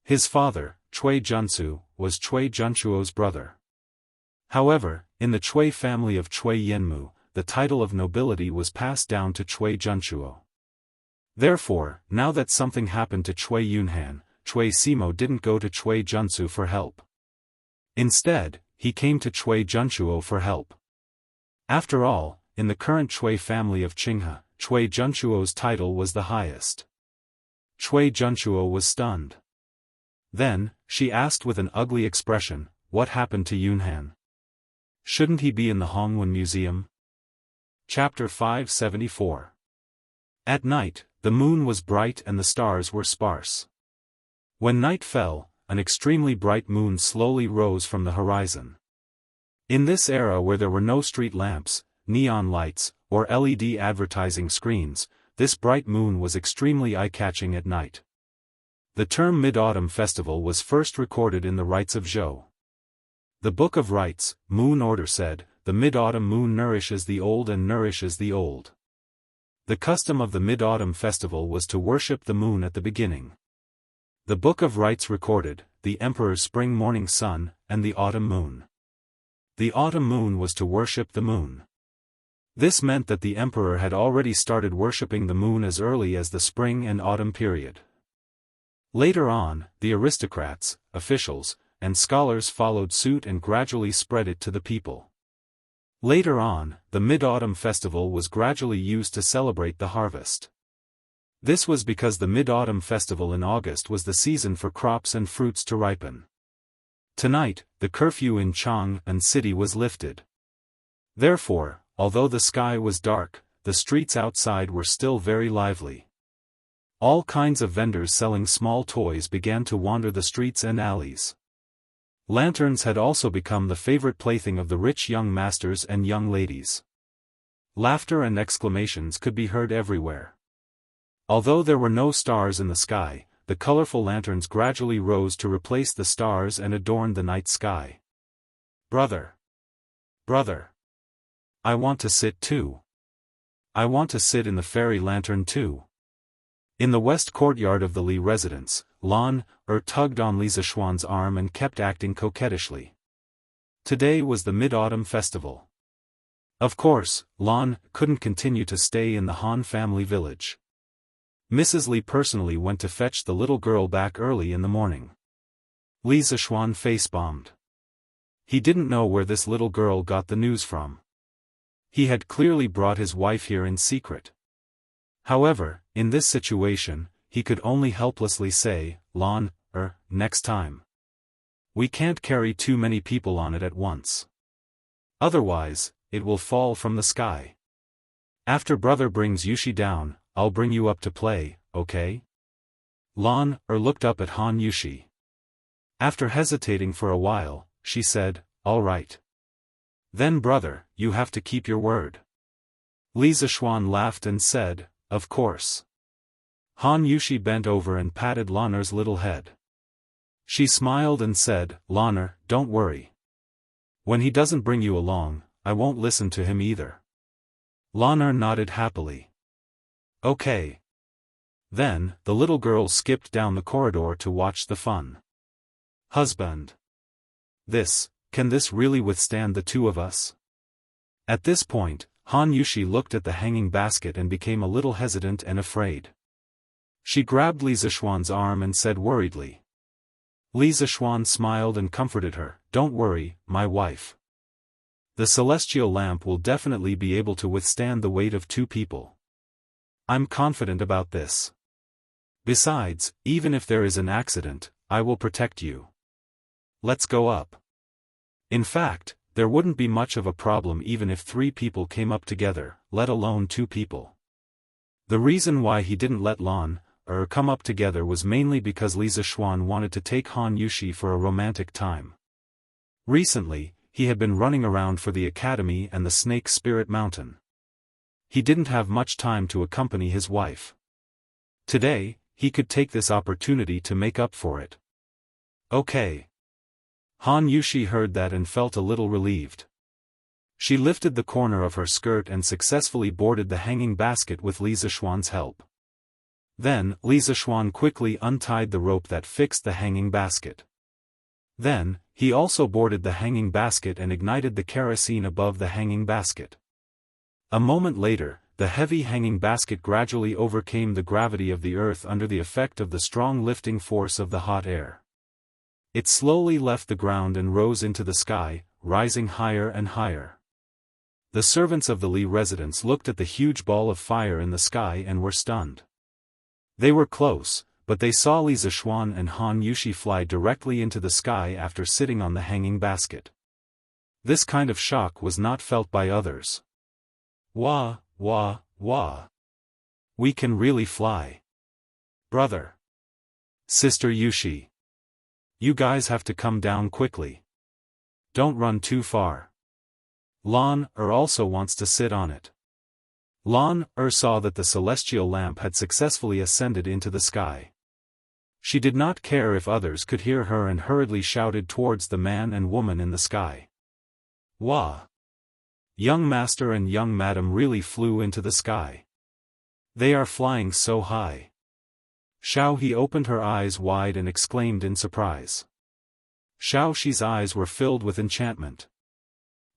His father, Cui Junsu, was Cui Junchuo's brother. However, in the Cui family of Cui Yenmu, the title of nobility was passed down to Cui Junchuo. Therefore, now that something happened to Cui Yunhan, Cui Simo didn't go to Cui Junsu for help. Instead, he came to Cui Junchuo for help. After all, in the current Cui family of Qinghe, Cui Junchuo's title was the highest. Cui Junchuo was stunned. Then, she asked with an ugly expression, "What happened to Yunhan? Shouldn't he be in the Hongwen Museum?" Chapter 574. At night, the moon was bright and the stars were sparse. When night fell, an extremely bright moon slowly rose from the horizon. In this era where there were no street lamps, neon lights, or LED advertising screens, this bright moon was extremely eye-catching at night. The term Mid-Autumn Festival was first recorded in the Rites of Zhou. The Book of Rites, Moon Order said, "The mid-autumn moon nourishes the old and nourishes the old." The custom of the Mid-Autumn Festival was to worship the moon at the beginning. The Book of Rites recorded, the emperor's spring morning sun, and the autumn moon. The autumn moon was to worship the moon. This meant that the emperor had already started worshipping the moon as early as the spring and autumn period. Later on, the aristocrats, officials, and scholars followed suit and gradually spread it to the people. Later on, the Mid-Autumn Festival was gradually used to celebrate the harvest. This was because the Mid-Autumn Festival in August was the season for crops and fruits to ripen. Tonight, the curfew in Chang'an City was lifted. Therefore, although the sky was dark, the streets outside were still very lively. All kinds of vendors selling small toys began to wander the streets and alleys. Lanterns had also become the favorite plaything of the rich young masters and young ladies. Laughter and exclamations could be heard everywhere. Although there were no stars in the sky, the colorful lanterns gradually rose to replace the stars and adorned the night sky. "Brother! Brother! I want to sit too. I want to sit in the fairy lantern too." In the west courtyard of the Li residence, Lan tugged on Li Zishuan's arm and kept acting coquettishly. Today was the Mid-Autumn Festival. Of course, Lan couldn't continue to stay in the Han family village. Mrs. Li personally went to fetch the little girl back early in the morning. Li Zishuan face-bombed. He didn't know where this little girl got the news from. He had clearly brought his wife here in secret. However, in this situation, he could only helplessly say, "Lan, next time. We can't carry too many people on it at once. Otherwise, it will fall from the sky. After brother brings Yushi down, I'll bring you up to play, okay?" Lan looked up at Han Yushi. After hesitating for a while, she said, "All right. Then brother, you have to keep your word." Li Zishuan laughed and said, "Of course." Han Yushi bent over and patted Lanner's little head. She smiled and said, "Lanner, don't worry. When he doesn't bring you along, I won't listen to him either." Lanner nodded happily. "Okay." Then, the little girl skipped down the corridor to watch the fun. "Husband. Can this really withstand the two of us?" At this point, Han Yushi looked at the hanging basket and became a little hesitant and afraid. She grabbed Li Zishuan's arm and said worriedly. Li Zishuan smiled and comforted her, "Don't worry, my wife. The celestial lamp will definitely be able to withstand the weight of two people. I'm confident about this. Besides, even if there is an accident, I will protect you. Let's go up." In fact, there wouldn't be much of a problem even if 3 people came up together, let alone 2 people. The reason why he didn't let Lan come up together was mainly because Li Zishuan wanted to take Han Yushi for a romantic time. Recently, he had been running around for the academy and the Snake Spirit Mountain. He didn't have much time to accompany his wife. Today, he could take this opportunity to make up for it. "Okay." Han Yushi heard that and felt a little relieved. She lifted the corner of her skirt and successfully boarded the hanging basket with Li Zishuan's help. Then, Li Zishuan quickly untied the rope that fixed the hanging basket. Then, he also boarded the hanging basket and ignited the kerosene above the hanging basket. A moment later, the heavy hanging basket gradually overcame the gravity of the earth under the effect of the strong lifting force of the hot air. It slowly left the ground and rose into the sky, rising higher and higher. The servants of the Li residence looked at the huge ball of fire in the sky and were stunned. They were close, but they saw Li Zishuan and Han Yushi fly directly into the sky after sitting on the hanging basket. This kind of shock was not felt by others. "Wah, wah, wah. We can really fly. Brother. Sister Yushi. You guys have to come down quickly. Don't run too far." Lan also wants to sit on it. Lan saw that the celestial lamp had successfully ascended into the sky. She did not care if others could hear her and hurriedly shouted towards the man and woman in the sky. Wah! Young master and young madam really flew into the sky. They are flying so high. Xiaohe opened her eyes wide and exclaimed in surprise. Xiaoxi's eyes were filled with enchantment.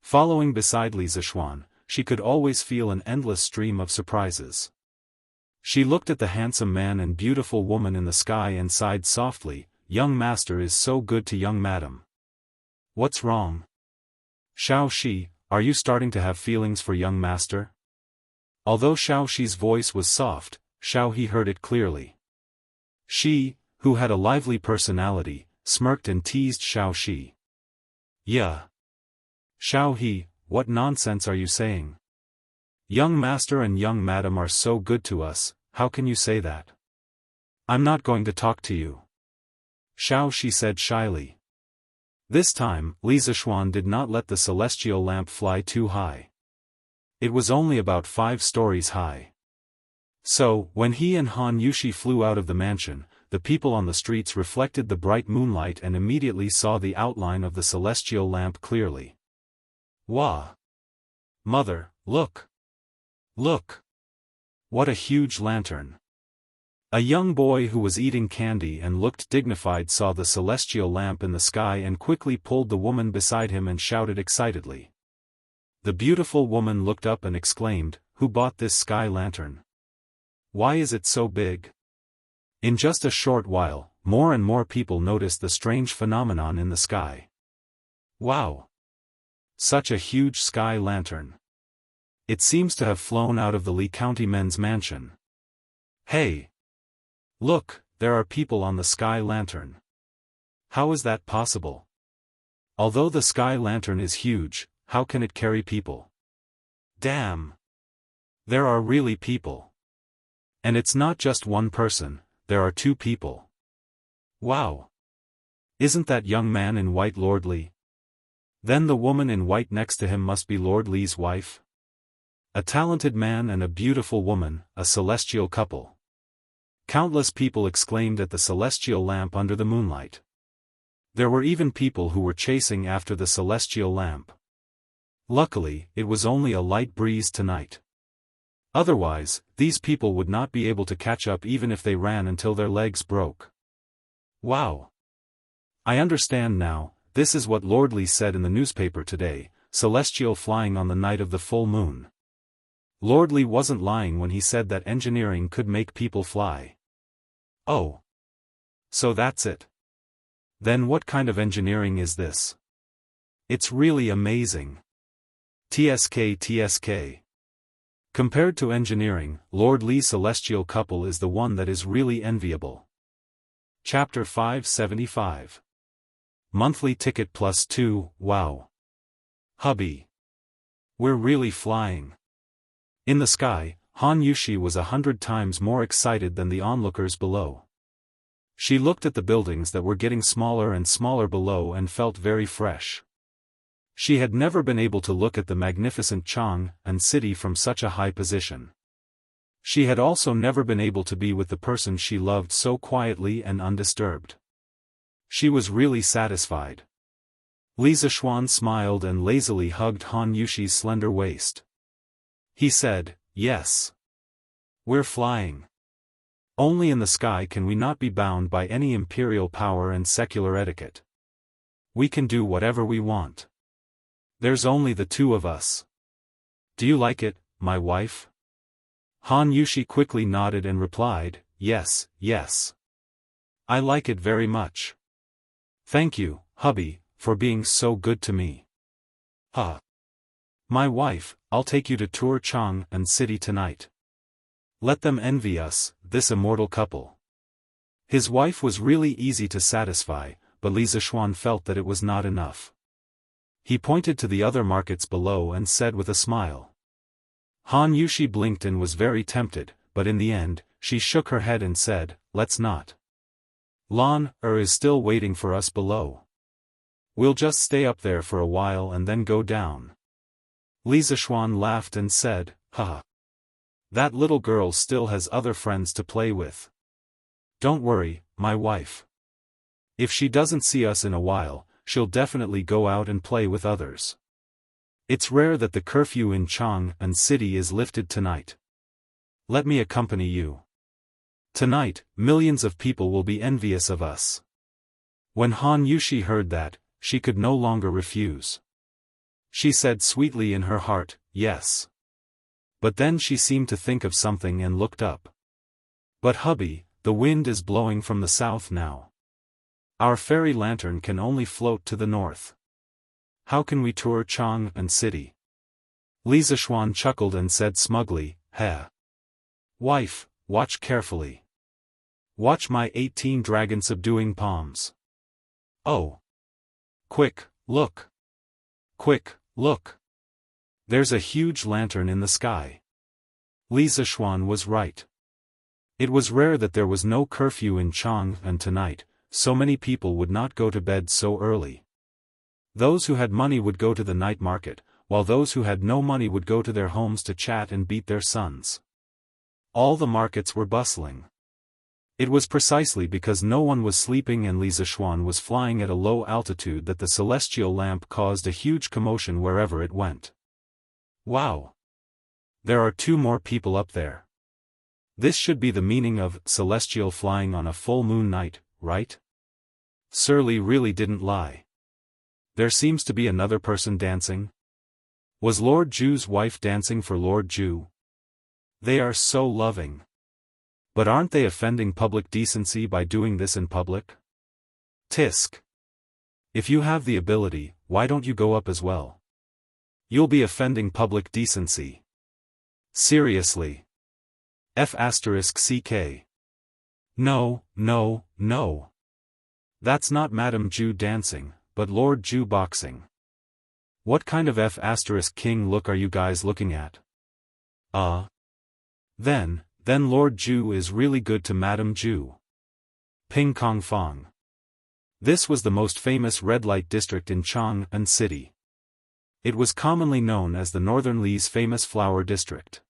Following beside Li Zishuan, she could always feel an endless stream of surprises. She looked at the handsome man and beautiful woman in the sky and sighed softly, "Young master is so good to young madam." "What's wrong? Xiaoxi, are you starting to have feelings for young master?" Although Xiaoxi's voice was soft, Xiaohe heard it clearly. She, who had a lively personality, smirked and teased Xiaoxi. "Yeah. Xiaohe, what nonsense are you saying? Young master and young madam are so good to us, how can you say that? I'm not going to talk to you," Xiaoxi said shyly. This time, Li Zishuan did not let the celestial lamp fly too high. It was only about 5 stories high. So, when he and Han Yushi flew out of the mansion, the people on the streets reflected the bright moonlight and immediately saw the outline of the celestial lamp clearly. "Wah! Mother, look! Look! What a huge lantern!" A young boy who was eating candy and looked dignified saw the celestial lamp in the sky and quickly pulled the woman beside him and shouted excitedly. The beautiful woman looked up and exclaimed, "Who bought this sky lantern? Why is it so big?" In just a short while, more and more people noticed the strange phenomenon in the sky. Wow! Such a huge sky lantern! It seems to have flown out of the Li County men's mansion. Hey! Look, there are people on the sky lantern. How is that possible? Although the sky lantern is huge, how can it carry people? Damn! There are really people. And it's not just one person, there are 2 people. Wow! Isn't that young man in white Lord Li? Then the woman in white next to him must be Lord Li's wife? A talented man and a beautiful woman, a celestial couple. Countless people exclaimed at the celestial lamp under the moonlight. There were even people who were chasing after the celestial lamp. Luckily, it was only a light breeze tonight. Otherwise, these people would not be able to catch up even if they ran until their legs broke. Wow! I understand now, this is what Lord Li said in the newspaper today, celestial flying on the night of the full moon. Lord Li wasn't lying when he said that engineering could make people fly. Oh. So that's it. Then what kind of engineering is this? It's really amazing. TSK. Compared to engineering, Lord Li's celestial couple is the one that is really enviable. Chapter 575. Monthly ticket +2, wow. Hubby. We're really flying. In the sky, Han Yushi was 100 times more excited than the onlookers below. She looked at the buildings that were getting smaller and smaller below and felt very fresh. She had never been able to look at the magnificent Chang'an city from such a high position. She had also never been able to be with the person she loved so quietly and undisturbed. She was really satisfied. Li Zishuan smiled and lazily hugged Han Yushi's slender waist. He said, "Yes. We're flying. Only in the sky can we not be bound by any imperial power and secular etiquette. We can do whatever we want. There's only the 2 of us. Do you like it, my wife?" Han Yushi quickly nodded and replied, "Yes, yes. I like it very much. Thank you, hubby, for being so good to me. My wife, I'll take you to tour Chang'an city tonight. Let them envy us, this immortal couple." His wife was really easy to satisfy, but Li Zishuan felt that it was not enough. He pointed to the other markets below and said with a smile. Han Yushi blinked and was very tempted, but in the end, she shook her head and said, "Let's not. Lan is still waiting for us below. We'll just stay up there for a while and then go down." Li Zishuan laughed and said, haha. That little girl still has other friends to play with. Don't worry, my wife. If she doesn't see us in a while, she'll definitely go out and play with others. It's rare that the curfew in Chang'an City is lifted tonight. Let me accompany you. Tonight, millions of people will be envious of us. When Han Yushi heard that, she could no longer refuse. She said sweetly in her heart, yes. But then she seemed to think of something and looked up. But hubby, the wind is blowing from the south now. Our fairy lantern can only float to the north. How can we tour Chang'an City? Li Zishuan chuckled and said smugly, heh. Wife, watch carefully. Watch my 18 dragon subduing palms. Oh. Quick, look. Quick, look. There's a huge lantern in the sky. Li Zishuan was right. It was rare that there was no curfew in Chang'an tonight, so many people would not go to bed so early. Those who had money would go to the night market, while those who had no money would go to their homes to chat and beat their sons. All the markets were bustling. It was precisely because no one was sleeping and Li Zishuan was flying at a low altitude that the celestial lamp caused a huge commotion wherever it went. Wow! There are 2 more people up there. This should be the meaning of celestial flying on a full moon night, right? Sir Li really didn't lie. There seems to be another person dancing. Was Lord Ju's wife dancing for Lord Ju? They are so loving. But aren't they offending public decency by doing this in public? Tisk. If you have the ability, why don't you go up as well? You'll be offending public decency. Seriously. F***ck. No, no, no. That's not Madame Ju dancing, but Lord Ju boxing. What kind of F***king look are you guys looking at? Then Lord Ju is really good to Madame Ju. Ping Kong Fong. This was the most famous red light district in Chang'an City. It was commonly known as the Northern Li's famous flower district.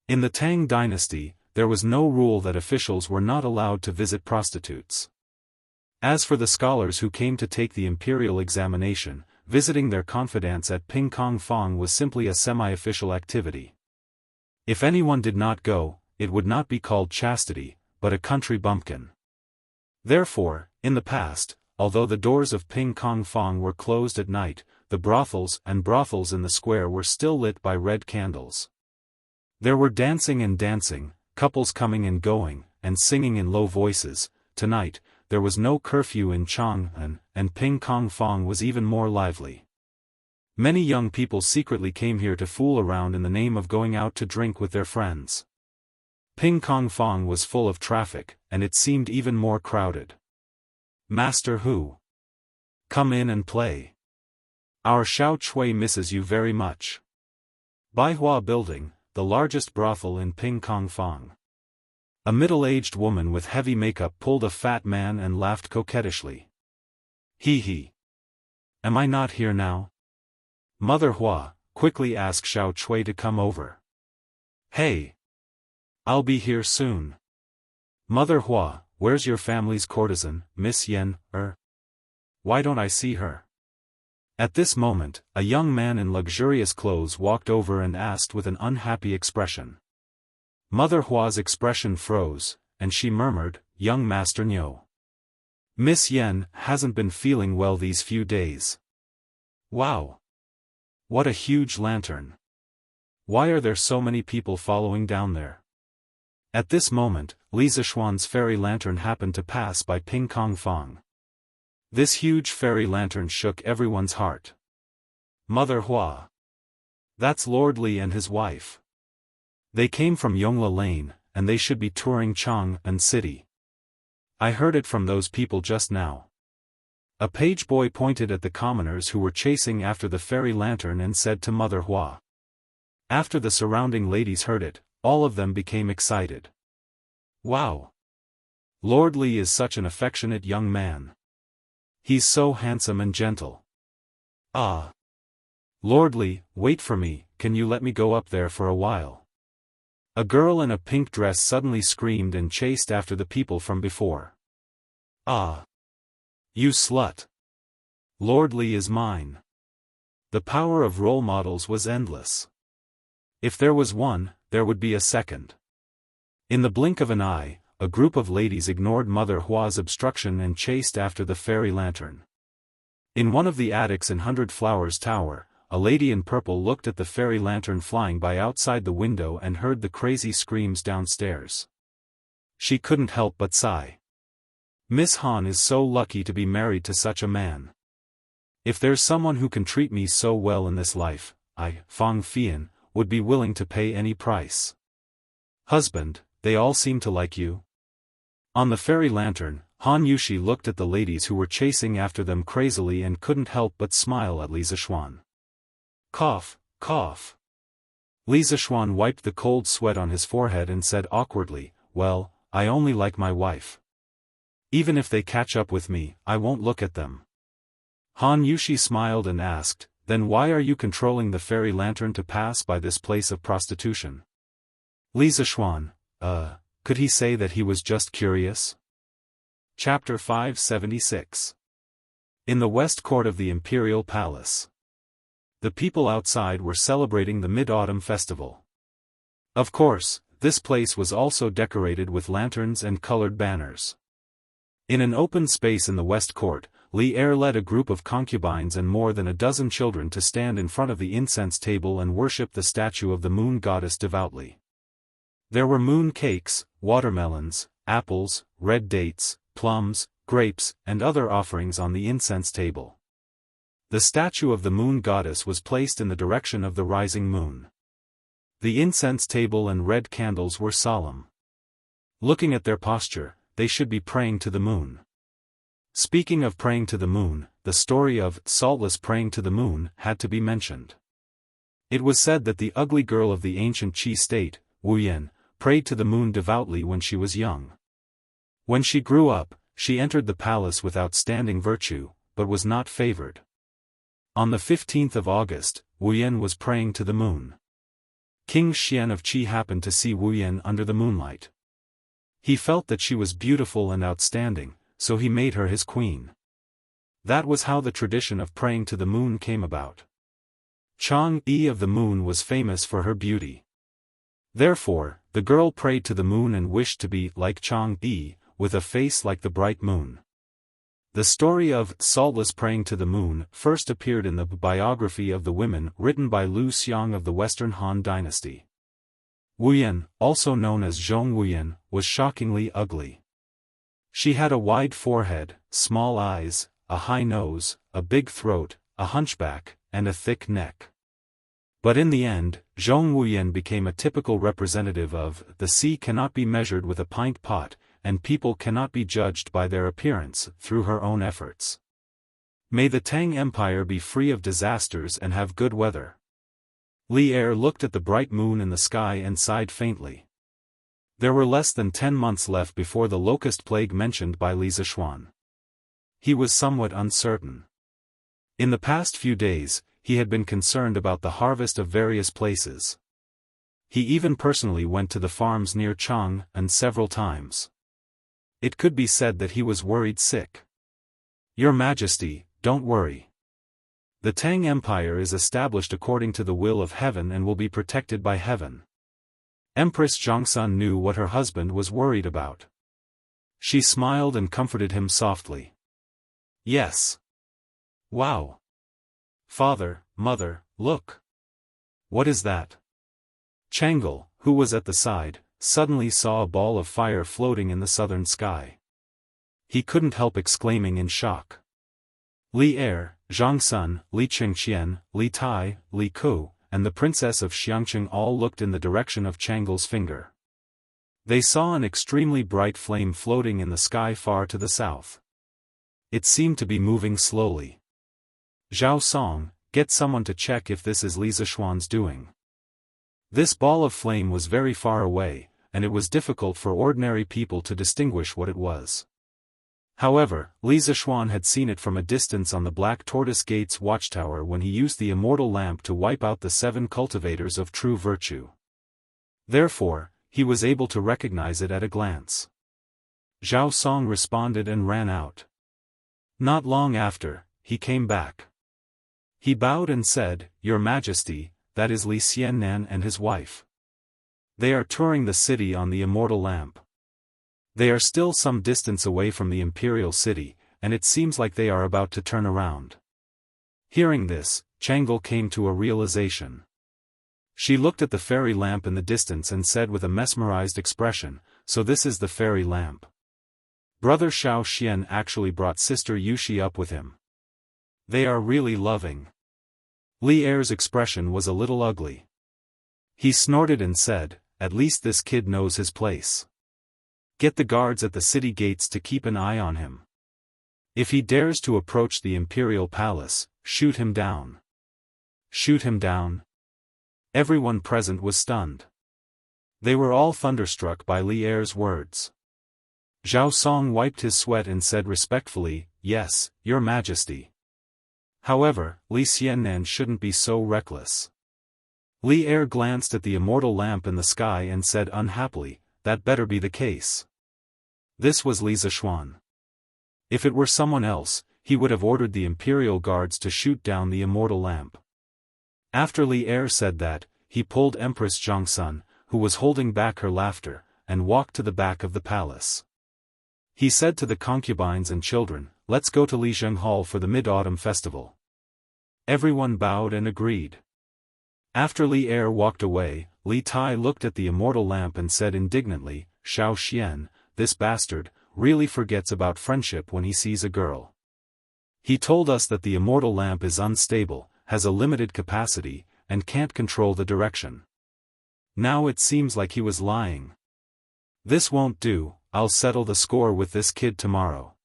In the Tang dynasty, there was no rule that officials were not allowed to visit prostitutes. As for the scholars who came to take the imperial examination, visiting their confidants at Ping Kong Fong was simply a semi-official activity. If anyone did not go, it would not be called chastity, but a country bumpkin. Therefore, in the past, although the doors of Ping Kong Fong were closed at night, the brothels in the square were still lit by red candles. There were dancing and dancing, couples coming and going, and singing in low voices. Tonight, there was no curfew in Chang'an, and Ping Kong Fong was even more lively. Many young people secretly came here to fool around in the name of going out to drink with their friends. Ping Kong Fong was full of traffic, and it seemed even more crowded. Master Hu. Come in and play. Our Xiao Chui misses you very much. Baihua Building, the largest brothel in Ping Kong Fong. A middle-aged woman with heavy makeup pulled a fat man and laughed coquettishly. Hee hee. Am I not here now? Mother Hua, quickly ask Xiao Chui to come over. Hey. I'll be here soon. Mother Hua, where's your family's courtesan, Miss Yen, Why don't I see her? At this moment, a young man in luxurious clothes walked over and asked with an unhappy expression. Mother Hua's expression froze, and she murmured, Young Master Nyo. Miss Yen hasn't been feeling well these few days. Wow. What a huge lantern. Why are there so many people following down there? At this moment, Li Zishuan's fairy lantern happened to pass by Ping Kong Fong. This huge fairy lantern shook everyone's heart. Mother Hua. That's Lord Li and his wife. They came from Yongla Lane, and they should be touring Chang'an City. I heard it from those people just now. A page boy pointed at the commoners who were chasing after the fairy lantern and said to Mother Hua. After the surrounding ladies heard it, all of them became excited. Wow! Lord Li is such an affectionate young man. He's so handsome and gentle. Ah! "Lord Li, wait for me, can you let me go up there for a while?" A girl in a pink dress suddenly screamed and chased after the people from before. "Ah! You slut! Lord Li is mine." The power of role models was endless. If there was one, there would be a second. In the blink of an eye, a group of ladies ignored Mother Hua's obstruction and chased after the fairy lantern. In one of the attics in 100 Flowers Tower, a lady in purple looked at the fairy lantern flying by outside the window and heard the crazy screams downstairs. She couldn't help but sigh. Miss Han is so lucky to be married to such a man. If there's someone who can treat me so well in this life, I, Fang Fian, would be willing to pay any price. Husband, they all seem to like you. On the fairy lantern, Han Yushi looked at the ladies who were chasing after them crazily and couldn't help but smile at Li Zishuan. Cough, cough. Li Zishuan wiped the cold sweat on his forehead and said awkwardly, "Well, I only like my wife. Even if they catch up with me, I won't look at them." Han Yushi smiled and asked, "Then why are you controlling the fairy lantern to pass by this place of prostitution?" Li Zishuan, could he say that he was just curious? Chapter 576. In the West Court of the Imperial Palace. The people outside were celebrating the Mid-Autumn Festival. Of course, this place was also decorated with lanterns and colored banners. In an open space in the West Court, Li Er led a group of concubines and more than a dozen children to stand in front of the incense table and worship the statue of the moon goddess devoutly. There were moon cakes, watermelons, apples, red dates, plums, grapes, and other offerings on the incense table. The statue of the moon goddess was placed in the direction of the rising moon. The incense table and red candles were solemn. Looking at their posture, they should be praying to the moon. Speaking of praying to the moon, the story of Saltless praying to the moon had to be mentioned. It was said that the ugly girl of the ancient Qi state, Wu Yan, prayed to the moon devoutly when she was young. When she grew up, she entered the palace with outstanding virtue, but was not favored. On the 15th of August, Wu Yan was praying to the moon. King Xian of Qi happened to see Wu Yan under the moonlight. He felt that she was beautiful and outstanding, so he made her his queen. That was how the tradition of praying to the moon came about. Chang'e of the moon was famous for her beauty. Therefore, the girl prayed to the moon and wished to be like Chang'e, with a face like the bright moon. The story of Saltless praying to the moon first appeared in the biography of the women written by Lu Xiang of the Western Han dynasty. Wu Yan, also known as Zhong Wu Yan, was shockingly ugly. She had a wide forehead, small eyes, a high nose, a big throat, a hunchback, and a thick neck. But in the end, Zhong Wu Yan became a typical representative of the sea cannot be measured with a pint pot, and people cannot be judged by their appearance through her own efforts. May the Tang Empire be free of disasters and have good weather. Li Er looked at the bright moon in the sky and sighed faintly. There were less than 10 months left before the locust plague mentioned by Li Zishuan. He was somewhat uncertain. In the past few days, he had been concerned about the harvest of various places. He even personally went to the farms near Chang'an several times. It could be said that he was worried sick. Your Majesty, don't worry. The Tang Empire is established according to the will of heaven and will be protected by heaven. Empress Zhongsun knew what her husband was worried about. She smiled and comforted him softly. Yes. Wow. Father, mother, look. What is that? Changle, who was at the side, suddenly saw a ball of fire floating in the southern sky. He couldn't help exclaiming in shock. Li Er, Zhongsun, Li Qingqian, Li Tai, Li Ku, and the princess of Xiangqing all looked in the direction of Changle's finger. They saw an extremely bright flame floating in the sky far to the south. It seemed to be moving slowly. Zhao Song, get someone to check if this is Li Zishuan's doing. This ball of flame was very far away, and it was difficult for ordinary people to distinguish what it was. However, Li Zishuan had seen it from a distance on the Black Tortoise Gate's watchtower when he used the immortal lamp to wipe out the 7 cultivators of true virtue. Therefore, he was able to recognize it at a glance. Zhao Song responded and ran out. Not long after, he came back. He bowed and said, "Your Majesty, that is Li Xiannan and his wife. They are touring the city on the immortal lamp. They are still some distance away from the imperial city, and it seems like they are about to turn around." Hearing this, Changle came to a realization. She looked at the fairy lamp in the distance and said with a mesmerized expression, "So this is the fairy lamp. Brother Xiao Xian actually brought sister Yushi up with him. They are really loving." Li Er's expression was a little ugly. He snorted and said, "At least this kid knows his place. Get the guards at the city gates to keep an eye on him. If he dares to approach the imperial palace, shoot him down." Shoot him down? Everyone present was stunned. They were all thunderstruck by Li Er's words. Zhao Song wiped his sweat and said respectfully, "Yes, Your Majesty." However, Li Xiannan shouldn't be so reckless. Li Er glanced at the immortal lamp in the sky and said unhappily, "That better be the case." This was Li Zishuan. If it were someone else, he would have ordered the imperial guards to shoot down the immortal lamp. After Li Er said that, he pulled Empress Zhangsun, who was holding back her laughter, and walked to the back of the palace. He said to the concubines and children, "Let's go to Lijiang Hall for the Mid-Autumn Festival." Everyone bowed and agreed. After Li Er walked away, Li Tai looked at the immortal lamp and said indignantly, "Xiao Xian, this bastard, really forgets about friendship when he sees a girl. He told us that the immortal lamp is unstable, has a limited capacity, and can't control the direction. Now it seems like he was lying. This won't do, I'll settle the score with this kid tomorrow."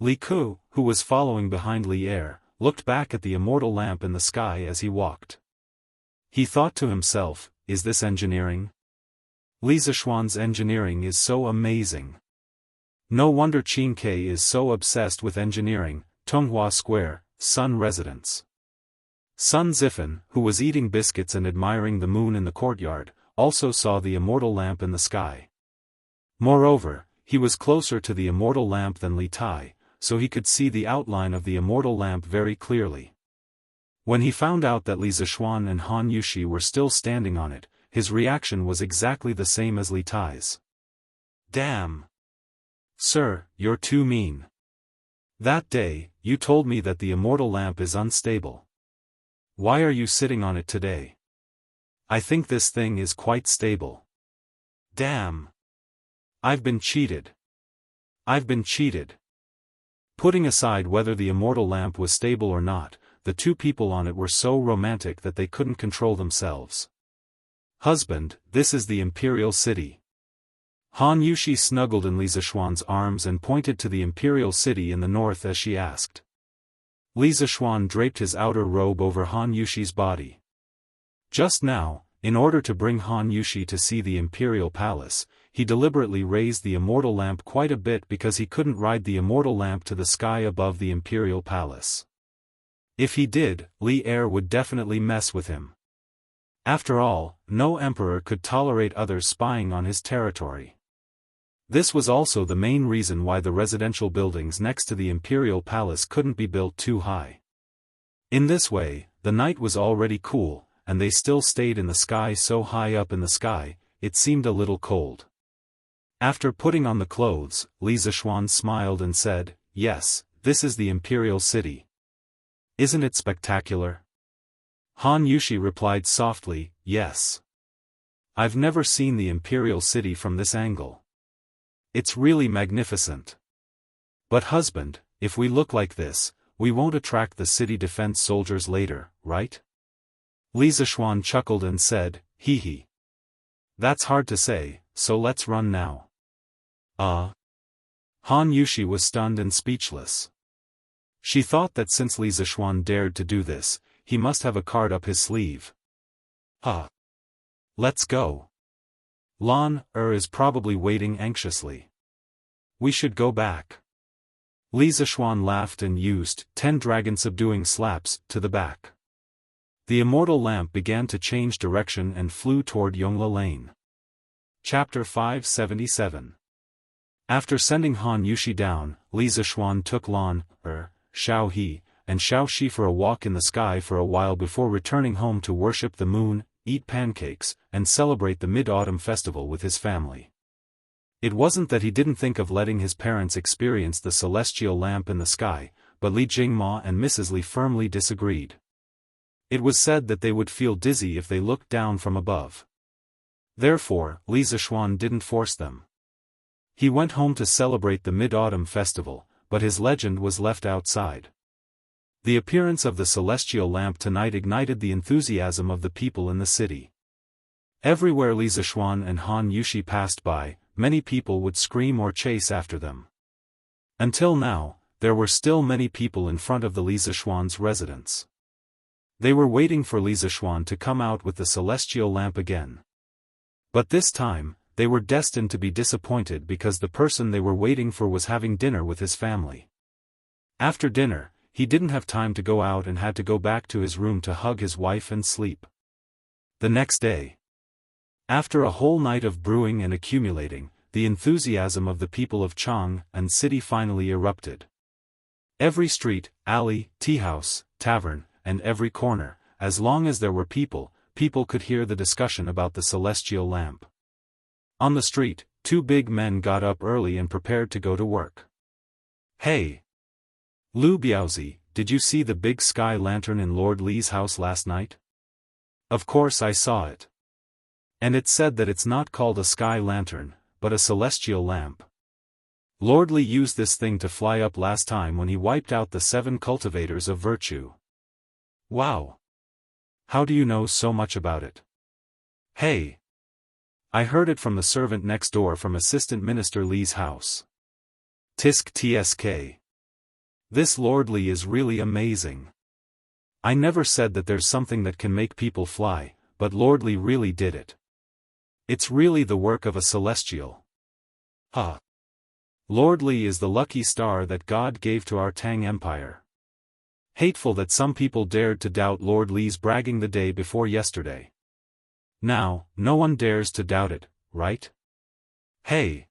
Li Ku, who was following behind Li Er, looked back at the immortal lamp in the sky as he walked. He thought to himself, "Is this engineering? Li Zishuan's engineering is so amazing. No wonder Qin Ke is so obsessed with engineering." Tonghua Square, Sun Residence. Sun Zifen, who was eating biscuits and admiring the moon in the courtyard, also saw the immortal lamp in the sky. Moreover, he was closer to the immortal lamp than Li Tai, so he could see the outline of the immortal lamp very clearly. When he found out that Li Zishuan and Han Yushi were still standing on it, his reaction was exactly the same as Li Tai's. "Damn! Sir, you're too mean. That day, you told me that the immortal lamp is unstable. Why are you sitting on it today? I think this thing is quite stable. Damn! I've been cheated. I've been cheated." Putting aside whether the immortal lamp was stable or not, the two people on it were so romantic that they couldn't control themselves. "Husband, this is the imperial city." Han Yushi snuggled in Li Zishuan's arms and pointed to the imperial city in the north as she asked. Li Zishuan draped his outer robe over Han Yushi's body. Just now, in order to bring Han Yushi to see the imperial palace, he deliberately raised the immortal lamp quite a bit because he couldn't ride the immortal lamp to the sky above the imperial palace. If he did, Li Er would definitely mess with him. After all, no emperor could tolerate others spying on his territory. This was also the main reason why the residential buildings next to the imperial palace couldn't be built too high. In this way, the night was already cool, and they still stayed in the sky so high up in the sky, it seemed a little cold. After putting on the clothes, Li Zishuan smiled and said, "Yes, this is the imperial city. Isn't it spectacular?" Han Yushi replied softly, "Yes. I've never seen the imperial city from this angle. It's really magnificent. But husband, if we look like this, we won't attract the city defense soldiers later, right?" Li Zishuan chuckled and said, "Hee hee. That's hard to say, so let's run now." Han Yushi was stunned and speechless. She thought that since Li Zishuan dared to do this, he must have a card up his sleeve. Let's go. Lan Er is probably waiting anxiously. We should go back. Li Zishuan laughed and used 10 dragon-subduing slaps to the back. The immortal lamp began to change direction and flew toward Yongla Lane. Chapter 577. After sending Han Yushi down, Li Zishuan took Lan, Xiao He, and Xiao Shi for a walk in the sky for a while before returning home to worship the moon, eat pancakes, and celebrate the Mid-Autumn Festival with his family. It wasn't that he didn't think of letting his parents experience the celestial lamp in the sky, but Li Jingma and Mrs. Li firmly disagreed. It was said that they would feel dizzy if they looked down from above. Therefore, Li Zishuan didn't force them. He went home to celebrate the Mid-Autumn Festival, but his legend was left outside. The appearance of the celestial lamp tonight ignited the enthusiasm of the people in the city. Everywhere Li Zishuan and Han Yushi passed by, many people would scream or chase after them. Until now, there were still many people in front of the Li Zishuan's residence. They were waiting for Li Zishuan to come out with the celestial lamp again. But this time, they were destined to be disappointed because the person they were waiting for was having dinner with his family. After dinner, he didn't have time to go out and had to go back to his room to hug his wife and sleep. The next day, after a whole night of brewing and accumulating, the enthusiasm of the people of Chang and city finally erupted. Every street, alley, tea-house, tavern, and every corner, as long as there were people, people could hear the discussion about the celestial lamp. On the street, 2 big men got up early and prepared to go to work. "Hey! Lu Biaozi, did you see the big sky lantern in Lord Li's house last night?" "Of course I saw it. And it said that it's not called a sky lantern, but a celestial lamp. Lord Li used this thing to fly up last time when he wiped out the 7 cultivators of virtue." "Wow! How do you know so much about it?" "Hey! I heard it from the servant next door from Assistant Minister Li's house. Tisk tsk. This Lord Li is really amazing. I never said that there's something that can make people fly, but Lord Li really did it. It's really the work of a celestial. Lord Li is the lucky star that God gave to our Tang Empire. Hateful that some people dared to doubt Lord Li's bragging the day before yesterday. Now, no one dares to doubt it, right? Hey!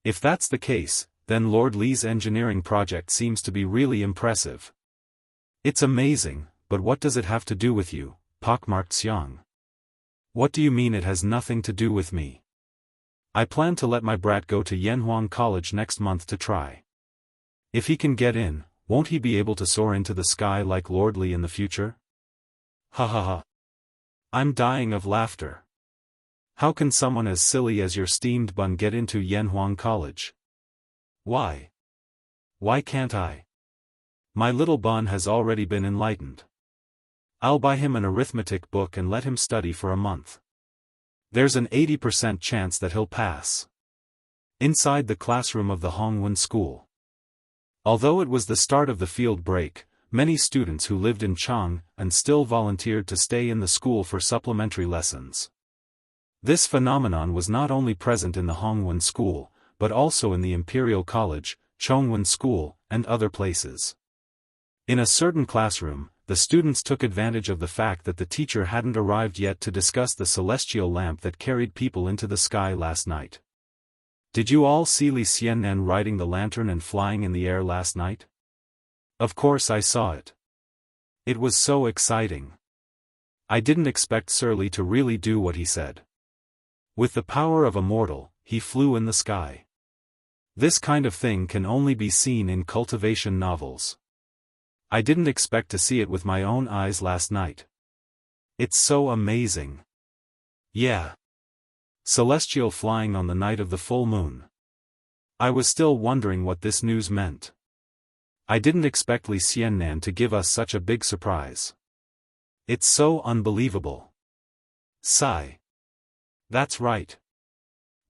If that's the case, then Lord Li's engineering project seems to be really impressive. It's amazing, but what does it have to do with you, pockmarked Xiang? What do you mean it has nothing to do with me? I plan to let my brat go to Yanhuang College next month to try. If he can get in, won't he be able to soar into the sky like Lord Li in the future? Ha ha ha. I'm dying of laughter. How can someone as silly as your steamed bun get into Yanhuang College? Why? Why can't I? My little bun has already been enlightened. I'll buy him an arithmetic book and let him study for a month. There's an 80% chance that he'll pass. Inside the classroom of the Hongwen School. Although it was the start of the field break, many students who lived in Chang and still volunteered to stay in the school for supplementary lessons. This phenomenon was not only present in the Hongwen School, but also in the Imperial College, Chongwen School, and other places. In a certain classroom, the students took advantage of the fact that the teacher hadn't arrived yet to discuss the celestial lamp that carried people into the sky last night. Did you all see Li Xiannan riding the lantern and flying in the air last night? Of course I saw it. It was so exciting. I didn't expect Sir Li to really do what he said. With the power of Immortal, he flew in the sky. This kind of thing can only be seen in cultivation novels. I didn't expect to see it with my own eyes last night. It's so amazing. Yeah. Celestial flying on the night of the full moon. I was still wondering what this news meant. I didn't expect Li Xiannan to give us such a big surprise. It's so unbelievable. Sigh. That's right.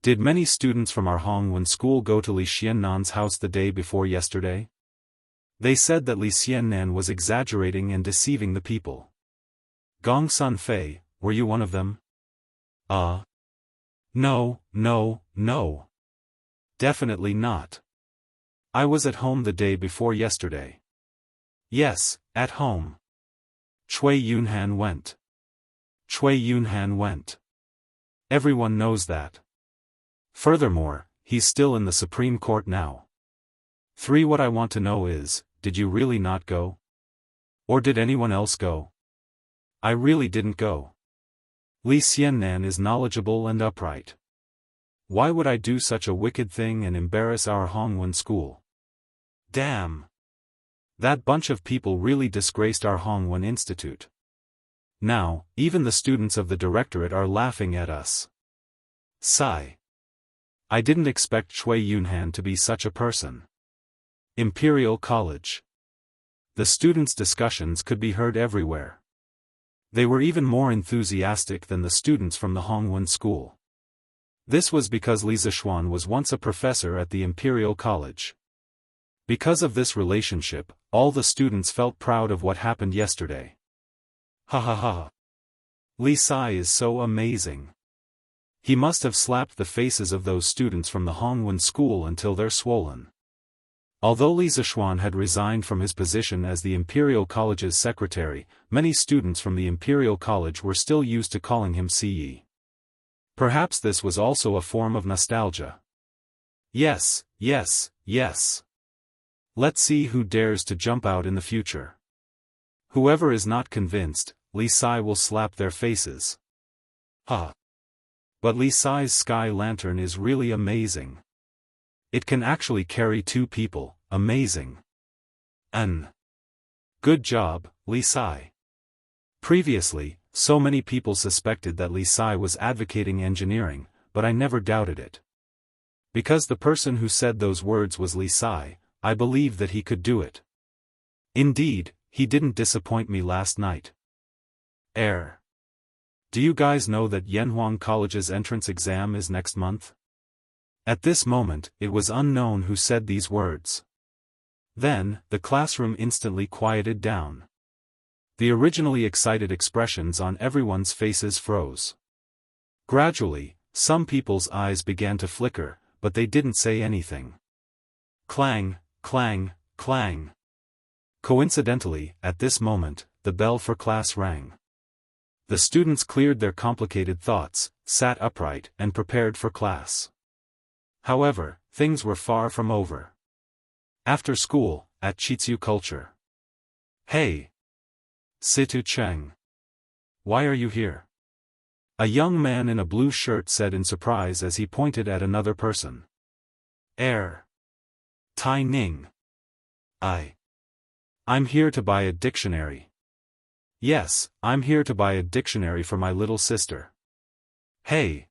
Did many students from our Hongwen school go to Li Xiannan's house the day before yesterday? They said that Li Xiannan was exaggerating and deceiving the people. Gong Sun Fei, were you one of them? No. Definitely not. I was at home the day before yesterday. Yes, at home. Cui Yunhan went. Cui Yunhan went. Everyone knows that. Furthermore, he's still in the Supreme Court now. 3. What I want to know is, did you really not go? Or did anyone else go? I really didn't go. Li Xiannan is knowledgeable and upright. Why would I do such a wicked thing and embarrass our Hongwen school? Damn! That bunch of people really disgraced our Hongwen Institute. Now, even the students of the directorate are laughing at us. Sigh. I didn't expect Cui Yunhan to be such a person. Imperial College. The students' discussions could be heard everywhere. They were even more enthusiastic than the students from the Hongwen school. This was because Li Zishuan was once a professor at the Imperial College. Because of this relationship, all the students felt proud of what happened yesterday. Ha ha ha. Li Sai is so amazing. He must have slapped the faces of those students from the Hongwen school until they're swollen. Although Li Zishuan had resigned from his position as the Imperial College's secretary, many students from the Imperial College were still used to calling him CE. Perhaps this was also a form of nostalgia. Yes, yes, yes. Let's see who dares to jump out in the future. Whoever is not convinced, Li Sai will slap their faces. Ha! But Li Sai's sky lantern is really amazing. It can actually carry 2 people, amazing. Good job, Li Sai. Previously, so many people suspected that Li Sai was advocating engineering, but I never doubted it. Because the person who said those words was Li Sai, I believed that he could do it. Indeed, he didn't disappoint me last night. Do you guys know that Yanhuang College's entrance exam is next month? At this moment, it was unknown who said these words. Then, the classroom instantly quieted down. The originally excited expressions on everyone's faces froze. Gradually, some people's eyes began to flicker, but they didn't say anything. Clang, clang, clang. Coincidentally, at this moment, the bell for class rang. The students cleared their complicated thoughts, sat upright, and prepared for class. However, things were far from over. After school, at Chitsu Culture. Hey! Situ Cheng. Why are you here? A young man in a blue shirt said in surprise as he pointed at another person. Tai Ning. I'm here to buy a dictionary. Yes, I'm here to buy a dictionary for my little sister. Hey!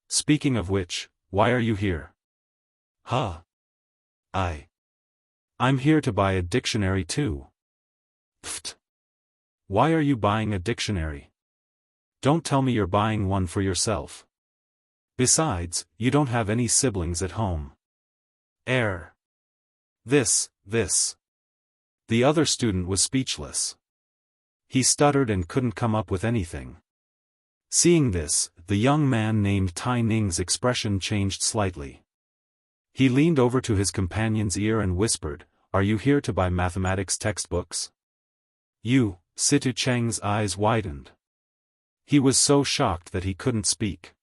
Speaking of which, why are you here? I'm here to buy a dictionary too. Pfft. Why are you buying a dictionary? Don't tell me you're buying one for yourself. Besides, you don't have any siblings at home. This. The other student was speechless. He stuttered and couldn't come up with anything. Seeing this, the young man named Tai Ning's expression changed slightly. He leaned over to his companion's ear and whispered, "Are you here to buy mathematics textbooks?" Situ Cheng's eyes widened. He was so shocked that he couldn't speak.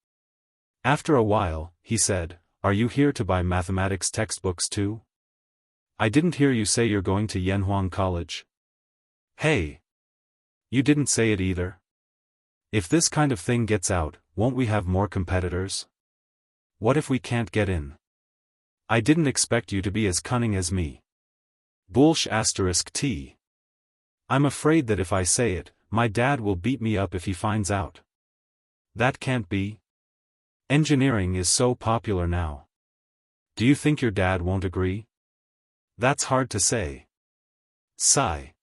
After a while, he said, "Are you here to buy mathematics textbooks too? I didn't hear you say you're going to Yanhuang College." Hey! You didn't say it either. If this kind of thing gets out, won't we have more competitors? What if we can't get in? I didn't expect you to be as cunning as me. *T. I'm afraid that if I say it, my dad will beat me up if he finds out. That can't be. Engineering is so popular now. Do you think your dad won't agree? That's hard to say. Sigh.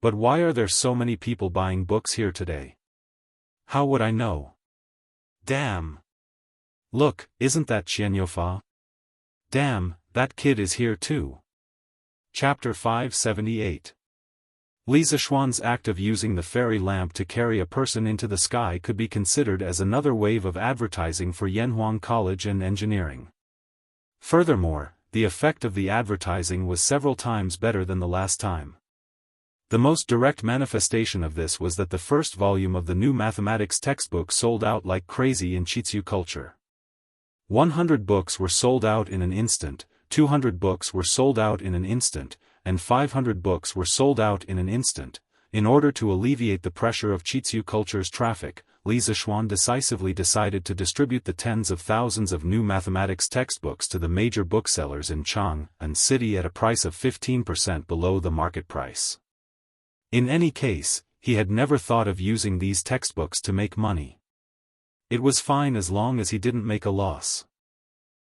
But why are there so many people buying books here today? How would I know? Damn. Look, isn't that Qianyofa? Damn, that kid is here too. Chapter 578. Li Zishuan's act of using the fairy lamp to carry a person into the sky could be considered as another wave of advertising for Yanhuang College and engineering. Furthermore, the effect of the advertising was several times better than the last time. The most direct manifestation of this was that the first volume of the new mathematics textbook sold out like crazy in Chitsu culture. 100 books were sold out in an instant, 200 books were sold out in an instant, and 500 books were sold out in an instant. In order to alleviate the pressure of Chitsu culture's traffic, Li Zixuan decisively decided to distribute the tens of thousands of new mathematics textbooks to the major booksellers in Jianghu city at a price of 15% below the market price. In any case, he had never thought of using these textbooks to make money. It was fine as long as he didn't make a loss.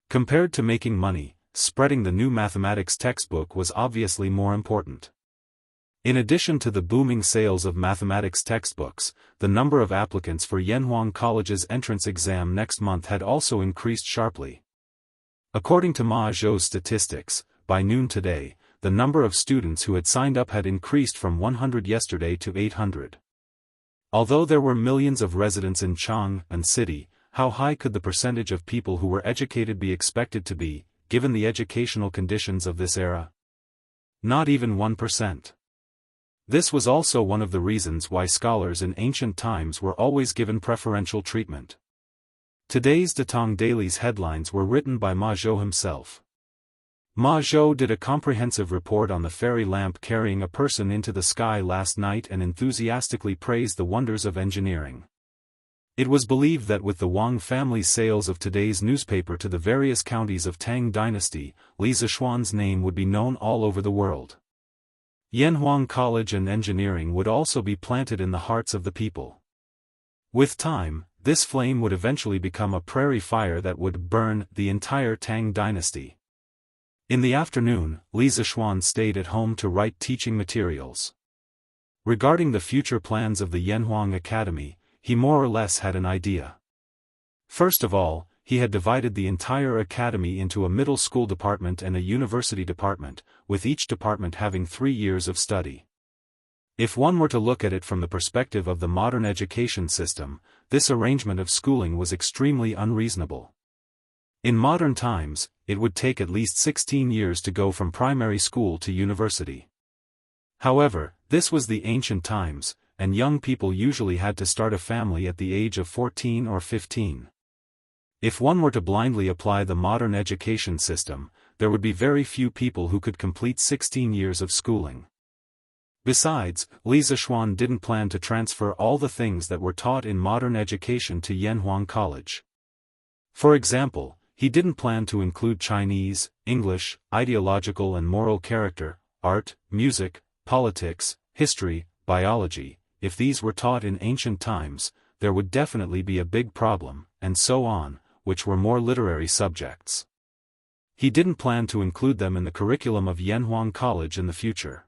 Compared to making money, spreading the new mathematics textbook was obviously more important. In addition to the booming sales of mathematics textbooks, the number of applicants for Yanhuang College's entrance exam next month had also increased sharply. According to Ma Zhou's statistics, by noon today, the number of students who had signed up had increased from 100 yesterday to 800. Although there were millions of residents in Jianghu city, how high could the percentage of people who were educated be expected to be, given the educational conditions of this era? Not even 1%. This was also one of the reasons why scholars in ancient times were always given preferential treatment. Today's Datong Daily's headlines were written by Ma Zhou himself. Ma Zhou did a comprehensive report on the fairy lamp carrying a person into the sky last night and enthusiastically praised the wonders of engineering. It was believed that with the Wang family's sales of today's newspaper to the various counties of Tang dynasty, Li Zixuan's name would be known all over the world. Yanhuang College and engineering would also be planted in the hearts of the people. With time, this flame would eventually become a prairie fire that would burn the entire Tang dynasty. In the afternoon, Li Zixuan stayed at home to write teaching materials. Regarding the future plans of the Yanhuang Academy, he more or less had an idea. First of all, he had divided the entire academy into a middle school department and a university department, with each department having 3 years of study. If one were to look at it from the perspective of the modern education system, this arrangement of schooling was extremely unreasonable. In modern times, it would take at least 16 years to go from primary school to university. However, this was the ancient times, and young people usually had to start a family at the age of 14 or 15. If one were to blindly apply the modern education system, there would be very few people who could complete 16 years of schooling. Besides, Li Zixuan didn't plan to transfer all the things that were taught in modern education to Yanhuang College. For example, he didn't plan to include Chinese, English, ideological and moral character, art, music, politics, history, biology. If these were taught in ancient times, there would definitely be a big problem, and so on, which were more literary subjects. He didn't plan to include them in the curriculum of Yanhuang College in the future.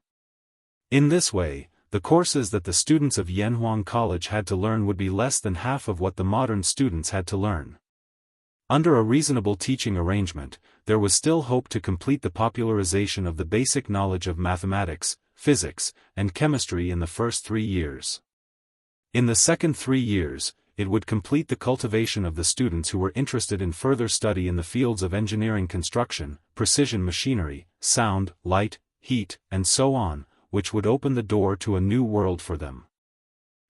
In this way, the courses that the students of Yanhuang College had to learn would be less than half of what the modern students had to learn. Under a reasonable teaching arrangement, there was still hope to complete the popularization of the basic knowledge of mathematics, physics, and chemistry in the first 3 years. In the second 3 years, it would complete the cultivation of the students who were interested in further study in the fields of engineering, construction, precision machinery, sound, light, heat, and so on, which would open the door to a new world for them.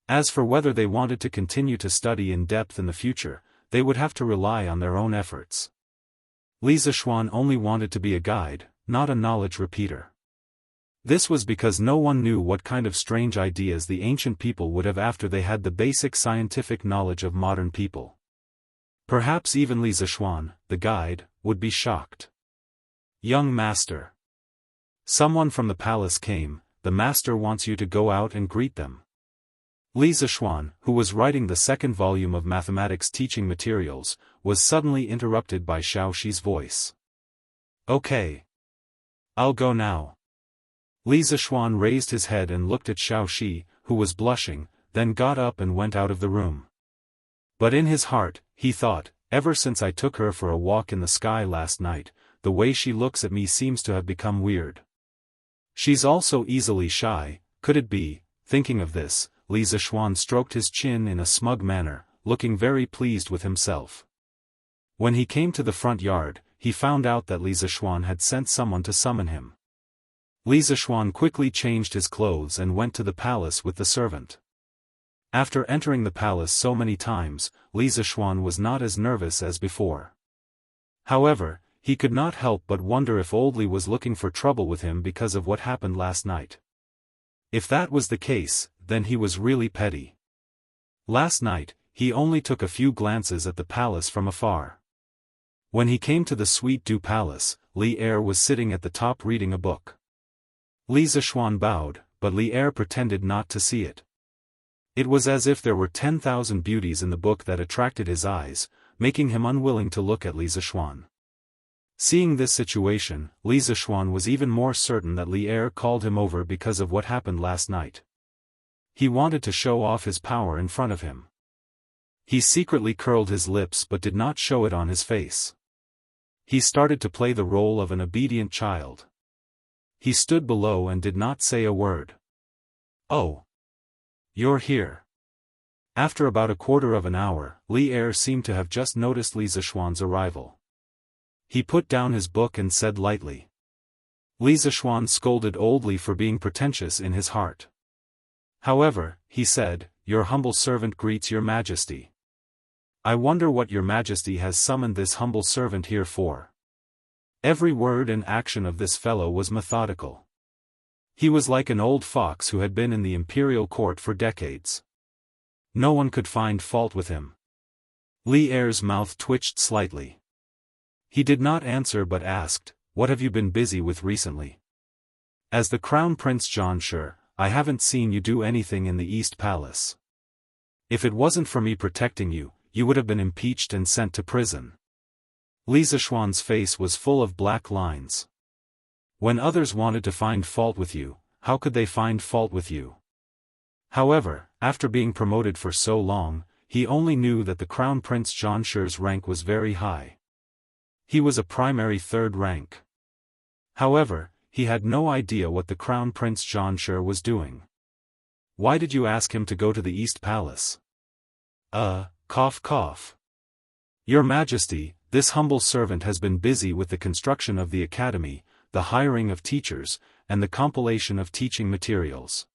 As for whether they wanted to continue to study in depth in the future, they would have to rely on their own efforts. Li Zixuan only wanted to be a guide, not a knowledge repeater. This was because no one knew what kind of strange ideas the ancient people would have after they had the basic scientific knowledge of modern people. Perhaps even Li Zixuan, the guide, would be shocked. Young master. Someone from the palace came. The master wants you to go out and greet them. Li Zixuan, who was writing the second volume of mathematics teaching materials, was suddenly interrupted by Xiaoxi's voice. Okay. I'll go now. Li Zixuan raised his head and looked at Xiaoxi, who was blushing, then got up and went out of the room. But in his heart, he thought, ever since I took her for a walk in the sky last night, the way she looks at me seems to have become weird. She's also easily shy, could it be? Thinking of this, Li Zixuan stroked his chin in a smug manner, looking very pleased with himself. When he came to the front yard, he found out that Li Zishuan had sent someone to summon him. Li Zishuan quickly changed his clothes and went to the palace with the servant. After entering the palace so many times, Li Zishuan was not as nervous as before. However, he could not help but wonder if old Li was looking for trouble with him because of what happened last night. If that was the case, then he was really petty. Last night, he only took a few glances at the palace from afar. When he came to the Sweet Dew Palace, Li Er was sitting at the top reading a book. Li Zishuan bowed, but Li Er pretended not to see it. It was as if there were 10,000 beauties in the book that attracted his eyes, making him unwilling to look at Li Zishuan. Seeing this situation, Li Zishuan was even more certain that Li Er called him over because of what happened last night. He wanted to show off his power in front of him. He secretly curled his lips but did not show it on his face. He started to play the role of an obedient child. He stood below and did not say a word. "Oh. You're here." After about a quarter of an hour, Li Er seemed to have just noticed Li Zishuan's arrival. He put down his book and said lightly. Li Zishuan scolded old Li for being pretentious in his heart. However, he said, "Your humble servant greets your majesty. I wonder what your majesty has summoned this humble servant here for." Every word and action of this fellow was methodical. He was like an old fox who had been in the imperial court for decades. No one could find fault with him. Li Er's mouth twitched slightly. He did not answer but asked, "What have you been busy with recently? As the Crown Prince Jianghu, I haven't seen you do anything in the East Palace. If it wasn't for me protecting you, you would have been impeached and sent to prison." Li Zishuan's face was full of black lines. When others wanted to find fault with you, how could they find fault with you? However, after being promoted for so long, he only knew that the Crown Prince Jianghu's rank was very high. He was a primary third rank. However, he had no idea what the Crown Prince Jianghu was doing. "Why did you ask him to go to the East Palace?" Cough cough. "Your Majesty, this humble servant has been busy with the construction of the academy, the hiring of teachers, and the compilation of teaching materials.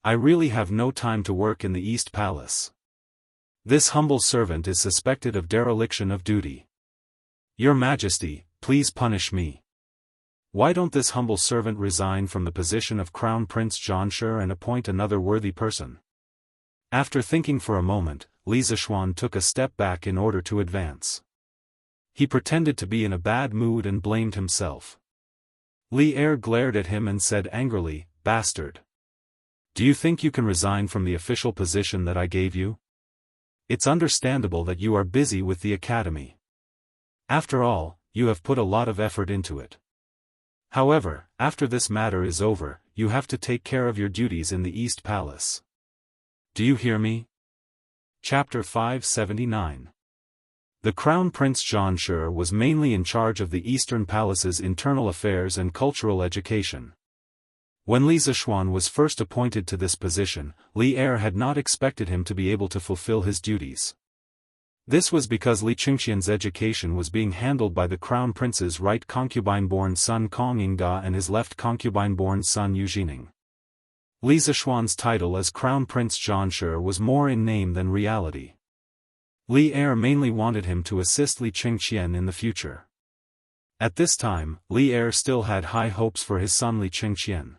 I really have no time to work in the East Palace. This humble servant is suspected of dereliction of duty. Your Majesty, please punish me. Why don't this humble servant resign from the position of Crown Prince Jianghu and appoint another worthy person?" After thinking for a moment, Li Zishuan took a step back in order to advance. He pretended to be in a bad mood and blamed himself. Li Er glared at him and said angrily, "Bastard. Do you think you can resign from the official position that I gave you? It's understandable that you are busy with the academy. After all, you have put a lot of effort into it. However, after this matter is over, you have to take care of your duties in the East Palace. Do you hear me?" Chapter 579. The Crown Prince Jianghu was mainly in charge of the Eastern Palace's internal affairs and cultural education. When Li Zishuan was first appointed to this position, Li Er had not expected him to be able to fulfill his duties. This was because Li Qingxian's education was being handled by the Crown Prince's right concubine-born son Kong Yingda and his left concubine-born son Yu Jining. Li Zishuan's title as Crown Prince Jianghu was more in name than reality. Li Er mainly wanted him to assist Li Qingxian in the future. At this time, Li Er still had high hopes for his son Li Qingxian.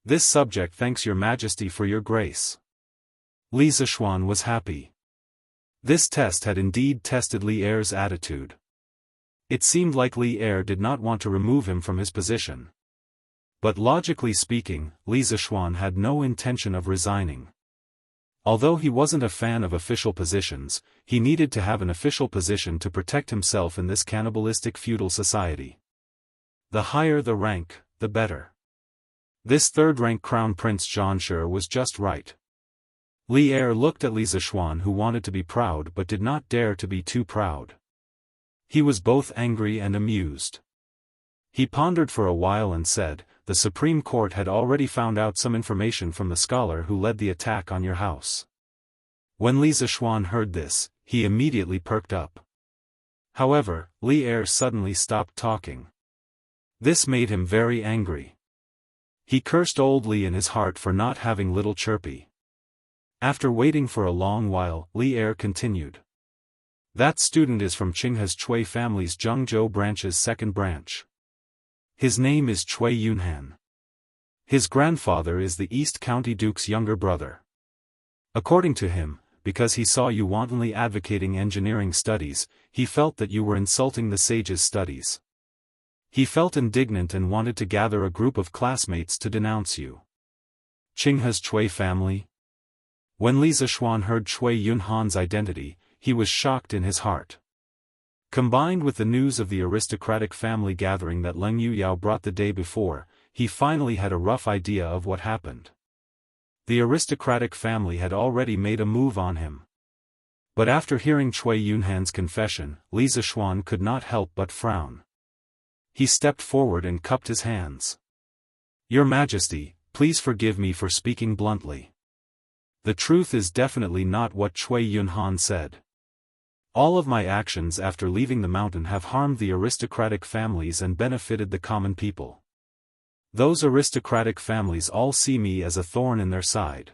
"This subject thanks your majesty for your grace." Li Zishuan was happy. This test had indeed tested Li Er's attitude. It seemed like Li Er did not want to remove him from his position. But logically speaking, Li Zishuan had no intention of resigning. Although he wasn't a fan of official positions, he needed to have an official position to protect himself in this cannibalistic feudal society. The higher the rank, the better. This third-rank Crown Prince Jianghu was just right. Li Er looked at Li Zishuan, who wanted to be proud but did not dare to be too proud. He was both angry and amused. He pondered for a while and said, "The Supreme Court had already found out some information from the scholar who led the attack on your house." When Li Zishuan heard this, he immediately perked up. However, Li Er suddenly stopped talking. This made him very angry. He cursed old Li in his heart for not having little Chirpy. After waiting for a long while, Li Er continued. That student is from Qinghe's Chui family's Jianghu branch's second branch. His name is Chui Yunhan. His grandfather is the East County Duke's younger brother. According to him, because he saw you wantonly advocating engineering studies, he felt that you were insulting the sage's studies. He felt indignant and wanted to gather a group of classmates to denounce you. Qinghe's Chui family? When Li Zishuan heard Chui Yunhan's identity, he was shocked in his heart. Combined with the news of the aristocratic family gathering that Leng Yuyao brought the day before, he finally had a rough idea of what happened. The aristocratic family had already made a move on him. But after hearing Chui Yunhan's confession, Li Zishuan could not help but frown. He stepped forward and cupped his hands. Your Majesty, please forgive me for speaking bluntly. The truth is definitely not what Chui Yunhan said. All of my actions after leaving the mountain have harmed the aristocratic families and benefited the common people. Those aristocratic families all see me as a thorn in their side.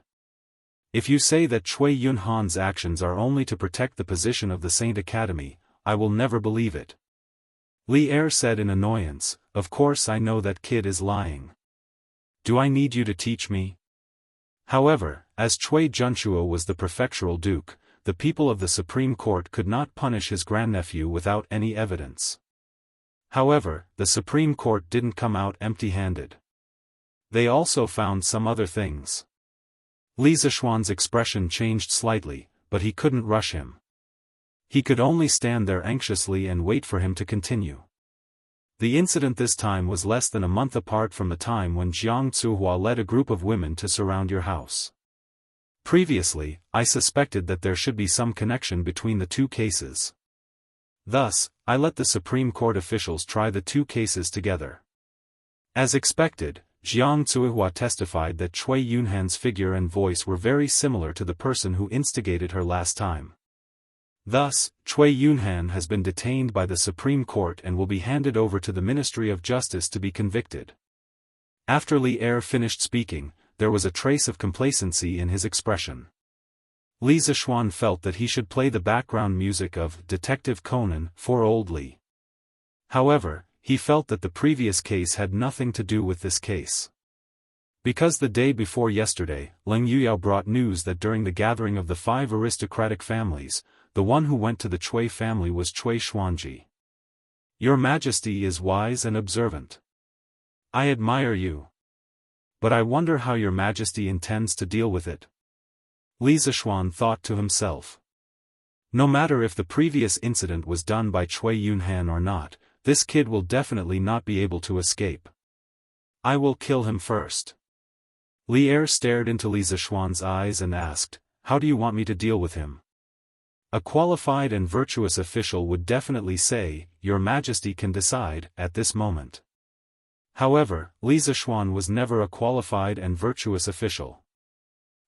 If you say that Chui Yunhan's actions are only to protect the position of the Saint Academy, I will never believe it. Li Er said in annoyance, of course I know that kid is lying. Do I need you to teach me? However, as Chui Junchuo was the prefectural duke, the people of the Supreme Court could not punish his grandnephew without any evidence. However, the Supreme Court didn't come out empty-handed. They also found some other things. Li Zishuan's expression changed slightly, but he couldn't rush him. He could only stand there anxiously and wait for him to continue. The incident this time was less than a month apart from the time when Jiang Zuhua led a group of women to surround your house. Previously, I suspected that there should be some connection between the two cases. Thus, I let the Supreme Court officials try the two cases together. As expected, Jiang Zuhua testified that Chui Yunhan's figure and voice were very similar to the person who instigated her last time. Thus, Chui Yunhan has been detained by the Supreme Court and will be handed over to the Ministry of Justice to be convicted. After Li Er finished speaking, there was a trace of complacency in his expression. Li Zishuan felt that he should play the background music of Detective Conan for old Li. However, he felt that the previous case had nothing to do with this case. Because the day before yesterday, Leng Yuyao brought news that during the gathering of the 5 aristocratic families, the one who went to the Chui family was Chui Xuanji. Your Majesty is wise and observant. I admire you. But I wonder how your Majesty intends to deal with it. Li Zishuan thought to himself. No matter if the previous incident was done by Chui Yunhan or not, this kid will definitely not be able to escape. I will kill him first. Li Er stared into Li Zishuan's eyes and asked, how do you want me to deal with him? A qualified and virtuous official would definitely say, Your Majesty can decide, at this moment. However, Li Zishuan was never a qualified and virtuous official.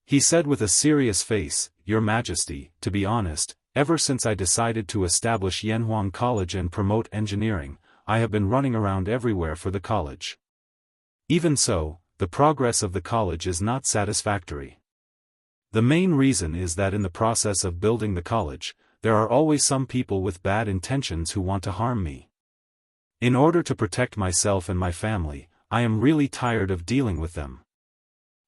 He said with a serious face, Your Majesty, to be honest, ever since I decided to establish Yanhuang College and promote engineering, I have been running around everywhere for the college. Even so, the progress of the college is not satisfactory. The main reason is that in the process of building the college, there are always some people with bad intentions who want to harm me. In order to protect myself and my family, I am really tired of dealing with them.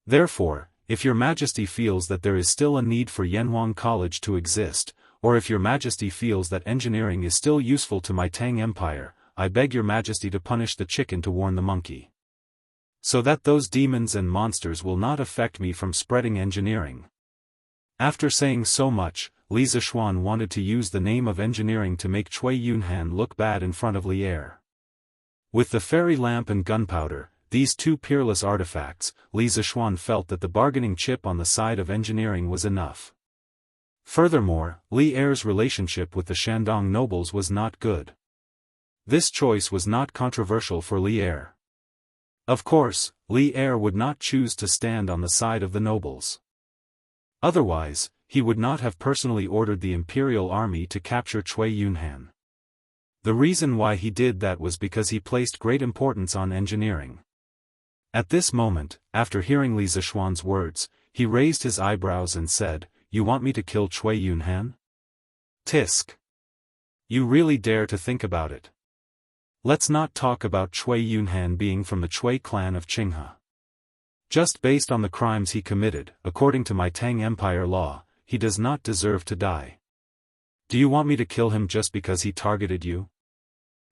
Therefore, if your Majesty feels that there is still a need for Yanhuang College to exist, or if your Majesty feels that engineering is still useful to my Tang Empire, I beg your Majesty to punish the chicken to warn the monkey. So that those demons and monsters will not affect me from spreading engineering. After saying so much, Li Zishuan wanted to use the name of engineering to make Chui Yunhan look bad in front of Li Er. With the fairy lamp and gunpowder, these two peerless artifacts, Li Zishuan felt that the bargaining chip on the side of engineering was enough. Furthermore, Li Er's relationship with the Shandong nobles was not good. This choice was not controversial for Li Er. Of course, Li Er would not choose to stand on the side of the nobles. Otherwise, he would not have personally ordered the imperial army to capture Chui Yunhan. The reason why he did that was because he placed great importance on engineering. At this moment, after hearing Li Zishuan's words, he raised his eyebrows and said, "You want me to kill Cui Yunhan? Tisk. You really dare to think about it. Let's not talk about Cui Yunhan being from the Cui clan of Qinghe. Just based on the crimes he committed, according to my Tang Empire law, he does not deserve to die. Do you want me to kill him just because he targeted you?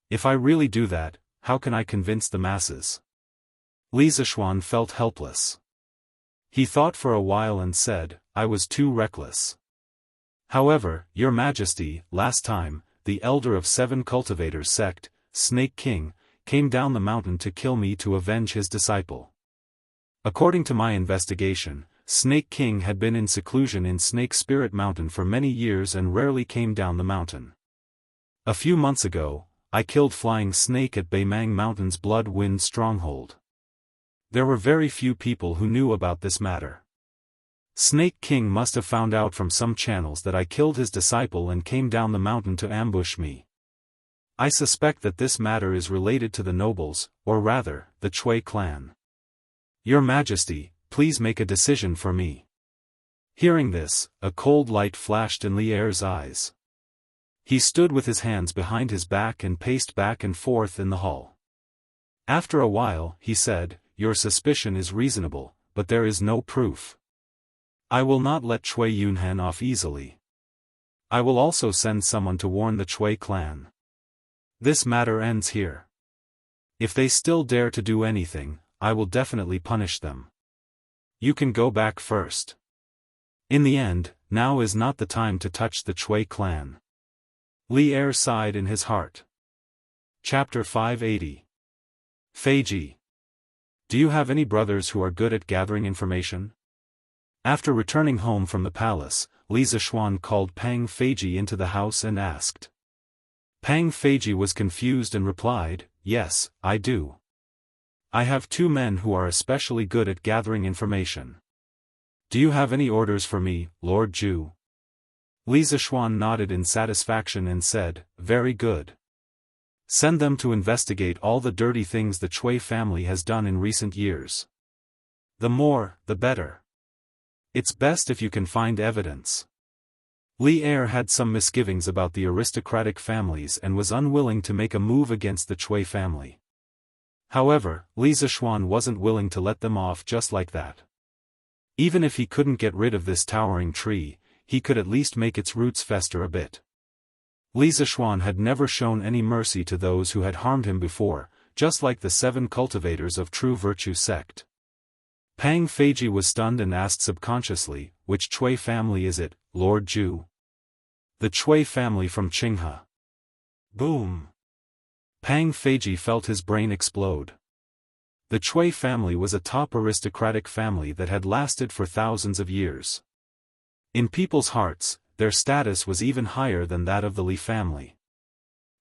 If I really do that, how can I convince the masses?" Li Zishuan felt helpless. He thought for a while and said, "I was too reckless. However, Your Majesty, last time, the elder of 7 cultivators sect, Snake King, came down the mountain to kill me to avenge his disciple. According to my investigation, Snake King had been in seclusion in Snake Spirit Mountain for many years and rarely came down the mountain. A few months ago, I killed Flying Snake at Beimang Mountain's Blood Wind stronghold. There were very few people who knew about this matter. Snake King must have found out from some channels that I killed his disciple and came down the mountain to ambush me. I suspect that this matter is related to the nobles, or rather, the Cui clan. Your Majesty, please make a decision for me." Hearing this, a cold light flashed in Li Er's eyes. He stood with his hands behind his back and paced back and forth in the hall. After a while, he said, "Your suspicion is reasonable, but there is no proof. I will not let Cui Yunhan off easily. I will also send someone to warn the Cui clan. This matter ends here. If they still dare to do anything, I will definitely punish them. You can go back first. In the end, now is not the time to touch the Cui clan." Li Er sighed in his heart. Chapter 580. Feiji. Do you have any brothers who are good at gathering information? After returning home from the palace, Li Zishuan called Pang Feiji into the house and asked. Pang Feiji was confused and replied, "Yes, I do. I have 2 men who are especially good at gathering information. Do you have any orders for me, Lord Zhu?" Li Zishuan nodded in satisfaction and said, "Very good. Send them to investigate all the dirty things the Cui family has done in recent years. The more, the better. It's best if you can find evidence." Li Er had some misgivings about the aristocratic families and was unwilling to make a move against the Cui family. However, Li Zishuan wasn't willing to let them off just like that. Even if he couldn't get rid of this towering tree, he could at least make its roots fester a bit. Li Zishuan had never shown any mercy to those who had harmed him before, just like the 7 cultivators of True Virtue sect. Pang Feiji was stunned and asked subconsciously, "Which Cui family is it, Lord Zhu?" "The Cui family from Qinghe." Boom! Pang Feiji felt his brain explode. The Cui family was a top aristocratic family that had lasted for thousands of years. In people's hearts, their status was even higher than that of the Li family.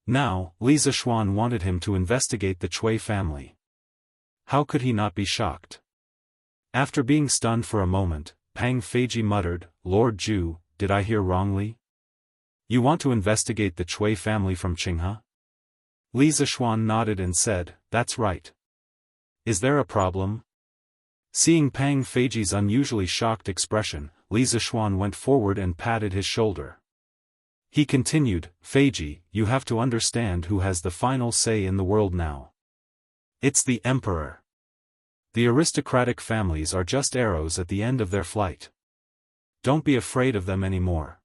Now, Li Zishuan wanted him to investigate the Cui family. How could he not be shocked? After being stunned for a moment, Pang Feiji muttered, "Lord Zhu, did I hear wrongly? You want to investigate the Cui family from Qinghe?" Li Zishuan nodded and said, "That's right. Is there a problem?" Seeing Pang Feiji's unusually shocked expression, Li Zishuan went forward and patted his shoulder. He continued, "Feiji, you have to understand who has the final say in the world now. It's the Emperor. The aristocratic families are just arrows at the end of their flight. Don't be afraid of them anymore."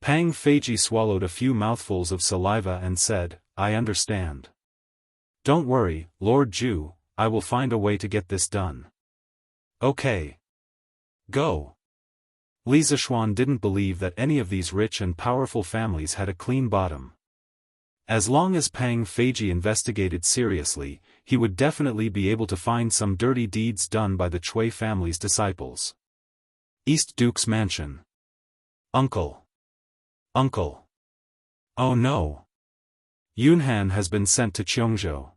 Pang Feiji swallowed a few mouthfuls of saliva and said, "I understand. Don't worry, Lord Zhu, I will find a way to get this done." "Okay. Go." Li Zishuan didn't believe that any of these rich and powerful families had a clean bottom. As long as Pang Feiji investigated seriously, he would definitely be able to find some dirty deeds done by the Cui family's disciples. East Duke's Mansion. Uncle. Uncle. Oh no. Yunhan has been sent to Jianghu.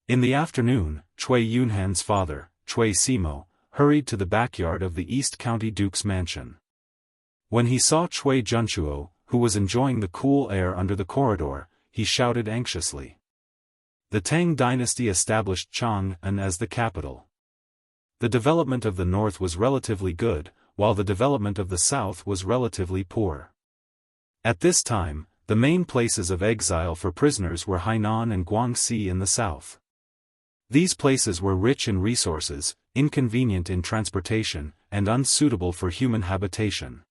In the afternoon, Cui Yunhan's father, Cui Simo, hurried to the backyard of the East County Duke's mansion. When he saw Cui Junchuo, who was enjoying the cool air under the corridor, he shouted anxiously. The Tang dynasty established Chang'an as the capital. The development of the north was relatively good, while the development of the south was relatively poor. At this time, the main places of exile for prisoners were Hainan and Guangxi in the south. These places were rich in resources, inconvenient in transportation, and unsuitable for human habitation.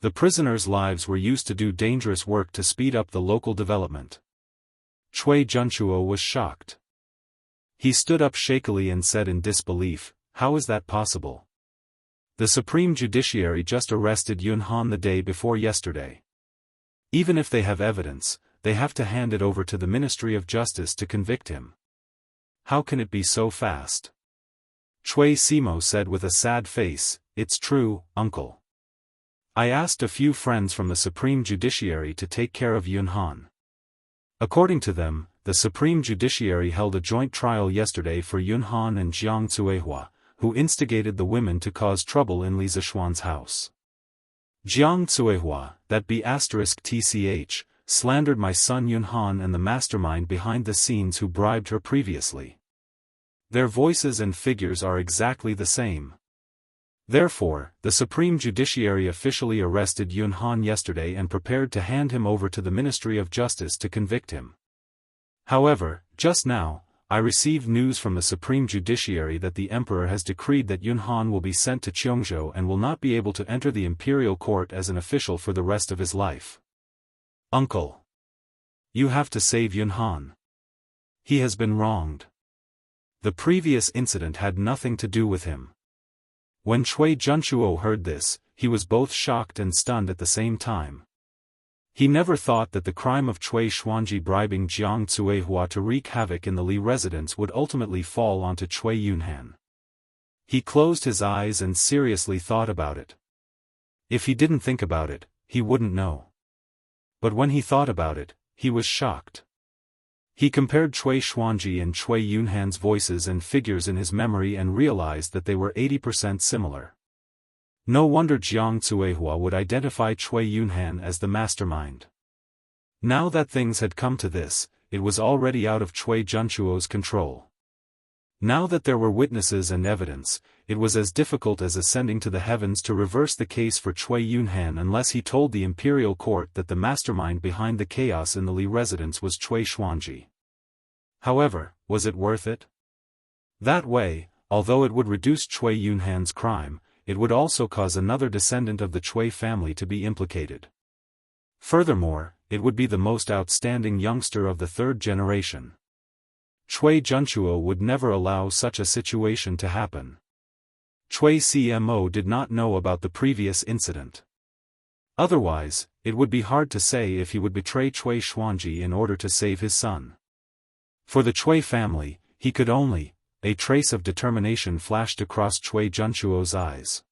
The prisoners' lives were used to do dangerous work to speed up the local development. Cui Junchuo was shocked. He stood up shakily and said in disbelief, "How is that possible? The Supreme Judiciary just arrested Yunhan the day before yesterday. Even if they have evidence, they have to hand it over to the Ministry of Justice to convict him. How can it be so fast?" Cui Simo said with a sad face, "It's true, uncle. I asked a few friends from the Supreme Judiciary to take care of Yunhan. According to them, the Supreme Judiciary held a joint trial yesterday for Yunhan and Jiang Zuehua, who instigated the women to cause trouble in Li Zishuan's house. Jiang Zuehua, that be *tch, slandered my son Yunhan and the mastermind behind the scenes who bribed her previously. Their voices and figures are exactly the same. Therefore, the Supreme Judiciary officially arrested Yunhan yesterday and prepared to hand him over to the Ministry of Justice to convict him. However, just now, I received news from the Supreme Judiciary that the Emperor has decreed that Yunhan will be sent to Cheongzhou and will not be able to enter the imperial court as an official for the rest of his life. Uncle, you have to save Yunhan. He has been wronged. The previous incident had nothing to do with him." When Cui Junchuo heard this, he was both shocked and stunned at the same time. He never thought that the crime of Cui Xuanji bribing Jiang Zuehua to wreak havoc in the Li residence would ultimately fall onto Cui Yunhan. He closed his eyes and seriously thought about it. If he didn't think about it, he wouldn't know. But when he thought about it, he was shocked. He compared Cui Xuanji and Cui Yunhan's voices and figures in his memory and realized that they were 80% similar. No wonder Jiang Zuehua would identify Cui Yunhan as the mastermind. Now that things had come to this, it was already out of Cui Junchuo's control. Now that there were witnesses and evidence, it was as difficult as ascending to the heavens to reverse the case for Cui Yunhan unless he told the imperial court that the mastermind behind the chaos in the Li residence was Cui Xuanji. However, was it worth it? That way, although it would reduce Cui Yunhan's crime, it would also cause another descendant of the Cui family to be implicated. Furthermore, it would be the most outstanding youngster of the third generation. Cui Junchuo would never allow such a situation to happen. Cui Cmo did not know about the previous incident. Otherwise, it would be hard to say if he would betray Cui Xuanji in order to save his son. For the Cui family, he could only. A trace of determination flashed across Cui Junchuo's eyes.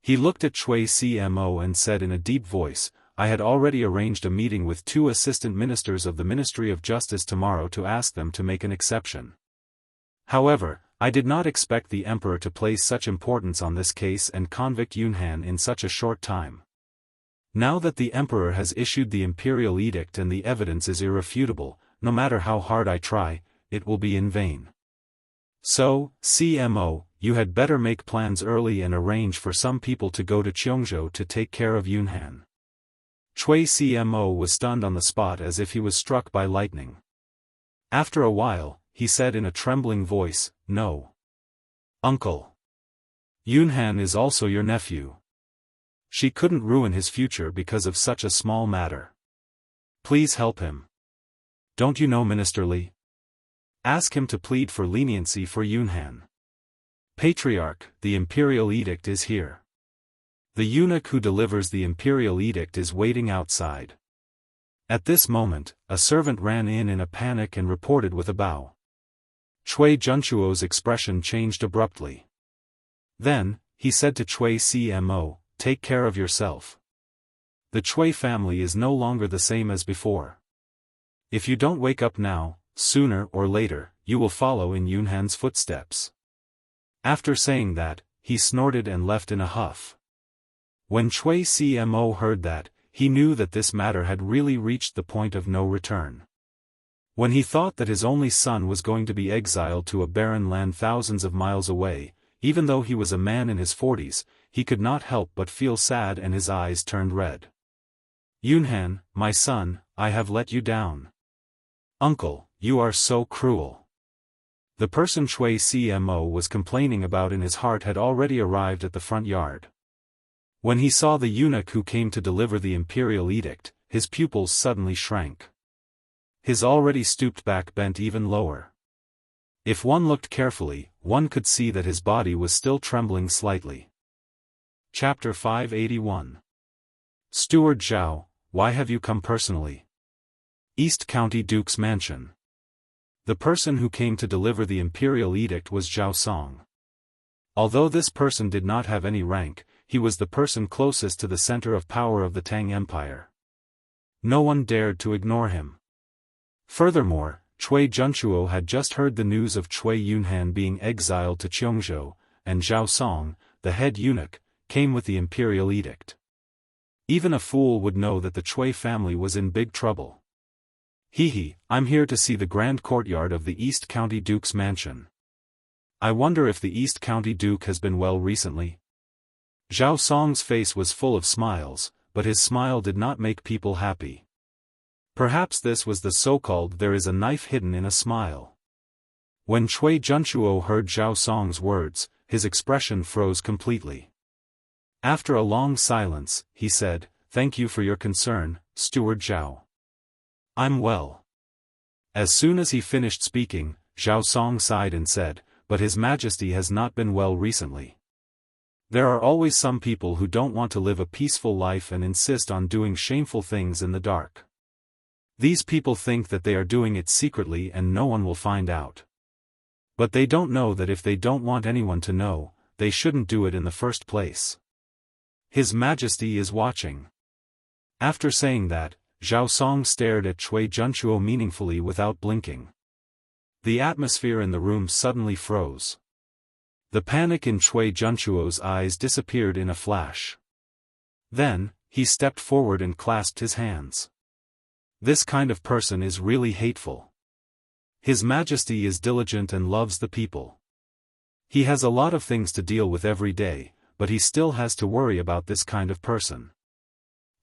He looked at Cui Cmo and said in a deep voice, "I had already arranged a meeting with 2 assistant ministers of the Ministry of Justice tomorrow to ask them to make an exception. However, I did not expect the Emperor to place such importance on this case and convict Yunhan in such a short time. Now that the Emperor has issued the imperial edict and the evidence is irrefutable, no matter how hard I try, it will be in vain. So, CMO, you had better make plans early and arrange for some people to go to Cheongzhou to take care of Yunhan." Cui Cmo was stunned on the spot as if he was struck by lightning. After a while, he said in a trembling voice, "No. Uncle. Yunhan is also your nephew. She couldn't ruin his future because of such a small matter. Please help him. Don't you know Minister Li? Ask him to plead for leniency for Yunhan. Patriarch, the imperial edict is here. The eunuch who delivers the imperial edict is waiting outside." At this moment, a servant ran in a panic and reported with a bow. Cui Junchuo's expression changed abruptly. Then, he said to Cui Cmo, "Take care of yourself. The Cui family is no longer the same as before. If you don't wake up now, sooner or later, you will follow in Yunhan's footsteps." After saying that, he snorted and left in a huff. When Cui Cmo heard that, he knew that this matter had really reached the point of no return. When he thought that his only son was going to be exiled to a barren land thousands of miles away, even though he was a man in his 40s, he could not help but feel sad and his eyes turned red. "Yunhan, my son, I have let you down. Uncle, you are so cruel." The person Chui Cmo was complaining about in his heart had already arrived at the front yard. When he saw the eunuch who came to deliver the imperial edict, his pupils suddenly shrank. His already stooped back bent even lower. If one looked carefully, one could see that his body was still trembling slightly. Chapter 581. Steward Zhao, why have you come personally? East County Duke's Mansion. The person who came to deliver the imperial edict was Zhao Song. Although this person did not have any rank, he was the person closest to the center of power of the Tang Empire. No one dared to ignore him. Furthermore, Cui Junchuo had just heard the news of Cui Yunhan being exiled to Jianghu, and Zhao Song, the head eunuch, came with the imperial edict. Even a fool would know that the Cui family was in big trouble. I'm here to see the grand courtyard of the East County Duke's mansion. I wonder if the East County Duke has been well recently? Zhao Song's face was full of smiles, but his smile did not make people happy. Perhaps this was the so-called "there is a knife hidden in a smile." When Cui Junchuo heard Zhao Song's words, his expression froze completely. After a long silence, he said, "Thank you for your concern, Steward Zhao. I'm well." As soon as he finished speaking, Zhao Song sighed and said, "But His Majesty has not been well recently. There are always some people who don't want to live a peaceful life and insist on doing shameful things in the dark. These people think that they are doing it secretly and no one will find out. But they don't know that if they don't want anyone to know, they shouldn't do it in the first place. His Majesty is watching." After saying that, Zhao Song stared at Cui Junchuo meaningfully without blinking. The atmosphere in the room suddenly froze. The panic in Cui Junchuo's eyes disappeared in a flash. Then, he stepped forward and clasped his hands. This kind of person is really hateful. His Majesty is diligent and loves the people. He has a lot of things to deal with every day, but he still has to worry about this kind of person.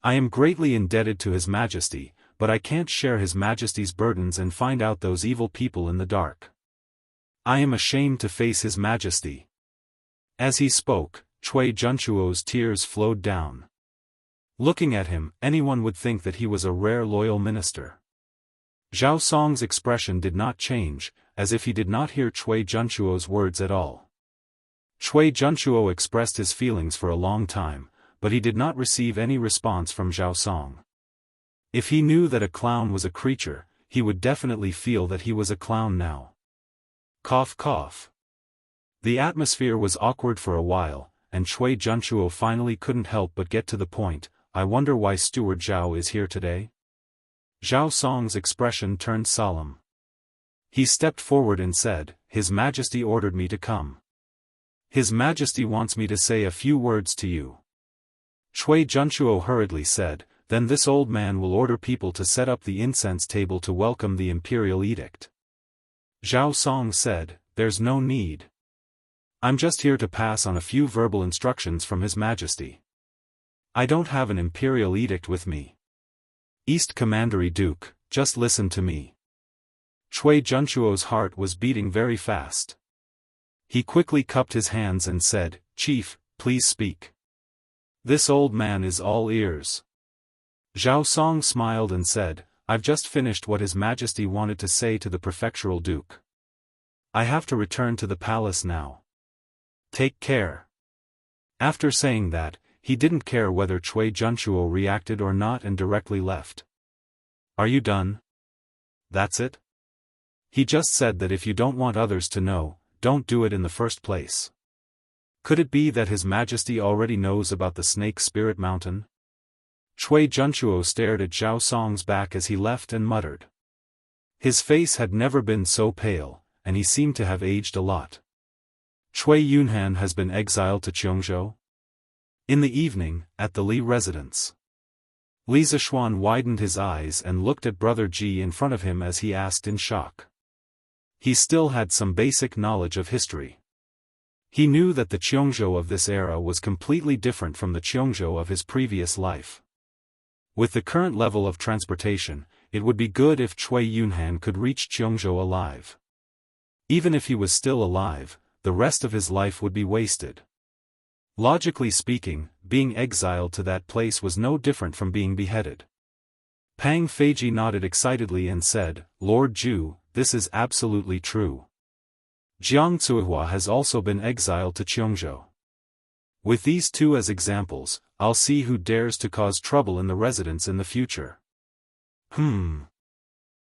I am greatly indebted to His Majesty, but I can't share His Majesty's burdens and find out those evil people in the dark. I am ashamed to face His Majesty." As he spoke, Cui Junchuo's tears flowed down. Looking at him, anyone would think that he was a rare loyal minister. Zhao Song's expression did not change, as if he did not hear Cui Junchuo's words at all. Cui Junchuo expressed his feelings for a long time, but he did not receive any response from Zhao Song. If he knew that a clown was a creature, he would definitely feel that he was a clown now. Cough cough. The atmosphere was awkward for a while, and Cui Junchuo finally couldn't help but get to the point. "I wonder why Steward Zhao is here today?" Zhao Song's expression turned solemn. He stepped forward and said, "His Majesty ordered me to come. His Majesty wants me to say a few words to you." Cui Junchuo hurriedly said, "Then this old man will order people to set up the incense table to welcome the imperial edict." Zhao Song said, "There's no need. I'm just here to pass on a few verbal instructions from His Majesty. I don't have an imperial edict with me. East Commandery Duke, just listen to me." Cui Junchuo's heart was beating very fast. He quickly cupped his hands and said, "Chief, please speak. This old man is all ears." Zhao Song smiled and said, "I've just finished what His Majesty wanted to say to the prefectural duke. I have to return to the palace now. Take care." After saying that, he didn't care whether Cui Junchuo reacted or not and directly left. "Are you done? That's it? He just said that if you don't want others to know, don't do it in the first place. Could it be that His Majesty already knows about the Snake Spirit Mountain?" Cui Junchuo stared at Zhao Song's back as he left and muttered. His face had never been so pale, and he seemed to have aged a lot. Cui Yunhan has been exiled to Jianghu? In the evening, at the Li residence. Li Zishuan widened his eyes and looked at Brother Ji in front of him as he asked in shock. He still had some basic knowledge of history. He knew that the Qiongzhou of this era was completely different from the Qiongzhou of his previous life. With the current level of transportation, it would be good if Cui Yunhan could reach Qiongzhou alive. Even if he was still alive, the rest of his life would be wasted. Logically speaking, being exiled to that place was no different from being beheaded. Pang Feiji nodded excitedly and said, "Lord Zhu, this is absolutely true. Jiang Cuihua has also been exiled to Qiongzhou. With these two as examples, I'll see who dares to cause trouble in the residence in the future."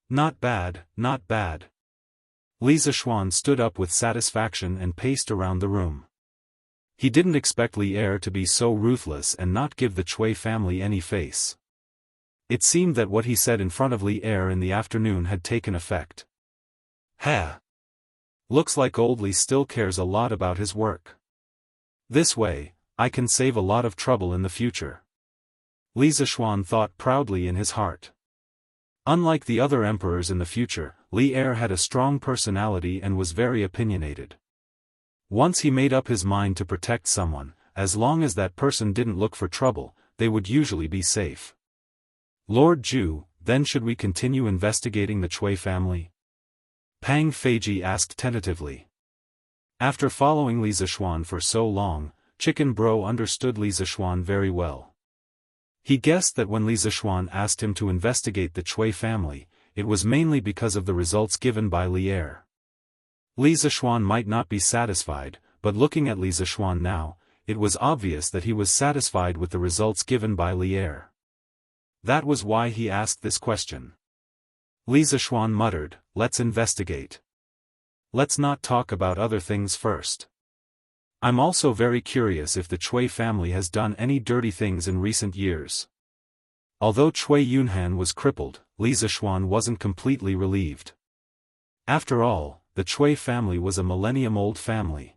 Not bad, not bad. Li Zishuan stood up with satisfaction and paced around the room. He didn't expect Li Er to be so ruthless and not give the Cui family any face. It seemed that what he said in front of Li Er in the afternoon had taken effect. Looks like old Li still cares a lot about his work. This way, I can save a lot of trouble in the future. Li Zishuan thought proudly in his heart. Unlike the other emperors in the future, Li Er had a strong personality and was very opinionated. Once he made up his mind to protect someone, as long as that person didn't look for trouble, they would usually be safe. Lord Zhu, then should we continue investigating the Cui family? Pang Feiji asked tentatively. After following Li Zishuan for so long, Chicken Bro understood Li Zishuan very well. He guessed that when Li Zishuan asked him to investigate the Cui family, it was mainly because of the results given by Li Er. Li Zishuan might not be satisfied, but looking at Li Zishuan now, it was obvious that he was satisfied with the results given by Li Er. That was why he asked this question. Li Zishuan muttered, "Let's investigate. Let's not talk about other things first. I'm also very curious if the Cui family has done any dirty things in recent years." Although Cui Yunhan was crippled, Li Zishuan wasn't completely relieved. After all, the Cui family was a millennium-old family.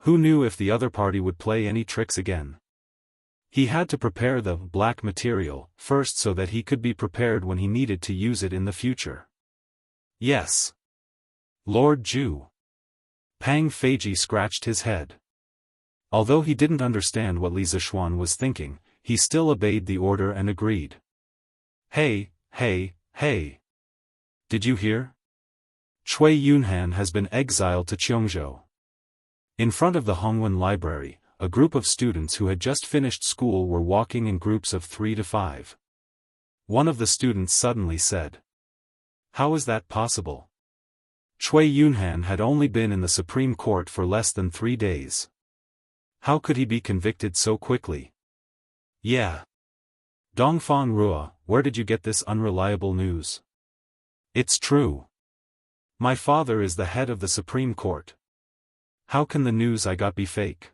Who knew if the other party would play any tricks again? He had to prepare the black material first so that he could be prepared when he needed to use it in the future. Yes. Lord Zhu. Pang Feiji scratched his head. Although he didn't understand what Li Zishuan was thinking, he still obeyed the order and agreed. Hey. Did you hear? Cui Yunhan has been exiled to Qiongzhou. In front of the Hongwen Library, a group of students who had just finished school were walking in groups of 3 to 5. One of the students suddenly said, "How is that possible? Cui Yunhan had only been in the Supreme Court for less than 3 days. How could he be convicted so quickly?" "Yeah. Dongfang Rua, where did you get this unreliable news?" "It's true. My father is the head of the Supreme Court. How can the news I got be fake?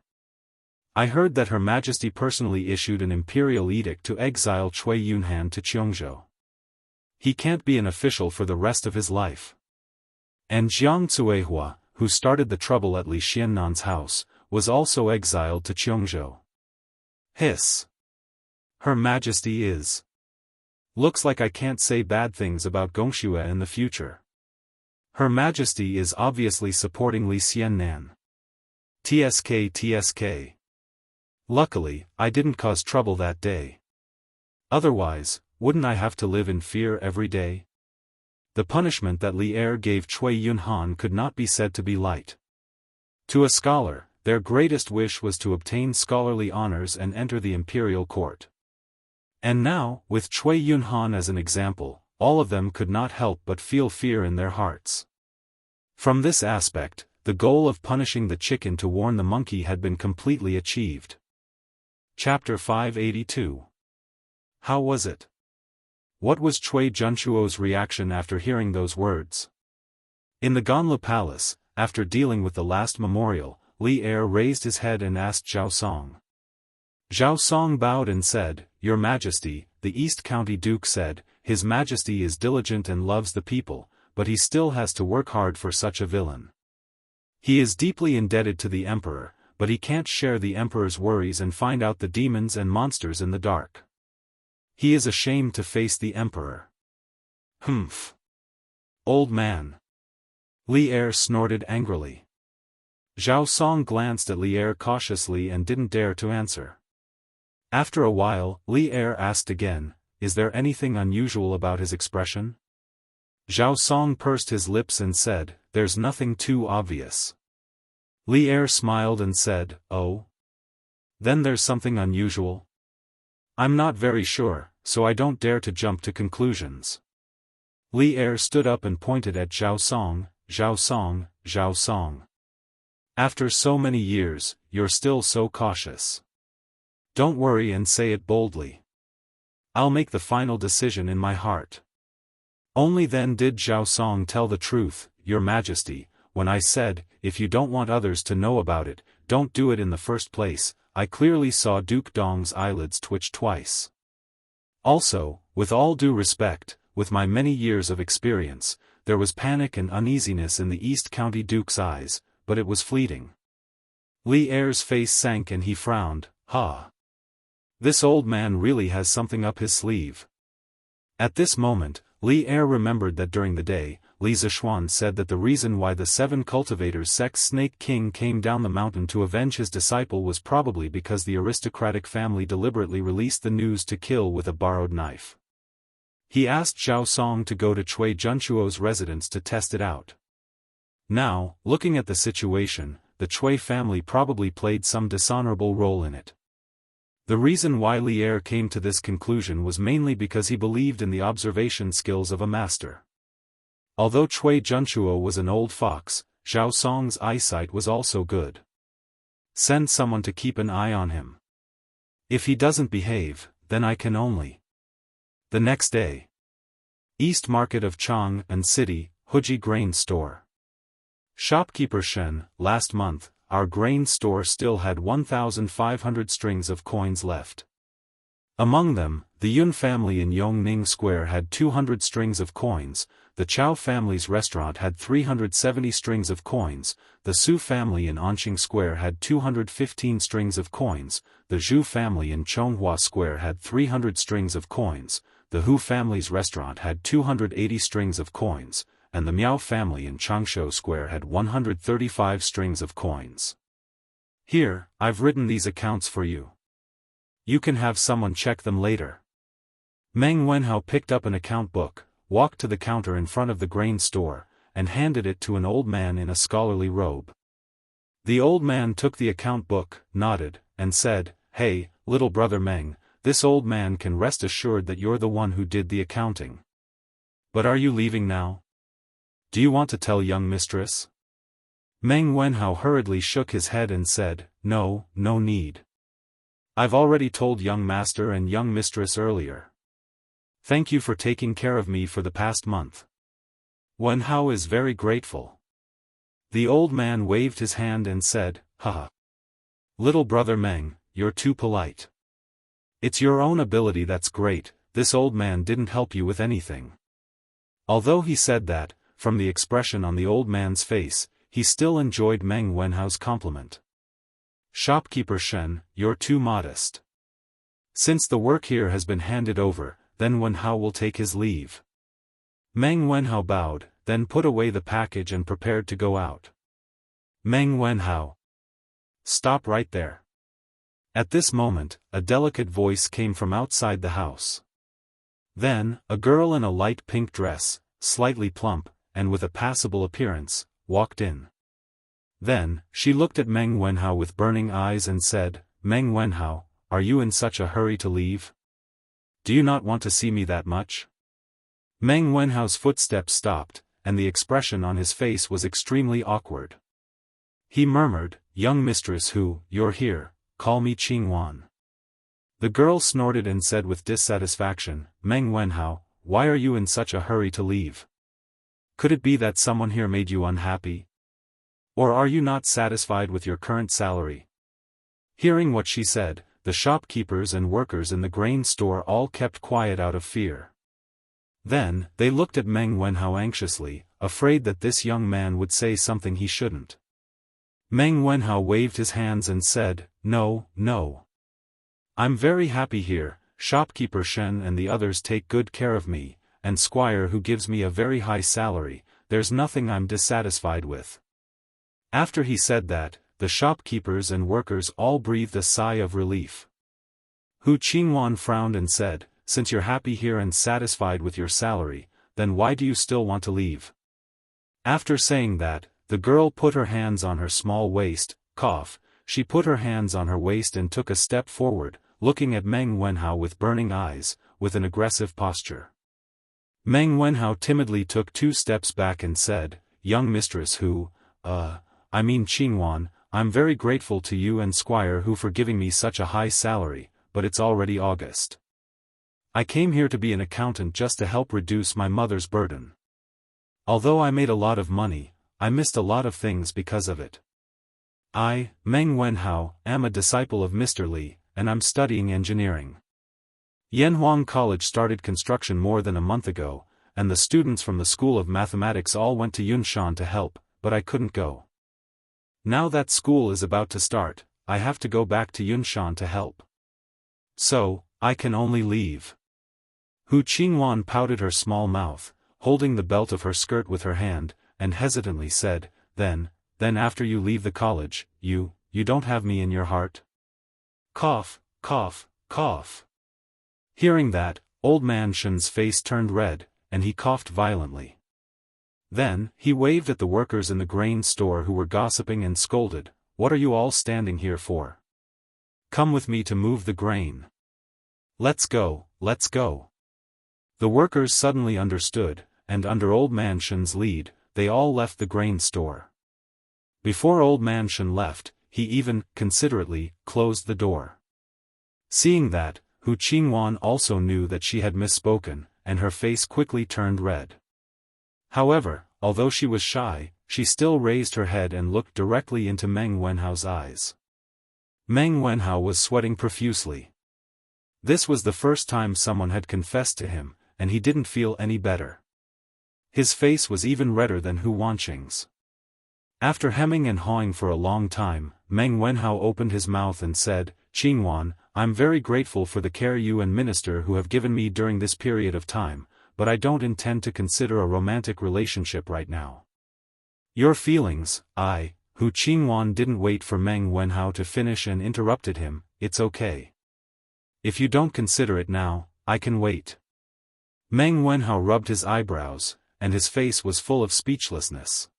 I heard that Her Majesty personally issued an imperial edict to exile Cui Yunhan to Qiongzhou. He can't be an official for the rest of his life. And Jiang Cuihua, who started the trouble at Li Xiannan's house, was also exiled to Qiongzhou." Hiss. Her Majesty is. Looks like I can't say bad things about Gongxue in the future. Her Majesty is obviously supporting Li Xiannan. TSK. Luckily, I didn't cause trouble that day. Otherwise, wouldn't I have to live in fear every day? The punishment that Li Er gave Cui Yunhan could not be said to be light. To a scholar, their greatest wish was to obtain scholarly honors and enter the imperial court. And now, with Cui Yunhan as an example, all of them could not help but feel fear in their hearts. From this aspect, the goal of punishing the chicken to warn the monkey had been completely achieved. Chapter 582. How was it? What was Cui Junchuo's reaction after hearing those words? In the Ganlu Palace, after dealing with the last memorial, Li Er raised his head and asked Zhao Song. Zhao Song bowed and said, "Your Majesty," the East County Duke said, "His Majesty is diligent and loves the people, but he still has to work hard for such a villain. He is deeply indebted to the Emperor, but he can't share the Emperor's worries and find out the demons and monsters in the dark. He is ashamed to face the emperor. Humph. Old man. Li Er snorted angrily. Zhao Song glanced at Li Er cautiously and didn't dare to answer. After a while, Li Er asked again, is there anything unusual about his expression? Zhao Song pursed his lips and said, there's nothing too obvious. Li Er smiled and said, oh? Then there's something unusual? I'm not very sure, so I don't dare to jump to conclusions. Li Er stood up and pointed at Zhao Song, Zhao Song, Zhao Song. After so many years, you're still so cautious. Don't worry and say it boldly. I'll make the final decision in my heart. Only then did Zhao Song tell the truth, Your Majesty, when I said, if you don't want others to know about it, don't do it in the first place, I clearly saw Duke Dong's eyelids twitch twice. Also, with all due respect, with my many years of experience, there was panic and uneasiness in the East County Duke's eyes, but it was fleeting. Li Er's face sank and he frowned, ha. This old man really has something up his sleeve. At this moment, Li Er remembered that during the day, Li Zishuan said that the reason why the 7 cultivators sect's Snake King came down the mountain to avenge his disciple was probably because the aristocratic family deliberately released the news to kill with a borrowed knife. He asked Zhao Song to go to Cui Junchuo's residence to test it out. Now, looking at the situation, the Cui family probably played some dishonorable role in it. The reason why Li Er came to this conclusion was mainly because he believed in the observation skills of a master. Although Cui Junchuo was an old fox, Zhao Song's eyesight was also good. Send someone to keep an eye on him. If he doesn't behave, then I can only. The next day. East Market of Chang'an City, Huji Grain Store. Shopkeeper Shen, last month, our grain store still had 1,500 strings of coins left. Among them, the Yun family in Yongning Square had 200 strings of coins, the Chow family's restaurant had 370 strings of coins, the Su family in Anqing Square had 215 strings of coins, the Zhu family in Chonghua Square had 300 strings of coins, the Hu family's restaurant had 280 strings of coins, and the Miao family in Changshu Square had 135 strings of coins. Here, I've written these accounts for you. You can have someone check them later. Meng Wenhao picked up an account book, walked to the counter in front of the grain store, and handed it to an old man in a scholarly robe. The old man took the account book, nodded, and said, "Hey, little brother Meng, this old man can rest assured that you're the one who did the accounting. But are you leaving now? Do you want to tell young mistress?" Meng Wenhao hurriedly shook his head and said, "No, no need. I've already told young master and young mistress earlier. Thank you for taking care of me for the past month. Wenhao is very grateful." The old man waved his hand and said, "Haha. Little brother Meng, you're too polite. It's your own ability that's great, this old man didn't help you with anything." Although he said that, from the expression on the old man's face, he still enjoyed Meng Wenhao's compliment. "Shopkeeper Shen, you're too modest. Since the work here has been handed over, then Wenhao will take his leave." Meng Wenhao bowed, then put away the package and prepared to go out. Meng Wenhao. Stop right there. At this moment, a delicate voice came from outside the house. Then, a girl in a light pink dress, slightly plump, and with a passable appearance, walked in. Then, she looked at Meng Wenhao with burning eyes and said, "Meng Wenhao, are you in such a hurry to leave? Do you not want to see me that much?" Meng Wenhao's footsteps stopped, and the expression on his face was extremely awkward. He murmured, "Young mistress who, you're here, call me Qingwan." The girl snorted and said with dissatisfaction, "Meng Wenhao, why are you in such a hurry to leave? Could it be that someone here made you unhappy? Or are you not satisfied with your current salary?" Hearing what she said, the shopkeepers and workers in the grain store all kept quiet out of fear. Then, they looked at Meng Wenhao anxiously, afraid that this young man would say something he shouldn't. Meng Wenhao waved his hands and said, "No, no. I'm very happy here, shopkeeper Shen and the others take good care of me, and squire who gives me a very high salary, there's nothing I'm dissatisfied with." After he said that, the shopkeepers and workers all breathed a sigh of relief. Hu Qingwan frowned and said, "Since you're happy here and satisfied with your salary, then why do you still want to leave?" After saying that, the girl put her hands on her small waist, she put her hands on her waist and took a step forward, looking at Meng Wenhao with burning eyes, with an aggressive posture. Meng Wenhao timidly took 2 steps back and said, "Young mistress Hu, Qingwan, I'm very grateful to you and Squire Hu for giving me such a high salary, but it's already August. I came here to be an accountant just to help reduce my mother's burden. Although I made a lot of money, I missed a lot of things because of it. I, Meng Wenhao, am a disciple of Mr. Li, and I'm studying engineering. Yanhuang College started construction more than a month ago, and the students from the School of Mathematics all went to Yunshan to help, but I couldn't go. Now that school is about to start, I have to go back to Yunshan to help. So, I can only leave." Hu Qingwan pouted her small mouth, holding the belt of her skirt with her hand, and hesitantly said, Then after you leave the college, you don't have me in your heart?" Cough, cough, cough. Hearing that, old man Shen's face turned red, and he coughed violently. Then, he waved at the workers in the grain store who were gossiping and scolded, "What are you all standing here for? Come with me to move the grain. Let's go, let's go." The workers suddenly understood, and under old man Shen's lead, they all left the grain store. Before old man Shen left, he even, considerately, closed the door. Seeing that, Hu Qingwan also knew that she had misspoken, and her face quickly turned red. However, although she was shy, she still raised her head and looked directly into Meng Wenhao's eyes. Meng Wenhao was sweating profusely. This was the first time someone had confessed to him, and he didn't feel any better. His face was even redder than Hu Wanqing's. After hemming and hawing for a long time, Meng Wenhao opened his mouth and said, "Qingwan, I'm very grateful for the care you and Minister Hu have given me during this period of time, but I don't intend to consider a romantic relationship right now." "Your feelings, Hu Qingwan didn't wait for Meng Wenhao to finish and interrupted him, "It's okay. If you don't consider it now, I can wait." Meng Wenhao rubbed his eyebrows, and his face was full of speechlessness.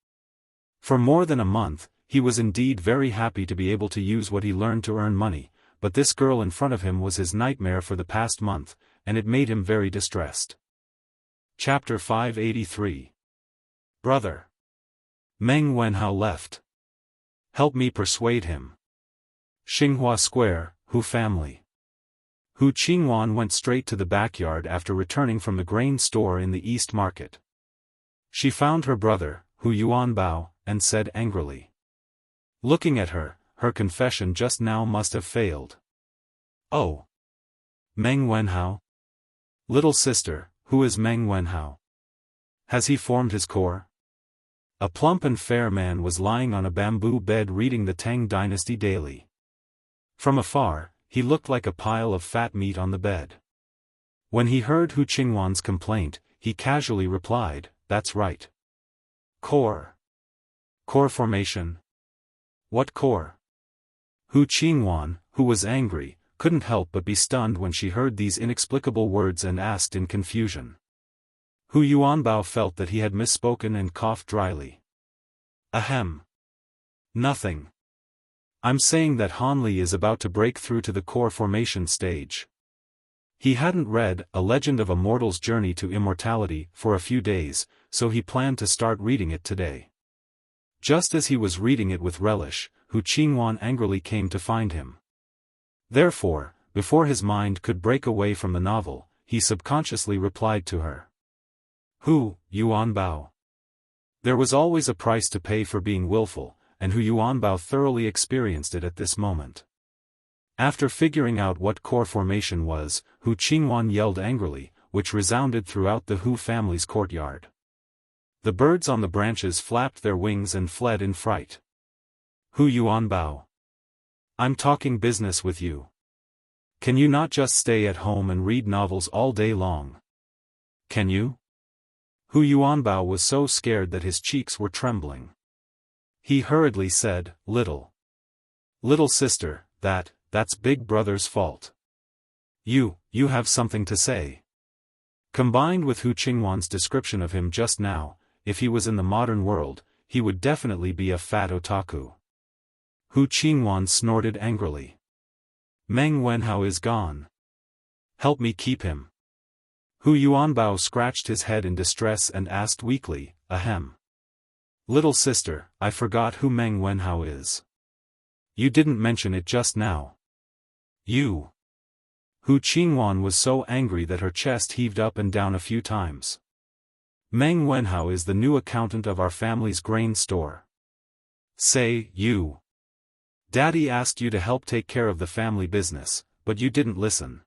For more than a month, he was indeed very happy to be able to use what he learned to earn money, but this girl in front of him was his nightmare for the past month, and it made him very distressed. Chapter 583. Brother. Meng Wenhao left. Help me persuade him. Xinghua Square, Hu family. Hu Qingwan went straight to the backyard after returning from the grain store in the East Market. She found her brother, Hu Yuanbao, and said angrily. Looking at her, her confession just now must have failed. "Oh. Meng Wenhao? Little sister, who is Meng Wenhao? Has he formed his core?" A plump and fair man was lying on a bamboo bed reading the Tang Dynasty daily. From afar, he looked like a pile of fat meat on the bed. When he heard Hu Qingwan's complaint, he casually replied, "That's right. Core. Core formation. What core?" Hu Qingwan, who was angry, couldn't help but be stunned when she heard these inexplicable words and asked in confusion. Hu Yuanbao felt that he had misspoken and coughed dryly. "Ahem. Nothing. I'm saying that Han Li is about to break through to the core formation stage." He hadn't read A Legend of a Mortal's Journey to Immortality for a few days, so he planned to start reading it today. Just as he was reading it with relish, Hu Qingwan angrily came to find him. Therefore, before his mind could break away from the novel, he subconsciously replied to her. "Hu Yuanbao." There was always a price to pay for being willful, and Hu Yuanbao thoroughly experienced it at this moment. After figuring out what core formation was, Hu Qingwan yelled angrily, which resounded throughout the Hu family's courtyard. The birds on the branches flapped their wings and fled in fright. "Hu Yuanbao. I'm talking business with you. Can you not just stay at home and read novels all day long? Can you? Hu Yuanbao was so scared that his cheeks were trembling. He hurriedly said, Little sister, that's Big Brother's fault. You have something to say. Combined with Hu Qingwan's description of him just now, if he was in the modern world, he would definitely be a fat otaku. Hu Qingwan snorted angrily. Meng Wenhao is gone. Help me keep him. Hu Yuanbao scratched his head in distress and asked weakly, Ahem. Little sister, I forgot who Meng Wenhao is. You didn't mention it just now. You. Hu Qingwan was so angry that her chest heaved up and down a few times. Meng Wenhao is the new accountant of our family's grain store. Say, you. Daddy asked you to help take care of the family business, but you didn't listen.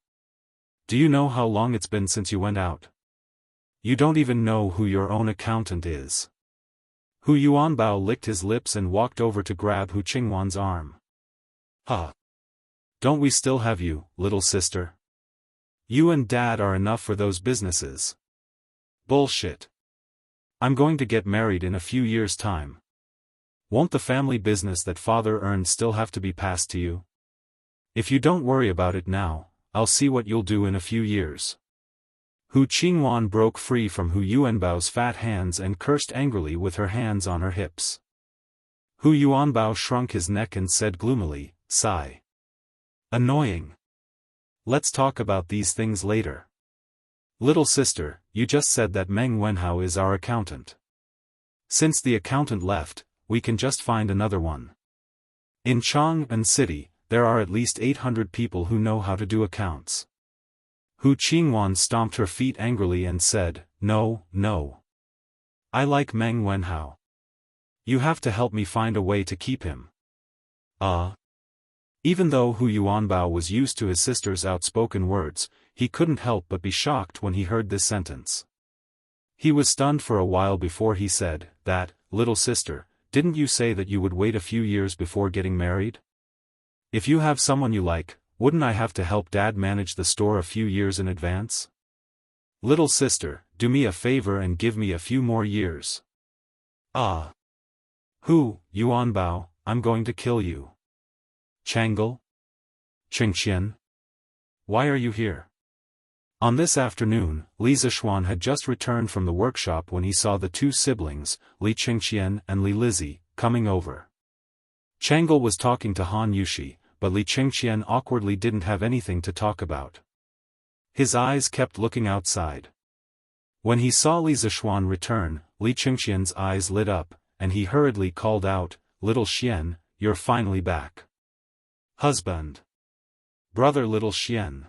Do you know how long it's been since you went out? You don't even know who your own accountant is. Hu Yuanbao licked his lips and walked over to grab Hu Qingwan's arm. Huh. Don't we still have you, little sister? You and Dad are enough for those businesses. Bullshit. I'm going to get married in a few years' time. Won't the family business that Father earned still have to be passed to you? If you don't worry about it now, I'll see what you'll do in a few years. Hu Qingwan broke free from Hu Yuanbao's fat hands and cursed angrily with her hands on her hips. Hu Yuanbao shrunk his neck and said gloomily, Sigh. Annoying. Let's talk about these things later. Little sister, you just said that Meng Wenhao is our accountant. Since the accountant left, we can just find another one. In Chang'an City, there are at least 800 people who know how to do accounts. Hu Qingwan stomped her feet angrily and said, No. I like Meng Wenhao. You have to help me find a way to keep him. Even though Hu Yuanbao was used to his sister's outspoken words, he couldn't help but be shocked when he heard this sentence. He was stunned for a while before he said, Little sister, didn't you say that you would wait a few years before getting married? If you have someone you like, wouldn't I have to help Dad manage the store a few years in advance? Little sister, do me a favor and give me a few more years. Hu Yuanbao, I'm going to kill you. Changle? Qingxian? Why are you here? On this afternoon, Li Zishuan had just returned from the workshop when he saw the two siblings, Li Qingxian and Li Lizzie, coming over. Changle was talking to Han Yushi, but Li Qingxian awkwardly didn't have anything to talk about. His eyes kept looking outside. When he saw Li Zishuan return, Li Qingxian's eyes lit up, and he hurriedly called out, Little Xian, you're finally back. Husband. Brother Little Xian.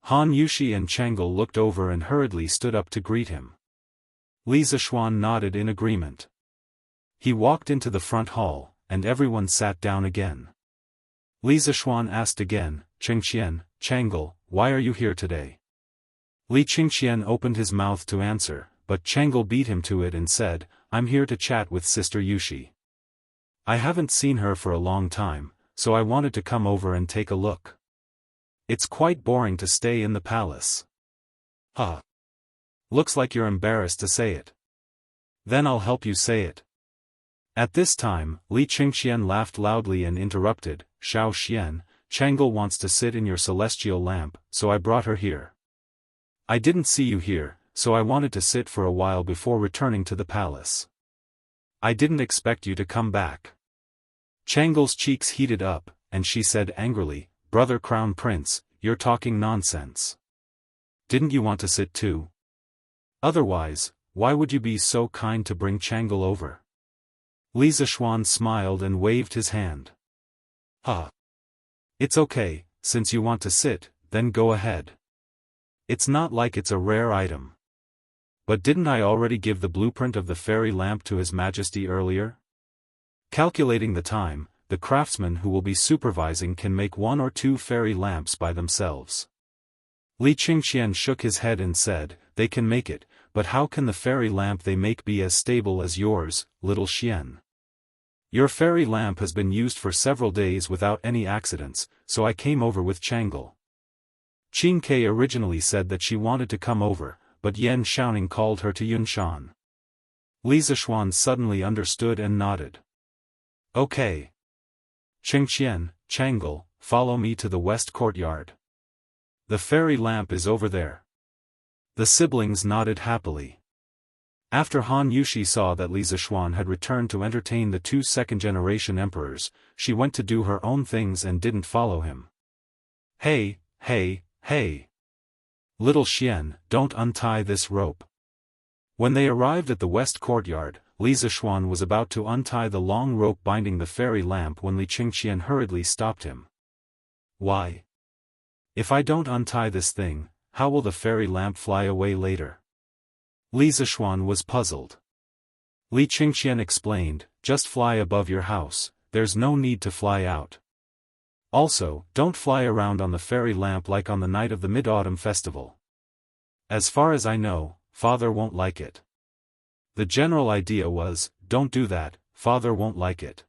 Han Yushi and Changle looked over and hurriedly stood up to greet him. Li Zishuan nodded in agreement. He walked into the front hall, and everyone sat down again. Li Zishuan asked again, Qingxian, Changle, why are you here today? Li Qingxian opened his mouth to answer, but Changle beat him to it and said, I'm here to chat with Sister Yushi. I haven't seen her for a long time, so I wanted to come over and take a look. It's quite boring to stay in the palace. Looks like you're embarrassed to say it. Then I'll help you say it. At this time, Li Qingxian laughed loudly and interrupted, Shao Xian, Changle wants to sit in your celestial lamp, so I brought her here. I didn't see you here, so I wanted to sit for a while before returning to the palace. I didn't expect you to come back. Changle's cheeks heated up, and she said angrily, Brother Crown Prince, you're talking nonsense. Didn't you want to sit too? Otherwise, why would you be so kind to bring Changle over? Li Zishuan smiled and waved his hand. It's okay, since you want to sit, then go ahead. It's not like it's a rare item. But didn't I already give the blueprint of the fairy lamp to His Majesty earlier? Calculating the time, the craftsmen who will be supervising can make 1 or 2 fairy lamps by themselves. Li Qingxian shook his head and said, They can make it, but how can the fairy lamp they make be as stable as yours, Little Xian? Your fairy lamp has been used for several days without any accidents, so I came over with Changle. Qin Ke originally said that she wanted to come over, but Yan Xiaoning called her to Yunshan. Li Zishuan suddenly understood and nodded. Okay. Qingqian, Chang'e, follow me to the west courtyard. The fairy lamp is over there. The siblings nodded happily. After Han Yushi saw that Li Zishuan had returned to entertain the two second-generation emperors, she went to do her own things and didn't follow him. Hey, hey, hey! Little Xian, don't untie this rope. When they arrived at the west courtyard, Li Zishuan was about to untie the long rope binding the fairy lamp when Li Qingqian hurriedly stopped him. Why? If I don't untie this thing, how will the fairy lamp fly away later? Li Zishuan was puzzled. Li Qingqian explained, just fly above your house, there's no need to fly out. Also, don't fly around on the fairy lamp like on the night of the Mid-Autumn Festival. As far as I know, Father won't like it. The general idea was, don't do that, Father won't like it.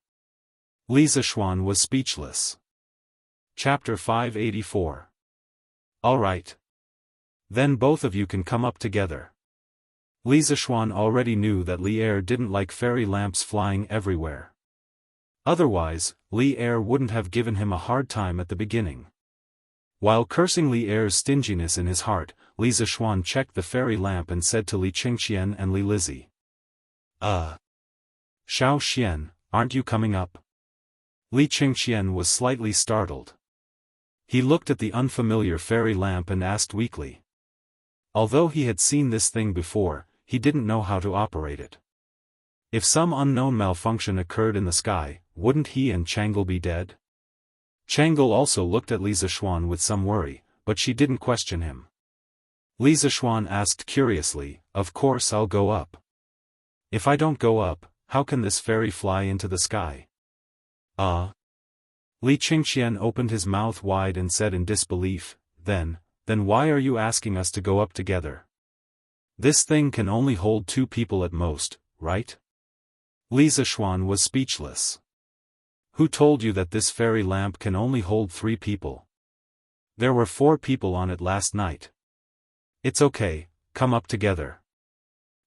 Li Zishuan was speechless. Chapter 584. Alright. Then both of you can come up together. Li Zishuan already knew that Li Er didn't like fairy lamps flying everywhere. Otherwise, Li Er wouldn't have given him a hard time at the beginning. While cursing Li Er's stinginess in his heart, Li Zishuan checked the fairy lamp and said to Li Qingqian and Li Lizzie. Xiao Xian, aren't you coming up? Li Qingqian was slightly startled. He looked at the unfamiliar fairy lamp and asked weakly. Although he had seen this thing before, he didn't know how to operate it. If some unknown malfunction occurred in the sky, wouldn't he and Chang'e be dead? Chang'e also looked at Li Zishuan with some worry, but she didn't question him. Li Zishuan asked curiously, of course I'll go up. If I don't go up, how can this fairy fly into the sky? Li Qingqian opened his mouth wide and said in disbelief, then why are you asking us to go up together? This thing can only hold 2 people at most, right? Li Zishuan was speechless. Who told you that this fairy lamp can only hold 3 people? There were 4 people on it last night. It's okay, come up together.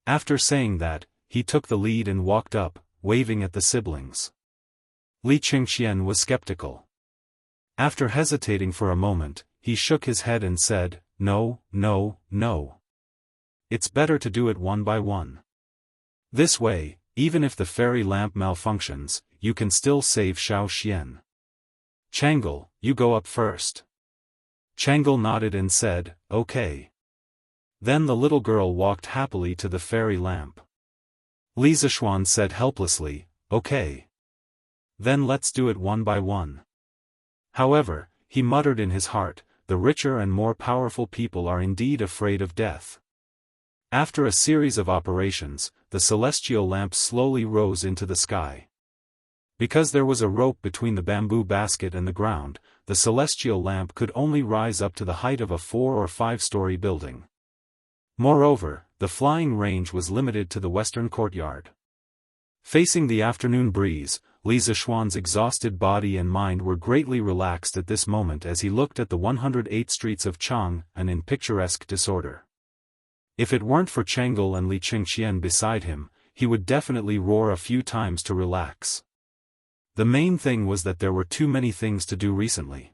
After saying that, he took the lead and walked up, waving at the siblings. Li Qingqian was skeptical. After hesitating for a moment, he shook his head and said, no, no, no. It's better to do it one by one. This way, even if the fairy lamp malfunctions, you can still save Xiao Xian. Chang'e, you go up first. Chang'e nodded and said, okay. Then the little girl walked happily to the fairy lamp. Li Zishuan said helplessly, okay. Then let's do it one by one. However, he muttered in his heart, the richer and more powerful people are indeed afraid of death. After a series of operations, the celestial lamp slowly rose into the sky. Because there was a rope between the bamboo basket and the ground, the celestial lamp could only rise up to the height of a 4- or 5-story building. Moreover, the flying range was limited to the western courtyard. Facing the afternoon breeze, Li Zishuan's exhausted body and mind were greatly relaxed at this moment as he looked at the 108 streets of Chang'e and in picturesque disorder. If it weren't for Chang'e and Li Qingqian beside him, he would definitely roar a few times to relax. The main thing was that there were too many things to do recently.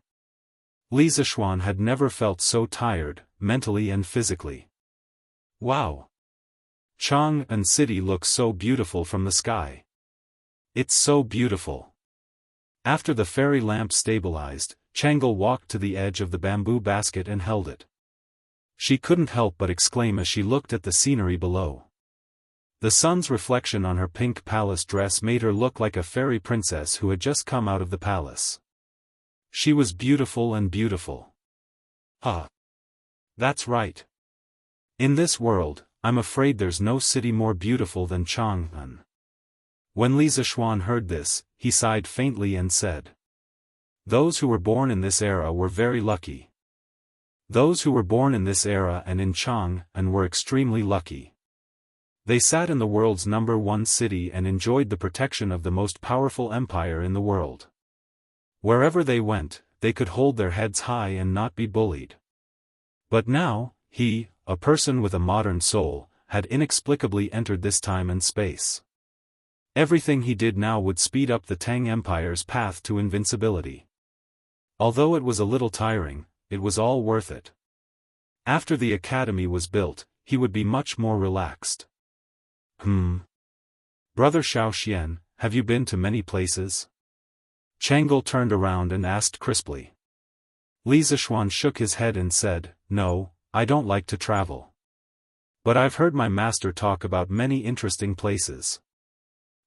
Li Zishuan had never felt so tired, mentally and physically. Wow! Chang'e city looks so beautiful from the sky. It's so beautiful. After the fairy lamp stabilized, Chang'e walked to the edge of the bamboo basket and held it. She couldn't help but exclaim as she looked at the scenery below. The sun's reflection on her pink palace dress made her look like a fairy princess who had just come out of the palace. She was beautiful and beautiful. That's right. In this world, I'm afraid there's no city more beautiful than Chang'e. When Li Zishuan heard this, he sighed faintly and said, those who were born in this era were very lucky. Those who were born in this era and in Chang'e were extremely lucky. They sat in the world's #1 city and enjoyed the protection of the most powerful empire in the world. Wherever they went, they could hold their heads high and not be bullied. But now, he, a person with a modern soul, had inexplicably entered this time and space. Everything he did now would speed up the Tang Empire's path to invincibility. Although it was a little tiring, it was all worth it. After the academy was built, he would be much more relaxed. Brother Xiaoxian, have you been to many places? Chang'e turned around and asked crisply. Li Zishuan shook his head and said, "No, I don't like to travel. But I've heard my master talk about many interesting places."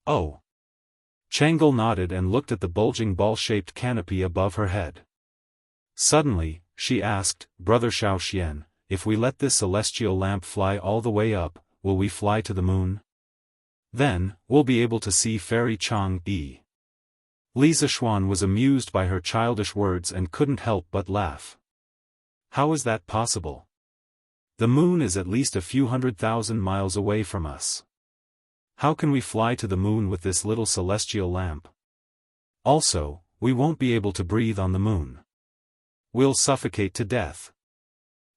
Oh. Chang'e nodded and looked at the bulging ball-shaped canopy above her head. Suddenly, she asked, "Brother Xiaoxian, if we let this celestial lamp fly all the way up, will we fly to the moon? Then, we'll be able to see Fairy Chang'e." Li Zishuan was amused by her childish words and couldn't help but laugh. How is that possible? The moon is at least a few 100,000 miles away from us. How can we fly to the moon with this little celestial lamp? Also, we won't be able to breathe on the moon. We'll suffocate to death.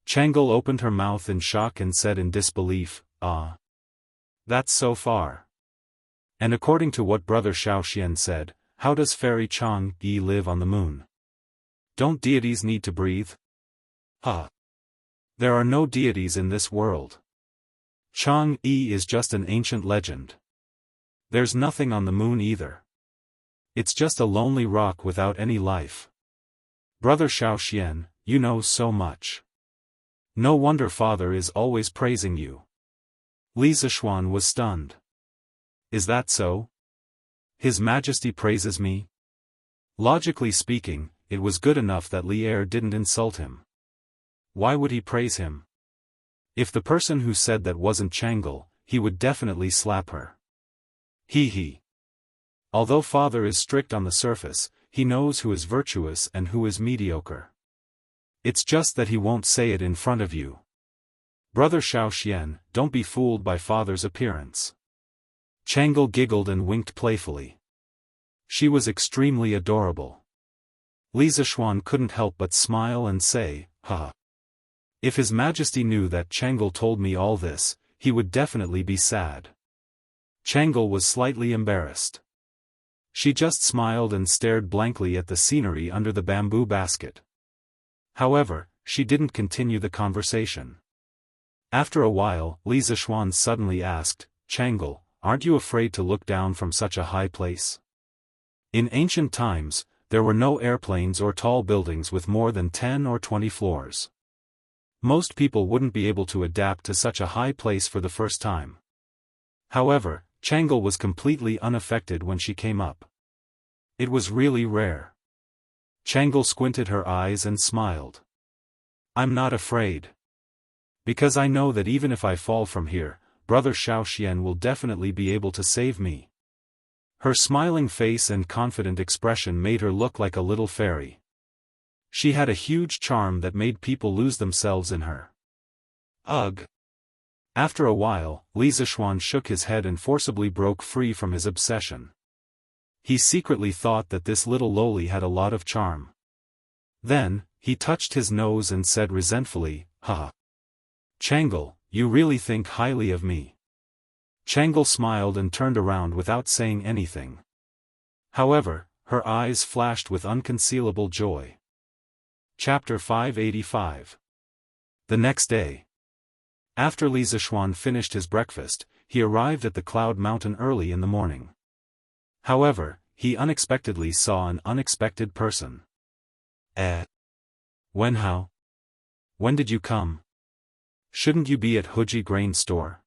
Chang'e opened her mouth in shock and said in disbelief, "Ah. That's so far. And according to what Brother Xiaoxian said, how does Fairy Chang'e live on the moon? Don't deities need to breathe?" There are no deities in this world. Chang'e is just an ancient legend. There's nothing on the moon either. It's just a lonely rock without any life. Brother Xiaoxian, you know so much. No wonder Father is always praising you. Li Zishuan was stunned. Is that so? His Majesty praises me? Logically speaking, it was good enough that Li Er didn't insult him. Why would he praise him? If the person who said that wasn't Chang'e, he would definitely slap her. Although Father is strict on the surface, he knows who is virtuous and who is mediocre. It's just that he won't say it in front of you. Brother Xiaoxian, don't be fooled by Father's appearance. Chang'e giggled and winked playfully. She was extremely adorable. Li Zishuan couldn't help but smile and say, "Ha." If His Majesty knew that Chang'e told me all this, he would definitely be sad. Chang'e was slightly embarrassed. She just smiled and stared blankly at the scenery under the bamboo basket. However, she didn't continue the conversation. After a while, Li Zishuan suddenly asked, "Chang'e, aren't you afraid to look down from such a high place?" In ancient times, there were no airplanes or tall buildings with more than 10 or 20 floors. Most people wouldn't be able to adapt to such a high place for the first time. However, Chang'e was completely unaffected when she came up. It was really rare. Chang'e squinted her eyes and smiled. "I'm not afraid. Because I know that even if I fall from here, Brother Xiaoxian will definitely be able to save me." Her smiling face and confident expression made her look like a little fairy. She had a huge charm that made people lose themselves in her. Ugh. After a while, Li Zishuan shook his head and forcibly broke free from his obsession. He secretly thought that this little loli had a lot of charm. Then, he touched his nose and said resentfully, "Ha. Chang'e, you really think highly of me." Chang'e smiled and turned around without saying anything. However, her eyes flashed with unconcealable joy. Chapter 585. The next day. After Li Zishuan finished his breakfast, he arrived at the Cloud Mountain early in the morning. However, he unexpectedly saw an unexpected person. Wenhao? When did you come? Shouldn't you be at Huji grain store?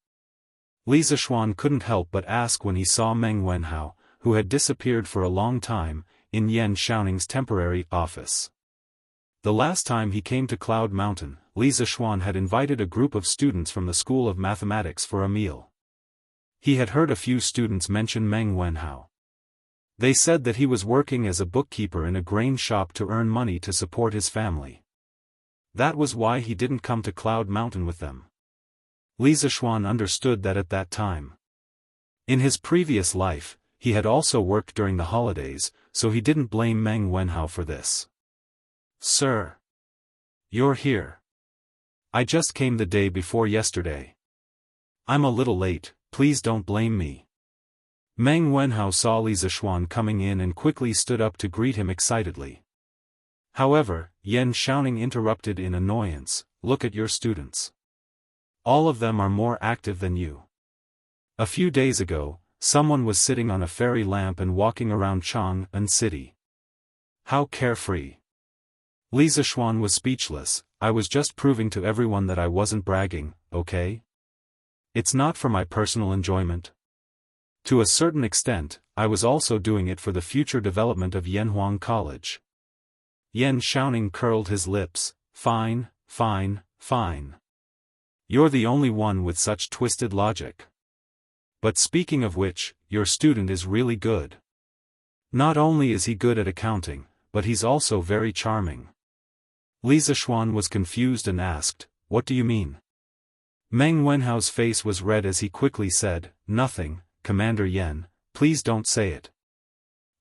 Li Zishuan couldn't help but ask when he saw Meng Wenhao, who had disappeared for a long time, in Yan Xiaoning's temporary office. The last time he came to Cloud Mountain, Li Zishuan had invited a group of students from the School of Mathematics for a meal. He had heard a few students mention Meng Wenhao. They said that he was working as a bookkeeper in a grain shop to earn money to support his family. That was why he didn't come to Cloud Mountain with them. Li Zishuan understood that at that time. In his previous life, he had also worked during the holidays, so he didn't blame Meng Wenhao for this. "Sir. You're here. I just came the day before yesterday. I'm a little late, please don't blame me. Meng Wenhao saw Li Zishuan coming in and quickly stood up to greet him excitedly. However, Yan Xiaoning interrupted in annoyance, look at your students. All of them are more active than you. A few days ago, someone was sitting on a fairy lamp and walking around Chang'an City. How carefree. Li Zishuan was speechless. I was just proving to everyone that I wasn't bragging, okay? It's not for my personal enjoyment. To a certain extent, I was also doing it for the future development of Yanhuang College. Yan Xiaoning curled his lips, fine, fine, fine. You're the only one with such twisted logic. But speaking of which, your student is really good. Not only is he good at accounting, but he's also very charming. Li Zishuan was confused and asked, what do you mean? Meng Wenhao's face was red as he quickly said, nothing, Commander Yan, please don't say it.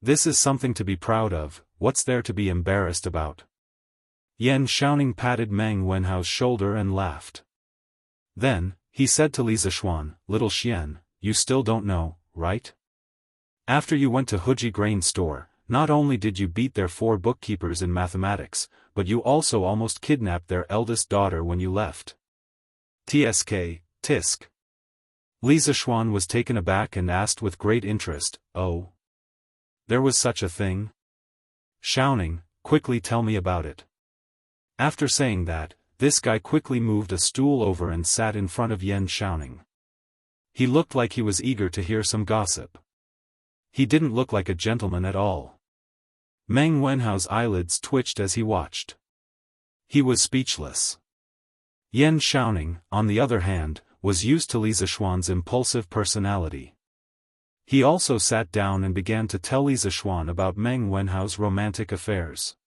This is something to be proud of, what's there to be embarrassed about? Yan Xiaoning patted Meng Wenhao's shoulder and laughed. Then, he said to Li Zishuan, little Xian, you still don't know, right? After you went to Huji Grain Store, not only did you beat their 4 bookkeepers in mathematics, but you also almost kidnapped their eldest daughter when you left. Tsk, tisk. Li Zishuan was taken aback and asked with great interest, oh? There was such a thing? Xiaoning, quickly tell me about it. After saying that, this guy quickly moved a stool over and sat in front of Yan Xiaoning. He looked like he was eager to hear some gossip. He didn't look like a gentleman at all. Meng Wenhao's eyelids twitched as he watched. He was speechless. Yan Xiaoning, on the other hand, was used to Li Zishuan's impulsive personality. He also sat down and began to tell Li Zishuan about Meng Wenhao's romantic affairs.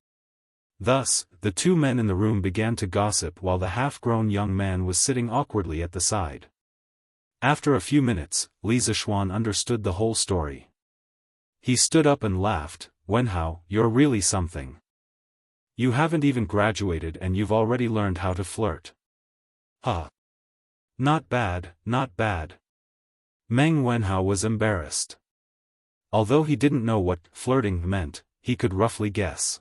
Thus, the 2 men in the room began to gossip while the half-grown young man was sitting awkwardly at the side. After a few minutes, Li Zishuan understood the whole story. He stood up and laughed, Wenhao, you're really something. You haven't even graduated and you've already learned how to flirt. Huh. Not bad, not bad. Meng Wenhao was embarrassed. Although he didn't know what flirting meant, he could roughly guess.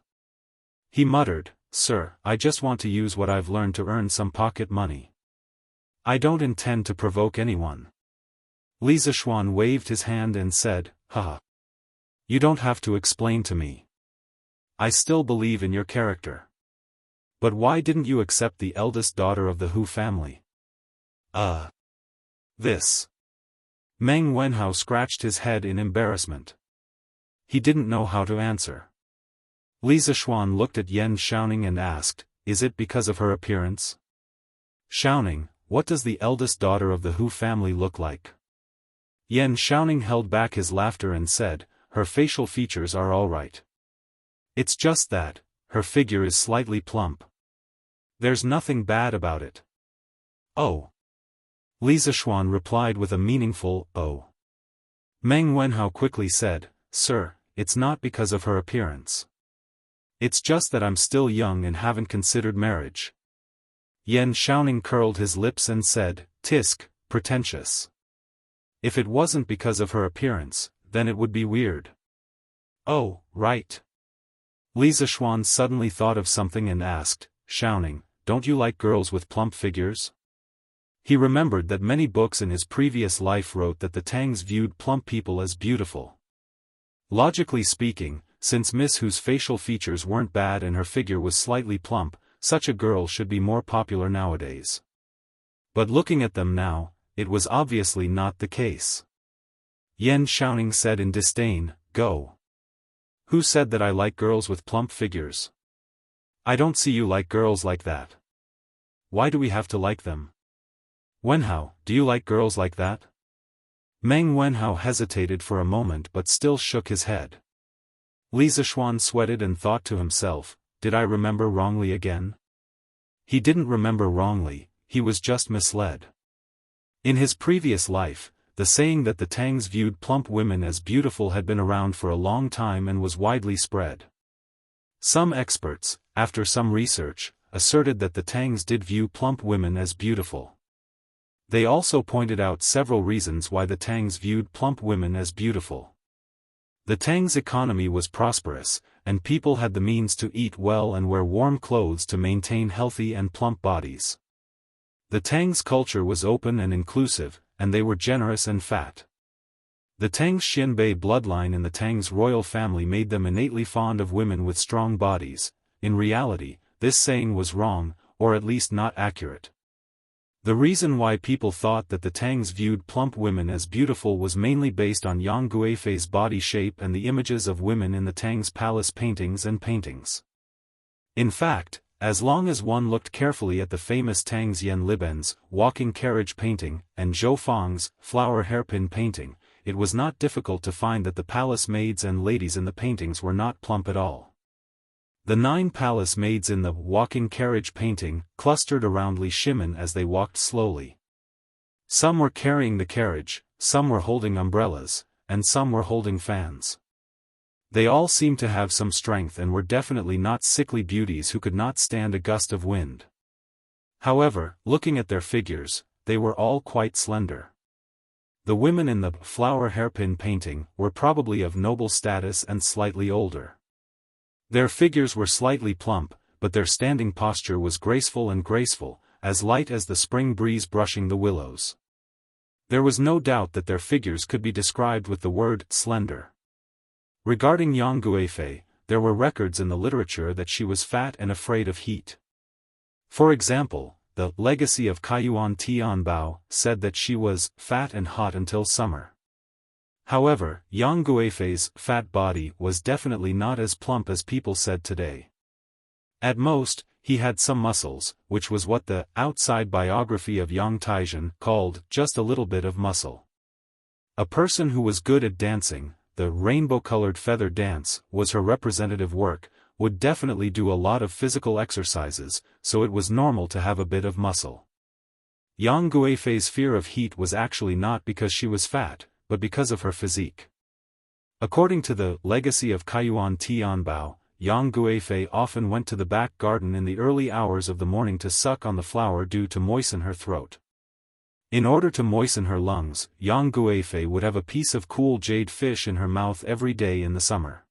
He muttered, sir, I just want to use what I've learned to earn some pocket money. I don't intend to provoke anyone. Li Zishuan waved his hand and said, haha. You don't have to explain to me. I still believe in your character. But why didn't you accept the eldest daughter of the Hu family? This. Meng Wenhao scratched his head in embarrassment. He didn't know how to answer. Li Zishuan looked at Yan Xiaoning and asked, is it because of her appearance? Xiaoning, what does the eldest daughter of the Hu family look like? Yan Xiaoning held back his laughter and said, her facial features are all right. It's just that, her figure is slightly plump. There's nothing bad about it. Oh. Li Zishuan replied with a meaningful, oh. Meng Wenhao quickly said, sir, it's not because of her appearance. It's just that I'm still young and haven't considered marriage. Yan Xiaoning curled his lips and said, tisk, pretentious. If it wasn't because of her appearance, then it would be weird. Oh, right. Li Zishuan suddenly thought of something and asked, Xiaoning, don't you like girls with plump figures? He remembered that many books in his previous life wrote that the Tangs viewed plump people as beautiful. Logically speaking, since Miss Hu's facial features weren't bad and her figure was slightly plump, such a girl should be more popular nowadays. But looking at them now, it was obviously not the case. Yan Xiaoning said in disdain, go. Who said that I like girls with plump figures? I don't see you like girls like that. Why do we have to like them? Wenhao, do you like girls like that? Meng Wenhao hesitated for a moment but still shook his head. Li Zishuan sweated and thought to himself, did I remember wrongly again? He didn't remember wrongly, he was just misled. In his previous life, the saying that the Tangs viewed plump women as beautiful had been around for a long time and was widely spread. Some experts, after some research, asserted that the Tangs did view plump women as beautiful. They also pointed out several reasons why the Tangs viewed plump women as beautiful. The Tang's economy was prosperous, and people had the means to eat well and wear warm clothes to maintain healthy and plump bodies. The Tang's culture was open and inclusive, and they were generous and fat. The Tang's Xianbei bloodline in the Tang's royal family made them innately fond of women with strong bodies. In reality, this saying was wrong, or at least not accurate. The reason why people thought that the Tangs viewed plump women as beautiful was mainly based on Yang Guifei's body shape and the images of women in the Tang's palace paintings and paintings. In fact, as long as one looked carefully at the famous Tang's Yan Liben's walking carriage painting and Zhou Fang's flower hairpin painting, it was not difficult to find that the palace maids and ladies in the paintings were not plump at all. The 9 palace maids in the walking carriage painting clustered around Li Shimin as they walked slowly. Some were carrying the carriage, some were holding umbrellas, and some were holding fans. They all seemed to have some strength and were definitely not sickly beauties who could not stand a gust of wind. However, looking at their figures, they were all quite slender. The women in the flower hairpin painting were probably of noble status and slightly older. Their figures were slightly plump, but their standing posture was graceful and graceful, as light as the spring breeze brushing the willows. There was no doubt that their figures could be described with the word slender. Regarding Yang Guifei, there were records in the literature that she was fat and afraid of heat. For example, the Legacy of Kaiyuan Tianbao said that she was fat and hot until summer. However, Yang Guifei's fat body was definitely not as plump as people said today. At most, he had some muscles, which was what the outside biography of Yang Taizhen called just a little bit of muscle. A person who was good at dancing, the rainbow-colored feather dance was her representative work, would definitely do a lot of physical exercises, so it was normal to have a bit of muscle. Yang Guifei's fear of heat was actually not because she was fat, but because of her physique. According to the Legacy of Kaiyuan Tianbao, Yang Guifei often went to the back garden in the early hours of the morning to suck on the flower dew to moisten her throat. In order to moisten her lungs, Yang Guifei would have a piece of cool jade fish in her mouth every day in the summer.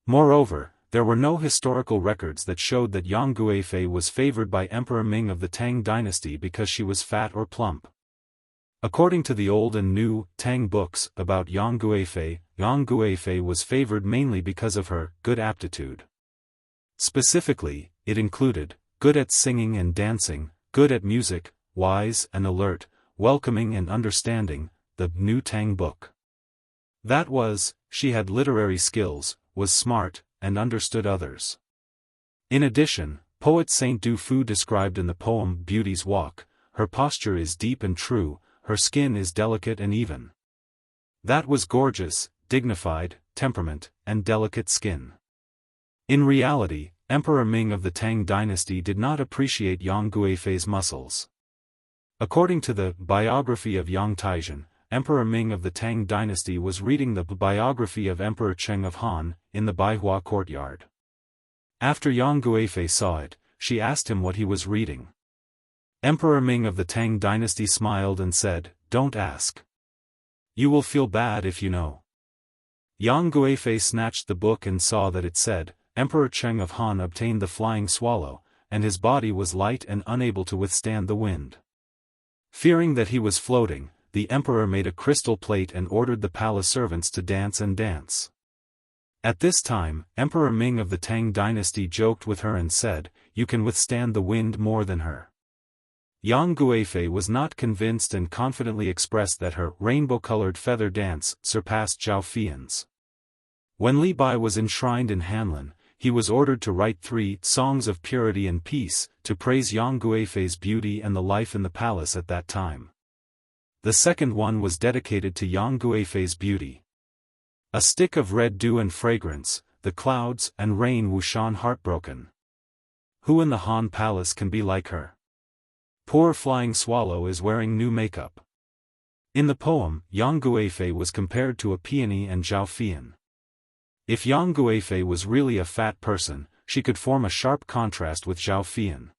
Moreover, there were no historical records that showed that Yang Guifei was favored by Emperor Ming of the Tang dynasty because she was fat or plump. According to the old and new Tang books about Yang Guifei was favored mainly because of her good aptitude. Specifically, it included good at singing and dancing, good at music, wise and alert, welcoming and understanding, the new Tang book. That was, she had literary skills, was smart, and understood others. In addition, poet Saint Du Fu described in the poem Beauty's Walk, her posture is deep and true, her skin is delicate and even. That was gorgeous, dignified, temperament, and delicate skin. In reality, Emperor Ming of the Tang dynasty did not appreciate Yang Guifei's muscles. According to the biography of Yang Taizhen, Emperor Ming of the Tang dynasty was reading the biography of Emperor Cheng of Han, in the Baihua courtyard. After Yang Guifei saw it, she asked him what he was reading. Emperor Ming of the Tang dynasty smiled and said, "Don't ask. You will feel bad if you know." Yang Guifei snatched the book and saw that it said, Emperor Cheng of Han obtained the flying swallow, and his body was light and unable to withstand the wind. Fearing that he was floating, the emperor made a crystal plate and ordered the palace servants to dance and dance. At this time, Emperor Ming of the Tang dynasty joked with her and said, "You can withstand the wind more than her." Yang Guifei was not convinced and confidently expressed that her rainbow-colored feather dance surpassed Zhao Fian's. When Li Bai was enshrined in Hanlin, he was ordered to write 3 songs of purity and peace, to praise Yang Guifei's beauty and the life in the palace at that time. The second one was dedicated to Yang Guifei's beauty. A stick of red dew and fragrance, the clouds and rain Wushan heartbroken. Who in the Han Palace can be like her? Poor flying swallow is wearing new makeup. In the poem, Yang Guifei was compared to a peony and Zhao Fian. If Yang Guifei was really a fat person, she could form a sharp contrast with Zhao Fian.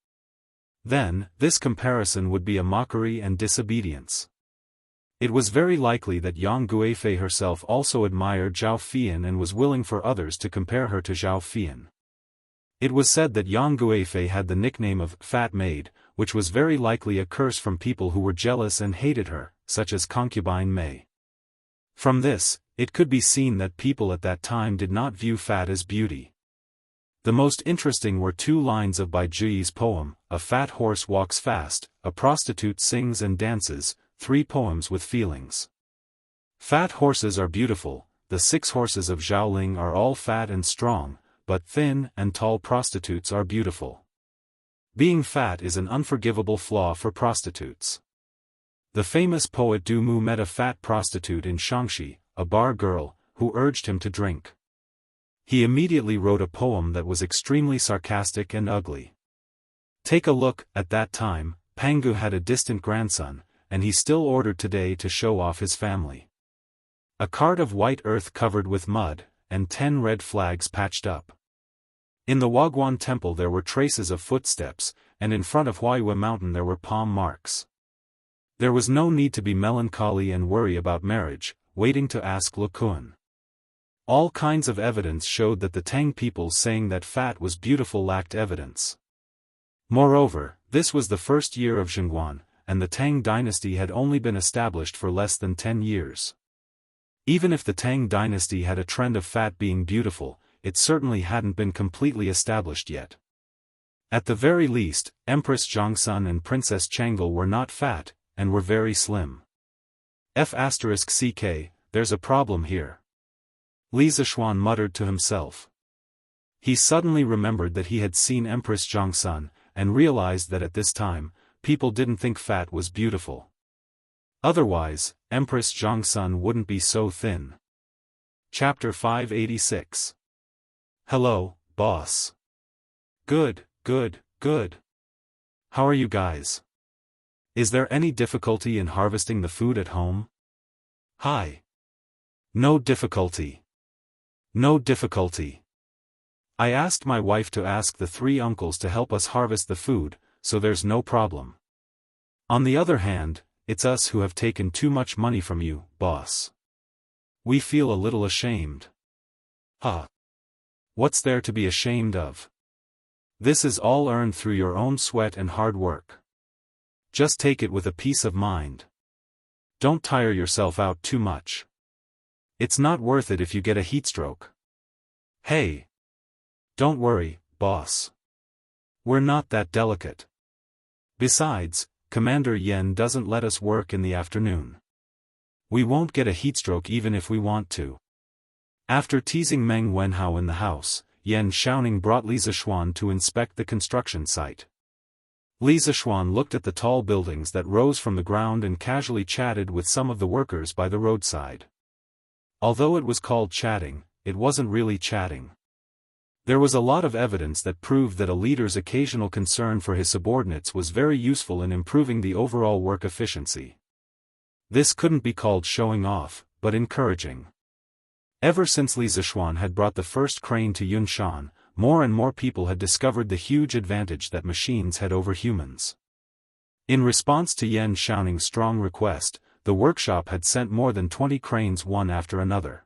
Then, this comparison would be a mockery and disobedience. It was very likely that Yang Guifei herself also admired Zhao Fian and was willing for others to compare her to Zhao Fian. It was said that Yang Guifei had the nickname of Fat Maid, which was very likely a curse from people who were jealous and hated her, such as concubine Mei. From this, it could be seen that people at that time did not view fat as beauty. The most interesting were two lines of Bai Juyi's poem, "A fat horse walks fast, a prostitute sings and dances," 3 poems with feelings. Fat horses are beautiful, the 6 horses of Zhaoling are all fat and strong, but thin and tall prostitutes are beautiful. Being fat is an unforgivable flaw for prostitutes. The famous poet Du Mu met a fat prostitute in Xianxia, a bar girl, who urged him to drink. He immediately wrote a poem that was extremely sarcastic and ugly. Take a look. At that time, Pangu had a distant grandson, and he still ordered today to show off his family. A cart of white earth covered with mud, and 10 red flags patched up. In the Wagwan temple there were traces of footsteps, and in front of Huaiyue mountain there were palm marks. There was no need to be melancholy and worry about marriage, waiting to ask Lukuan. All kinds of evidence showed that the Tang people saying that fat was beautiful lacked evidence. Moreover, this was the first year of Zhengguan, and the Tang dynasty had only been established for less than 10 years. Even if the Tang dynasty had a trend of fat being beautiful, it certainly hadn't been completely established yet. At the very least, Empress Zhongsun and Princess Changel were not fat, and were very slim. F***ck, there's a problem here. Li Zishuan muttered to himself. He suddenly remembered that he had seen Empress Zhongsun, and realized that at this time, people didn't think fat was beautiful. Otherwise, Empress Zhongsun wouldn't be so thin. Chapter 586. Hello, boss. Good. How are you guys? Is there any difficulty in harvesting the food at home? Hi. No difficulty. No difficulty. I asked my wife to ask the 3 uncles to help us harvest the food, so there's no problem. On the other hand, it's us who have taken too much money from you, boss. We feel a little ashamed. Huh. What's there to be ashamed of? This is all earned through your own sweat and hard work. Just take it with a peace of mind. Don't tire yourself out too much. It's not worth it if you get a heatstroke. Hey. Don't worry, boss. We're not that delicate. Besides, Commander Yen doesn't let us work in the afternoon. We won't get a heatstroke even if we want to. After teasing Meng Wenhao in the house, Yan Xiaoning brought Li Zishuan to inspect the construction site. Li Zishuan looked at the tall buildings that rose from the ground and casually chatted with some of the workers by the roadside. Although it was called chatting, it wasn't really chatting. There was a lot of evidence that proved that a leader's occasional concern for his subordinates was very useful in improving the overall work efficiency. This couldn't be called showing off, but encouraging. Ever since Li Zishuan had brought the first crane to Yunshan, more and more people had discovered the huge advantage that machines had over humans. In response to Yan Xiaoning's strong request, the workshop had sent more than 20 cranes one after another.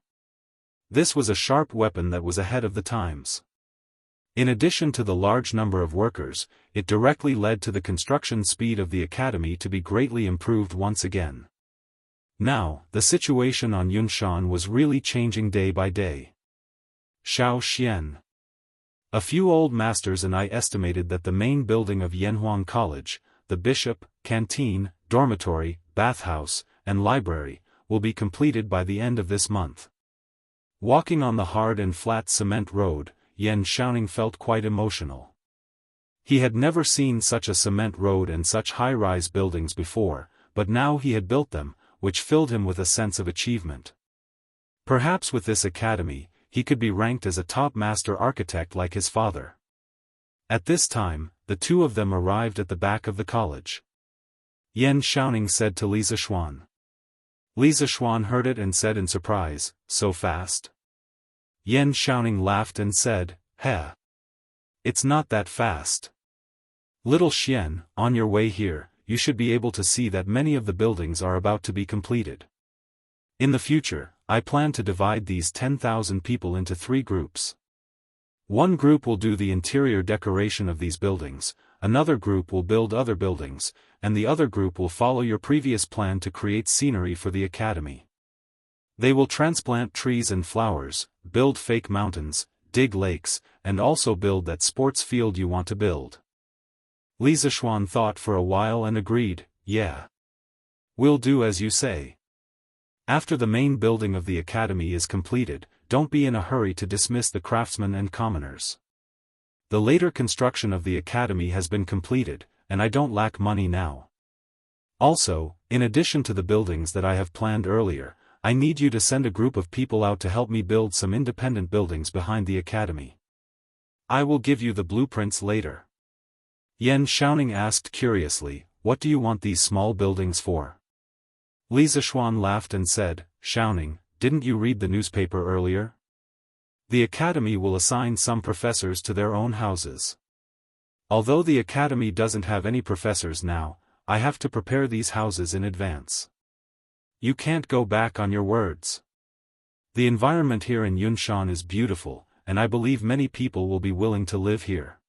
This was a sharp weapon that was ahead of the times. In addition to the large number of workers, it directly led to the construction speed of the academy to be greatly improved once again. Now, the situation on Yunshan was really changing day by day. Xiao Xian. A few old masters and I estimated that the main building of Yanhuang College, the bishop, canteen, dormitory, bathhouse, and library, will be completed by the end of this month. Walking on the hard and flat cement road, Yan Xiaoning felt quite emotional. He had never seen such a cement road and such high-rise buildings before, but now he had built them, which filled him with a sense of achievement. Perhaps with this academy, he could be ranked as a top master architect like his father. At this time, the two of them arrived at the back of the college. Yan Xiaoning said to Li Zishuan. Li Zishuan heard it and said in surprise, "So fast?" Yan Xiaoning laughed and said, "Heh. It's not that fast. Little Xian, on your way here, you should be able to see that many of the buildings are about to be completed. In the future, I plan to divide these 10,000 people into 3 groups. One group will do the interior decoration of these buildings, another group will build other buildings, and the other group will follow your previous plan to create scenery for the academy. They will transplant trees and flowers, build fake mountains, dig lakes, and also build that sports field you want to build. Li Zishuan thought for a while and agreed, yeah. We'll do as you say. After the main building of the academy is completed, don't be in a hurry to dismiss the craftsmen and commoners. The later construction of the academy has been completed, and I don't lack money now. Also, in addition to the buildings that I have planned earlier, I need you to send a group of people out to help me build some independent buildings behind the academy. I will give you the blueprints later. Yan Xiaoning asked curiously, what do you want these small buildings for? Li Zishuan laughed and said, Xiaoning, didn't you read the newspaper earlier? The academy will assign some professors to their own houses. Although the academy doesn't have any professors now, I have to prepare these houses in advance. You can't go back on your words. The environment here in Yunshan is beautiful, and I believe many people will be willing to live here.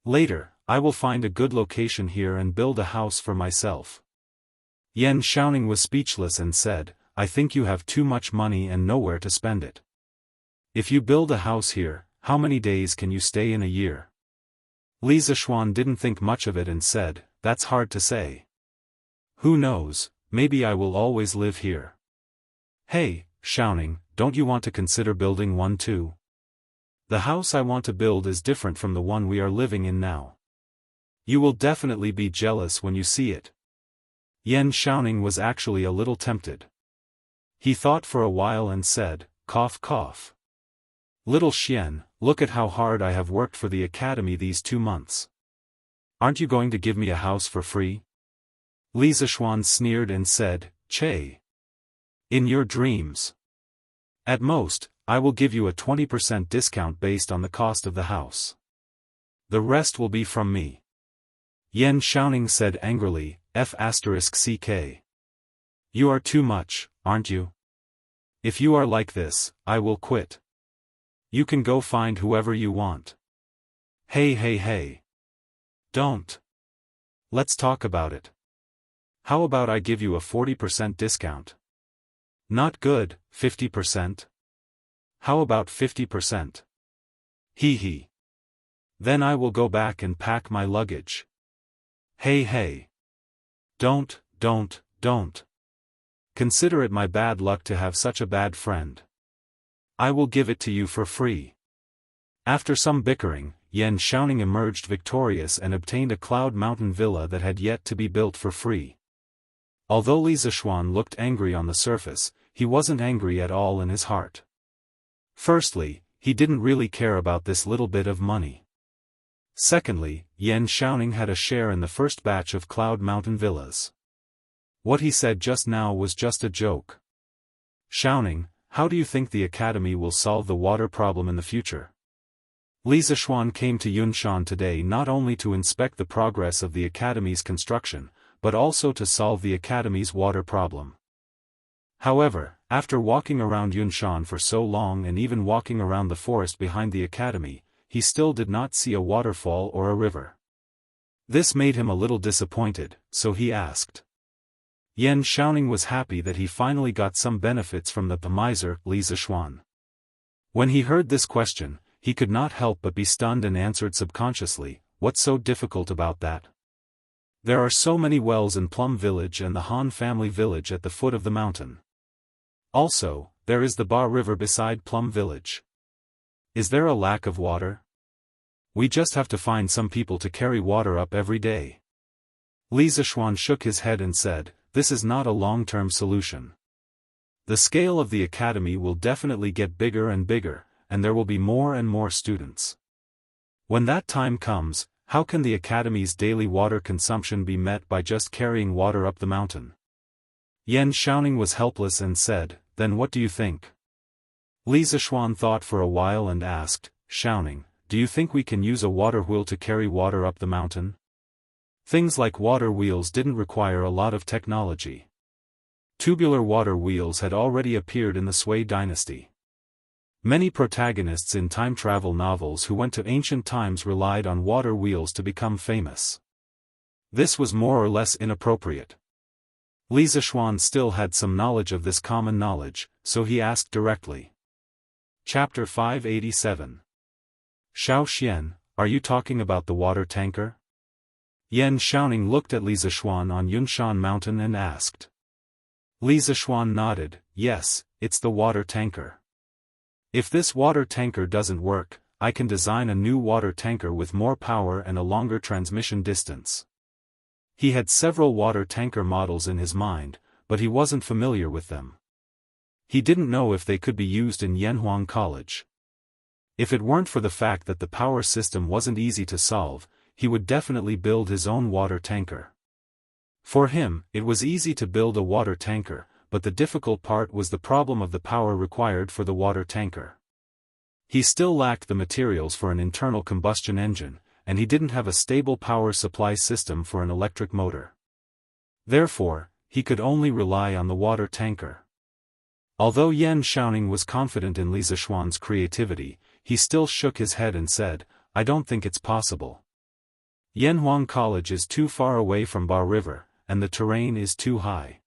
Later, I will find a good location here and build a house for myself. Yan Xiaoning was speechless and said, I think you have too much money and nowhere to spend it. If you build a house here, how many days can you stay in a year? Li Zishuan didn't think much of it and said, that's hard to say. Who knows, maybe I will always live here. Hey, Xiaoning, don't you want to consider building one too? The house I want to build is different from the one we are living in now. You will definitely be jealous when you see it. Yan Xiaoning was actually a little tempted. He thought for a while and said, cough cough. Little Xian, look at how hard I have worked for the academy these 2 months. Aren't you going to give me a house for free? Li Zishuan sneered and said, Che. In your dreams. At most, I will give you a 20% discount based on the cost of the house. The rest will be from me. Yan Xiaoning said angrily, F***ck. You are too much, aren't you? If you are like this, I will quit. You can go find whoever you want. Hey. Don't. Let's talk about it. How about I give you a 40% discount? Not good, 50%? How about 50%? Hee. Then I will go back and pack my luggage. Hey. Don't. Consider it my bad luck to have such a bad friend. I will give it to you for free. After some bickering, Yan Xiaoning emerged victorious and obtained a cloud mountain villa that had yet to be built for free. Although Li Zishuan looked angry on the surface, he wasn't angry at all in his heart. Firstly, he didn't really care about this little bit of money. Secondly, Yan Xiaoning had a share in the first batch of Cloud Mountain villas. What he said just now was just a joke. Xiaoning, how do you think the academy will solve the water problem in the future? Li Zishuan came to Yunshan today not only to inspect the progress of the academy's construction, but also to solve the academy's water problem. However, after walking around Yunshan for so long and even walking around the forest behind the academy, he still did not see a waterfall or a river. This made him a little disappointed, so he asked. Yan Xiaoning was happy that he finally got some benefits from the miser, Li Zishuan. When he heard this question, he could not help but be stunned and answered subconsciously, what's so difficult about that? There are so many wells in Plum Village and the Han family village at the foot of the mountain. Also, there is the Ba River beside Plum Village. Is there a lack of water? We just have to find some people to carry water up every day. Li Zishuan shook his head and said, this is not a long-term solution. The scale of the academy will definitely get bigger and bigger, and there will be more and more students. When that time comes, how can the academy's daily water consumption be met by just carrying water up the mountain? Yan Xiaoning was helpless and said, then what do you think? Li Zishuan thought for a while and asked, Xiaoning, do you think we can use a water wheel to carry water up the mountain? Things like water wheels didn't require a lot of technology. Tubular water wheels had already appeared in the Sui dynasty. Many protagonists in time travel novels who went to ancient times relied on water wheels to become famous. This was more or less inappropriate. Li Zishuan still had some knowledge of this common knowledge, so he asked directly. Chapter 587. Xiao Xian, are you talking about the water tanker? Yan Xiaoning looked at Li Zishuan on Yunshan Mountain and asked. Li Zishuan nodded, yes, it's the water tanker. If this water tanker doesn't work, I can design a new water tanker with more power and a longer transmission distance. He had several water tanker models in his mind, but he wasn't familiar with them. He didn't know if they could be used in Yanhuang College. If it weren't for the fact that the power system wasn't easy to solve, he would definitely build his own water tanker. For him, it was easy to build a water tanker, but the difficult part was the problem of the power required for the water tanker. He still lacked the materials for an internal combustion engine, and he didn't have a stable power supply system for an electric motor. Therefore, he could only rely on the water tanker. Although Yan Xiaoning was confident in Li Zishuan's creativity, he still shook his head and said, I don't think it's possible. Yanhuang College is too far away from Ba River, and the terrain is too high.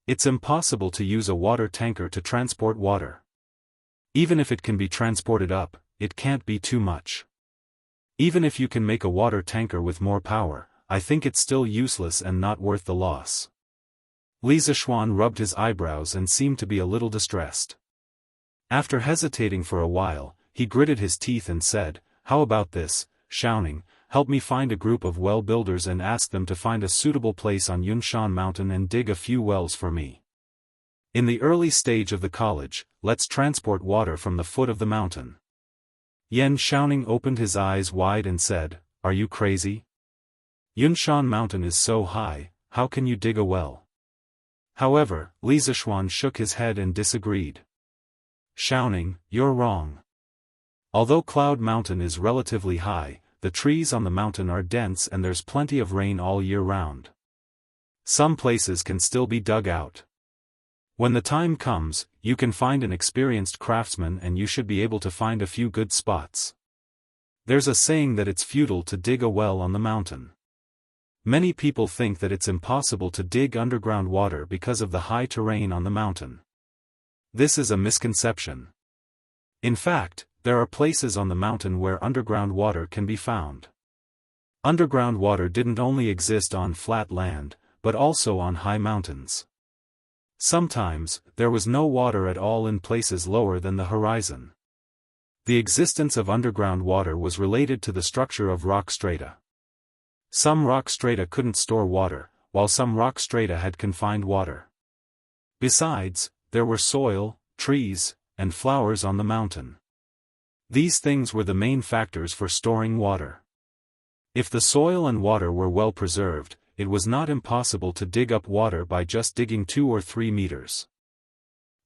It's impossible to use a water tanker to transport water. Even if it can be transported up, it can't be too much. Even if you can make a water tanker with more power, I think it's still useless and not worth the loss. Li Zishuan rubbed his eyebrows and seemed to be a little distressed. After hesitating for a while, he gritted his teeth and said, how about this, Xiaoning, help me find a group of well builders and ask them to find a suitable place on Yunshan Mountain and dig a few wells for me. In the early stage of the college, let's transport water from the foot of the mountain. Yan Xiaoning opened his eyes wide and said, are you crazy? Yunshan Mountain is so high, how can you dig a well? However, Li Zishuan shook his head and disagreed. Xiaoning, you're wrong. Although Cloud Mountain is relatively high, the trees on the mountain are dense and there's plenty of rain all year round. Some places can still be dug out. When the time comes, you can find an experienced craftsman and you should be able to find a few good spots. There's a saying that it's futile to dig a well on the mountain. Many people think that it's impossible to dig underground water because of the high terrain on the mountain. This is a misconception. In fact, there are places on the mountain where underground water can be found. Underground water didn't only exist on flat land, but also on high mountains. Sometimes, there was no water at all in places lower than the horizon. The existence of underground water was related to the structure of rock strata. Some rock strata couldn't store water, while some rock strata had confined water. Besides, there were soil, trees, and flowers on the mountain. These things were the main factors for storing water. If the soil and water were well preserved, it was not impossible to dig up water by just digging 2 or 3 meters.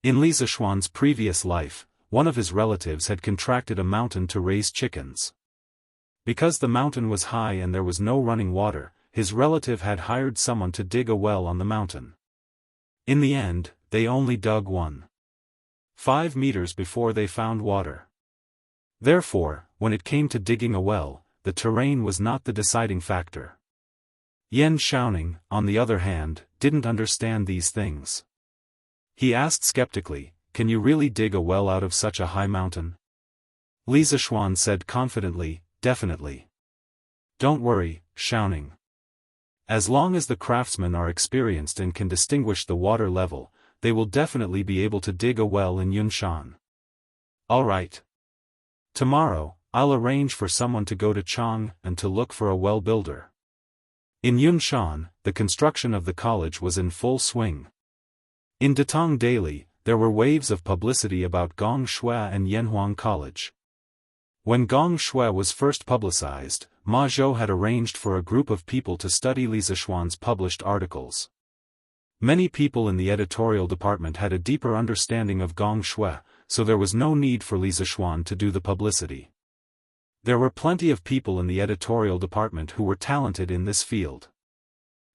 In Li Zishuan's previous life, one of his relatives had contracted a mountain to raise chickens. Because the mountain was high and there was no running water, his relative had hired someone to dig a well on the mountain. In the end, they only dug 1.5 meters before they found water. Therefore, when it came to digging a well, the terrain was not the deciding factor. Yan Xiaoning, on the other hand, didn't understand these things. He asked skeptically, can you really dig a well out of such a high mountain? Li Zishuan said confidently, definitely. Don't worry, Xiaoning. As long as the craftsmen are experienced and can distinguish the water level, they will definitely be able to dig a well in Yunshan. All right. Tomorrow, I'll arrange for someone to go to Chang and to look for a well builder. In Yunshan, the construction of the college was in full swing. In Datong Daily, there were waves of publicity about Gong Shui and Yanhuang College. When Gong Shui was first publicized, Ma Zhou had arranged for a group of people to study Li Zishuan's published articles. Many people in the editorial department had a deeper understanding of Gong Shui, so there was no need for Li Zishuan to do the publicity. There were plenty of people in the editorial department who were talented in this field.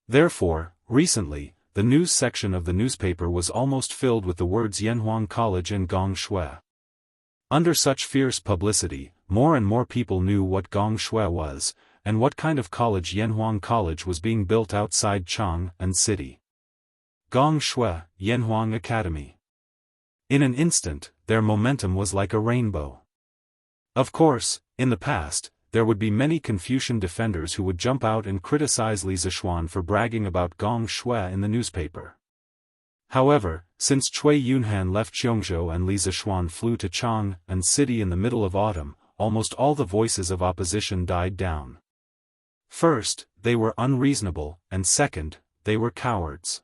Therefore, recently, the news section of the newspaper was almost filled with the words Yanhuang College and Gong Shui. Under such fierce publicity, more and more people knew what Gong Shui was, and what kind of college Yanhuang College was being built outside Chang'an City. Gong Shui, Yanhuang Academy. In an instant, their momentum was like a rainbow. Of course, in the past, there would be many Confucian defenders who would jump out and criticize Li Zishuan for bragging about Gong Shui in the newspaper. However, since Cui Yunhan left Jianghu and Li Zishuan flew to Chang'an City in the middle of autumn, almost all the voices of opposition died down. First, they were unreasonable, and second, they were cowards.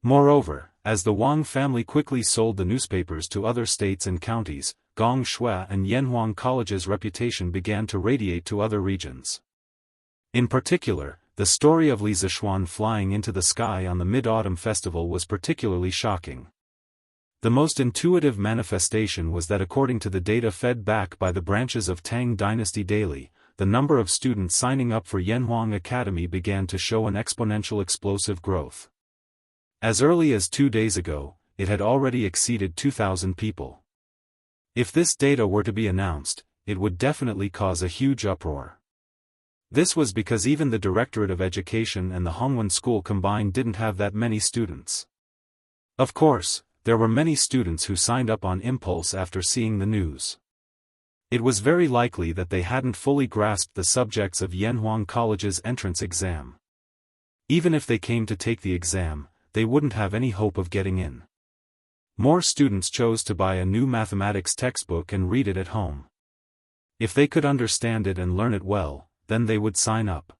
Moreover, as the Wang family quickly sold the newspapers to other states and counties, Gong Shui and Yanhuang College's reputation began to radiate to other regions. In particular, the story of Li Zishuan flying into the sky on the Mid-Autumn Festival was particularly shocking. The most intuitive manifestation was that according to the data fed back by the branches of Tang Dynasty Daily, the number of students signing up for Yanhuang Academy began to show an exponential explosive growth. As early as 2 days ago, it had already exceeded 2,000 people. If this data were to be announced, it would definitely cause a huge uproar. This was because even the Directorate of Education and the Hongwen School combined didn't have that many students. Of course, there were many students who signed up on impulse after seeing the news. It was very likely that they hadn't fully grasped the subjects of Yanhuang College's entrance exam. Even if they came to take the exam, they wouldn't have any hope of getting in. More students chose to buy a new mathematics textbook and read it at home. If they could understand it and learn it well, then they would sign up.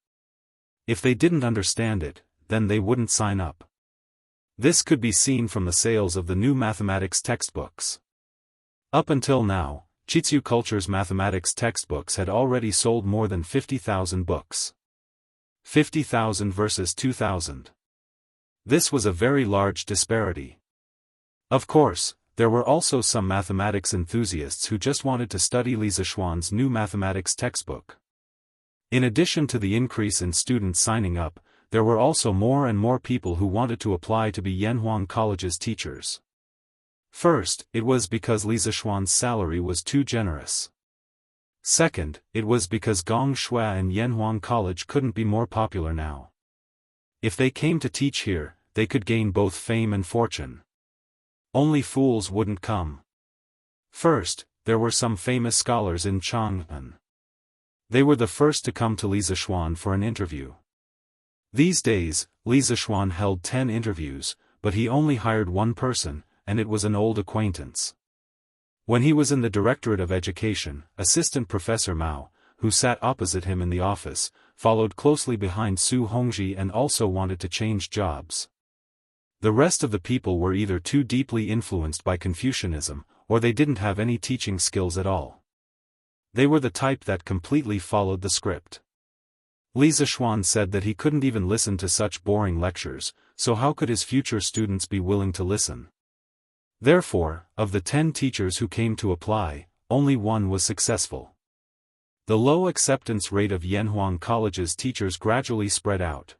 If they didn't understand it, then they wouldn't sign up. This could be seen from the sales of the new mathematics textbooks. Up until now, Chitsu Culture's mathematics textbooks had already sold more than 50,000 books. 50,000 versus 2,000. This was a very large disparity. Of course, there were also some mathematics enthusiasts who just wanted to study Li Zishuan's new mathematics textbook. In addition to the increase in students signing up, there were also more and more people who wanted to apply to be Yanhuang College's teachers. First, it was because Li Zishuan's salary was too generous. Second, it was because Gong Shui and Yanhuang College couldn't be more popular now. If they came to teach here, they could gain both fame and fortune. Only fools wouldn't come. First, there were some famous scholars in Chang'an. They were the first to come to Li Zishuan for an interview. These days, Li Zishuan held 10 interviews, but he only hired one person, and it was an old acquaintance. When he was in the Directorate of Education, Assistant Professor Mao, who sat opposite him in the office, followed closely behind Su Hongji and also wanted to change jobs. The rest of the people were either too deeply influenced by Confucianism, or they didn't have any teaching skills at all. They were the type that completely followed the script. Li Zishuan said that he couldn't even listen to such boring lectures, so how could his future students be willing to listen? Therefore, of the 10 teachers who came to apply, only one was successful. The low acceptance rate of Yanhuang College's teachers gradually spread out.